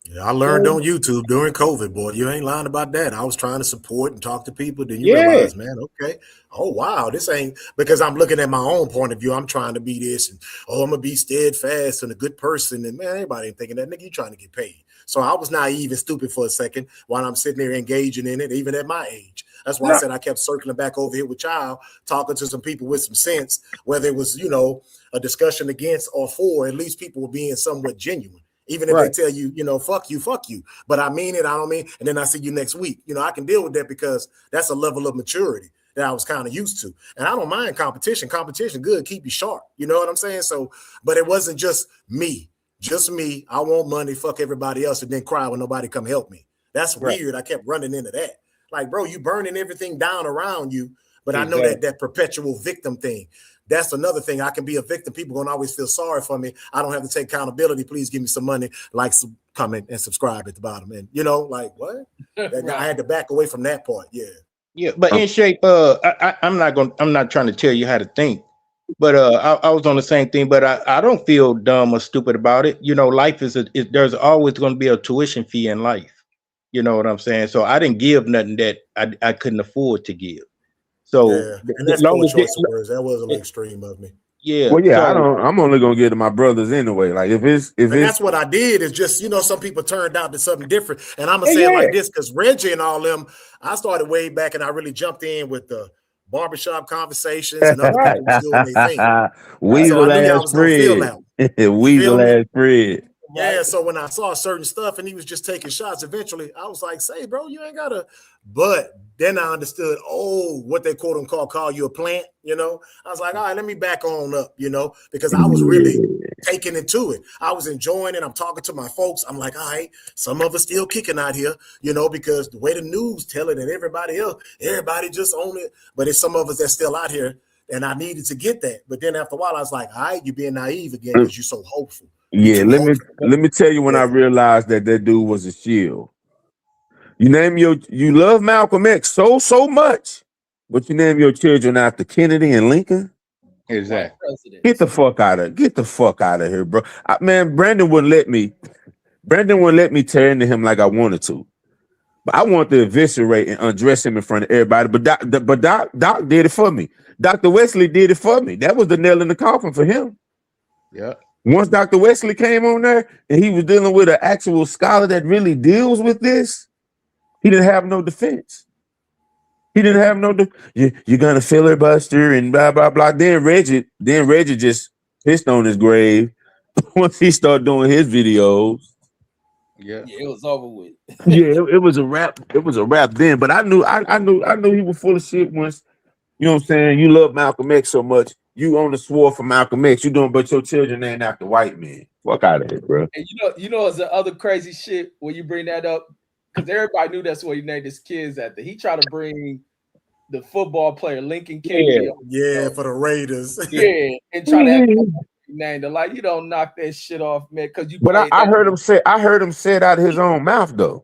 Yeah, I learned on YouTube during COVID, boy. You ain't lying about that. I was trying to support and talk to people. Then you realize, man, okay. Oh, wow. This ain't because I'm looking at my own point of view. I'm trying to be this and I'm gonna be steadfast and a good person. And man, everybody ain't thinking that. Nigga, you trying to get paid. So I was naive and stupid for a second while I'm sitting there engaging in it, even at my age. That's why I said I kept circling back over here with y'all, talking to some people with some sense, whether it was, a discussion against or for, at least people were being somewhat genuine. Even if they tell you, fuck you. But I mean it, I don't mean, and then I see you next week. I can deal with that because that's a level of maturity that I was kind of used to. And I don't mind competition. Competition, good, keep you sharp. You know what I'm saying? So, but it wasn't just me. I want money, fuck everybody else, and then cry when nobody come help me. That's weird. I kept running into that. Like, bro, you burning everything down around you. But I know that perpetual victim thing. That's another thing. I can be a victim. People gonna always feel sorry for me. I don't have to take accountability. Please give me some money, like, comment, and subscribe at the bottom. And like what? I had to back away from that part. Yeah. Yeah, but in shape, I'm not trying to tell you how to think, but I was on the same thing. But I don't feel dumb or stupid about it. Life there's always going to be a tuition fee in life. You know what I'm saying? So I didn't give nothing that I couldn't afford to give. So yeah, and that's poor choice of words. That was a little extreme of me. Yeah. Well, yeah, I'm only gonna get to my brothers anyway. Like if it's that's what I did is just some people turned out to something different. And I'm gonna say it like this because Reggie and all them, I started way back and I really jumped in with the barbershop conversations and other people was doing their thing. Weasel ass Fred. Weasel ass Fred. Yeah, so when I saw certain stuff and he was just taking shots, eventually I was like, say, bro, you ain't gotta. But then I understood, what they quote unquote call you a plant, I was like, all right, let me back on up, because I was really taking into it. I was enjoying it. I'm talking to my folks. I'm like, all right, some of us still kicking out here, because the way the news tell it and everybody just own it. But it's some of us that's still out here. And I needed to get that. But then after a while, I was like, all right, you're being naive again because you're so hopeful. Yeah, let me tell you when I realized that dude was a shield. You love Malcolm X so much, but you name your children after Kennedy and Lincoln. Exactly. Get the fuck out of here, bro. Man, Brandon wouldn't let me tear into him like I wanted to. But I want to eviscerate and undress him in front of everybody. But Doc did it for me. Dr. Wesley did it for me. That was the nail in the coffin for him. Yeah. Once Dr. Wesley came on there and he was dealing with an actual scholar that really deals with this, he didn't have no defense. He didn't have no you're gonna filibuster and blah blah blah. Then Reggie just pissed on his grave once he started doing his videos. Yeah, it was over with. Yeah, it was a wrap. It was a wrap then. But I knew he was full of shit once. You know what I'm saying? You love Malcolm X so much. You on the sword for Malcolm X. You doing, but your children ain't after white men. Fuck out of here, bro. And you know, it's the other crazy shit when you bring that up because everybody knew that's what he named his kids after. He tried to bring the football player Lincoln Kennedy. Yeah, for the Raiders. Yeah, and try to have named it. Like, you don't knock that shit off, man. Because you. But I heard him say it out of his own mouth though.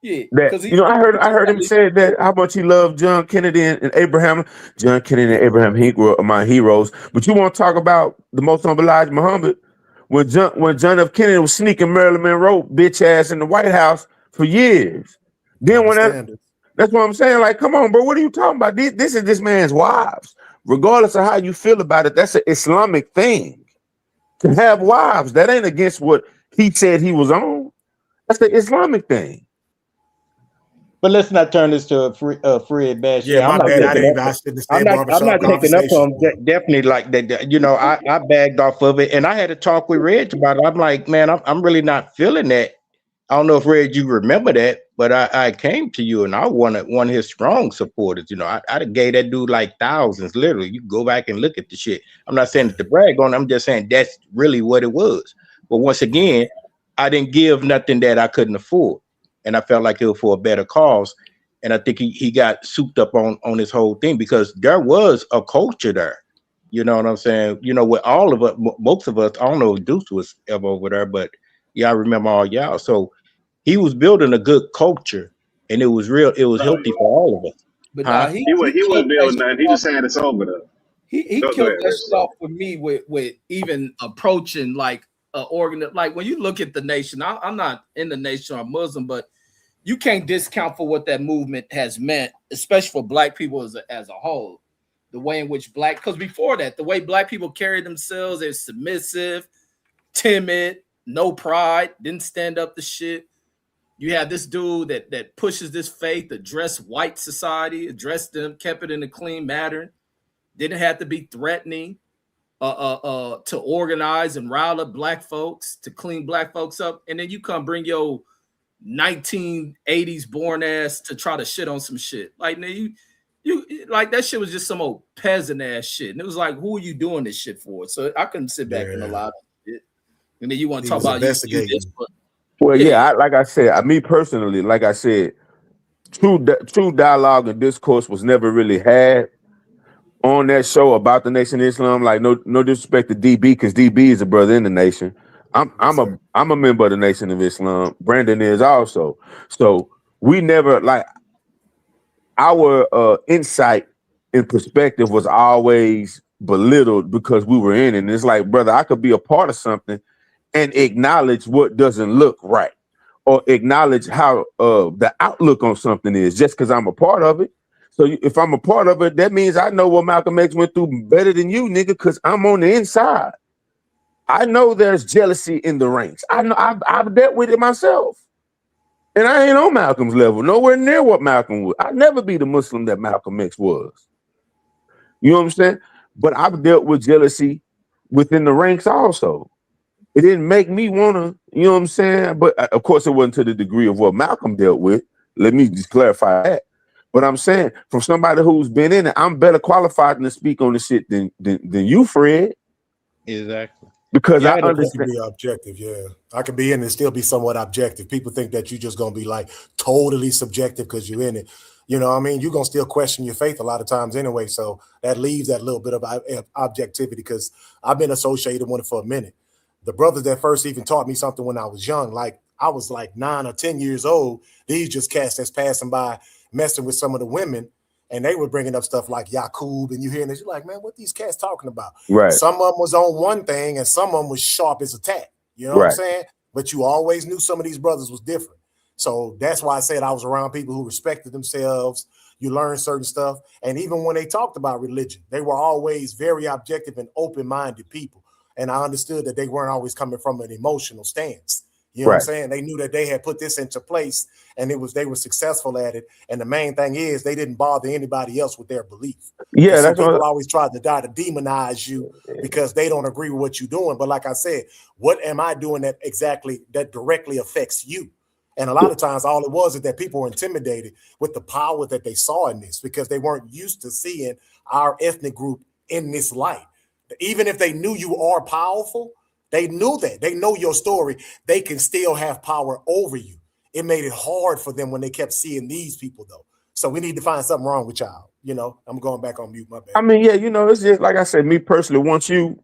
Yeah, I heard him say that how much he loved John Kennedy and Abraham. John Kennedy and Abraham Lincoln are my heroes. But you want to talk about the most humble Elijah Muhammad when John F. Kennedy was sneaking Marilyn Monroe bitch ass in the White House for years. Then that's what I'm saying. Like, come on, bro. What are you talking about? This is this man's wives. Regardless of how you feel about it, that's an Islamic thing to have wives. That ain't against what he said he was on. That's the Islamic thing. But let's not turn this to a Fred bash. Yeah, my bad. I'm not taking up on definitely like that. I bagged off of it, and I had a talk with Reg about it. I'm like, man, I'm really not feeling that. I don't know if Reg, you remember that, but I came to you and I one of his strong supporters. I gave that dude like thousands, literally. You go back and look at the shit. I'm not saying it to brag on. I'm just saying that's really what it was. But once again, I didn't give nothing that I couldn't afford. And I felt like it was for a better cause. And I think he got souped up on this whole thing because there was a culture there. You know what I'm saying? With all of us, most of us, I don't know if Deuce was ever over there, but yeah, I remember all y'all. So he was building a good culture and it was healthy for all of us. But he wasn't building nothing. He just had us over there. He killed that shit off for me with even approaching like like when you look at the nation, I'm not in the nation or Muslim, but you can't discount for what that movement has meant, especially for Black people as a whole. The way in which because before that, the way Black people carried themselves, they're submissive, timid, no pride, didn't stand up to shit. You have this dude that pushes this faith, address white society, addressed them, kept it in a clean manner, didn't have to be threatening. to organize and rile up black folks, to clean black folks up, and then you come bring your 1980s born ass to try to shit on some shit. Like, man, you like that shit was just some old peasant ass shit. And it was like, who are you doing this shit for? So I couldn't sit back and allow it. And then you want to talk about you do this, but well, yeah, like I said, me personally, like I said, true dialogue and discourse was never really had on that show about the Nation of Islam. Like, no disrespect to DB, because DB is a brother in the nation. I'm a member of the Nation of Islam. Brandon is also. So we never, like, our insight and perspective was always belittled because we were in it. And it's like, brother, I could be a part of something and acknowledge what doesn't look right, or acknowledge how the outlook on something is, just because I'm a part of it. So if I'm a part of it, that means I know what Malcolm X went through better than you, nigga, because I'm on the inside. I know there's jealousy in the ranks. I know I've dealt with it myself. And I ain't on Malcolm's level, nowhere near what Malcolm was. I'd never be the Muslim that Malcolm X was. You know what I'm saying? But I've dealt with jealousy within the ranks also. It didn't make me want to, you know what I'm saying? But of course, it wasn't to the degree of what Malcolm dealt with. Let me just clarify that. But I'm saying, from somebody who's been in it, I'm better qualified to speak on the shit than you, Fred. Exactly. Because I understand. Be objective, yeah. I could be in it and still be somewhat objective. People think that you're just gonna be like totally subjective because you're in it. You know what I mean? You're gonna still question your faith a lot of times anyway. So that leaves that little bit of objectivity, because I've been associated with it for a minute. The brothers that first even taught me something when I was young, like I was like 9 or 10 years old, these just cats that's passing by messing with some of the women, and they were bringing up stuff like Yakub, and you hearing this, you're like, man, what these cats talking about? Right. Some of them was on one thing, and some of them was sharp as a tack. You know what I'm saying? But you always knew some of these brothers was different. So that's why I said I was around people who respected themselves. You learn certain stuff. And even when they talked about religion, they were always very objective and open-minded people. And I understood that they weren't always coming from an emotional stance. You know what I'm saying? They knew that they had put this into place, and they were successful at it. And the main thing is they didn't bother anybody else with their belief. Yeah, that's people always try to demonize you because they don't agree with what you're doing. But like I said, what am I doing that directly affects you? And a lot of times all it was is that people were intimidated with the power that they saw in this, because they weren't used to seeing our ethnic group in this light. Even if they knew you are powerful, they knew that. They know your story. They can still have power over you. It made it hard for them when they kept seeing these people, though. So we need to find something wrong with y'all. You know, I'm going back on mute, my bad. I mean, yeah, you know, it's just like I said, me personally,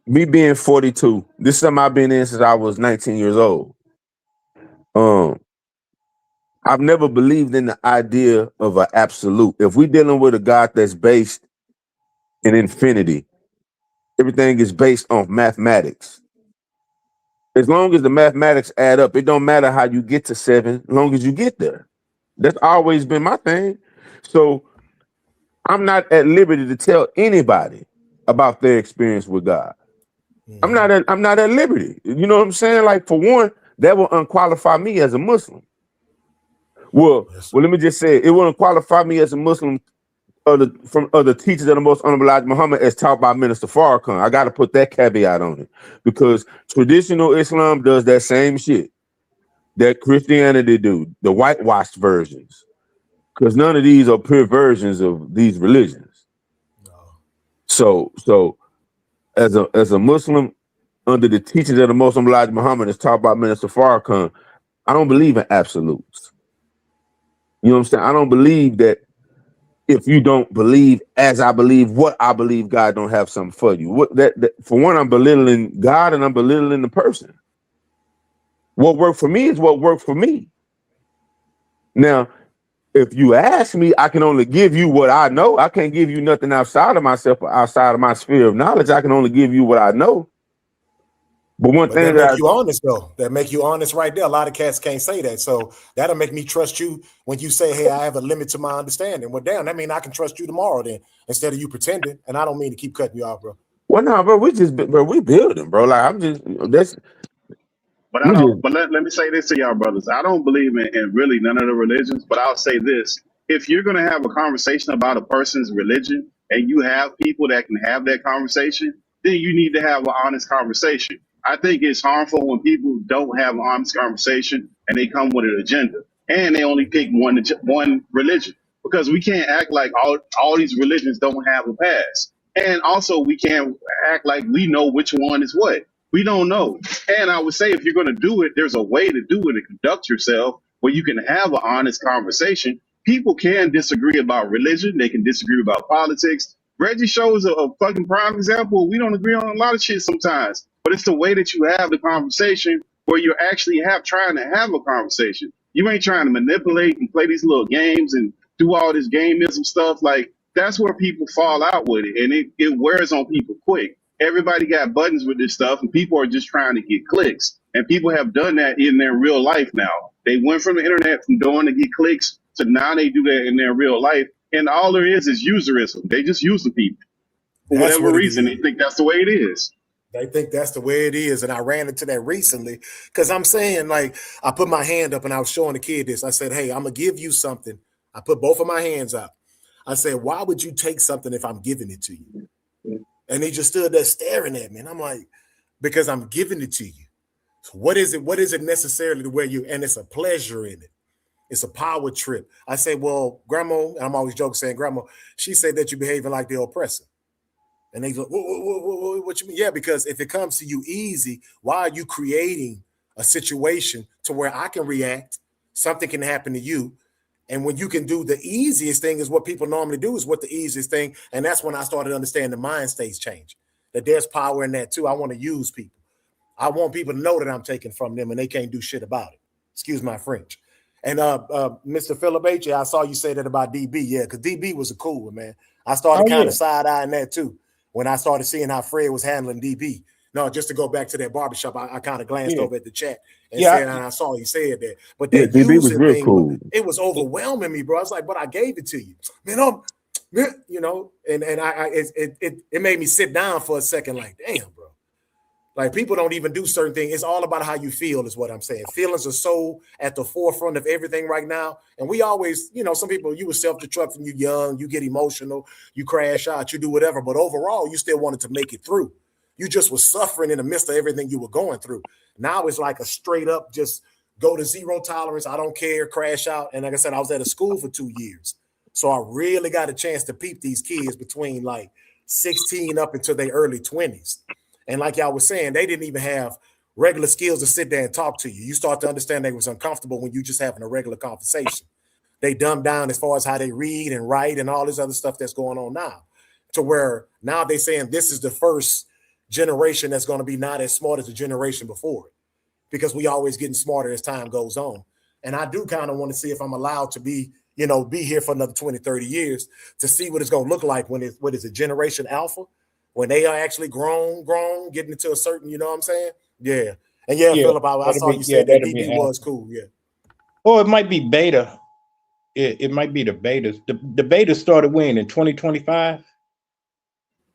me being 42, this is something I've been in since I was 19 years old. I've never believed in the idea of an absolute. If we're dealing with a God that's based in infinity, everything is based on mathematics. As long as the mathematics add up, it don't matter how you get to 7, as long as you get there. That's always been my thing. So I'm not at liberty to tell anybody about their experience with God. I'm not at liberty. You know what I'm saying? Like, for one, that will unqualify me as a Muslim. Well, let me just say, it wouldn't qualify me as a Muslim from other teachers of the Most Honorable Elijah Muhammad as taught by Minister Farrakhan. I got to put that caveat on it, because traditional Islam does that same shit that Christianity do, the whitewashed versions, because none of these are pure versions of these religions. So as a Muslim under the teachings of the Most Honorable Elijah Muhammad as taught by Minister Farrakhan, I don't believe in absolutes. You know what I'm saying? I don't believe that if you don't believe as I believe what I believe, God don't have something for you. For one, I'm belittling God and I'm belittling the person. What worked for me is what worked for me. Now, if you ask me, I can only give you what I know. I can't give you nothing outside of myself or outside of my sphere of knowledge. I can only give you what I know. But one thing that make you honest, though. That make you honest right there. A lot of cats can't say that. So that'll make me trust you when you say, hey, I have a limit to my understanding. Well, damn, that means I can trust you tomorrow then, instead of you pretending. And I don't mean to keep cutting you off, bro. Well, no, bro, we building, bro. Like, I'm just, that's. But I don't. But let me say this to y'all, brothers. I don't believe in really none of the religions. But I'll say this: if you're gonna have a conversation about a person's religion, and you have people that can have that conversation, then you need to have an honest conversation. I think it's harmful when people don't have an honest conversation and they come with an agenda and they only pick one religion, because we can't act like all these religions don't have a past. And also we can't act like we know which one is what. We don't know. And I would say if you're going to do it, there's a way to do it and conduct yourself where you can have an honest conversation. People can disagree about religion. They can disagree about politics. Reggie shows a fucking prime example. We don't agree on a lot of shit sometimes, but it's the way that you have the conversation where you're actually trying to have a conversation. You ain't trying to manipulate and play these little games and do all this gamism stuff. Like, that's where people fall out with it, and it wears on people quick. Everybody got buttons with this stuff, and people are just trying to get clicks. And people have done that in their real life now. They went from the internet from doing to get clicks to now they do that in their real life. And all there is userism. They just use the people. For whatever reason, they think that's the way it is. They think that's the way it is. And I ran into that recently because I'm saying, like, I put my hand up and I was showing the kid this. I said, hey, I'm going to give you something. I put both of my hands up. I said, why would you take something if I'm giving it to you? And he just stood there staring at me. And I'm like, because I'm giving it to you. So what is it? What is it necessarily to where you, and it's a pleasure in it. It's a power trip. I say, well, Grandma, and I'm always joking saying, Grandma, she said that you're behaving like the oppressor. And they go, what you mean? Yeah, because if it comes to you easy, why are you creating a situation to where I can react? Something can happen to you. And when you can do the easiest thing is what people normally do is what the easiest thing. And that's when I started understanding the mind states change, that there's power in that too. I want to use people. I want people to know that I'm taking from them and they can't do shit about it. Excuse my French. And Mr. Philip H., I saw you say that about DB. Yeah, because DB was a cool one, man. I started kind of side-eyeing that too when I started seeing how Fred was handling DB. No, just to go back to that barbershop, I kind of glanced over at the chat and said, and I saw he said that. But that DB was real thing, cool. It was overwhelming me, bro. I was like, but I gave it to you. Man, you know, and it made me sit down for a second like, damn, bro. Like, people don't even do certain things. It's all about how you feel is what I'm saying. Feelings are so at the forefront of everything right now. And we always, you know, some people, you were self-destruct when you're young, you get emotional, you crash out, you do whatever. But overall, you still wanted to make it through. You just was suffering in the midst of everything you were going through. Now it's like a straight up, just go to zero tolerance. I don't care, crash out. And like I said, I was at a school for 2 years. So I really got a chance to peep these kids between like 16 up into their early 20s. And like y'all was saying, they didn't even have regular skills to sit there and talk to you. You start to understand they was uncomfortable when you just having a regular conversation. They dumbed down as far as how they read and write and all this other stuff that's going on now, to where now they saying this is the first generation that's going to be not as smart as the generation before it, because we always getting smarter as time goes on. And I do kind of want to see if I'm allowed to be, you know, be here for another 20, 30 years to see what it's going to look like when it's, what is it, Generation Alpha? When they are actually grown, getting into a certain, you know what I'm saying? Yeah. And Philip, I saw you said that DB was cool. Yeah. Or it might be beta. It might be the betas. The beta started when, in 2025?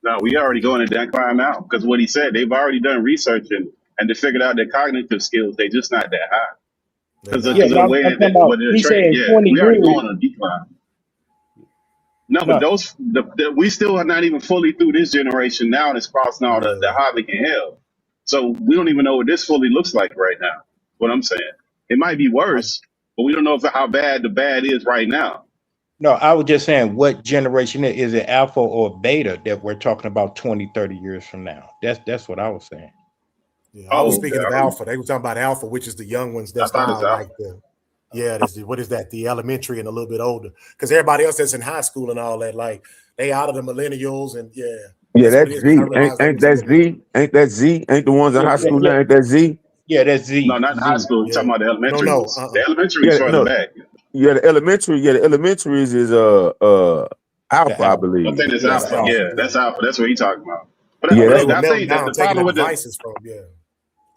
No, we already going in decline now, because what he said, they've already done research and they figured out their cognitive skills, they just not that high. Because of the way that what they're trained. Yeah, we already going on a decline. No, but we still are not even fully through this generation now, and it's crossing all the havoc and hell. So we don't even know what this fully looks like right now. What I'm saying, it might be worse, but we don't know how bad the bad is right now. No, I was just saying, what generation is it, alpha or beta, that we're talking about 20, 30 years from now? That's what I was saying. Yeah, I was speaking of alpha. They were talking about alpha, which is the young ones that's now like what is that? The elementary and a little bit older. Because everybody else that's in high school and all that, like they out of the millennials and that's Z. Ain't that Z? Ain't that Z? Ain't the ones in high school now? Ain't that Z? Yeah, that's Z. No, not high school. You're talking about the elementary. The elementary is further back. Yeah, the elementary is alpha, I believe. I think it's alpha. Yeah, that's alpha. That's what he's talking about. But I think that the problem with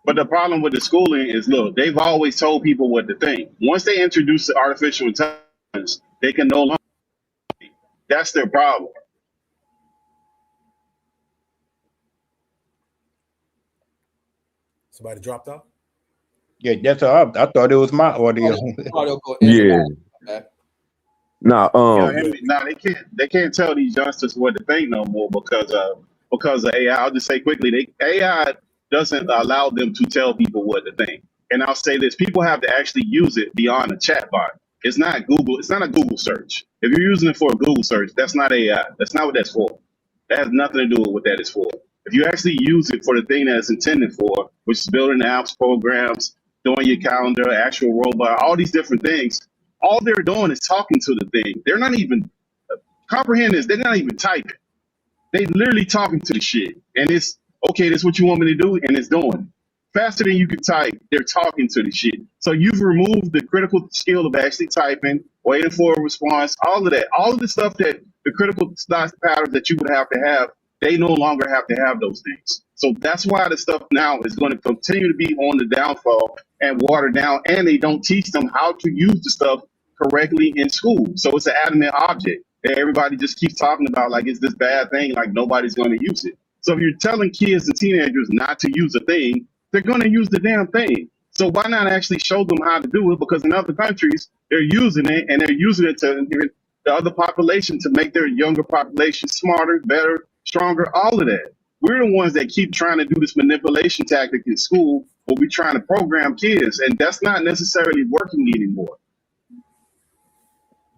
but the problem with the schooling is, look, they've always told people what to think. Once they introduce the artificial intelligence, they can no longer. That's their problem. Somebody dropped off? Yeah, that's all. I thought it was my audio. Yeah. They can't tell these youngsters what to think no more, because because of AI. I'll just say quickly, AI doesn't allow them to tell people what to think. And I'll say this: people have to actually use it beyond a chatbot. It's not Google. It's not a Google search. If you're using it for a Google search, that's not AI. That's not what that's for. That has nothing to do with what that is for. If you actually use it for the thing that it's intended for, which is building apps, programs, doing your calendar, actual robot, all these different things, all they're doing is talking to the thing. They're not even comprehend this. They're not even typing. They literally talking to the shit, and it's okay. That's what you want me to do, and it's doing faster than you can type. They're talking to the shit. So you've removed the critical skill of actually typing, waiting for a response, all of that, all of the stuff that the critical thought patterns that you would have to have. They no longer have to have those things. So that's why the stuff now is going to continue to be on the downfall and watered down, and they don't teach them how to use the stuff correctly in school. So it's an adamant object that everybody just keeps talking about like it's this bad thing, like nobody's going to use it. So if you're telling kids and teenagers not to use a thing, they're going to use the damn thing. So why not actually show them how to do it? Because in other countries, they're using it, and they're using it to the other population to make their younger population smarter, better, stronger, all of that. We're the ones that keep trying to do this manipulation tactic in school where we're trying to program kids, and that's not necessarily working anymore.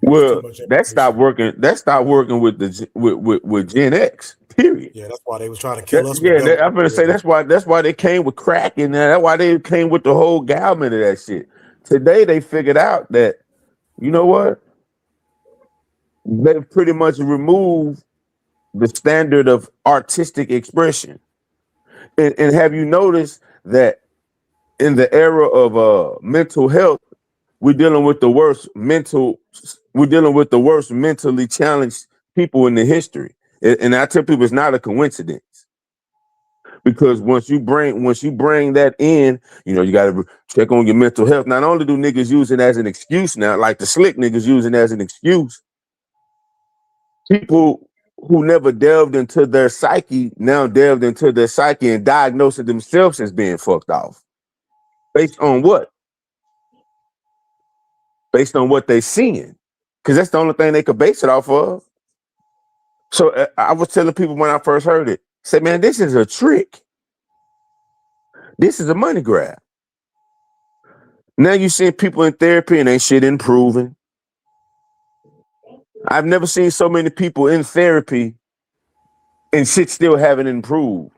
Well, that stopped working. That stopped working with the with Gen X. Period. Yeah, that's why they was trying to kill us. I'm gonna say that's why they came with crack, and that's why they came with the whole gamut of that shit. Today they figured out that, you know what, they've pretty much removed the standard of artistic expression. And have you noticed that in the era of mental health, we're dealing with the worst mentally challenged people in the history. And I tell people it's not a coincidence. Because once you bring that in, you know, you got to check on your mental health. Not only do niggas use it as an excuse now, like the slick niggas using it as an excuse, people who never delved into their psyche now delved into their psyche and diagnosed it themselves as being fucked off. Based on what? Based on what they seeing. Because that's the only thing they could base it off of. So I was telling people when I first heard it, say, man, this is a trick. This is a money grab. Now you see people in therapy and ain't shit improving. I've never seen so many people in therapy and shit still haven't improved.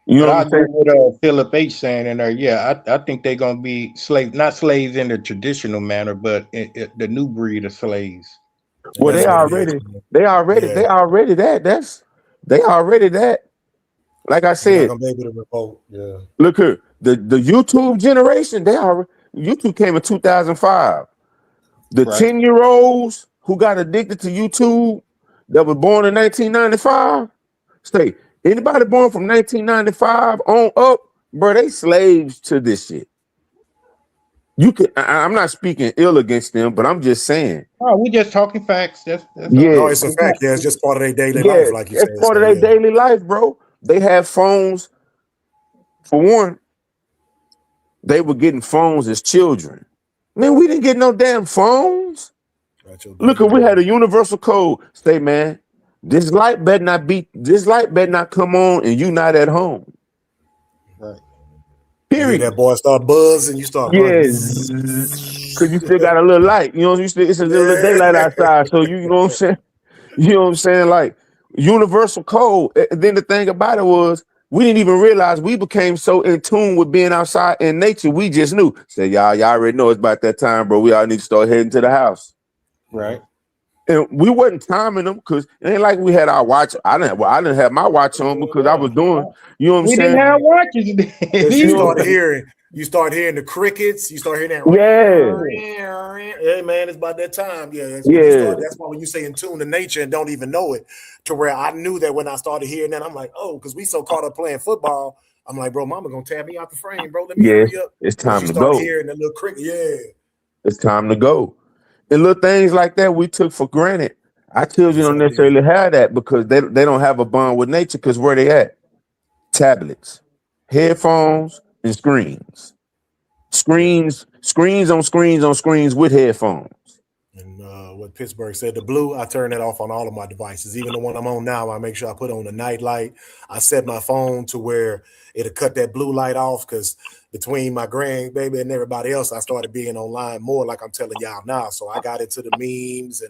You know But what I I'm saying? agree with Philip H. saying in there. Yeah, I think they're gonna be slaves, not slaves in the traditional manner, but the new breed of slaves. Well, they already that. Like I said, You're not gonna be able to revolt. Yeah. look here, the YouTube generation, YouTube came in 2005. The 10-year-olds who got addicted to YouTube that was born in 1995, anybody born from 1995 on up, bro, they slaves to this shit. I'm not speaking ill against them, but I'm just saying. Oh, we just talking facts. That's No, it's a fact. Yeah, it's just part of their daily life, like you said. It's part of their daily life, bro. They have phones. For one, they were getting phones as children. Man, we didn't get no damn phones. Look, we had a universal code. Say, man, this light better not come on and you not at home. Right. Period. That boy start buzzing, you start running. Yes. Cause you still got a little light. You know, it's a little daylight outside. So you know what I'm saying? You know what I'm saying? Like universal code. And then the thing about it was we didn't even realize we became so in tune with being outside in nature. We just knew. Say, y'all already know it's about that time, bro. We all need to start heading to the house. Right. And we wasn't timing them because it ain't like we had our watch. I didn't have my watch on because I was doing, you know what I'm saying? We didn't have watches then. You start hearing the crickets, you start hearing that. Hey man, it's about that time. Yeah. That's why when you say in tune to nature and don't even know it, to where I knew that when I started hearing that, I'm like, oh, because we so caught up playing football. I'm like, bro, mama gonna tap me out the frame, bro. Let me hurry up. It's time to start go. Hearing the little cricket, It's time to go. And little things like that we took for granted. Our children don't necessarily have that because they don't have a bond with nature because where they at? Tablets, headphones, and screens. Screens on screens with headphones. And what Pittsburgh said, the blue, I turn that off on all of my devices. Even the one I'm on now, I make sure I put on the night light. I set my phone to where it'll cut that blue light off, because between my grandbaby and everybody else, I started being online more, like I'm telling y'all now. So I got into the memes,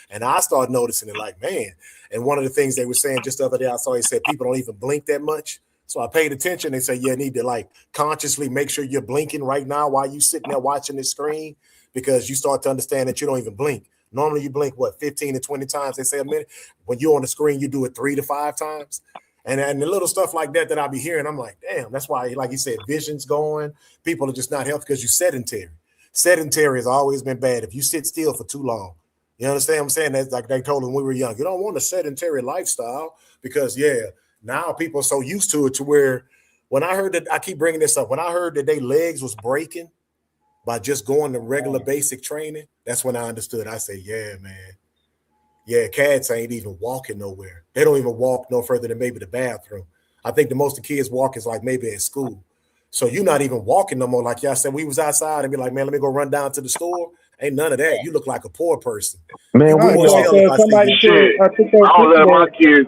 and I started noticing it like, man. And one of the things they were saying just the other day, I saw they said people don't even blink that much. So I paid attention. They say, you need to like consciously make sure you're blinking right now while you sitting there watching this screen, because you start to understand that you don't even blink. Normally you blink, what, 15 to 20 times, they say a minute. When you're on the screen, you do it 3 to 5 times. And the little stuff like that I be hearing, I'm like, damn, that's why, like you said, vision's going. People are just not healthy because you're sedentary. Sedentary has always been bad if you sit still for too long. You understand what I'm saying? That's like they told us when we were young. You don't want a sedentary lifestyle because, now people are so used to it to where when I heard that, I keep bringing this up, when I heard that their legs was breaking by just going to regular basic training, that's when I understood. I say, yeah, man. Yeah, cats ain't even walking nowhere. They don't even walk no further than maybe the bathroom. I think the most the kids walk is like maybe at school. So you're not even walking no more. Like y'all said, we was outside and be like, man, let me go run down to the store. Ain't none of that. You look like a poor person. Man, You poor as hell if I see you. shit.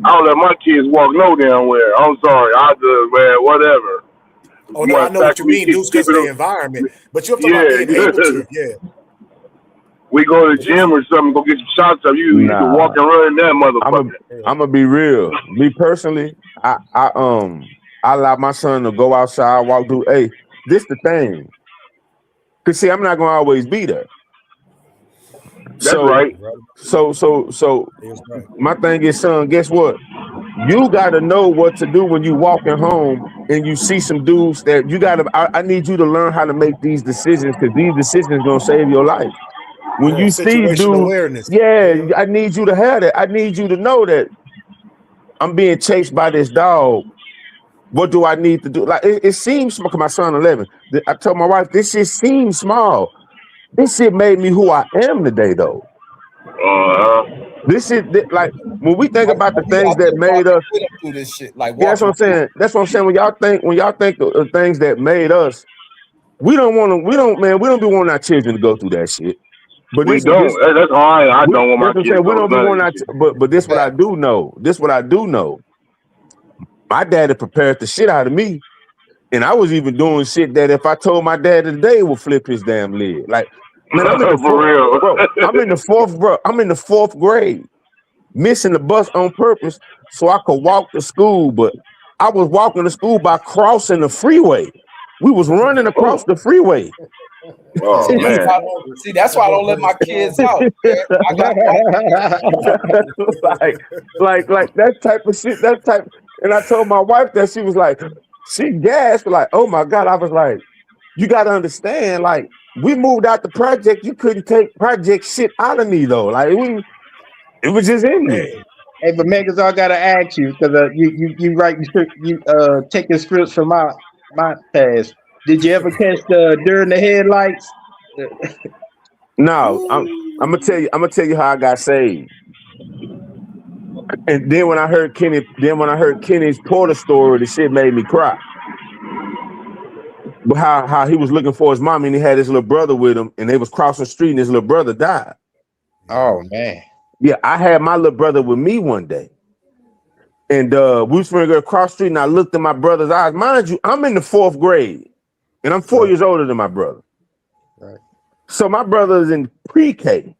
I don't let my kids walk no damn where. I'm sorry. I just, man, whatever. Oh no, I know what you mean, Deuce, because of the environment. But you're talking about being able to, We go to the gym or something, go get some shots up. You can walk and run in that motherfucker. I'm gonna be real. Me personally, I allow my son to go outside, walk through. Hey, this the thing. Cause see, I'm not gonna always be there. That's right. So my thing is, son, guess what? You gotta know what to do when you walking home and you see some dudes that you gotta. I need you to learn how to make these decisions, because these decisions gonna save your life. When you see dudes, awareness. I need you to have that. I need you to know that I'm being chased by this dog. What do I need to do? Like it seems small. My son 11. I told my wife, this shit seems small. This shit made me who I am today, though. This shit, like when we think about the things that made us. Through this shit, like that's what I'm saying. That's what I'm saying. When y'all think of things that made us, we don't be wanting our children to go through that shit. But we don't. That's why I don't want my kids to we don't be wanting but this what I do know. My daddy prepared the shit out of me. And I was even doing shit that if I told my dad today, would flip his damn lid. Like, man, I'm in the fourth grade, missing the bus on purpose so I could walk to school. But I was walking to school by crossing the freeway. We was running across the freeway. Oh man! See, that's why I don't let my kids out. like that type of shit. And I told my wife that, she was like, she gasped, like, oh my God. I was like, you got to understand, like, we moved out the project. You couldn't take project shit out of me though. Like it was just in me. Hey, but Megas, I gotta ask you, because you write taking scripts from my past. Did you ever catch the During the Headlights? No, I'm gonna tell you how I got saved. And then when I heard Kenny's Porter story, the shit made me cry. But how he was looking for his mom and he had his little brother with him, and they was crossing the street and his little brother died. Oh man. Yeah, I had my little brother with me one day. And we was going to go across the street, and I looked in my brother's eyes. Mind you, I'm in the 4th grade. And I'm 4 years older than my brother. Right. So my brother is in pre-K.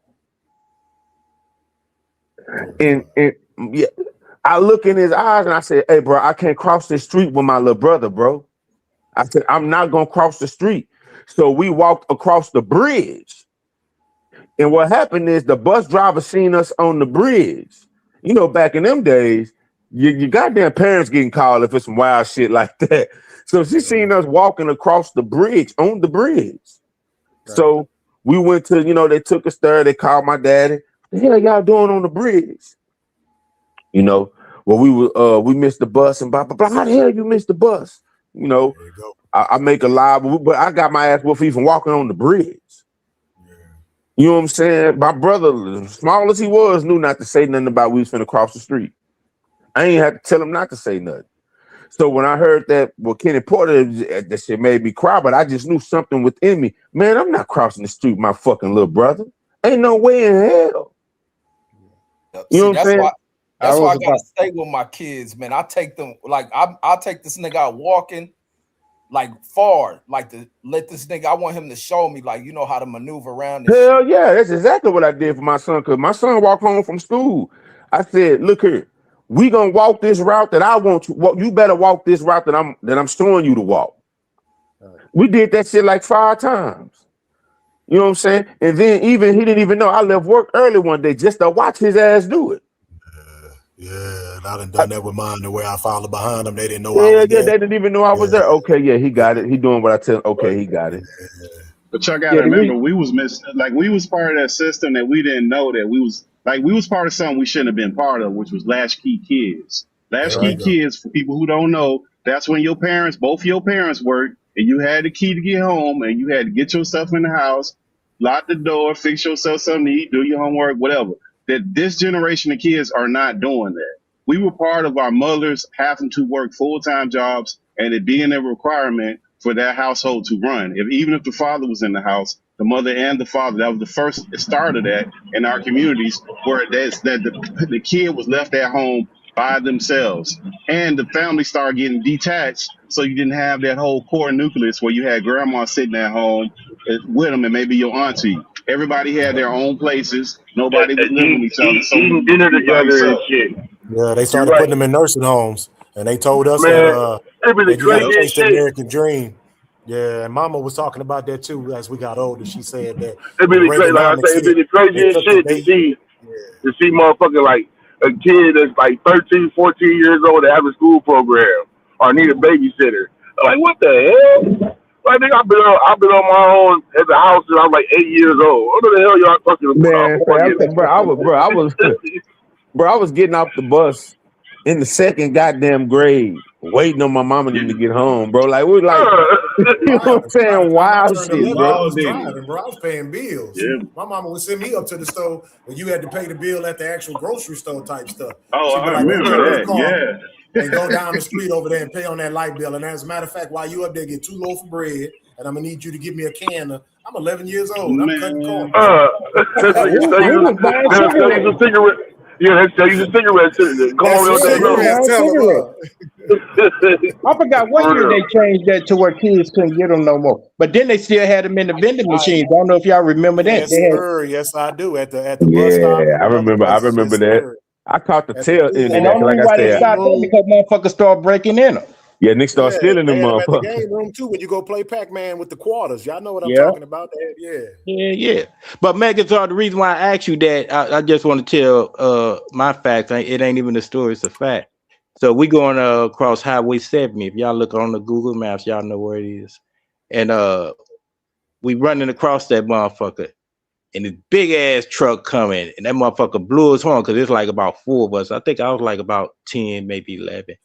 And yeah, I look in his eyes and I said, hey, bro, I can't cross this street with my little brother, bro. I said, I'm not going to cross the street. So we walked across the bridge. And what happened is the bus driver seen us on the bridge. You know, back in them days, your goddamn parents getting called if it's some wild shit like that. So she seen us walking across the bridge, on the bridge. Right. So we went to, they took us there. They called my daddy. What the hell y'all doing on the bridge? Well, we missed the bus and blah, blah, blah. How the hell you missed the bus? I make a lie, but I got my ass whooped even walking on the bridge. You know what I'm saying? My brother, small as he was, knew not to say nothing about we was finna cross the street. I ain't had to tell him not to say nothing. So when I heard that, Kenny Porter, that shit made me cry, but I just knew something within me. Man, I'm not crossing the street with my fucking little brother. Ain't no way in hell. You know what I'm saying? That's why I gotta stay with my kids, man. I take them like I take this nigga out walking like far, like to let this nigga. I want him to show me, like, you know how to maneuver around this Hell shit. yeah, that's exactly what I did for my son. Cause my son walked home from school. I said, look here, we gonna walk this route that I want you. You better walk this route that I'm showing you to walk. We did that shit like 5 times. You know what I'm saying? And then he didn't even know I left work early one day just to watch his ass do it. Yeah, and I done that with mine the way I followed behind them. They didn't know Yeah, I was they there. didn't even know I was there. Okay, yeah, he got it. He doing what I tell him. Okay, he got it. But y'all gotta remember, we was part of that system that we didn't know that we was part of something we shouldn't have been part of, which was latchkey kids. Latchkey kids, for people who don't know, that's when both your parents worked, and you had the key to get home, and you had to get yourself in the house, lock the door, fix yourself something to eat, do your homework, whatever. That this generation of kids are not doing that. We were part of our mothers having to work full-time jobs and it being a requirement for that household to run. Even if the father was in the house, the mother and the father, that was the first start of that in our communities, where the kid was left at home by themselves. And the family started getting detached, so you didn't have that whole core nucleus where you had grandma sitting at home with them and maybe your auntie. Everybody had their own places. Nobody was living with each other. So Eating dinner you by together and yourself. shit. Yeah, they started putting them in nursing homes, and they told us Man, that it be the you got to craziest chase the shit. American dream. Yeah, and Mama was talking about that too as we got older. She said that It be when the crazy, like I Reaganomics say, it be hit, the they craziest took shit to see motherfucker like a kid that's like 13, 14 years old that have a school program or need a babysitter. Like, what the hell? Like, nigga, I've been on my own at the house since I was like 8 years old. What the hell y'all talking about? Bro, I was getting off the bus in the second goddamn grade, waiting on my mama and them to get home, bro. Like, we're like, you know what I'm saying? Wild turned shit, 11, bro. I was driving, bro. I was paying bills. Yeah. My mama would send me up to the store when you had to pay the bill at the actual grocery store type stuff. Oh, She'd be I like, go get remember in the that. car Yeah. and go down the street over there and pay on that light bill. And as a matter of fact, while you up there, get 2 loaves of bread, and I'm gonna need you to give me a can of. I'm 11 years old. I'm cutting corn. They sell you some cigarettes. Yeah, they sell you some cigarettes. Come That's over it. there. Tell them, I forgot what year they changed that to where kids couldn't get them no more. But then they still had them in the vending machines. I don't know if y'all remember that. Yes, They had, sir. Yes, I do. At the bus stop. Yeah, I remember Yes, that. sir. I caught the At tail the end of and the that, only like reason I why they said. stopped that because motherfuckers started breaking in them. Yeah, niggas start stealing them They had them at the motherfuckers. game room too when you go play Pac-Man with the quarters. Y'all know what I'm Yeah. talking about. Yeah. But Megan, the reason why I asked you that, I just want to tell my facts. It ain't even a story, it's a fact. So we going across Highway 70. If y'all look on the Google Maps, y'all know where it is. And we running across that motherfucker. And this big ass truck coming, and that motherfucker blew his horn because it's like about 4 of us. I think I was like about 10, maybe 11.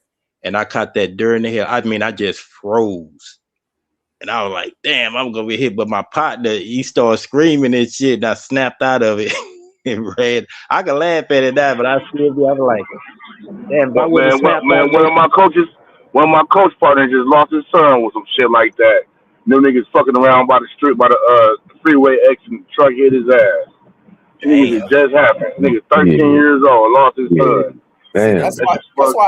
And I caught that during the hill. I mean, I just froze. And I was like, damn, I'm gonna get hit. But my partner, he started screaming and shit, and I snapped out of it and ran. I can laugh at it now, but I still be, I'm like, damn, if I would have snapped out. One of my coach partners just lost his son with some shit like that. Them niggas fucking around by the street, by the freeway exit, and the truck hit his ass. Niggas, it just happened. Nigga, 13 years old, lost his son. See, that's why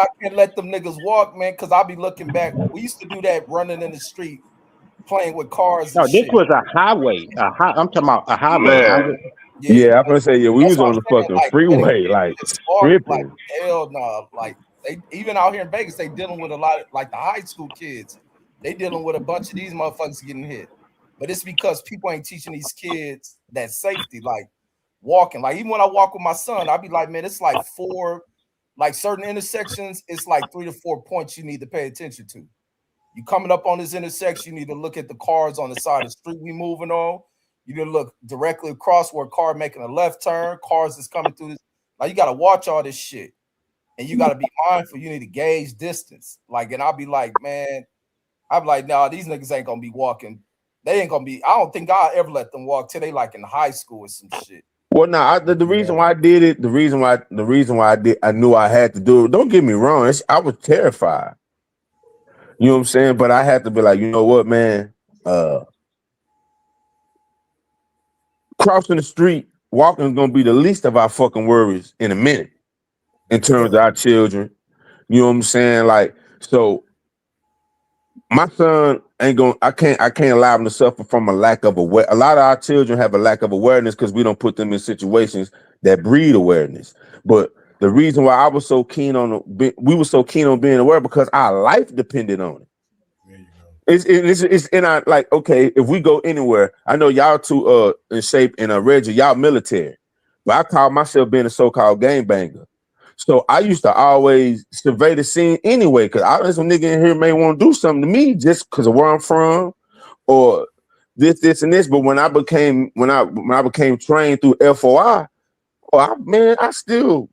I can't let them niggas walk, man. Because I'll be looking back. We used to do that running in the street, playing with cars. No, And this shit. was a highway. I'm talking about a highway. Yeah, I'm gonna say, yeah, we That's was on the fucking freeway, like tripping. Hell no, like they even out here in Vegas, they dealing with a lot of like the high school kids. They dealing with a bunch of these motherfuckers getting hit, but it's because people ain't teaching these kids that safety, like walking. Like even when I walk with my son, I be like, man, it's like 4, like certain intersections, it's like 3 to 4 points you need to pay attention to. You coming up on this intersection, you need to look at the cars on the side of the street we moving on. You need to look directly across where a car making a left turn, cars that's coming through this. Like you got to watch all this shit. And you got to be mindful. You need to gauge distance. Like, and I'll be like, man, I'm like, nah, these niggas ain't going to be walking. They ain't going to be, I don't think I'll ever let them walk till they like in high school or some shit. Well, no, the reason why I did it, the reason why I knew I had to do it. Don't get me wrong, I was terrified. You know what I'm saying? But I had to be like, you know what, man? Crossing the street walking is gonna be the least of our fucking worries in a minute in terms of our children. You know what I'm saying? Like, so my son ain't gonna. I can't allow him to suffer from a lack of aware. A lot of our children have a lack of awareness because we don't put them in situations that breed awareness. But the reason why I was so keen on we were so keen on being aware because our life depended on it. It's in our, like, okay, if we go anywhere, I know y'all two in shape and Reggie, y'all military, but I call myself being a so-called gangbanger. So I used to always survey the scene anyway, because I know some nigga in here may want to do something to me just because of where I'm from, or this and this. But when I became trained through FOI, I still,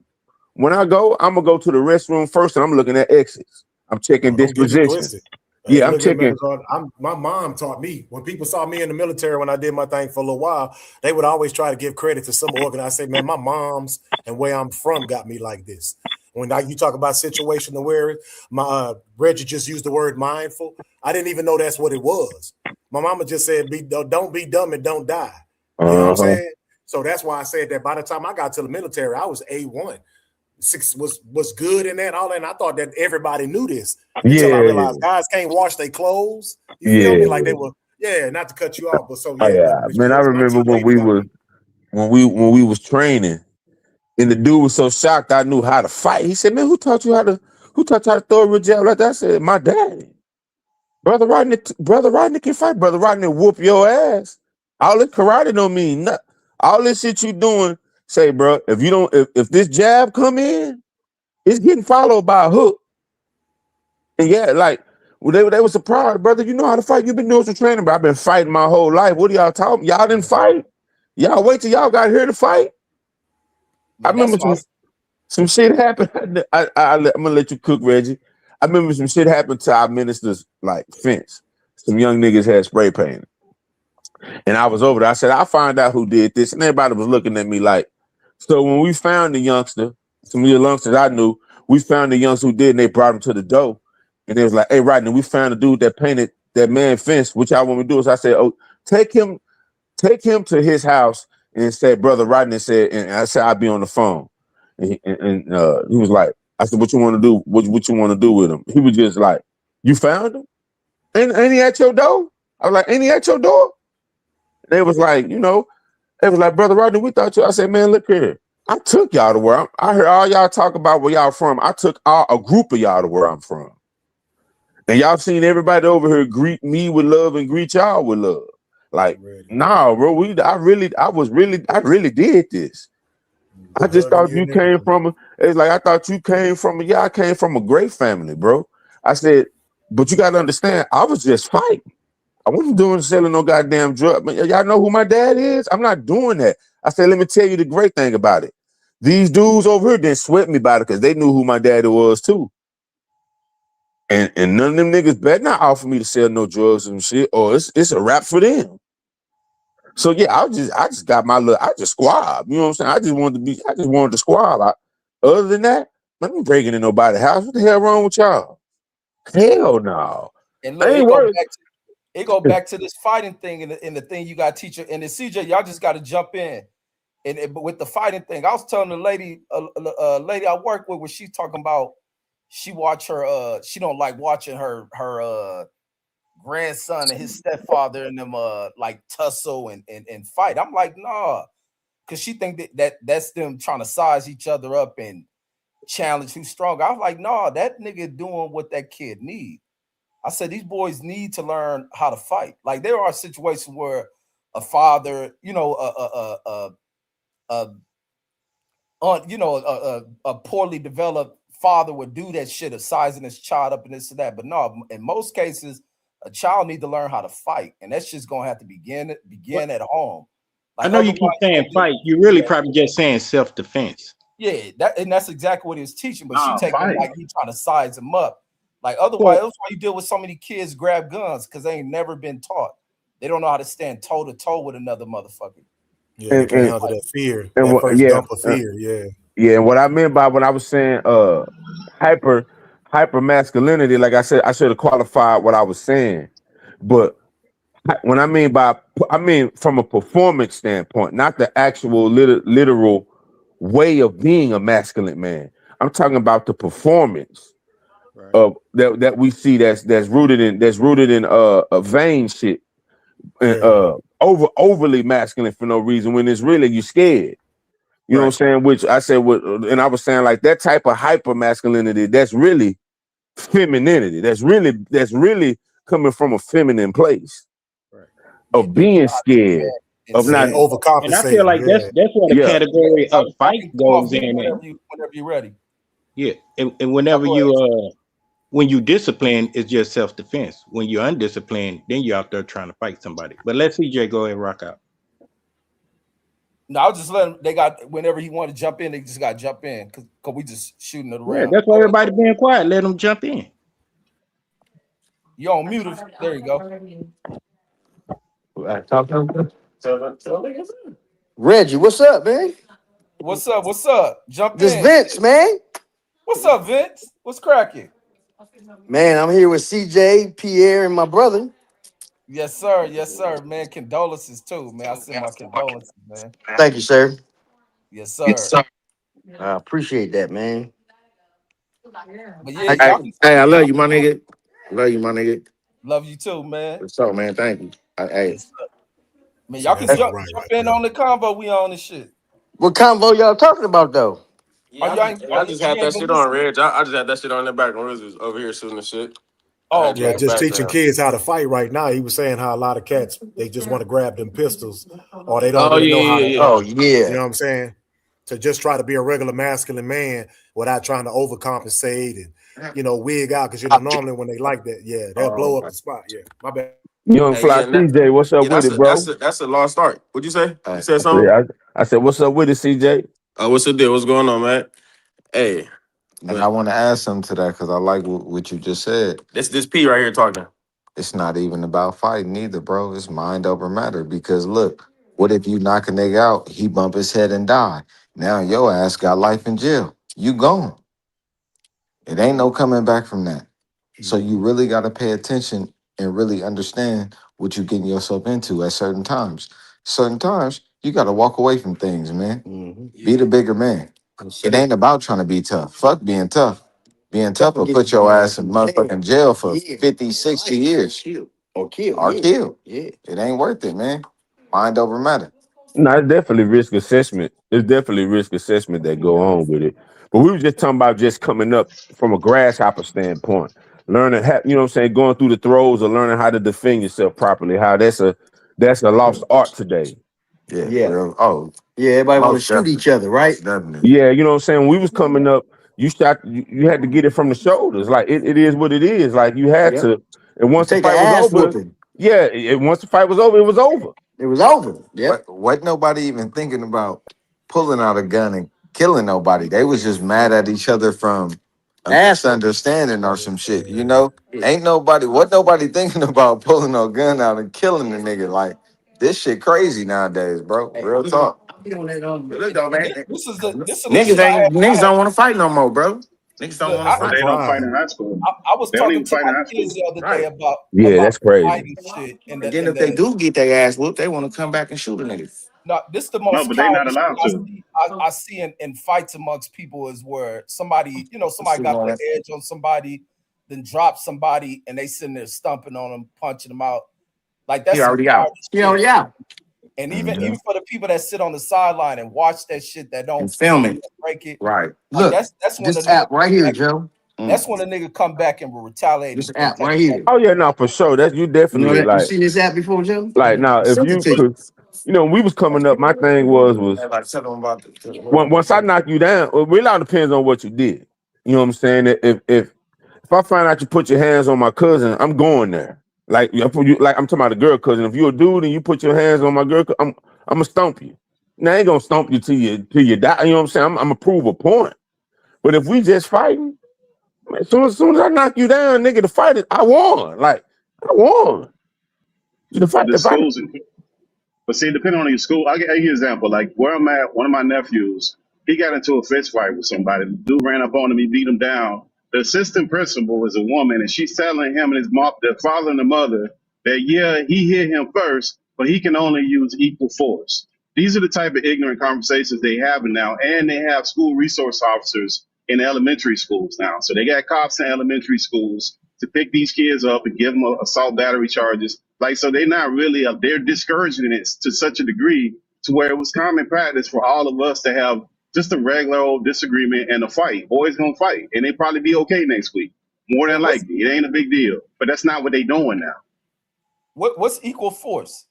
when I go, I'm gonna go to the restroom first, and I'm looking at exits. I'm checking disposition. Yeah, I'm checking. My mom taught me, when people saw me in the military when I did my thing for a little while, they would always try to give credit to some organ. I say, man, my mom's and where I'm from got me like this. When you talk about situational awareness, my Reggie just used the word mindful. I didn't even know that's what it was. My mama just said, don't be dumb and don't die. You know what I'm saying? So that's why I said that by the time I got to the military, I was A1. Six was good in that, all that. And I thought that everybody knew this until I realized guys can't wash their clothes. You feel me? Like they were, not to cut you off, but so man, I remember when we was training, and the dude was so shocked I knew how to fight. He said, "Man, who taught you how to throw a real jab like that?" I said, "My daddy. Brother Rodney can fight. Brother Rodney whoop your ass. All this karate don't mean nothing. All this shit you doing, say, bro, if this jab come in, it's getting followed by a hook." And like, they were surprised, brother. You know how to fight. You've been doing some training, but I've been fighting my whole life. What are y'all talking? Y'all didn't fight? Y'all wait till y'all got here to fight? I remember some shit happened. I'm gonna let you cook, Reggie. I remember some shit happened to our minister's like fence. Some young niggas had spray painted. And I was over there. I said, I'll find out who did this. And everybody was looking at me like, so when we found the youngster, some of the youngsters I knew, we found the youngster who did, and they brought him to the door. And they was like, hey, Rodney, we found the dude that painted that man fence. What y'all want me to do? So I said, oh, take him to his house and say, Brother Rodney said, and I said, I'll be on the phone. And he was like, I said, what you want to do? What you want to do with him? He was just like, you found him? Ain't he at your door? I was like, ain't he at your door? They was like, they was like, Brother Rodney, we thought you. I said, man, look here. I took y'all to where I heard all y'all talk about where y'all from. I took a group of y'all to where I'm from. And y'all seen everybody over here greet me with love and greet y'all with love. Like, nah, bro, I really did this. I just thought you came from it's like, I thought you came from I came from a great family, bro. I said, but you got to understand, I was just fighting. I wasn't selling no goddamn drug. Y'all know who my dad is? I'm not doing that. I said, let me tell you the great thing about it. These dudes over here didn't sweat me about it because they knew who my daddy was too. And none of them niggas better not offer me to sell no drugs and shit, or it's a wrap for them. So yeah, I just got my I just squab. You know what I'm saying? I just wanted to squab. Other than that, man, I'm breaking in nobody's house. What the hell wrong with y'all? Hell no. And look, it go back to this fighting thing and the thing you got to teach. And the CJ, y'all just got to jump in. But with the fighting thing, I was telling the lady, a lady I work with, when she's talking about she don't like watching her grandson and his stepfather and them like tussle and fight. I'm like, nah, because she think that's them trying to size each other up and challenge who's strong. I was like, nah, that nigga doing what that kid need. I said, these boys need to learn how to fight. Like, there are situations where a father, a poorly developed father would do that shit of sizing his child up and this and that. But no, in most cases, a child need to learn how to fight, and that's just gonna have to begin at home. Like, I know you keep saying fight. You really probably just saying self-defense. Yeah, that's exactly what he was teaching. But she take him like he trying to size him up. Like, otherwise, that's why you deal with so many kids grab guns, because they ain't never been taught. They don't know how to stand toe to toe with another motherfucker. Yeah, they can't handle that fear. That first dump of fear. Yeah, and what I meant by when I was saying hyper masculinity, like I said, I should have qualified what I was saying. But When I mean from a performance standpoint, not the actual literal way of being a masculine man. I'm talking about the performance of that we see that's rooted in a vain shit and overly masculine for no reason when it's really you scared. You know what I'm saying? Which I said, and I was saying like that type of hyper masculinity. That's really femininity. That's really coming from a feminine place of being scared of not overcompensating. And I feel like that's where the category of fight goes in. Whenever you're ready. Yeah, and whenever you when you discipline, it's just self-defense. When you're undisciplined, then you're out there trying to fight somebody. But let CJ go ahead and rock out. No, I'll just let them. They got whenever he wanted to jump in, they just got to jump in because we just shooting it around. Yeah, that's why everybody being quiet. Let them jump in. You on mute? There you go. Reggie, what's up, man? What's up? What's up? Jump this in. Vince, man. What's up, Vince? What's cracking? Man, I'm here with CJ, Pierre, and my brother. Yes, sir. Yes, sir. Man, condolences too, man. I send my condolences, man. Thank you, sir. Yes, sir. I appreciate that, man. But yeah, I love you, my nigga. Love you, my nigga. Love you too, man. What's up, man? Thank you. Hey. Man, y'all can jump in on the combo. We on this shit. What combo y'all talking about, though? I just had that shit on, Reg. I just had that shit on in the background. Reg was over here shooting the shit. Oh, yeah, just teaching kids how to fight right now. He was saying how a lot of cats, they just want to grab them pistols or they don't really know how to fight. Oh, yeah. You know what I'm saying? To just try to be a regular masculine man without trying to overcompensate and, wig out. Because, normally when they like that, they'll blow up the spot. Yeah, my bad. Young Fly CJ, what's up with it, bro? That's a lost start. What'd you say? You said something? Yeah, I said, what's up with it, CJ? What's the deal? What's going on, man? Hey. And I want to add something to that because I like what you just said. This P right here talking. It's not even about fighting either, bro. It's mind over matter. Because look, what if you knock a nigga out, he bump his head and die? Now your ass got life in jail. You gone. It ain't no coming back from that. So you really got to pay attention and really understand what you're getting yourself into at certain times. Certain times, you got to walk away from things, man. Be the bigger man. It ain't about trying to be tough. Fuck being tough. Being tough will put your ass in motherfucking jail for 50, 60 years. Or kill. Yeah. It ain't worth it, man. Mind over matter. No, it's definitely risk assessment. There's definitely risk assessment that go on with it. But we were just talking about just coming up from a grasshopper standpoint, learning how, you know what I'm saying, going through the throws or learning how to defend yourself properly. How that's a lost art today. Yeah. Oh, yeah. Everybody want to shoot each other, right? Yeah, you know what I'm saying. When we was coming up, you had to get it from the shoulders. Like it is what it is. Like you had to. And once the fight was over, once the fight was over, it was over. It was over. Yeah. What nobody even thinking about pulling out a gun and killing nobody. They was just mad at each other from a misunderstanding or some shit. Ain't nobody thinking about pulling no gun out and killing the nigga. Like this shit crazy nowadays, bro. Real talk. Look though, man. Niggas don't want to fight no more, bro. Niggas don't want to fight. They don't fight in high school. I was talking to my kids the other day about that's crazy. fighting shit. And then if they do get their ass whooped, they want to come back and shoot a nigga. No, this is the most but they're not allowed to. I see in fights amongst people is where somebody got the edge on somebody, then drop somebody, and they sitting there stumping on them, punching them out. Like that's already out. And even for the people that sit on the sideline and watch that shit that don't film it, break it, right? Like that's when this app right here, Joe. That's when a nigga come back and will retaliate. This app right here. Oh yeah, no, for sure. That's you definitely you seen this app before, Joe? Like now, if you could, we was coming up. My thing was once I knock you down, it really all depends on what you did. You know what I'm saying? If I find out you put your hands on my cousin, I'm going there. Like I'm talking about a girl cousin. If you're a dude and you put your hands on my girl, I'm gonna stomp you. Now I ain't gonna stomp you till you die. You know what I'm saying? I'm gonna prove a point. But if we just fighting, man, as soon as I knock you down, nigga, the fight is I won. Like I won. The fight. But see, depending on your school, I'll give you an example. Like where I'm at, one of my nephews, he got into a fist fight with somebody. The dude ran up on him, he beat him down. The assistant principal is a woman, and she's telling him and his mom, the father and the mother, that, yeah, he hit him first, but he can only use equal force. These are the type of ignorant conversations they have now, and they have school resource officers in elementary schools now. So they got cops in elementary schools to pick these kids up and give them assault battery charges. Like, so they're not really, they're discouraging it to such a degree to where it was common practice for all of us to have just a regular old disagreement and a fight. Boys gonna fight, and they probably be okay next week. More than likely, it ain't a big deal. But that's not what they doing now. What's equal force?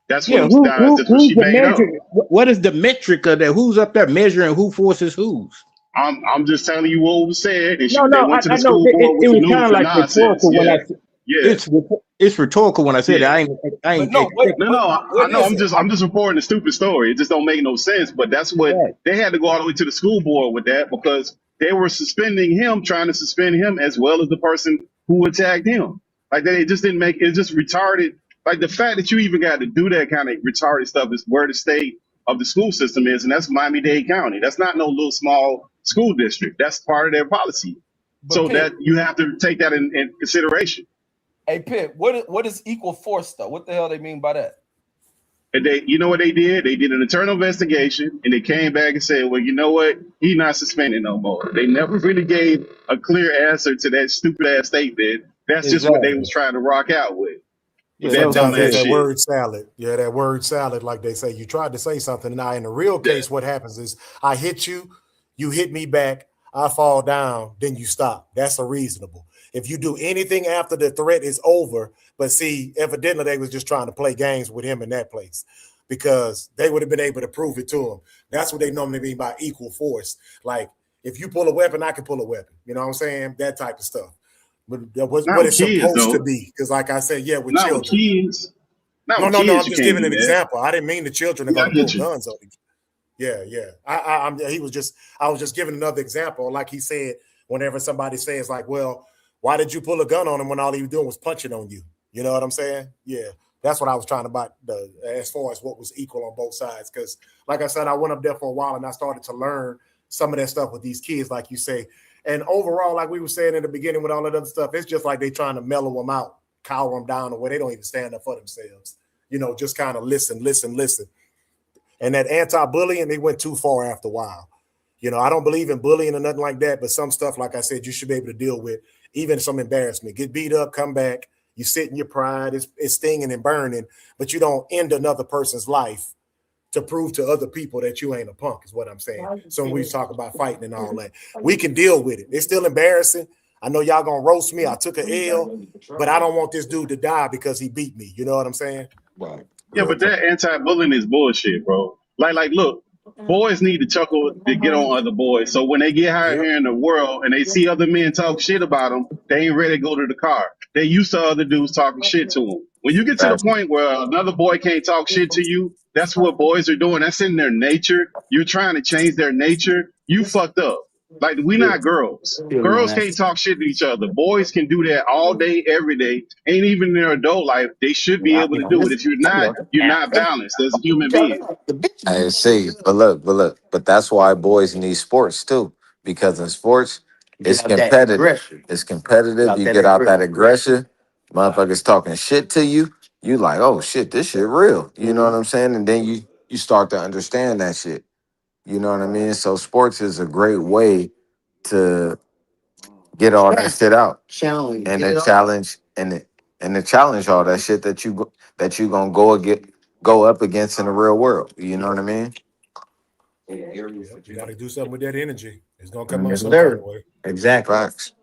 That's Yeah, what who's she the made up. measure? What is the metric of that? Who's up there measuring who forces whose? I'm just telling you what was said. And No, they no, went to I the know school board it with the was kind of ludicrous like nonsense. rhetorical when Yeah, yeah. it's rhetorical when I said Yeah. it. I ain't No, expect. I know. I'm just reporting a stupid story. It just don't make no sense. But that's what they had to go all the way to the school board with that because they were suspending him, trying to suspend him as well as the person who attacked him. Like they just didn't make it. Just retarded. Like the fact that you even got to do that kind of retarded stuff is where the state of the school system is, and that's Miami-Dade County. That's not no little small school district. That's part of their policy. So that you have to take that in consideration. Hey, Pip, what is equal force though? What the hell they mean by that? And you know what they did? They did an internal investigation, and they came back and said, "Well, you know what? He's not suspended no more." They never really gave a clear answer to that stupid ass statement. That's just what they was trying to rock out with. Yeah, That sometimes dumbass that shit. word salad. Yeah, that word salad, like they say. You tried to say something. Now, in the real case, what happens is I hit you, you hit me back, I fall down, then you stop. That's a reasonable. If you do anything after the threat is over, but see, evidently they was just trying to play games with him in that place because they would have been able to prove it to him. That's what they normally mean by equal force. Like if you pull a weapon, I can pull a weapon. You know what I'm saying? That type of stuff. But what it's supposed to be. Because like I said, yeah, with not children. With kids. Not No, with no, kids, no. I'm you just can't giving do an that. example. I didn't mean the children are Yeah, I going to get pull you. guns on you. Yeah, yeah. I was just giving another example. Like he said, whenever somebody says like, well, why did you pull a gun on him when all he was doing was punching on you? You know what I'm saying? Yeah. That's what I was trying to buy as far as what was equal on both sides. Because like I said, I went up there for a while and I started to learn some of that stuff with these kids, like you say. And overall, like we were saying in the beginning with all that other stuff, it's just like they trying to mellow them out, cower them down, or where they don't even stand up for themselves. You know, just kind of listen. And that anti-bullying, they went too far after a while. You know, I don't believe in bullying or nothing like that, but some stuff, like I said, you should be able to deal with, even some embarrassment. Get beat up, come back, you sit in your pride, it's stinging and burning, but you don't end another person's life to prove to other people that you ain't a punk, is what I'm saying. So when we talk about fighting and all that, we can deal with it. It's still embarrassing. I know y'all gonna roast me. I took an L, but I don't want this dude to die because he beat me. You know what I'm saying? Right. Yeah, but that anti-bullying is bullshit, bro. Like, look, boys need to chuckle to get on other boys. So when they get out here in the world and they see other men talk shit about them, they ain't ready to go to the car. They used to other dudes talking shit to them. When you get to the point where another boy can't talk shit to you, that's what boys are doing. That's in their nature. You're trying to change their nature. You fucked up. Like, we not girls. Girls can't talk shit to each other. Boys can do that all day, every day. Ain't even in their adult life. They should be able to do it. If you're not balanced as a human being. I see, but that's why boys need sports too, because in sports it's competitive. It's competitive. You get out that aggression. Motherfuckers talking shit to you. You like, oh shit, this shit real. You know what I'm saying? And then you start to understand that shit. You know what I mean? So sports is a great way to get all that shit out and the challenge and the challenge all that shit that you gonna go up against in the real world. You know what I mean? You got to do something with that energy. It's gonna come out some kind of way. Exactly. Facts.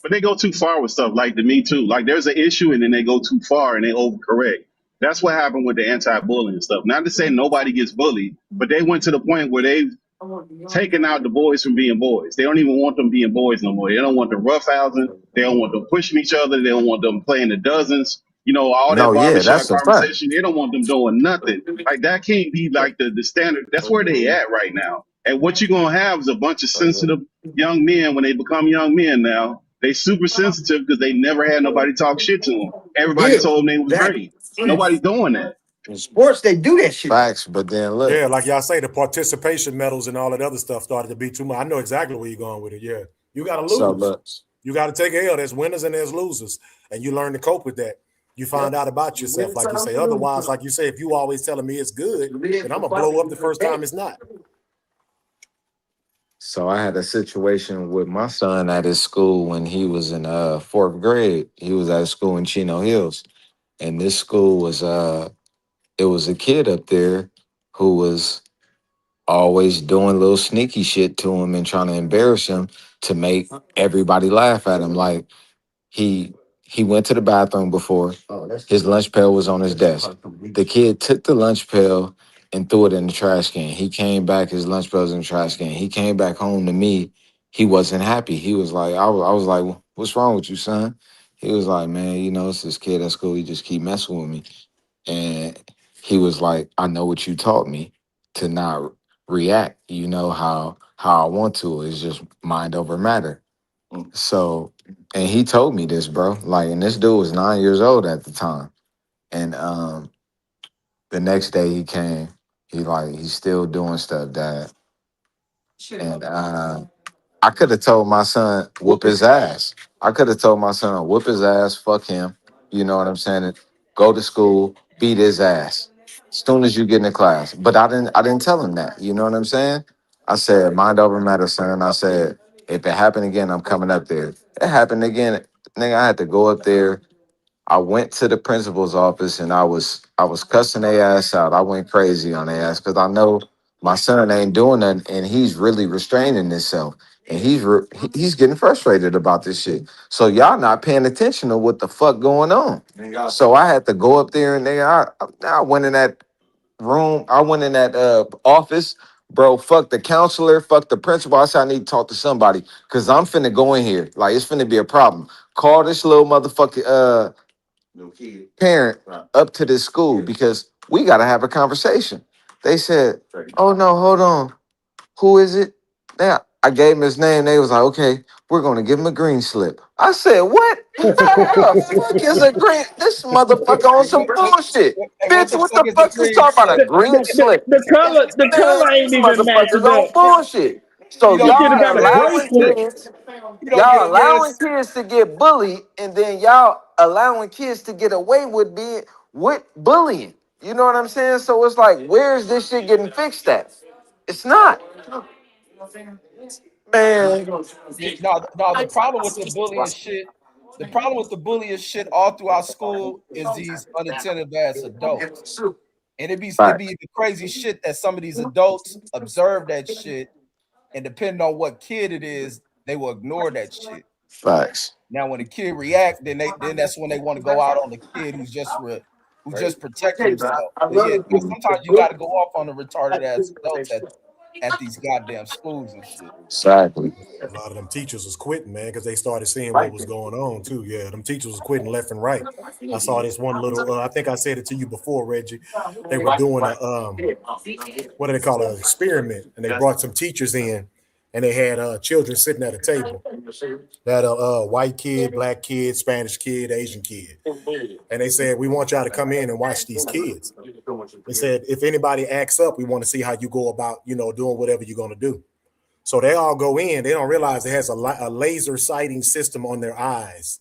But they go too far with stuff like the Me Too. Like there's an issue and then they go too far and they overcorrect. That's what happened with the anti-bullying stuff. Not to say nobody gets bullied, but they went to the point where they've taken out the boys from being boys. They don't even want them being boys no more. They don't want them roughhousing. They don't want them pushing each other. They don't want them playing the dozens. You know, all that No, yeah, barbershop that's a fact. conversation. They don't want them doing nothing. Like that can't be like the standard. That's where they at right now. And what you're gonna have is a bunch of sensitive young men when they become young men now. They super sensitive because they never had nobody talk shit to them. Everybody told them they was great. Nobody's doing that. In sports, they do that shit. Facts, but then look. Yeah, like y'all say, the participation medals and all that other stuff started to be too much. I know exactly where you're going with it. Yeah, you got to lose. You got to take a L. There's winners and there's losers, and you learn to cope with that. You find out about yourself, like you say. Otherwise, like you say, if you always telling me it's good, then I'm gonna blow up the first time it's not. So I had a situation with my son at his school when he was in fourth grade. He was at a school in Chino Hills, and this school was it was a kid up there who was always doing little sneaky shit to him and trying to embarrass him to make everybody laugh at him. Like he went to the bathroom before. His lunch pail was on his desk. The kid took the lunch pail and threw it in the trash can. He came back, his lunch pail was in the trash can. He came back home to me. He wasn't happy. He was like, I was like, what's wrong with you, son? He was like, man, you know, it's this kid at school. He just keep messing with me. And he was like, I know what you taught me to not react. You know how I want to. It's just mind over matter. So, and he told me this, bro. Like, and this dude was 9 years old at the time. And the next day he came, he's still doing stuff, Dad. And I could have told my son, whoop his ass. I could have told my son, whoop his ass, fuck him. You know what I'm saying? And go to school, beat his ass. As soon as you get in the class. But I didn't tell him that. You know what I'm saying? I said, mind over matter, son. I said, if it happened again, I'm coming up there. It happened again. Nigga, I had to go up there. I went to the principal's office and I was cussing their ass out. I went crazy on their ass because I know my son ain't doing nothing and he's really restraining himself. And he's getting frustrated about this shit. So y'all not paying attention to what the fuck going on. So I had to go up there and I went in that room. I went in that office, bro. Fuck the counselor, fuck the principal. I said I need to talk to somebody because I'm finna go in here. Like it's finna be a problem. Call this little motherfucker parent up to this school because we gotta have a conversation. They said, "Oh no, hold on. Who is it?" Now I gave him his name. They was like, "Okay, we're gonna give him a green slip." I said, "What? How the fuck is a green? This motherfucker on some bullshit, bitch. What the fuck you talking about? A green slip? The color ain't even Motherfuckers matching on up. bullshit." So You should have y'all got a allowing bracelet. kids, y'all allowing kids to get bullied, and then y'all allowing kids to get away with being with bullying. You know what I'm saying? So it's like, where's this shit getting fixed at? It's not. Man. No, the problem with the bullying shit, all throughout school is these unattentive ass adults. And it be the crazy shit that some of these adults observe that shit, and depending on what kid it is, they will ignore that shit. Facts. Now, when the kid react, then that's when they want to go out on the kid who's just protecting himself. But yeah, sometimes you got to go off on the retarded ass adults at these goddamn schools and shit. Exactly. A lot of them teachers was quitting, man, because they started seeing what was going on too. Yeah, them teachers was quitting left and right. I saw this one little. I think I said it to you before, Reggie. They were doing a what do they call it? An experiment, and they brought some teachers in, and they had children sitting at a table. They had a white kid, black kid, Spanish kid, Asian kid, and they said, "We want y'all to come in and watch these kids." They said, "If anybody acts up, we want to see how you go about, doing whatever you're going to do." So they all go in. They don't realize it has a laser sighting system on their eyes,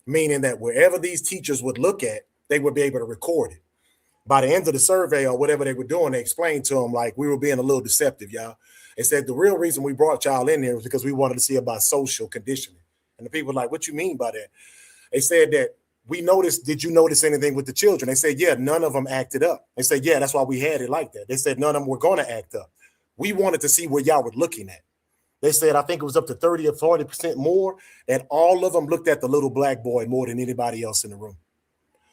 meaning that wherever these teachers would look at, they would be able to record it. By the end of the survey or whatever they were doing, they explained to them like we were being a little deceptive, y'all. They said the real reason we brought y'all in there was because we wanted to see about social conditioning. And the people were like, "What you mean by that?" They said that we noticed. Did you notice anything with the children? They said, "Yeah, none of them acted up." They said, "Yeah, that's why we had it like that." They said none of them were going to act up. We wanted to see what y'all were looking at. They said, I think it was up to 30 or 40% more, and all of them looked at the little black boy more than anybody else in the room.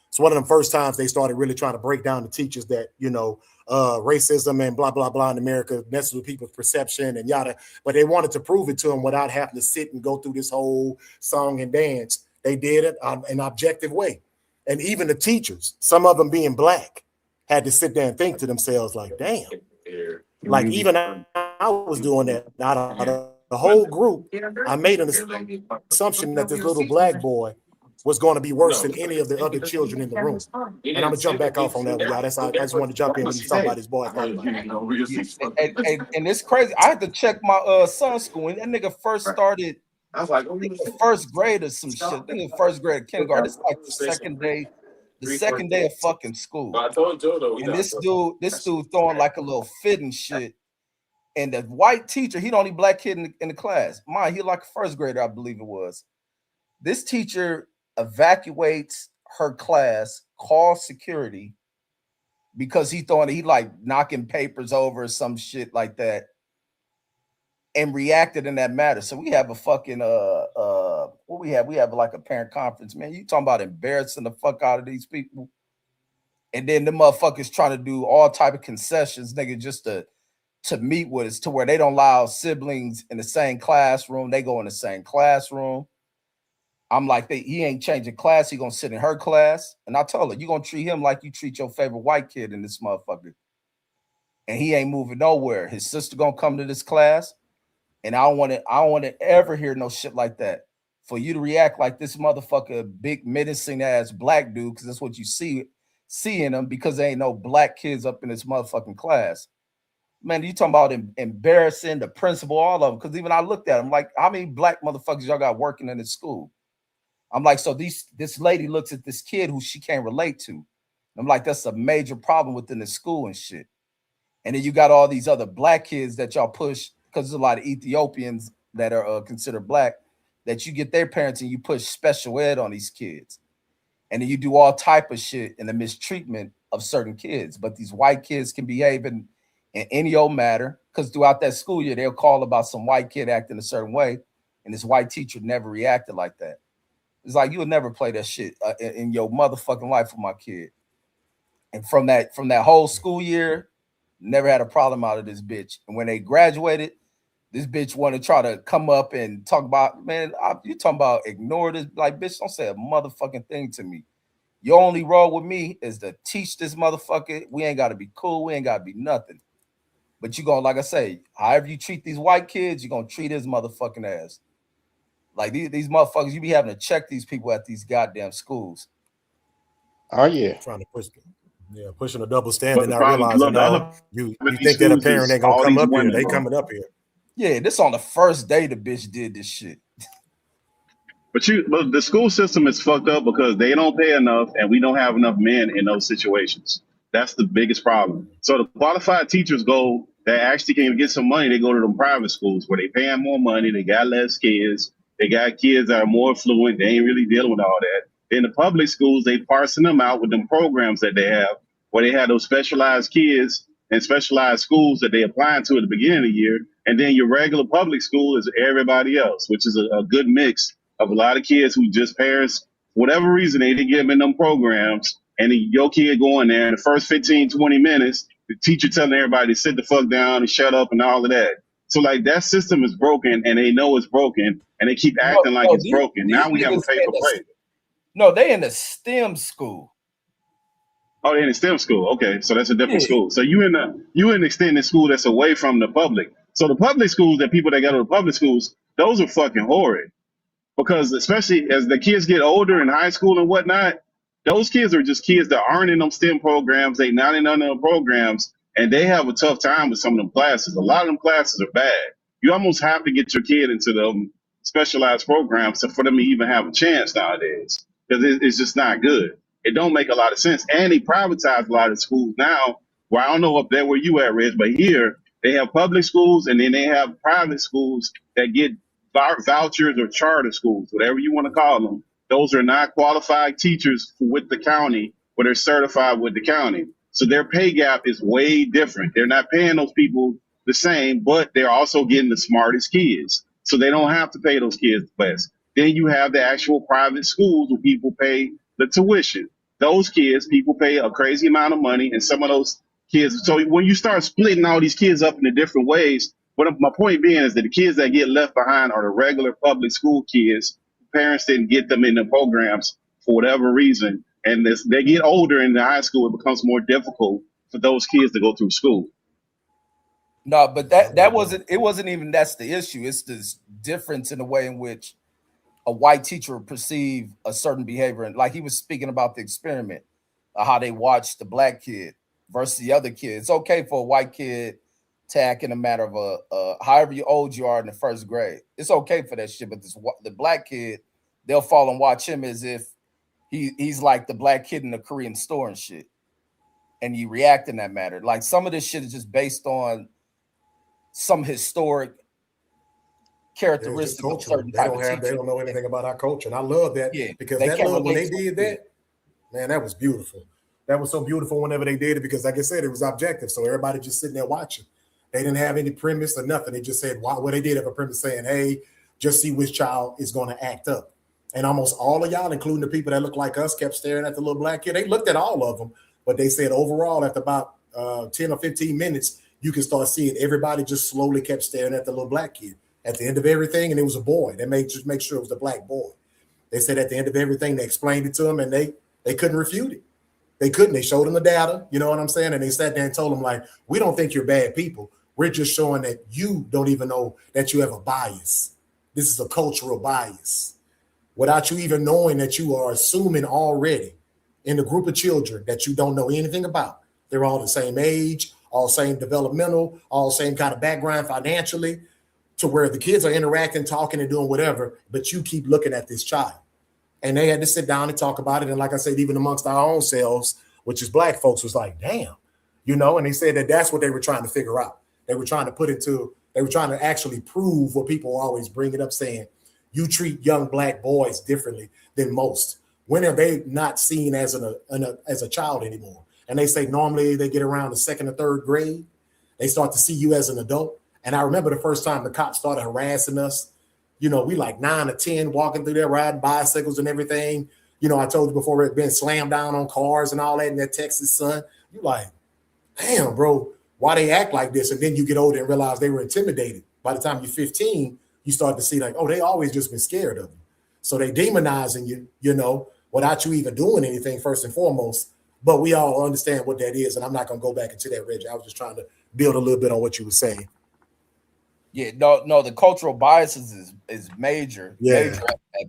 It's one of them first times they started really trying to break down the teachers that, racism and blah, blah, blah in America messes with people's perception and yada. But they wanted to prove it to them without having to sit and go through this whole song and dance. They did it in an objective way. And even the teachers, some of them being black, had to sit there and think to themselves like, damn. Like even I was doing that. Out of the whole group, I made an assumption that this little black boy was going to be worse than any of the other children in the room. And I'm gonna jump back off on that one, y'all. I just wanted to jump in when you talk about his boy. I thought about it. And it's crazy. I had to check my son's school when that nigga first started I was like, first grade or some shit. I think it's first grade, kindergarten. It's like the second day of fucking school. I told Joe though. And this dude throwing like a little fit and shit. And the white teacher, he the only black kid in the class. Mine, he like a first grader, I believe it was. This teacher evacuates her class, calls security because he like knocking papers over or some shit like that, and reacted in that matter. So we have a fucking what we have? We have like a parent conference, man. You talking about embarrassing the fuck out of these people, and then the motherfuckers trying to do all type of concessions, nigga, just to meet with us, to where they don't allow siblings in the same classroom. They go in the same classroom. I'm like, he ain't changing class. He gonna sit in her class. And I told her, you gonna treat him like you treat your favorite white kid in this motherfucker. And he ain't moving nowhere. His sister gonna come to this class. And I don't want to ever hear no shit like that. For you to react like this motherfucker, big menacing ass black dude, because that's what you see in him, because there ain't no black kids up in this motherfucking class. Man, you talking about embarrassing the principal, all of them. Because even I looked at him like, how many black motherfuckers y'all got working in this school? I'm like, so this lady looks at this kid who she can't relate to. I'm like, that's a major problem within the school and shit. And then you got all these other black kids that y'all push, because there's a lot of Ethiopians that are considered black, that you get their parents and you push special ed on these kids. And then you do all type of shit in the mistreatment of certain kids. But these white kids can behave in any old matter, because throughout that school year, they'll call about some white kid acting a certain way. And this white teacher never reacted like that. It's like, you would never play that shit in your motherfucking life with my kid. And from that whole school year, never had a problem out of this bitch. And when they graduated, this bitch want to try to come up and talk about, man, you talking about ignore this. Like, bitch, don't say a motherfucking thing to me. Your only role with me is to teach this motherfucker. We ain't got to be cool. We ain't got to be nothing. But you gonna, like I say, however you treat these white kids, you're gonna treat his motherfucking ass. Like these motherfuckers, you be having to check these people at these goddamn schools. Oh yeah, trying to push, pushing a double standard, But the not problem, realizing look, you these think that a schools parent is ain't gonna all come these up here. women, They bro. coming up here. Yeah, this on the first day the bitch did this shit. But the school system is fucked up because they don't pay enough, and we don't have enough men in those situations. That's the biggest problem. So the qualified teachers go that actually can get some money. They go to them private schools where they paying more money. They got less kids. They got kids that are more affluent. They ain't really dealing with all that. In the public schools, they parsing them out with them programs that they have, where they have those specialized kids and specialized schools that they applying to at the beginning of the year. And then your regular public school is everybody else, which is a good mix of a lot of kids who just parents, for whatever reason, they didn't get them in them programs. And then your kid going there in the first 15, 20 minutes, the teacher telling everybody to sit the fuck down and shut up and all of that. So like that system is broken, and they know it's broken, and they keep acting like it's broken. Now we have a paper plate. No, they in the STEM school. Oh, they're in the STEM school. Okay, so that's a different school. So you in the extended school that's away from the public. So the public schools, that people that go to the public schools, those are fucking horrid. Because especially as the kids get older in high school and whatnot, those kids are just kids that aren't in them STEM programs. They not in none of them programs, and they have a tough time with some of them classes. A lot of them classes are bad. You almost have to get your kid into them specialized programs for them to even have a chance nowadays, because it's just not good. It don't make a lot of sense. And they privatize a lot of schools now. Well, I don't know up there where you at, Reg, but here they have public schools, and then they have private schools that get vouchers or charter schools, whatever you want to call them. Those are not qualified teachers with the county, but they're certified with the county. So their pay gap is way different. They're not paying those people the same, but they're also getting the smartest kids. So they don't have to pay those kids less. Then you have the actual private schools where people pay the tuition. Those kids, people pay a crazy amount of money, and some of those kids. So when you start splitting all these kids up into different ways, my point being is that the kids that get left behind are the regular public school kids. Parents didn't get them in the programs for whatever reason. And as they get older in the high school, it becomes more difficult for those kids to go through school. No, but that wasn't even that's the issue. It's this difference in the way in which a white teacher would perceive a certain behavior. And like he was speaking about the experiment, how they watched the black kid versus the other kid. It's okay for a white kid to act in a matter of however old you are in the first grade. It's okay for that shit, but the black kid, they'll fall and watch him as if he's like the black kid in the Korean store and shit, and you react in that matter. Like some of this shit is just based on some historic characteristics of certain they don't know anything about our culture, and I love that because that when they did that, man, that was beautiful. That was so beautiful whenever they did it because, like I said, it was objective. So everybody just sitting there watching. They didn't have any premise or nothing. They just said, well, they did have a premise saying, hey, just see which child is going to act up. And almost all of y'all, including the people that look like us, kept staring at the little black kid. They looked at all of them, but they said overall, after about 10 or 15 minutes, you can start seeing everybody just slowly kept staring at the little black kid at the end of everything. And it was a boy. They made just make sure it was the black boy. They said at the end of everything, they explained it to him and they couldn't refute it. They couldn't. They showed him the data, you know what I'm saying? And they sat there and told him, like, we don't think you're bad people. We're just showing that you don't even know that you have a bias. This is a cultural bias. Without you even knowing that you are assuming already in the group of children that you don't know anything about. They're all the same age, all same developmental, all same kind of background financially, to where the kids are interacting, talking, and doing whatever, but you keep looking at this child. And they had to sit down and talk about it. And like I said, even amongst our own selves, which is black folks, was like, damn, you know, and they said that that's what they were trying to figure out. They were trying to actually prove what people always bring it up saying, you treat young black boys differently than most. When are they not seen as a child anymore? And they say normally they get around the second or third grade. They start to see you as an adult. And I remember the first time the cops started harassing us. You know, we like 9 or 10 walking through there, riding bicycles and everything. You know, I told you before, it been slammed down on cars and all that in that Texas sun. You like, damn, bro, why they act like this? And then you get older and realize they were intimidated. By the time you're 15, you start to see like, oh, they always just been scared of you. So they demonizing you, you know, without you even doing anything first and foremost. But we all understand what that is. And I'm not going to go back into that, Reggie. I was just trying to build a little bit on what you were saying. Yeah, no, the cultural biases is major at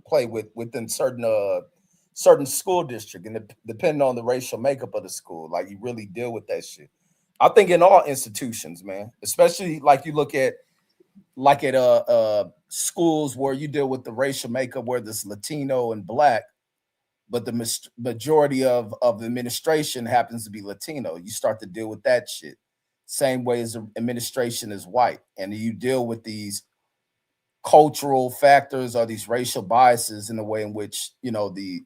play within certain school district, and depending on the racial makeup of the school, like you really deal with that shit. I think in all institutions, man, especially like you look at schools where you deal with the racial makeup where there's Latino and black, but the majority of the administration happens to be Latino. You start to deal with that shit. Same way as the administration is white, and you deal with these cultural factors or these racial biases in the way in which, you know, the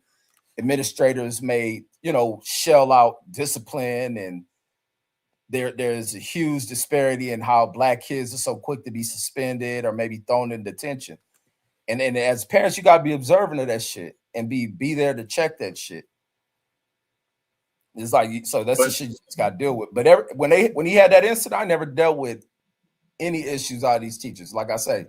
administrators may, you know, shell out discipline, and there's a huge disparity in how black kids are so quick to be suspended or maybe thrown in detention. And as parents, you gotta be observant of that shit and be there to check that shit. It's like, so that's the shit you just got to deal with. But when he had that incident, I never dealt with any issues out of these teachers. Like I say,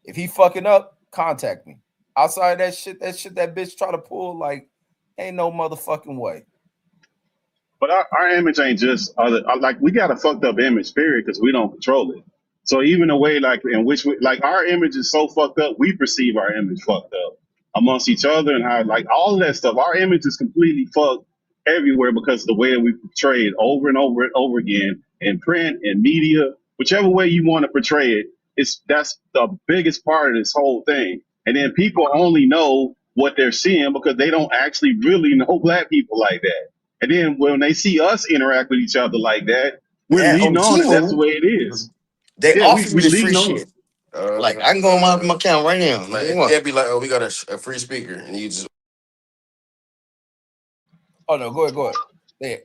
if he fucking up, contact me. Outside that shit that bitch try to pull, like, ain't no motherfucking way. But our image ain't just like we got a fucked up image, period, because we don't control it. So even the way like in which we like our image is so fucked up, we perceive our image fucked up amongst each other and how like all of that stuff. Our image is completely fucked everywhere because of the way that we portray it over and over and over again in print and media, whichever way you want to portray it. That's the biggest part of this whole thing. And then people only know what they're seeing because they don't actually really know black people like that. And then when they see us interact with each other like that, we're leading on that that's the way it is. They offer me we this free leading on. shit. Like I can go on my account right now. Like, it'd be like, oh, we got a free speaker, and you just. Oh no, go ahead. Yeah.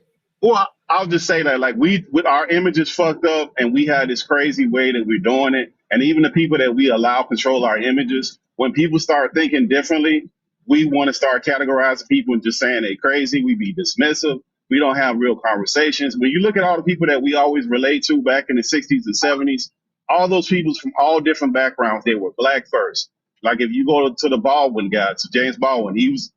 Well, I'll just say that like with our images fucked up, and we had this crazy way that we're doing it, and even the people that we allow control our images, when people start thinking differently, we want to start categorizing people and just saying they crazy. We be dismissive. We don't have real conversations. When you look at all the people that we always relate to back in the 60s and 70s, all those people from all different backgrounds, they were black first. Like if you go to the Baldwin guy, to James Baldwin, he was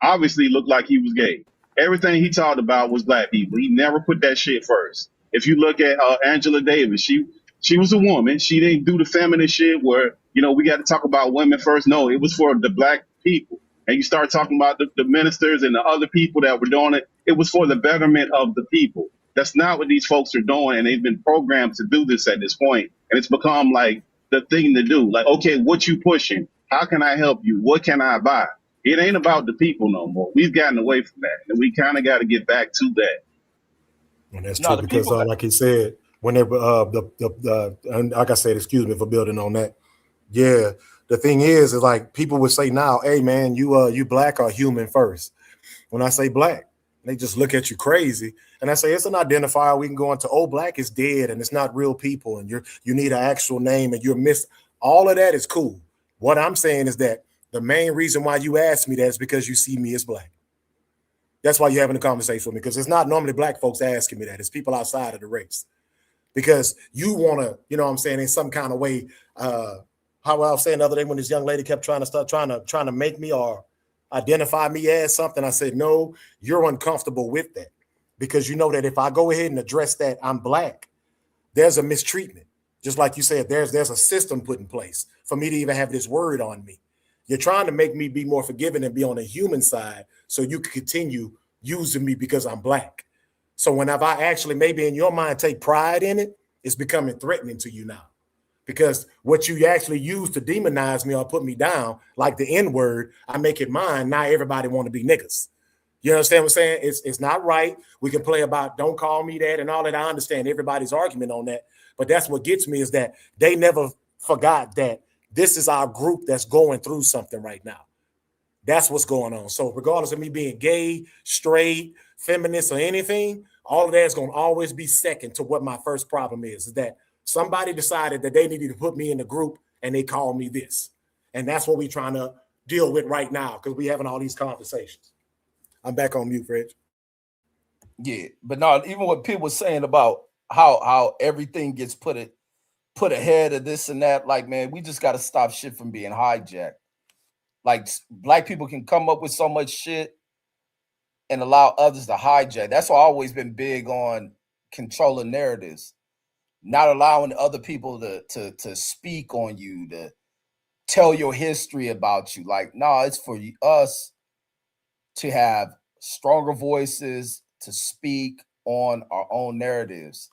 obviously looked like he was gay. Everything he talked about was black people. He never put that shit first. If you look at Angela Davis, she was a woman. She didn't do the feminist shit where, you know, we got to talk about women first. No, it was for the black people. And you start talking about the ministers and the other people that were doing it. It was for the betterment of the people. That's not what these folks are doing, and they've been programmed to do this at this point, and it's become like the thing to do. Like, okay, what you pushing? How can I help you? What can I buy? It ain't about the people no more. We've gotten away from that, and we kind of got to get back to that. And that's true because, like he said, whenever and like I said, excuse me for building on that. Yeah, the thing is like people would say now, "Hey man, you black or human first." When I say black, they just look at you crazy, and I say it's an identifier. We can go into, oh, black is dead, and it's not real people, and you need an actual name, and you're missing. All of that is cool. What I'm saying is that the main reason why you asked me that is because you see me as black. That's why you're having a conversation with me, because it's not normally black folks asking me that. It's people outside of the race. Because you want to, you know what I'm saying, in some kind of way, how I was saying the other day when this young lady kept trying to make me or identify me as something, I said, no, you're uncomfortable with that. Because you know that if I go ahead and address that I'm black, there's a mistreatment. Just like you said, there's a system put in place for me to even have this word on me. You're trying to make me be more forgiving and be on the human side so you can continue using me because I'm black. So whenever I actually maybe in your mind take pride in it, it's becoming threatening to you now. Because what you actually use to demonize me or put me down, like the N-word, I make it mine. Now everybody want to be niggas. You understand what I'm saying? It's not right. We can play about don't call me that and all that. I understand everybody's argument on that. But that's what gets me is that they never forgot that this is our group that's going through something right now. That's what's going on. So regardless of me being gay, straight, feminist, or anything, all of that is going to always be second to what my first problem is that somebody decided that they needed to put me in the group and they called me this. And that's what we're trying to deal with right now because we're having all these conversations. I'm back on mute, Fred. Yeah, but no, even what people were saying about how everything gets put ahead of this and that, like, man, we just got to stop shit from being hijacked. Like, black people can come up with so much shit and allow others to hijack. That's why I've always been big on controlling narratives, not allowing other people to speak on you, to tell your history about you. Like, no, it's for us to have stronger voices, to speak on our own narratives.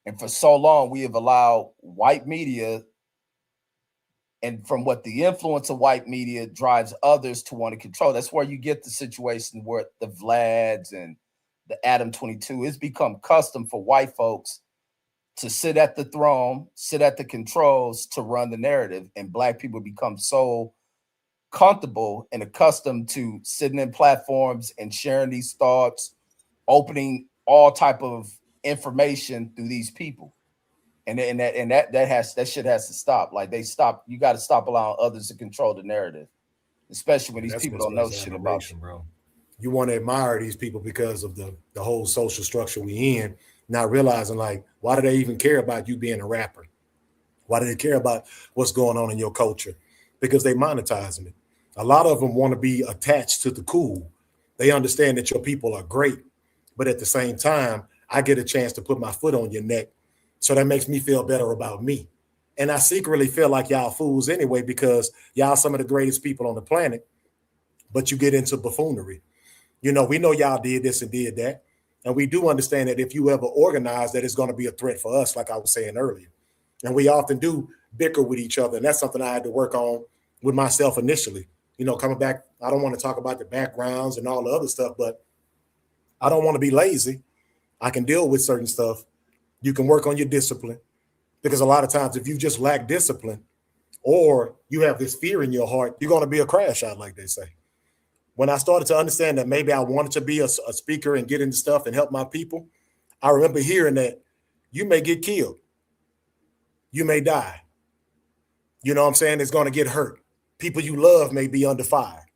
And for so long, we have allowed white media, and from what the influence of white media drives others to want to control. That's where you get the situation where the Vlads and the Adam 22, it's become custom for white folks to sit at the throne, sit at the controls to run the narrative. And black people become so comfortable and accustomed to sitting in platforms and sharing these thoughts, opening all type of information through these people. And that shit has to stop. Like you got to stop allowing others to control the narrative, especially when these people don't know shit about you, bro. You want to admire these people because of the whole social structure we in, not realizing like, why do they even care about you being a rapper? Why do they care about what's going on in your culture? Because they monetizing it. A lot of them want to be attached to the cool. They understand that your people are great, but at the same time, I get a chance to put my foot on your neck. So that makes me feel better about me. And I secretly feel like y'all fools anyway, because y'all some of the greatest people on the planet, but you get into buffoonery. You know, we know y'all did this and did that. And we do understand that if you ever organize that, it's going to be a threat for us, like I was saying earlier. And we often do bicker with each other. And that's something I had to work on with myself initially. You know, coming back, I don't want to talk about the backgrounds and all the other stuff, but I don't want to be lazy. I can deal with certain stuff. You can work on your discipline, because a lot of times if you just lack discipline or you have this fear in your heart, you're going to be a crash out, like they say. When I started to understand that maybe I wanted to be a speaker and get into stuff and help my people, I remember hearing that you may get killed. You may die. You know what I'm saying? It's going to get hurt. People you love may be under fire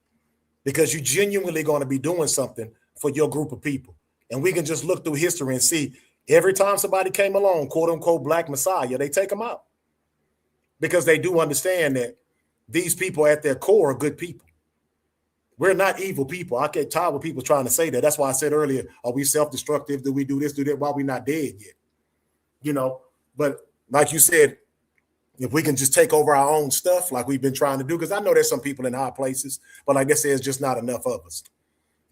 because you genuinely going to be doing something for your group of people. And we can just look through history and see every time somebody came along, quote unquote, black messiah, they take them out because they do understand that these people at their core are good people. We're not evil people. I get tired of people trying to say that. That's why I said earlier, are we self-destructive? Do we do this, do that? Why we not dead yet? You know, but like you said, if we can just take over our own stuff like we've been trying to do, because I know there's some people in high places, but like I said, it's just not enough of us.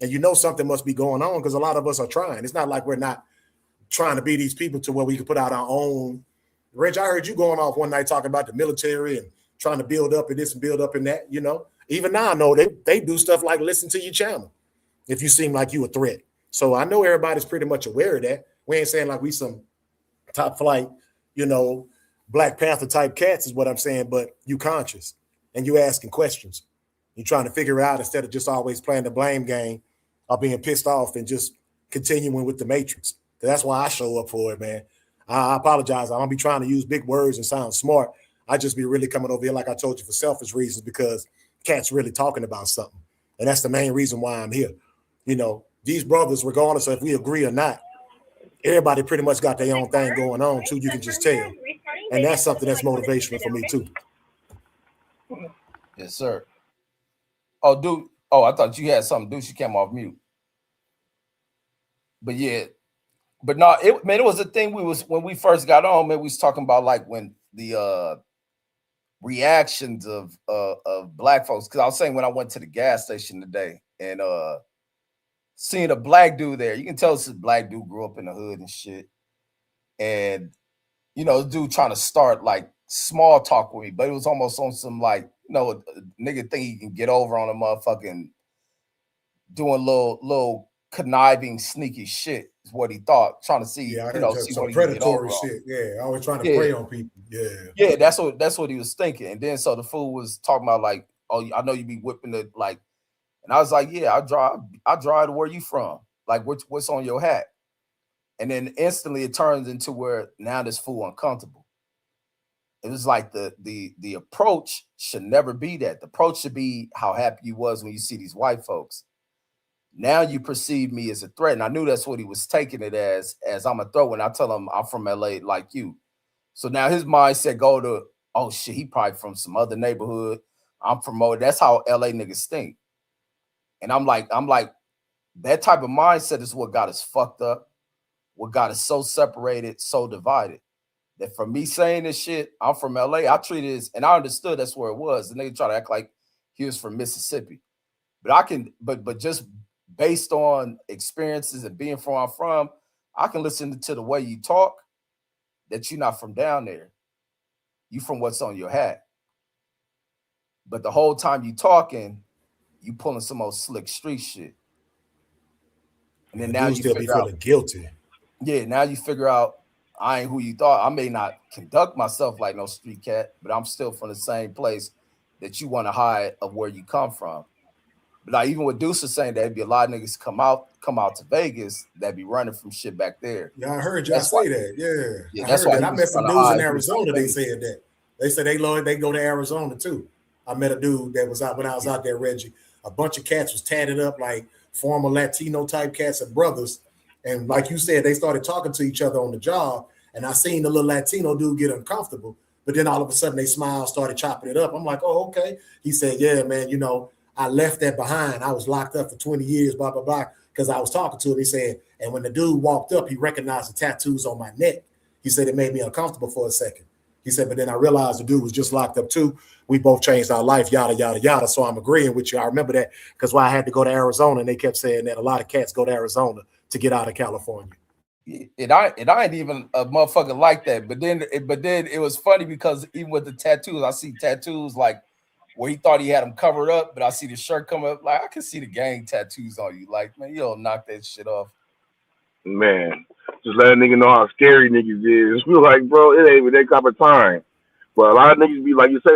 And you know something must be going on because a lot of us are trying. It's not like we're not trying to be these people to where we can put out our own. Rich, I heard you going off one night talking about the military and trying to build up in this and build up in that, you know. Even now I know they do stuff like listen to your channel if you seem like you a threat. So I know everybody's pretty much aware of that. We ain't saying like we some top flight, you know, Black Panther type cats is what I'm saying, but you conscious and you asking questions. You're trying to figure out instead of just always playing the blame game or being pissed off and just continuing with the matrix. That's why I show up for it, man. I apologize. I don't be trying to use big words and sound smart. I just be really coming over here, like I told you, for selfish reasons because cats really talking about something. And that's the main reason why I'm here. You know, these brothers, regardless of if we agree or not, everybody pretty much got their own thing going on too. You can just tell. And that's something that's motivational for me too. Yes, sir. Oh, dude. Oh, I thought you had something. Dude, she came off mute. But yeah. But no, it was a thing when we first got on, man, we was talking about like when the reactions of black folks. Cause I was saying when I went to the gas station today and seeing a black dude there, you can tell this black dude grew up in the hood and shit. And you know, this dude trying to start like small talk with me, but it was almost on some like, you know, a nigga think he can get over on a motherfucking doing little conniving, sneaky shit is what he thought, trying to see, yeah, you know, see some what he can get over predatory shit. on. Yeah, always trying to prey on people. Yeah. Yeah, that's what he was thinking. And then so the fool was talking about like, oh, I know you be whipping it like, and I was like, yeah, I drive to where you from. Like what's on your hat? And then instantly it turns into where now this fool uncomfortable. It was like the approach should never be that. The approach should be how happy you was when you see these white folks. Now you perceive me as a threat. And I knew that's what he was taking it as I'm a threat when I tell him I'm from LA like you. So now his mindset go to, oh shit, he probably from some other neighborhood. I'm from over. That's how LA niggas think. And I'm like, that type of mindset is what got us fucked up, what got us so separated, so divided. That from me saying this shit, I'm from LA, I treated it as, and I understood that's where it was. And they try to act like he was from Mississippi. But I can, but just based on experiences and being from where I'm from, I can listen to the way you talk that you're not from down there. You from what's on your hat. But the whole time you talking, you pulling some old slick street shit. And then now you still be feeling guilty. Yeah, now you figure out I ain't who you thought. I may not conduct myself like no street cat, but I'm still from the same place that you want to hide of where you come from. But like, even with Deuce is saying there'd be a lot of niggas come out to Vegas that be running from shit back there. Yeah, I heard y'all say that. Yeah, I that's heard why that. I met some dudes in Arizona. They said that. They said they go to Arizona too. I met a dude that was out when I was out there, Reggie. A bunch of cats was tatted up like former Latino type cats and brothers. And like you said, they started talking to each other on the job. And I seen the little Latino dude get uncomfortable. But then all of a sudden they smiled, started chopping it up. I'm like, oh, okay. He said, yeah, man, you know, I left that behind. I was locked up for 20 years, blah, blah, blah. Because I was talking to him. He said, and when the dude walked up, he recognized the tattoos on my neck. He said it made me uncomfortable for a second. He said, but then I realized the dude was just locked up too. We both changed our life, yada, yada, yada. So I'm agreeing with you. I remember that because why I had to go to Arizona, and they kept saying that a lot of cats go to Arizona to get out of California. I ain't even a motherfucker like that. But then it was funny because even with the tattoos, I see tattoos like where he thought he had them covered up, but I see the shirt come up. Like I can see the gang tattoos on you. Like, man, you don't knock that shit off. Man, just let a nigga know how scary niggas is. We like, bro, it ain't even that type of time. But a lot of niggas be like you say,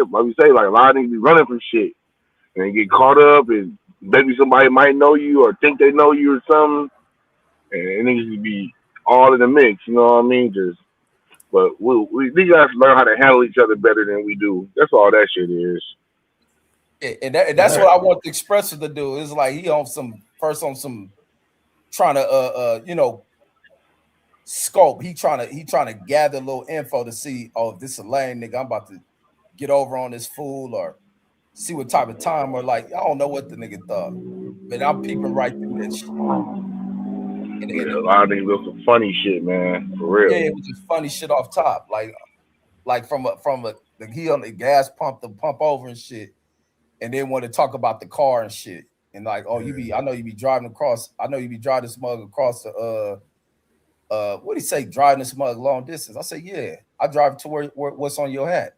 like a lot of niggas be running from shit and they get caught up, and maybe somebody might know you or think they know you or something, and niggas be all in the mix. You know what I mean? But we guys learn how to handle each other better than we do. That's all that shit is. And that's what I want the Expressor to do. It's like he on some trying to scope. He trying to gather a little info to see, oh, if this is a lame nigga, I'm about to get over on this fool, or see what type of time, or like I don't know what the nigga thought, but I'm peeping right through that shit. Yeah, a lot of niggas do some funny shit, man, for real. Yeah, it was just funny shit off top, like from he on the gas pump, the pump over and shit, and then want to talk about the car and shit, and like, oh, I know you be driving across, I know you be driving this mug across the what did he say? Driving this mug long distance. I said, yeah, I drive to where what's on your hat.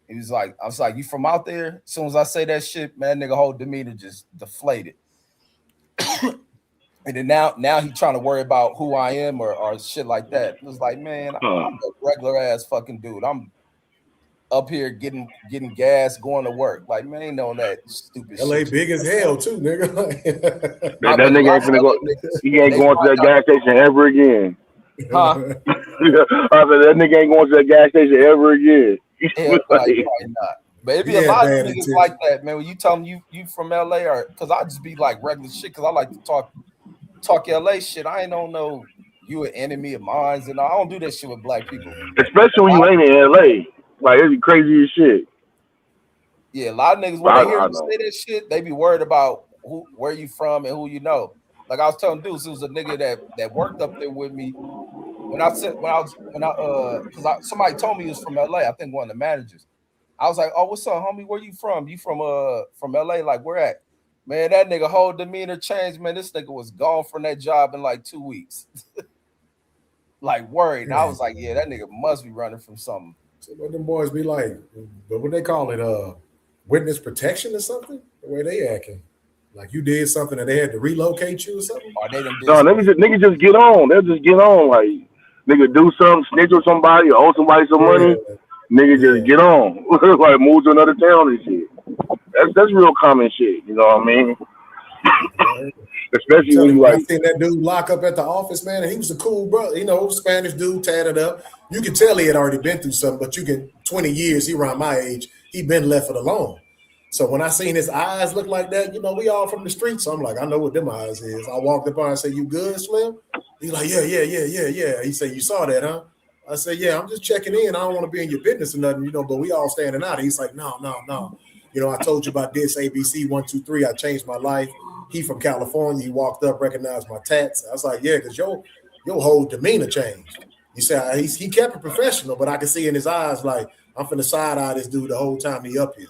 He was like, I was like, you from out there? As soon as I say that shit, man, nigga whole demeanor just deflated. And then now he trying to worry about who I am or shit like that. It was like, man, I'm a regular ass fucking dude. I'm up here getting gas, going to work. Like, man, ain't know that stupid LA shit. big as hell too, nigga. that nigga ain't finna go. He ain't going to that gas station ever again. Huh? I said that nigga ain't going to that gas station ever again. Yeah, probably not. But it'd be a lot of niggas like that, man. When you tell them you from LA, or because I just be like regular shit, because I like to talk LA shit. I ain't don't know you an enemy of mine, and I don't do that shit with black people. Especially when you ain't in LA. Like, it's crazy as shit. Yeah, a lot of niggas when they hear me say that shit, they be worried about where you from and who you know. Like I was telling dudes, it was a nigga that worked up there with me. Somebody told me he was from LA. I think one of the managers. I was like, oh, what's up, homie? Where you from? You from LA? Like, where at? Man, that nigga whole demeanor changed, man. This nigga was gone from that job in like 2 weeks. Like worried. And I was like, yeah, that nigga must be running from something. So what them boys be like? But what they call it, witness protection or something? The way they acting. Like you did something and they had to relocate you or something? Or they done did No, niggas just get on. They'll just get on. Like, nigga do something, snitch on somebody, or owe somebody some money. Nigga just get on. Like, move to another town and shit. That's real common shit. You know what I mean? Especially when you I like. seen that dude lock up at the office, man, and he was a cool brother. You know, Spanish dude, tatted up. You could tell he had already been through something, but 20 years, he around my age, he been left it alone. So when I seen his eyes look like that, you know, we all from the streets. So I'm like, I know what them eyes is. I walked up on and said, you good, Slim? He's like, yeah. He said, you saw that, huh? I said, yeah, I'm just checking in. I don't want to be in your business or nothing, you know, but we all standing out. He's like, no. You know, I told you about this, ABC 1, 2, 3. I changed my life. He from California. He walked up, recognized my tats. I was like, yeah, because your whole demeanor changed. He said he kept it professional, but I could see in his eyes like, I'm finna side eye this dude the whole time he up here.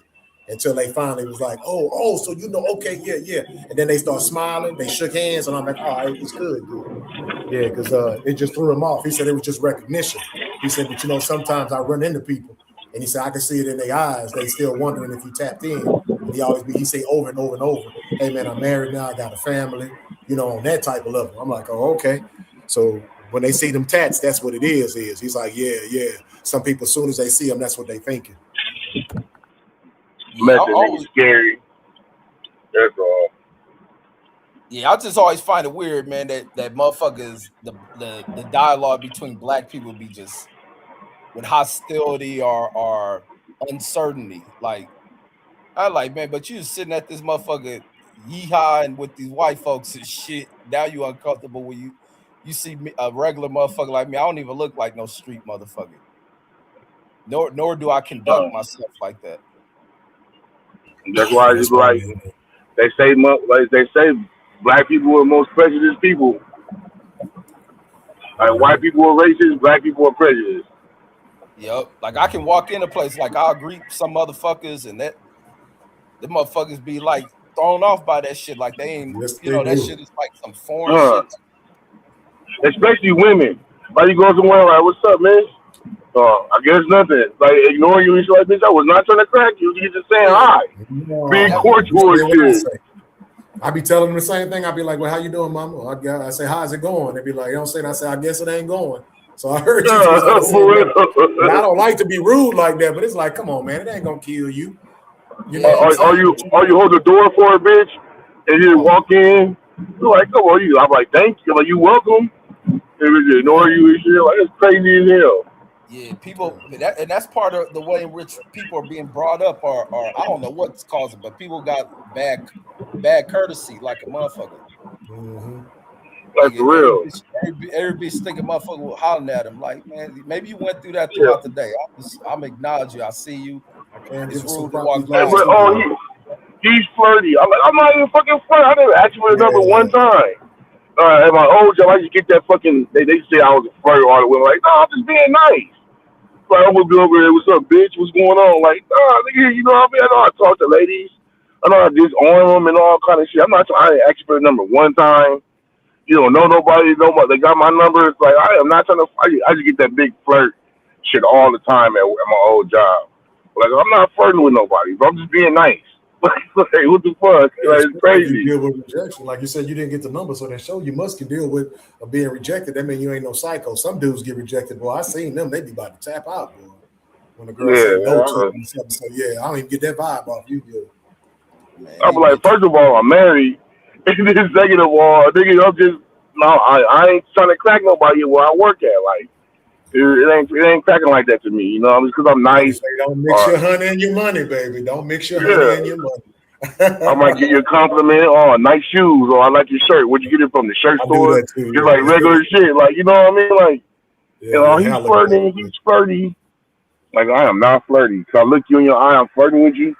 Until they finally was like, oh, so you know, okay, yeah. And then they start smiling. They shook hands, and I'm like, all right, it's good. Yeah, because it just threw him off. He said it was just recognition. He said, but you know, sometimes I run into people, and he said I can see it in their eyes. They still wondering if you tapped in. And he say over and over and over, hey man, I'm married now. I got a family. You know, on that type of level. I'm like, oh, okay. So when they see them tats, that's what it is. He's like, yeah. Some people, as soon as they see them, that's what they thinking. Method nigga scary. That's all. Yeah, I just always find it weird, man, that motherfuckers, the dialogue between black people be just with hostility or uncertainty. Like, I like, man, but you just sitting at this motherfucker yeehaw with these white folks and shit. Now you uncomfortable when you see me, a regular motherfucker like me. I don't even look like no street motherfucker. Nor do I conduct myself like that. That's why it's like they say black people are the most prejudiced people. Like white people are racist, black people are prejudiced. Yep. Like I can walk in a place like I'll greet some motherfuckers and the motherfuckers be like thrown off by that shit. Like they ain't, that shit is like some foreign shit. Especially women. Like you go somewhere like, what's up, man? I guess nothing. Like ignoring you and shit like this. I was not trying to crack you. You just saying hi. Being cordial and shit. I be telling them the same thing. I be like, well, how you doing, mama? I say, how's it going? They be like, you don't say that. I say, I guess it ain't going. So I heard you. I don't like to be rude like that, but it's like, come on, man, it ain't gonna kill you. You know, are you hold the door for a bitch and you walk in? You're like, come on, you. I'm like, thank you. Like, you welcome. And we just ignore you and shit. Like, it's crazy as hell. Yeah, people, and that's part of the way in which people are being brought up, or I don't know what's causing, but people got bad courtesy, like a motherfucker. Mm-hmm. Like for real. Everybody sticking motherfucker hollering at him. Like, man, maybe you went through that throughout the day. I'm acknowledge you. I see you. It's rude to walk by. He's flirty. I'm not even fucking flirty. I never asked for the number one time. At my old job, I used to get that fucking. They say I was a flirty all the way. Like, no, I'm just being nice. Like, I'm gonna be over there. What's up, bitch? What's going on? Like, nigga, you know what I mean? I know how to talk to ladies. I know how to disarm them and all kind of shit. I'm not trying to ask for the number one time. you don't know nobody. They got my number. It's like I am not trying to fight you. I just get that big flirt shit all the time at my old job. Like I'm not flirting with nobody, but I'm just being nice. Like what the fuck? Yeah, Like it's especially if you crazy. deal with rejection. Like you said, you didn't get the number, so that show you must can deal with being rejected. That means you ain't no psycho. Some dudes get rejected, boy. I seen them; they be about to tap out, boy. When the girl say no to them, something. So yeah, I don't even get that vibe off you, good. I'm like, first of all, I'm married. And then second of all, nigga, I'm just no, I ain't trying to crack nobody where I work at. Like it ain't cracking like that to me, you know, because I'm Like you nice. say, don't mix your honey and your money, baby. Don't mix your honey and your money. I might give you a compliment. Oh, nice shoes. Or I like your shirt. Where'd you get it from? The shirt I do store? that too. Just Yeah. like regular shit. Like, you know what I mean? Like, Yeah, you know, yeah, he's flirting. He's flirty. Like, I am not flirty. Cause I look you in your eye, I'm flirting with you.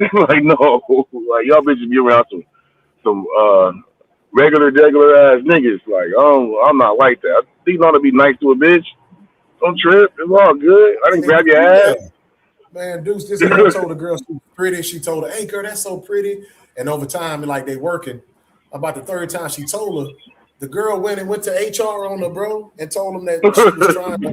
Like, no. Like, y'all bitches be around some regular ass niggas. Like, oh, I'm not like that. You know how to be nice to a bitch. Don't trip. It's all good. I didn't grab your ass. Man, Deuce, this girl told a girl she was pretty. She told her, hey, girl, that's so pretty. And over time, like they working, about the third time she told her, the girl went to HR on her, bro, and told him that she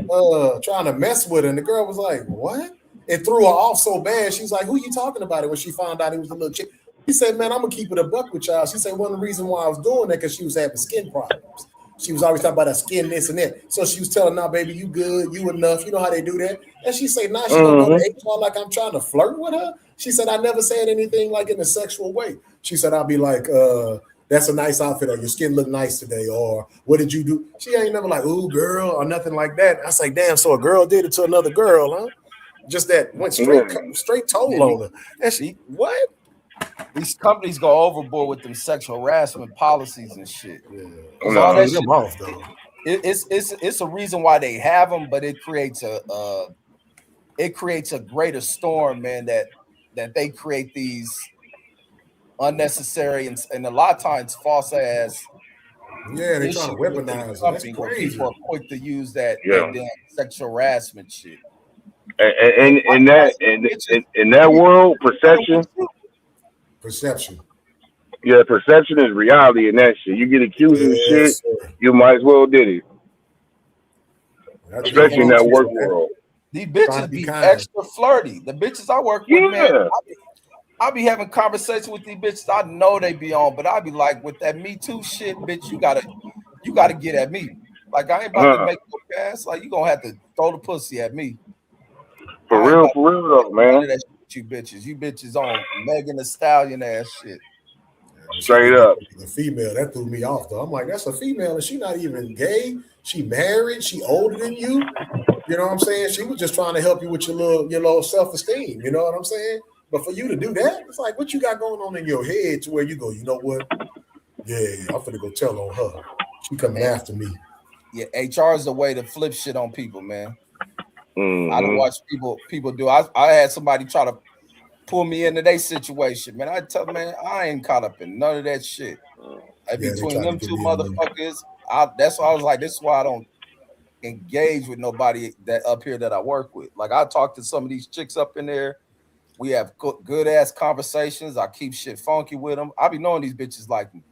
was trying to mess with her. And the girl was like, what? It threw her off so bad. She's like, who you talking about it when she found out it was a little chick? He said, man, I'm going to keep it a buck with y'all. She said, one of the reasons why I was doing that because she was having skin problems. She was always talking about her skin, this and that. So she was telling, nah, baby, you good, you enough. You know how they do that. And she said, nah, she don't go to HR like I'm trying to flirt with her. She said, I never said anything like in a sexual way. She said, I'll be like, that's a nice outfit, or your skin look nice today, or what did you do? She ain't never like, ooh, girl, or nothing like that. I was like, damn, so a girl did it to another girl, huh? Just that went straight toll on her. And she, what? These companies go overboard with them sexual harassment policies and shit. Yeah. All that them shit, off, though. It's a reason why they have them, but it creates a greater storm, man. That they create these unnecessary and a lot of times false ass. Yeah, they trying to weaponize it. That's crazy. People are quick to use that damn sexual harassment shit. And in that world, perception. Yeah, perception is reality in that shit. You get accused of shit, you might as well did it. Especially in that work world. These bitches be extra flirty. The bitches I work with, man, I be having conversations with these bitches. I know they be on, but I be like, with that Me Too shit, bitch, you gotta get at me. Like I ain't about to make no pass. Like you gonna have to throw the pussy at me. For real though, man. That shit, you bitches on Megan Thee Stallion ass shit. Straight up. The female that threw me off though. I'm like, that's a female, and she not even gay. She married. She older than you. You know what I'm saying? She was just trying to help you with your little self-esteem. You know what I'm saying? But for you to do that, it's like, what you got going on in your head to where you go, you know what? Yeah, I'm finna go tell on her. She coming after me. Yeah, HR is a way to flip shit on people, man. I don't watch people do. I had somebody try to pull me into their situation, man. I tell them, man, I ain't caught up in none of that shit. Between them two motherfuckers, that's why I was like, this is why I don't engage with nobody that up here that I work with. Like I talk to some of these chicks up in there. We have good ass conversations. I keep shit funky with them. I be knowing these bitches like me,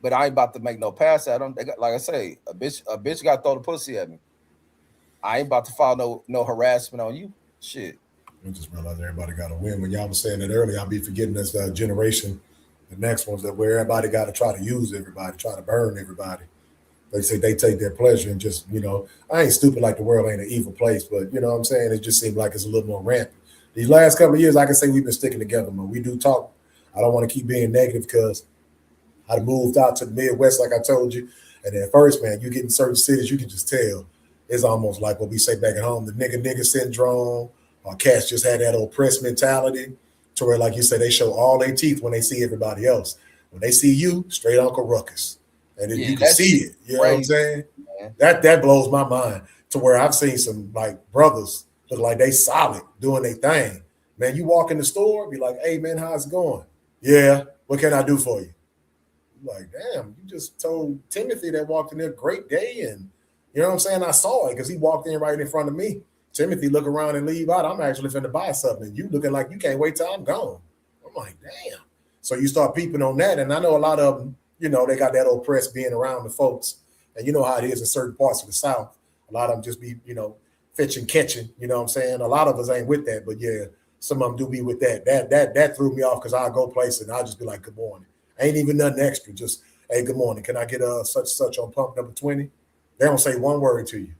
but I ain't about to make no pass at them. They got, like I say, a bitch got to throw the pussy at me. I ain't about to file no harassment on you. Shit. I just realized everybody got to win. When y'all was saying that earlier, I'll be forgetting this generation. The next one's that where everybody got to try to use everybody, try to burn everybody. They say they take their pleasure and just, I ain't stupid like the world ain't an evil place, but you know what I'm saying? It just seems like it's a little more rampant. These last couple of years, I can say we've been sticking together, man. We do talk. I don't want to keep being negative because I moved out to the Midwest, like I told you. And at first, man, you get in certain cities, you can just tell. It's almost like what we say back at home, the nigga syndrome, or cats just had that oppressed mentality to where, like you said, they show all their teeth when they see everybody else. When they see you, straight Uncle Ruckus. And then you can see it. You know what I'm saying? Man. That blows my mind to where I've seen some like brothers look like they solid doing their thing. Man, you walk in the store, be like, hey man, how's it going? Yeah, what can I do for you? Like, damn, you just told Timothy that walked in there, great day, and you know what I'm saying? I saw it because he walked in right in front of me. Timothy look around and leave out. I'm actually finna buy something. You looking like you can't wait till I'm gone. I'm like, damn. So you start peeping on that, and I know a lot of them, you know, they got that oppressed being around the folks. And you know how it is in certain parts of the South. A lot of them just be, you know, fetching, catching, you know what I'm saying? A lot of us ain't with that, but yeah, some of them do be with that. That threw me off because I'll go places and I'll just be like, good morning. Ain't even nothing extra. Just, hey, good morning. Can I get such on pump number 20? They don't say one word to you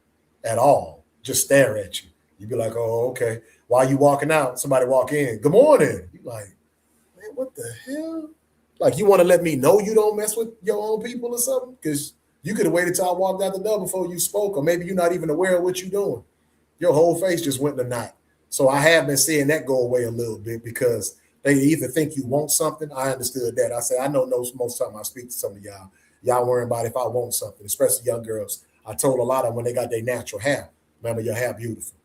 at all. Just stare at you. You be like, oh, okay. While you walking out, somebody walk in, good morning. You like, man, what the hell? Like, you want to let me know you don't mess with your own people or something? Because you could have waited till I walked out the door before you spoke, or maybe you're not even aware of what you're doing. Your whole face just went in a knot. So I have been seeing that go away a little bit because they either think you want something. I understood that. I said, I know most time I speak to some of y'all worrying about if I want something, especially young girls. I told a lot of them when they got their natural hair, remember, your hair beautiful.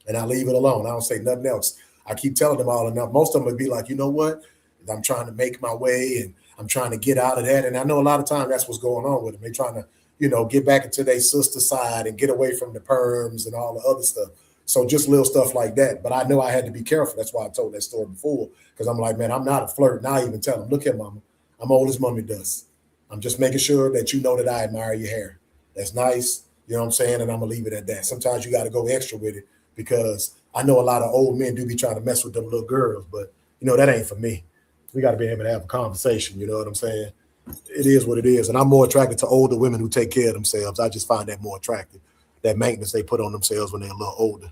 And I leave it alone. I don't say nothing else. I keep telling them all enough. Most of them would be like, you know what? I'm trying to make my way and I'm trying to get out of that. And I know a lot of times that's what's going on with them. They're trying to, you know, get back into their sister side and get away from the perms and all the other stuff. So just little stuff like that. But I know I had to be careful. That's why I told that story before. Because I'm like, man, I'm not a flirt. And I even tell them, look here, mama, I'm old as mommy does. I'm just making sure that you know that I admire your hair. That's nice. You know what I'm saying? And I'm going to leave it at that. Sometimes you got to go extra with it because I know a lot of old men do be trying to mess with them little girls. But, you know, that ain't for me. We got to be able to have a conversation. You know what I'm saying? It is what it is. And I'm more attracted to older women who take care of themselves. I just find that more attractive, that maintenance they put on themselves when they're a little older.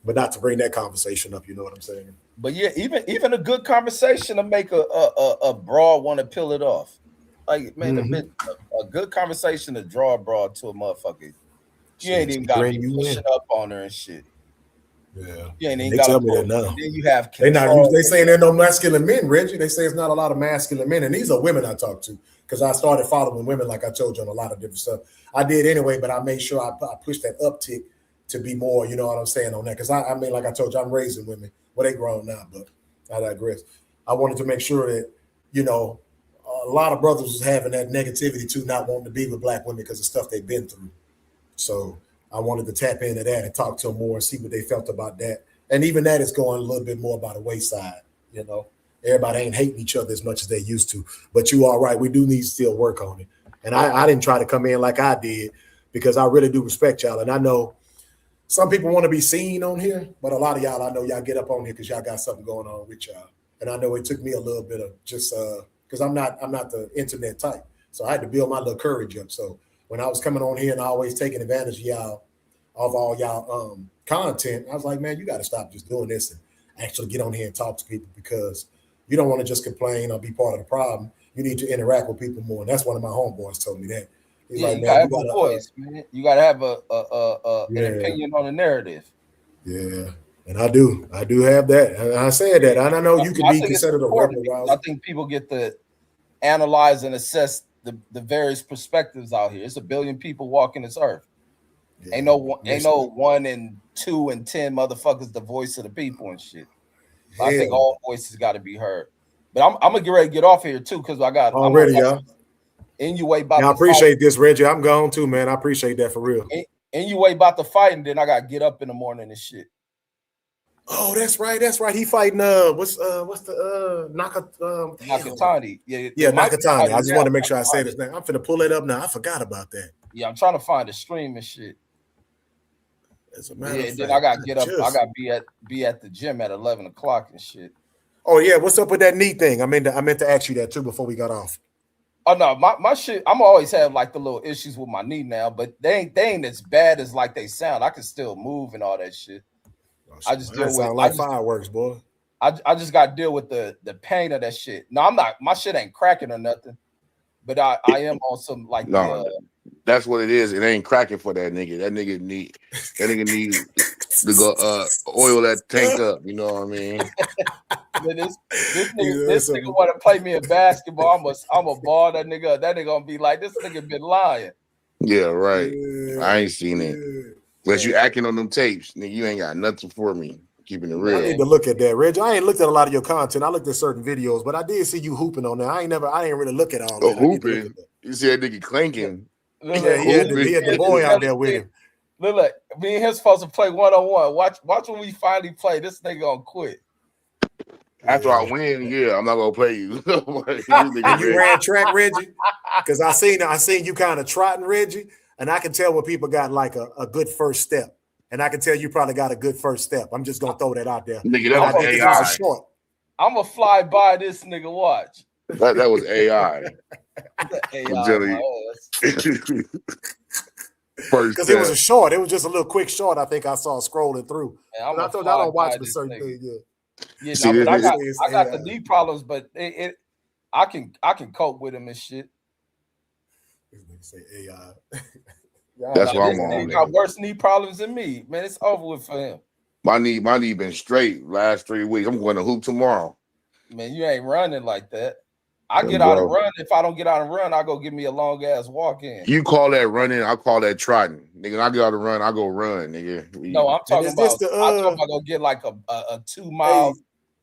But not to bring that conversation up, you know what I'm saying? But yeah, even a good conversation to make a broad want to peel it off. Like, man, a good conversation to draw a broad to a motherfucker. You ain't even got to be pushing up on her and shit. Yeah. You ain't even they got tell to me that now. Then you have control. They saying there are no masculine men, Reggie. They say it's not a lot of masculine men. And these are women I talk to because I started following women, like I told you, on a lot of different stuff. I did anyway, but I made sure I pushed that uptick to be more, you know what I'm saying, on that. Because I mean, like I told you, I'm raising women. Well, they grown now, but I digress. I wanted to make sure that, you know, a lot of brothers was having that negativity too, not wanting to be with black women because of stuff they've been through. So I wanted to tap into that and talk to them more and see what they felt about that. And even that is going a little bit more by the wayside, you know. Everybody ain't hating each other as much as they used to. But you are right. We do need to still work on it. And I didn't try to come in like I did because I really do respect y'all. And I know some people want to be seen on here, but a lot of y'all, I know y'all get up on here because y'all got something going on with y'all. And I know it took me a little bit of just because I'm not the internet type. So I had to build my little courage up. So when I was coming on here and always taking advantage of y'all, of all y'all content, I was like, man, you got to stop just doing this and actually get on here and talk to people because you don't want to just complain or be part of the problem. You need to interact with people more. And that's one of my homeboys told me that. He's like, you man, gotta have a voice, man. You gotta have an opinion on the narrative. Yeah, and I do have that. And I said that. And I know you could be considered a rebel. I think people get to analyze and assess the various perspectives out here. It's 1 billion people walking this earth. Yeah, ain't no 1 and 2 and 10 motherfuckers the voice of the people and shit. I think all voices got to be heard. But I'm gonna get ready to get off here too because I got already, y'all. NUA about. I appreciate this, Reggie. I'm gone too, man. I appreciate that for real. NUA about to fight, and then I got to get up in the morning and shit. Oh, that's right. He fighting what's the Nakatani. Yeah, Nakatani. I just want to make sure I say this name. I'm finna pull it up now. I forgot about that. Yeah, I'm trying to find the stream and shit. As a matter of fact, then I got to get up. I got to be at the gym at 11 o'clock and shit. Oh yeah, what's up with that knee thing? I meant to ask you that too before we got off. Oh no, my shit. I'm always have like the little issues with my knee now, but they ain't as bad as like they sound. I can still move and all that shit. I just deal with like fireworks, boy. I just got to deal with the pain of that shit. No, I'm not. My shit ain't cracking or nothing, but I am on some like that's what it is. It ain't cracking for that nigga. That nigga need to go oil that tank up. You know what I mean? this nigga want to play me in basketball. I'm a ball that nigga. That nigga gonna be like, this nigga been lying. Yeah, right. I ain't seen it. But you acting on them tapes, nigga, you ain't got nothing for me. Keeping it real. I need to look at that, Reg. I ain't looked at a lot of your content. I looked at certain videos, but I did see you hooping on there. I ain't really look at all that. Hooping? You see that nigga clanking. Yeah, he had the boy out there with him. Look, me and him supposed to play 1-on-1. Watch when we finally play. This nigga gonna quit. After I win, yeah, I'm not gonna play you. And you ran track, Reggie? Because I seen you kind of trotting, Reggie, and I can tell when people got like a good first step. And I can tell you probably got a good first step. I'm just gonna throw that out there. Nigga, that was It was a short. I'm gonna fly by this nigga. Watch. That was AI. AI, Because it was a short. It was just a little quick short. I think I saw scrolling through. Man, I told you I don't watch the certain thing yet. Yeah, no, but I got the knee problems, but I can cope with them and shit. Say AI. That's why I'm on. He got worse knee problems than me, man. It's over with for him. My knee been straight last 3 weeks. I'm going to hoop tomorrow. Man, you ain't running like that. I get out and run. If I don't get out and run, I go give me a long ass walk in. You call that running, I call that trotting. Nigga, when I get out and run, I go run, nigga. No, I'm talking about I'm talking about go get like a 2 mile,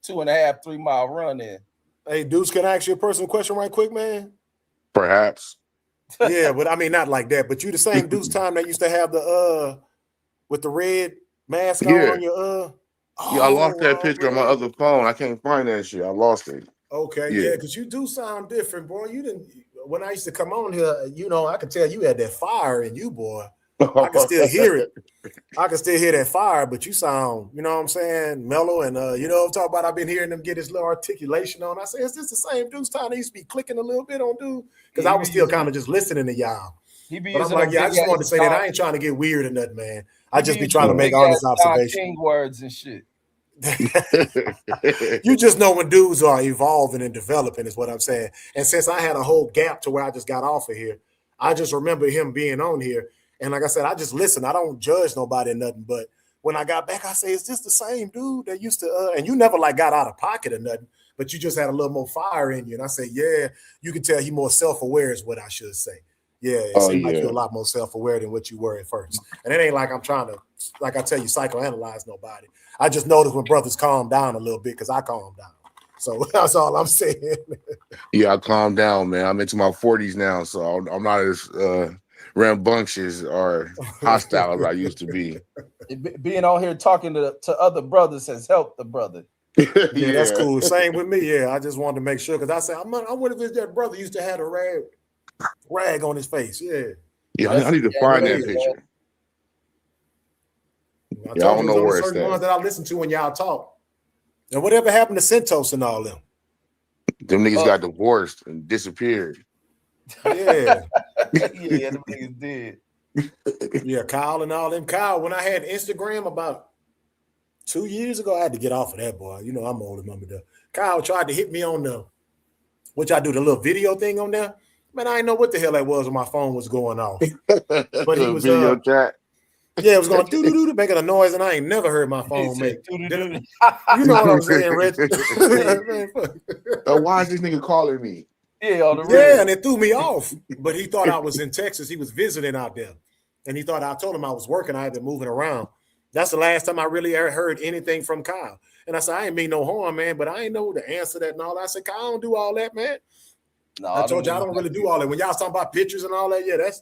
2.5, 3 mile run in. Hey, dudes, can I ask you a personal question right quick, man? Perhaps. Yeah, but I mean not like that. But you the same dude's time that used to have the with the red mask on your yeah, I lost that picture on my other phone. I can't find that shit. I lost it. Okay, yeah, because you do sound different, boy. You didn't. When I used to come on here, you know, I could tell you had that fire in you, boy. I can still hear it. I can still hear that fire, but you sound, you know what I'm saying, mellow. And you know what I'm talking about? I've been hearing them get this little articulation on. I say, is this the same dude's time they used to be clicking a little bit on dude? Because I was still kind of just listening to y'all. But I'm like, yeah, I just wanted to say that I ain't trying to get weird or nothing, man. I just be trying to make honest observations. King words and shit. You just know when dudes are evolving and developing is what I'm saying. And since I had a whole gap to where I just got off of here, I just remember him being on here. And like I said, I just listen. I don't judge nobody or nothing. But when I got back, I say, is this the same dude that used to and you never like got out of pocket or nothing, but you just had a little more fire in you. And I say, yeah, you can tell he more self-aware is what I should say. Yeah, it seems like you're a lot more self-aware than what you were at first. And it ain't like I'm trying to, like I tell you, psychoanalyze nobody. I just notice when brothers calm down a little bit because I calm down. So that's all I'm saying. Yeah, I calmed down, man. I'm into my 40s now, so I'm not as rambunctious or hostile as I used to be. Being on here talking to other brothers has helped the brother. Yeah, that's cool. Same with me. Yeah, I just wanted to make sure because I said, I wonder if that brother used to have a rag on his face. Yeah. Yeah, I need to find that picture. I don't know where certain ones that I listen to when y'all talk. And whatever happened to Centos and all them? Them niggas got divorced and disappeared. Yeah. Yeah, them niggas did. Yeah, Kyle and all them. Kyle, when I had Instagram about 2 years ago, I had to get off of that, boy. You know, I'm old and remember that. Kyle tried to hit me on the, which I do the little video thing on there. Man, I didn't know what the hell that was when my phone was going off. But he was video chat. Yeah, it was going doo-doo-doo, making a noise, and I ain't never heard my phone make. You know what I'm saying, Rich? Why is this nigga calling me? Yeah, and it threw me off. But he thought I was in Texas. He was visiting out there. And he thought I told him I was working. I had been moving around. That's the last time I really ever heard anything from Kyle. And I said, I ain't mean no harm, man, but I ain't know the answer to that and all that. I said, Kyle, I don't do all that, man. No, I told you I don't really do all that. When y'all talking about pictures and all that, yeah, that's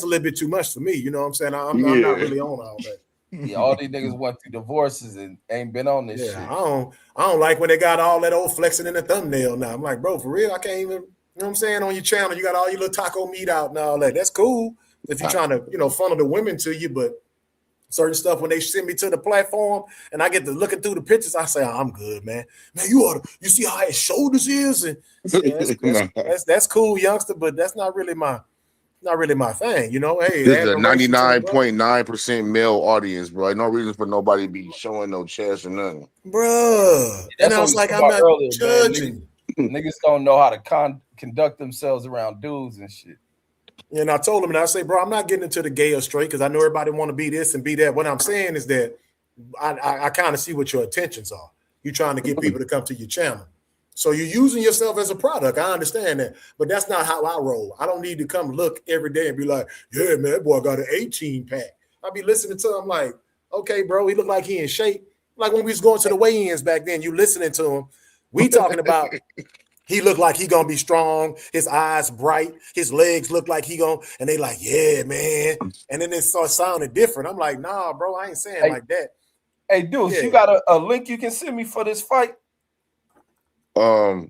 a little bit too much for me. You know what I'm saying? I'm not really on all that. Yeah, all these niggas went through divorces and ain't been on this shit. I don't like when they got all that old flexing in the thumbnail now. I'm like, bro, for real, I can't even, you know what I'm saying? On your channel, you got all your little taco meat out and all that. That's cool if you're trying to, funnel the women to you, but certain stuff when they send me to the platform and I get to looking through the pictures, I say, I'm good, man. Man, you see how his shoulders is, and that's cool, youngster, but that's not really my thing, Hey, this is a 99.9% male audience, bro. No reason for nobody to be showing no chest or nothing, bruh. And I was like, I'm not judging. Niggas don't know how to conduct themselves around dudes and shit. And I told him, and I say, bro, I'm not getting into the gay or straight because I know everybody want to be this and be that. What I'm saying is that I kind of see what your intentions are. You're trying to get people to come to your channel. So you're using yourself as a product. I understand that. But that's not how I roll. I don't need to come look every day and be like, yeah, man, that boy got an 18-pack. I'll be listening to him like, okay, bro, he look like he in shape. Like when we was going to the weigh-ins back then, you listening to him. We talking about he look like he gonna be strong, his eyes bright, his legs look like he gonna, and they like, yeah, man. And then it starts sounding different. I'm like, nah, bro, I ain't saying like that. Hey, dude, you got a link you can send me for this fight? I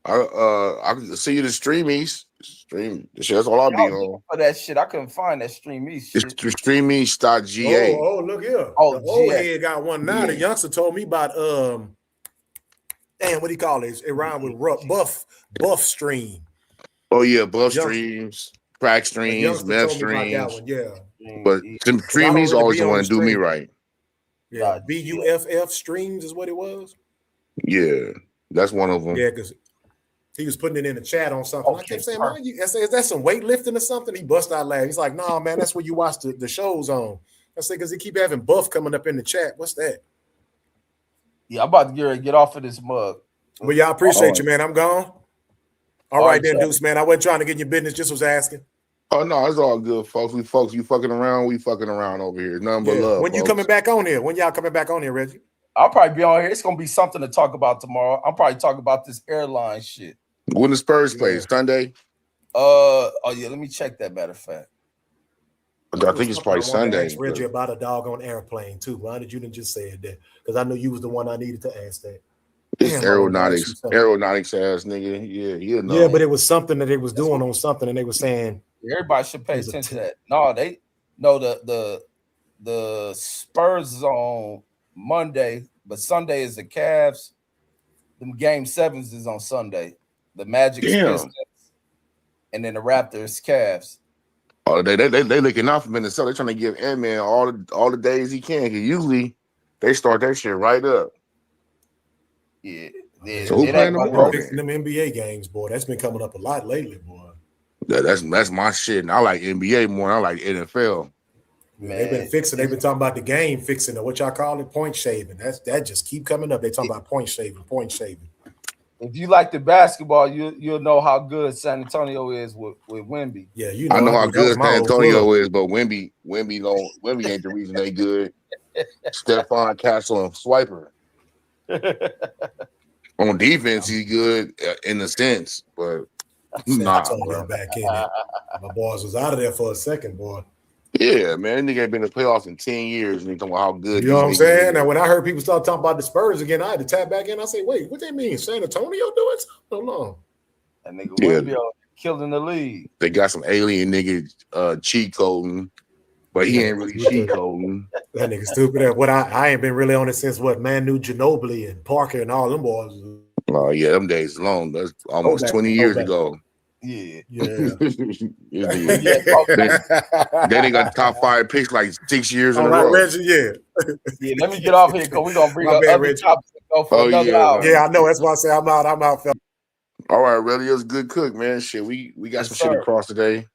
can see you the streamies. Stream. That's all I'll be on. For that shit, I couldn't find that streamy shit. It's the streamies.ga. Oh, look here. Oh, the old GA. head got one now. The youngster told me about damn, what do you call it? It rhymed with buff stream. Oh yeah, buff streams, crack streams, meth streams. Yeah. But streamies always the one to do me right. Yeah, BUFF streams is what it was. Yeah, that's one of them. Yeah, because he was putting it in the chat on something. I kept saying, man, I said, is that some weightlifting or something? He bust out laughing. He's like, no, man, that's where you watch the shows on. I said, because he keep having buff coming up in the chat. What's that? Yeah, I'm about to get off of this mug. Well, y'all appreciate you, man. I'm gone. All right, then, Deuce, man. I wasn't trying to get in your business, just was asking. Oh no, it's all good, folks. You fucking around, we fucking around over here. Nothing but love. When you coming back on here? When y'all coming back on here, Reggie? I'll probably be on here. It's gonna be something to talk about tomorrow. I'll probably talk about this airline shit. When the Spurs play Sunday? Oh yeah, let me check that. Matter of fact, I think it's probably Sunday. Ask Reggie about a doggone airplane too. Why did you just say it there? Because I knew you was the one I needed to ask that. It's aeronautics ass nigga. Yeah, you know. Yeah, but it was something that they was doing on something, and they were saying everybody should pay attention to that. The Spurs is on Monday, but Sunday is the Cavs. Them game 7s is on Sunday. The Magic Pistons, and then the Raptors Cavs. Oh, they looking out for Minnesota. They're trying to give Ant-Man all the days he can. Cause usually they start that shit right up. Yeah. So who playing tomorrow? Them NBA games, boy. That's been coming up a lot lately, boy. Yeah, that's my shit. And I like NBA more than I like NFL. Man. They've been fixing. They've been talking about the game fixing or what y'all call it, point shaving. That just keep coming up. They talking about point shaving. If you like the basketball, you'll know how good San Antonio is with Wemby. Yeah, I know how good San Antonio is, but Wemby ain't the reason they good. Stephon Castle and Swiper. On defense, he's good in a sense, but nah, bro. Back in it. My boys was out of there for a second, boy. Yeah, man, nigga ain't been in the playoffs in 10 years, and they talking about how good. You know what I'm saying? Now, when I heard people start talking about the Spurs again, I had to tap back in. I say, wait, what they mean? San Antonio doing something? Hold on. That nigga Wemby killing the league. They got some alien nigga cheat coding, but he ain't really cheat coding. That nigga stupid. What I ain't been really on it since Manu Ginobili and Parker and all them boys. Oh yeah, them days long. That's almost 20 years ago. Yeah. They got top 5 picks like 6 years in a row. Reggie, yeah, let me get off here because we're gonna bring up other topics and go for another hour. Yeah, I know. That's why I say I'm out. All right, really, it was a good cook, man. Shit, we got some shit across today.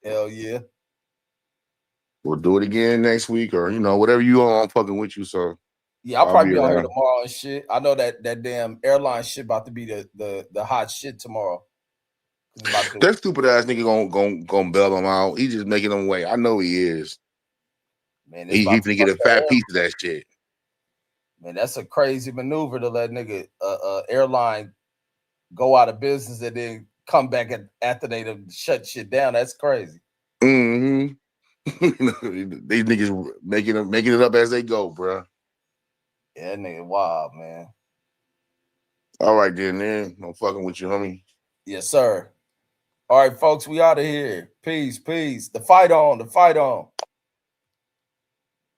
Hell yeah. We'll do it again next week, or whatever you want. I'm fucking with you, so yeah, I'll probably be on here tomorrow and shit. I know that damn airline shit about to be the hot shit tomorrow. That stupid ass nigga gonna bail him out. He just making him wait. I know he is. Man, he finna get a fat piece of that shit. Man, that's a crazy maneuver to let nigga airline go out of business and then come back after they shut shit down. That's crazy. Mm-hmm. These niggas making it up as they go, bro. Yeah, that nigga wild, man. All right, then, man. I'm fucking with you, homie. Yes, sir. All right, folks, we out of here. Peace. The fight on.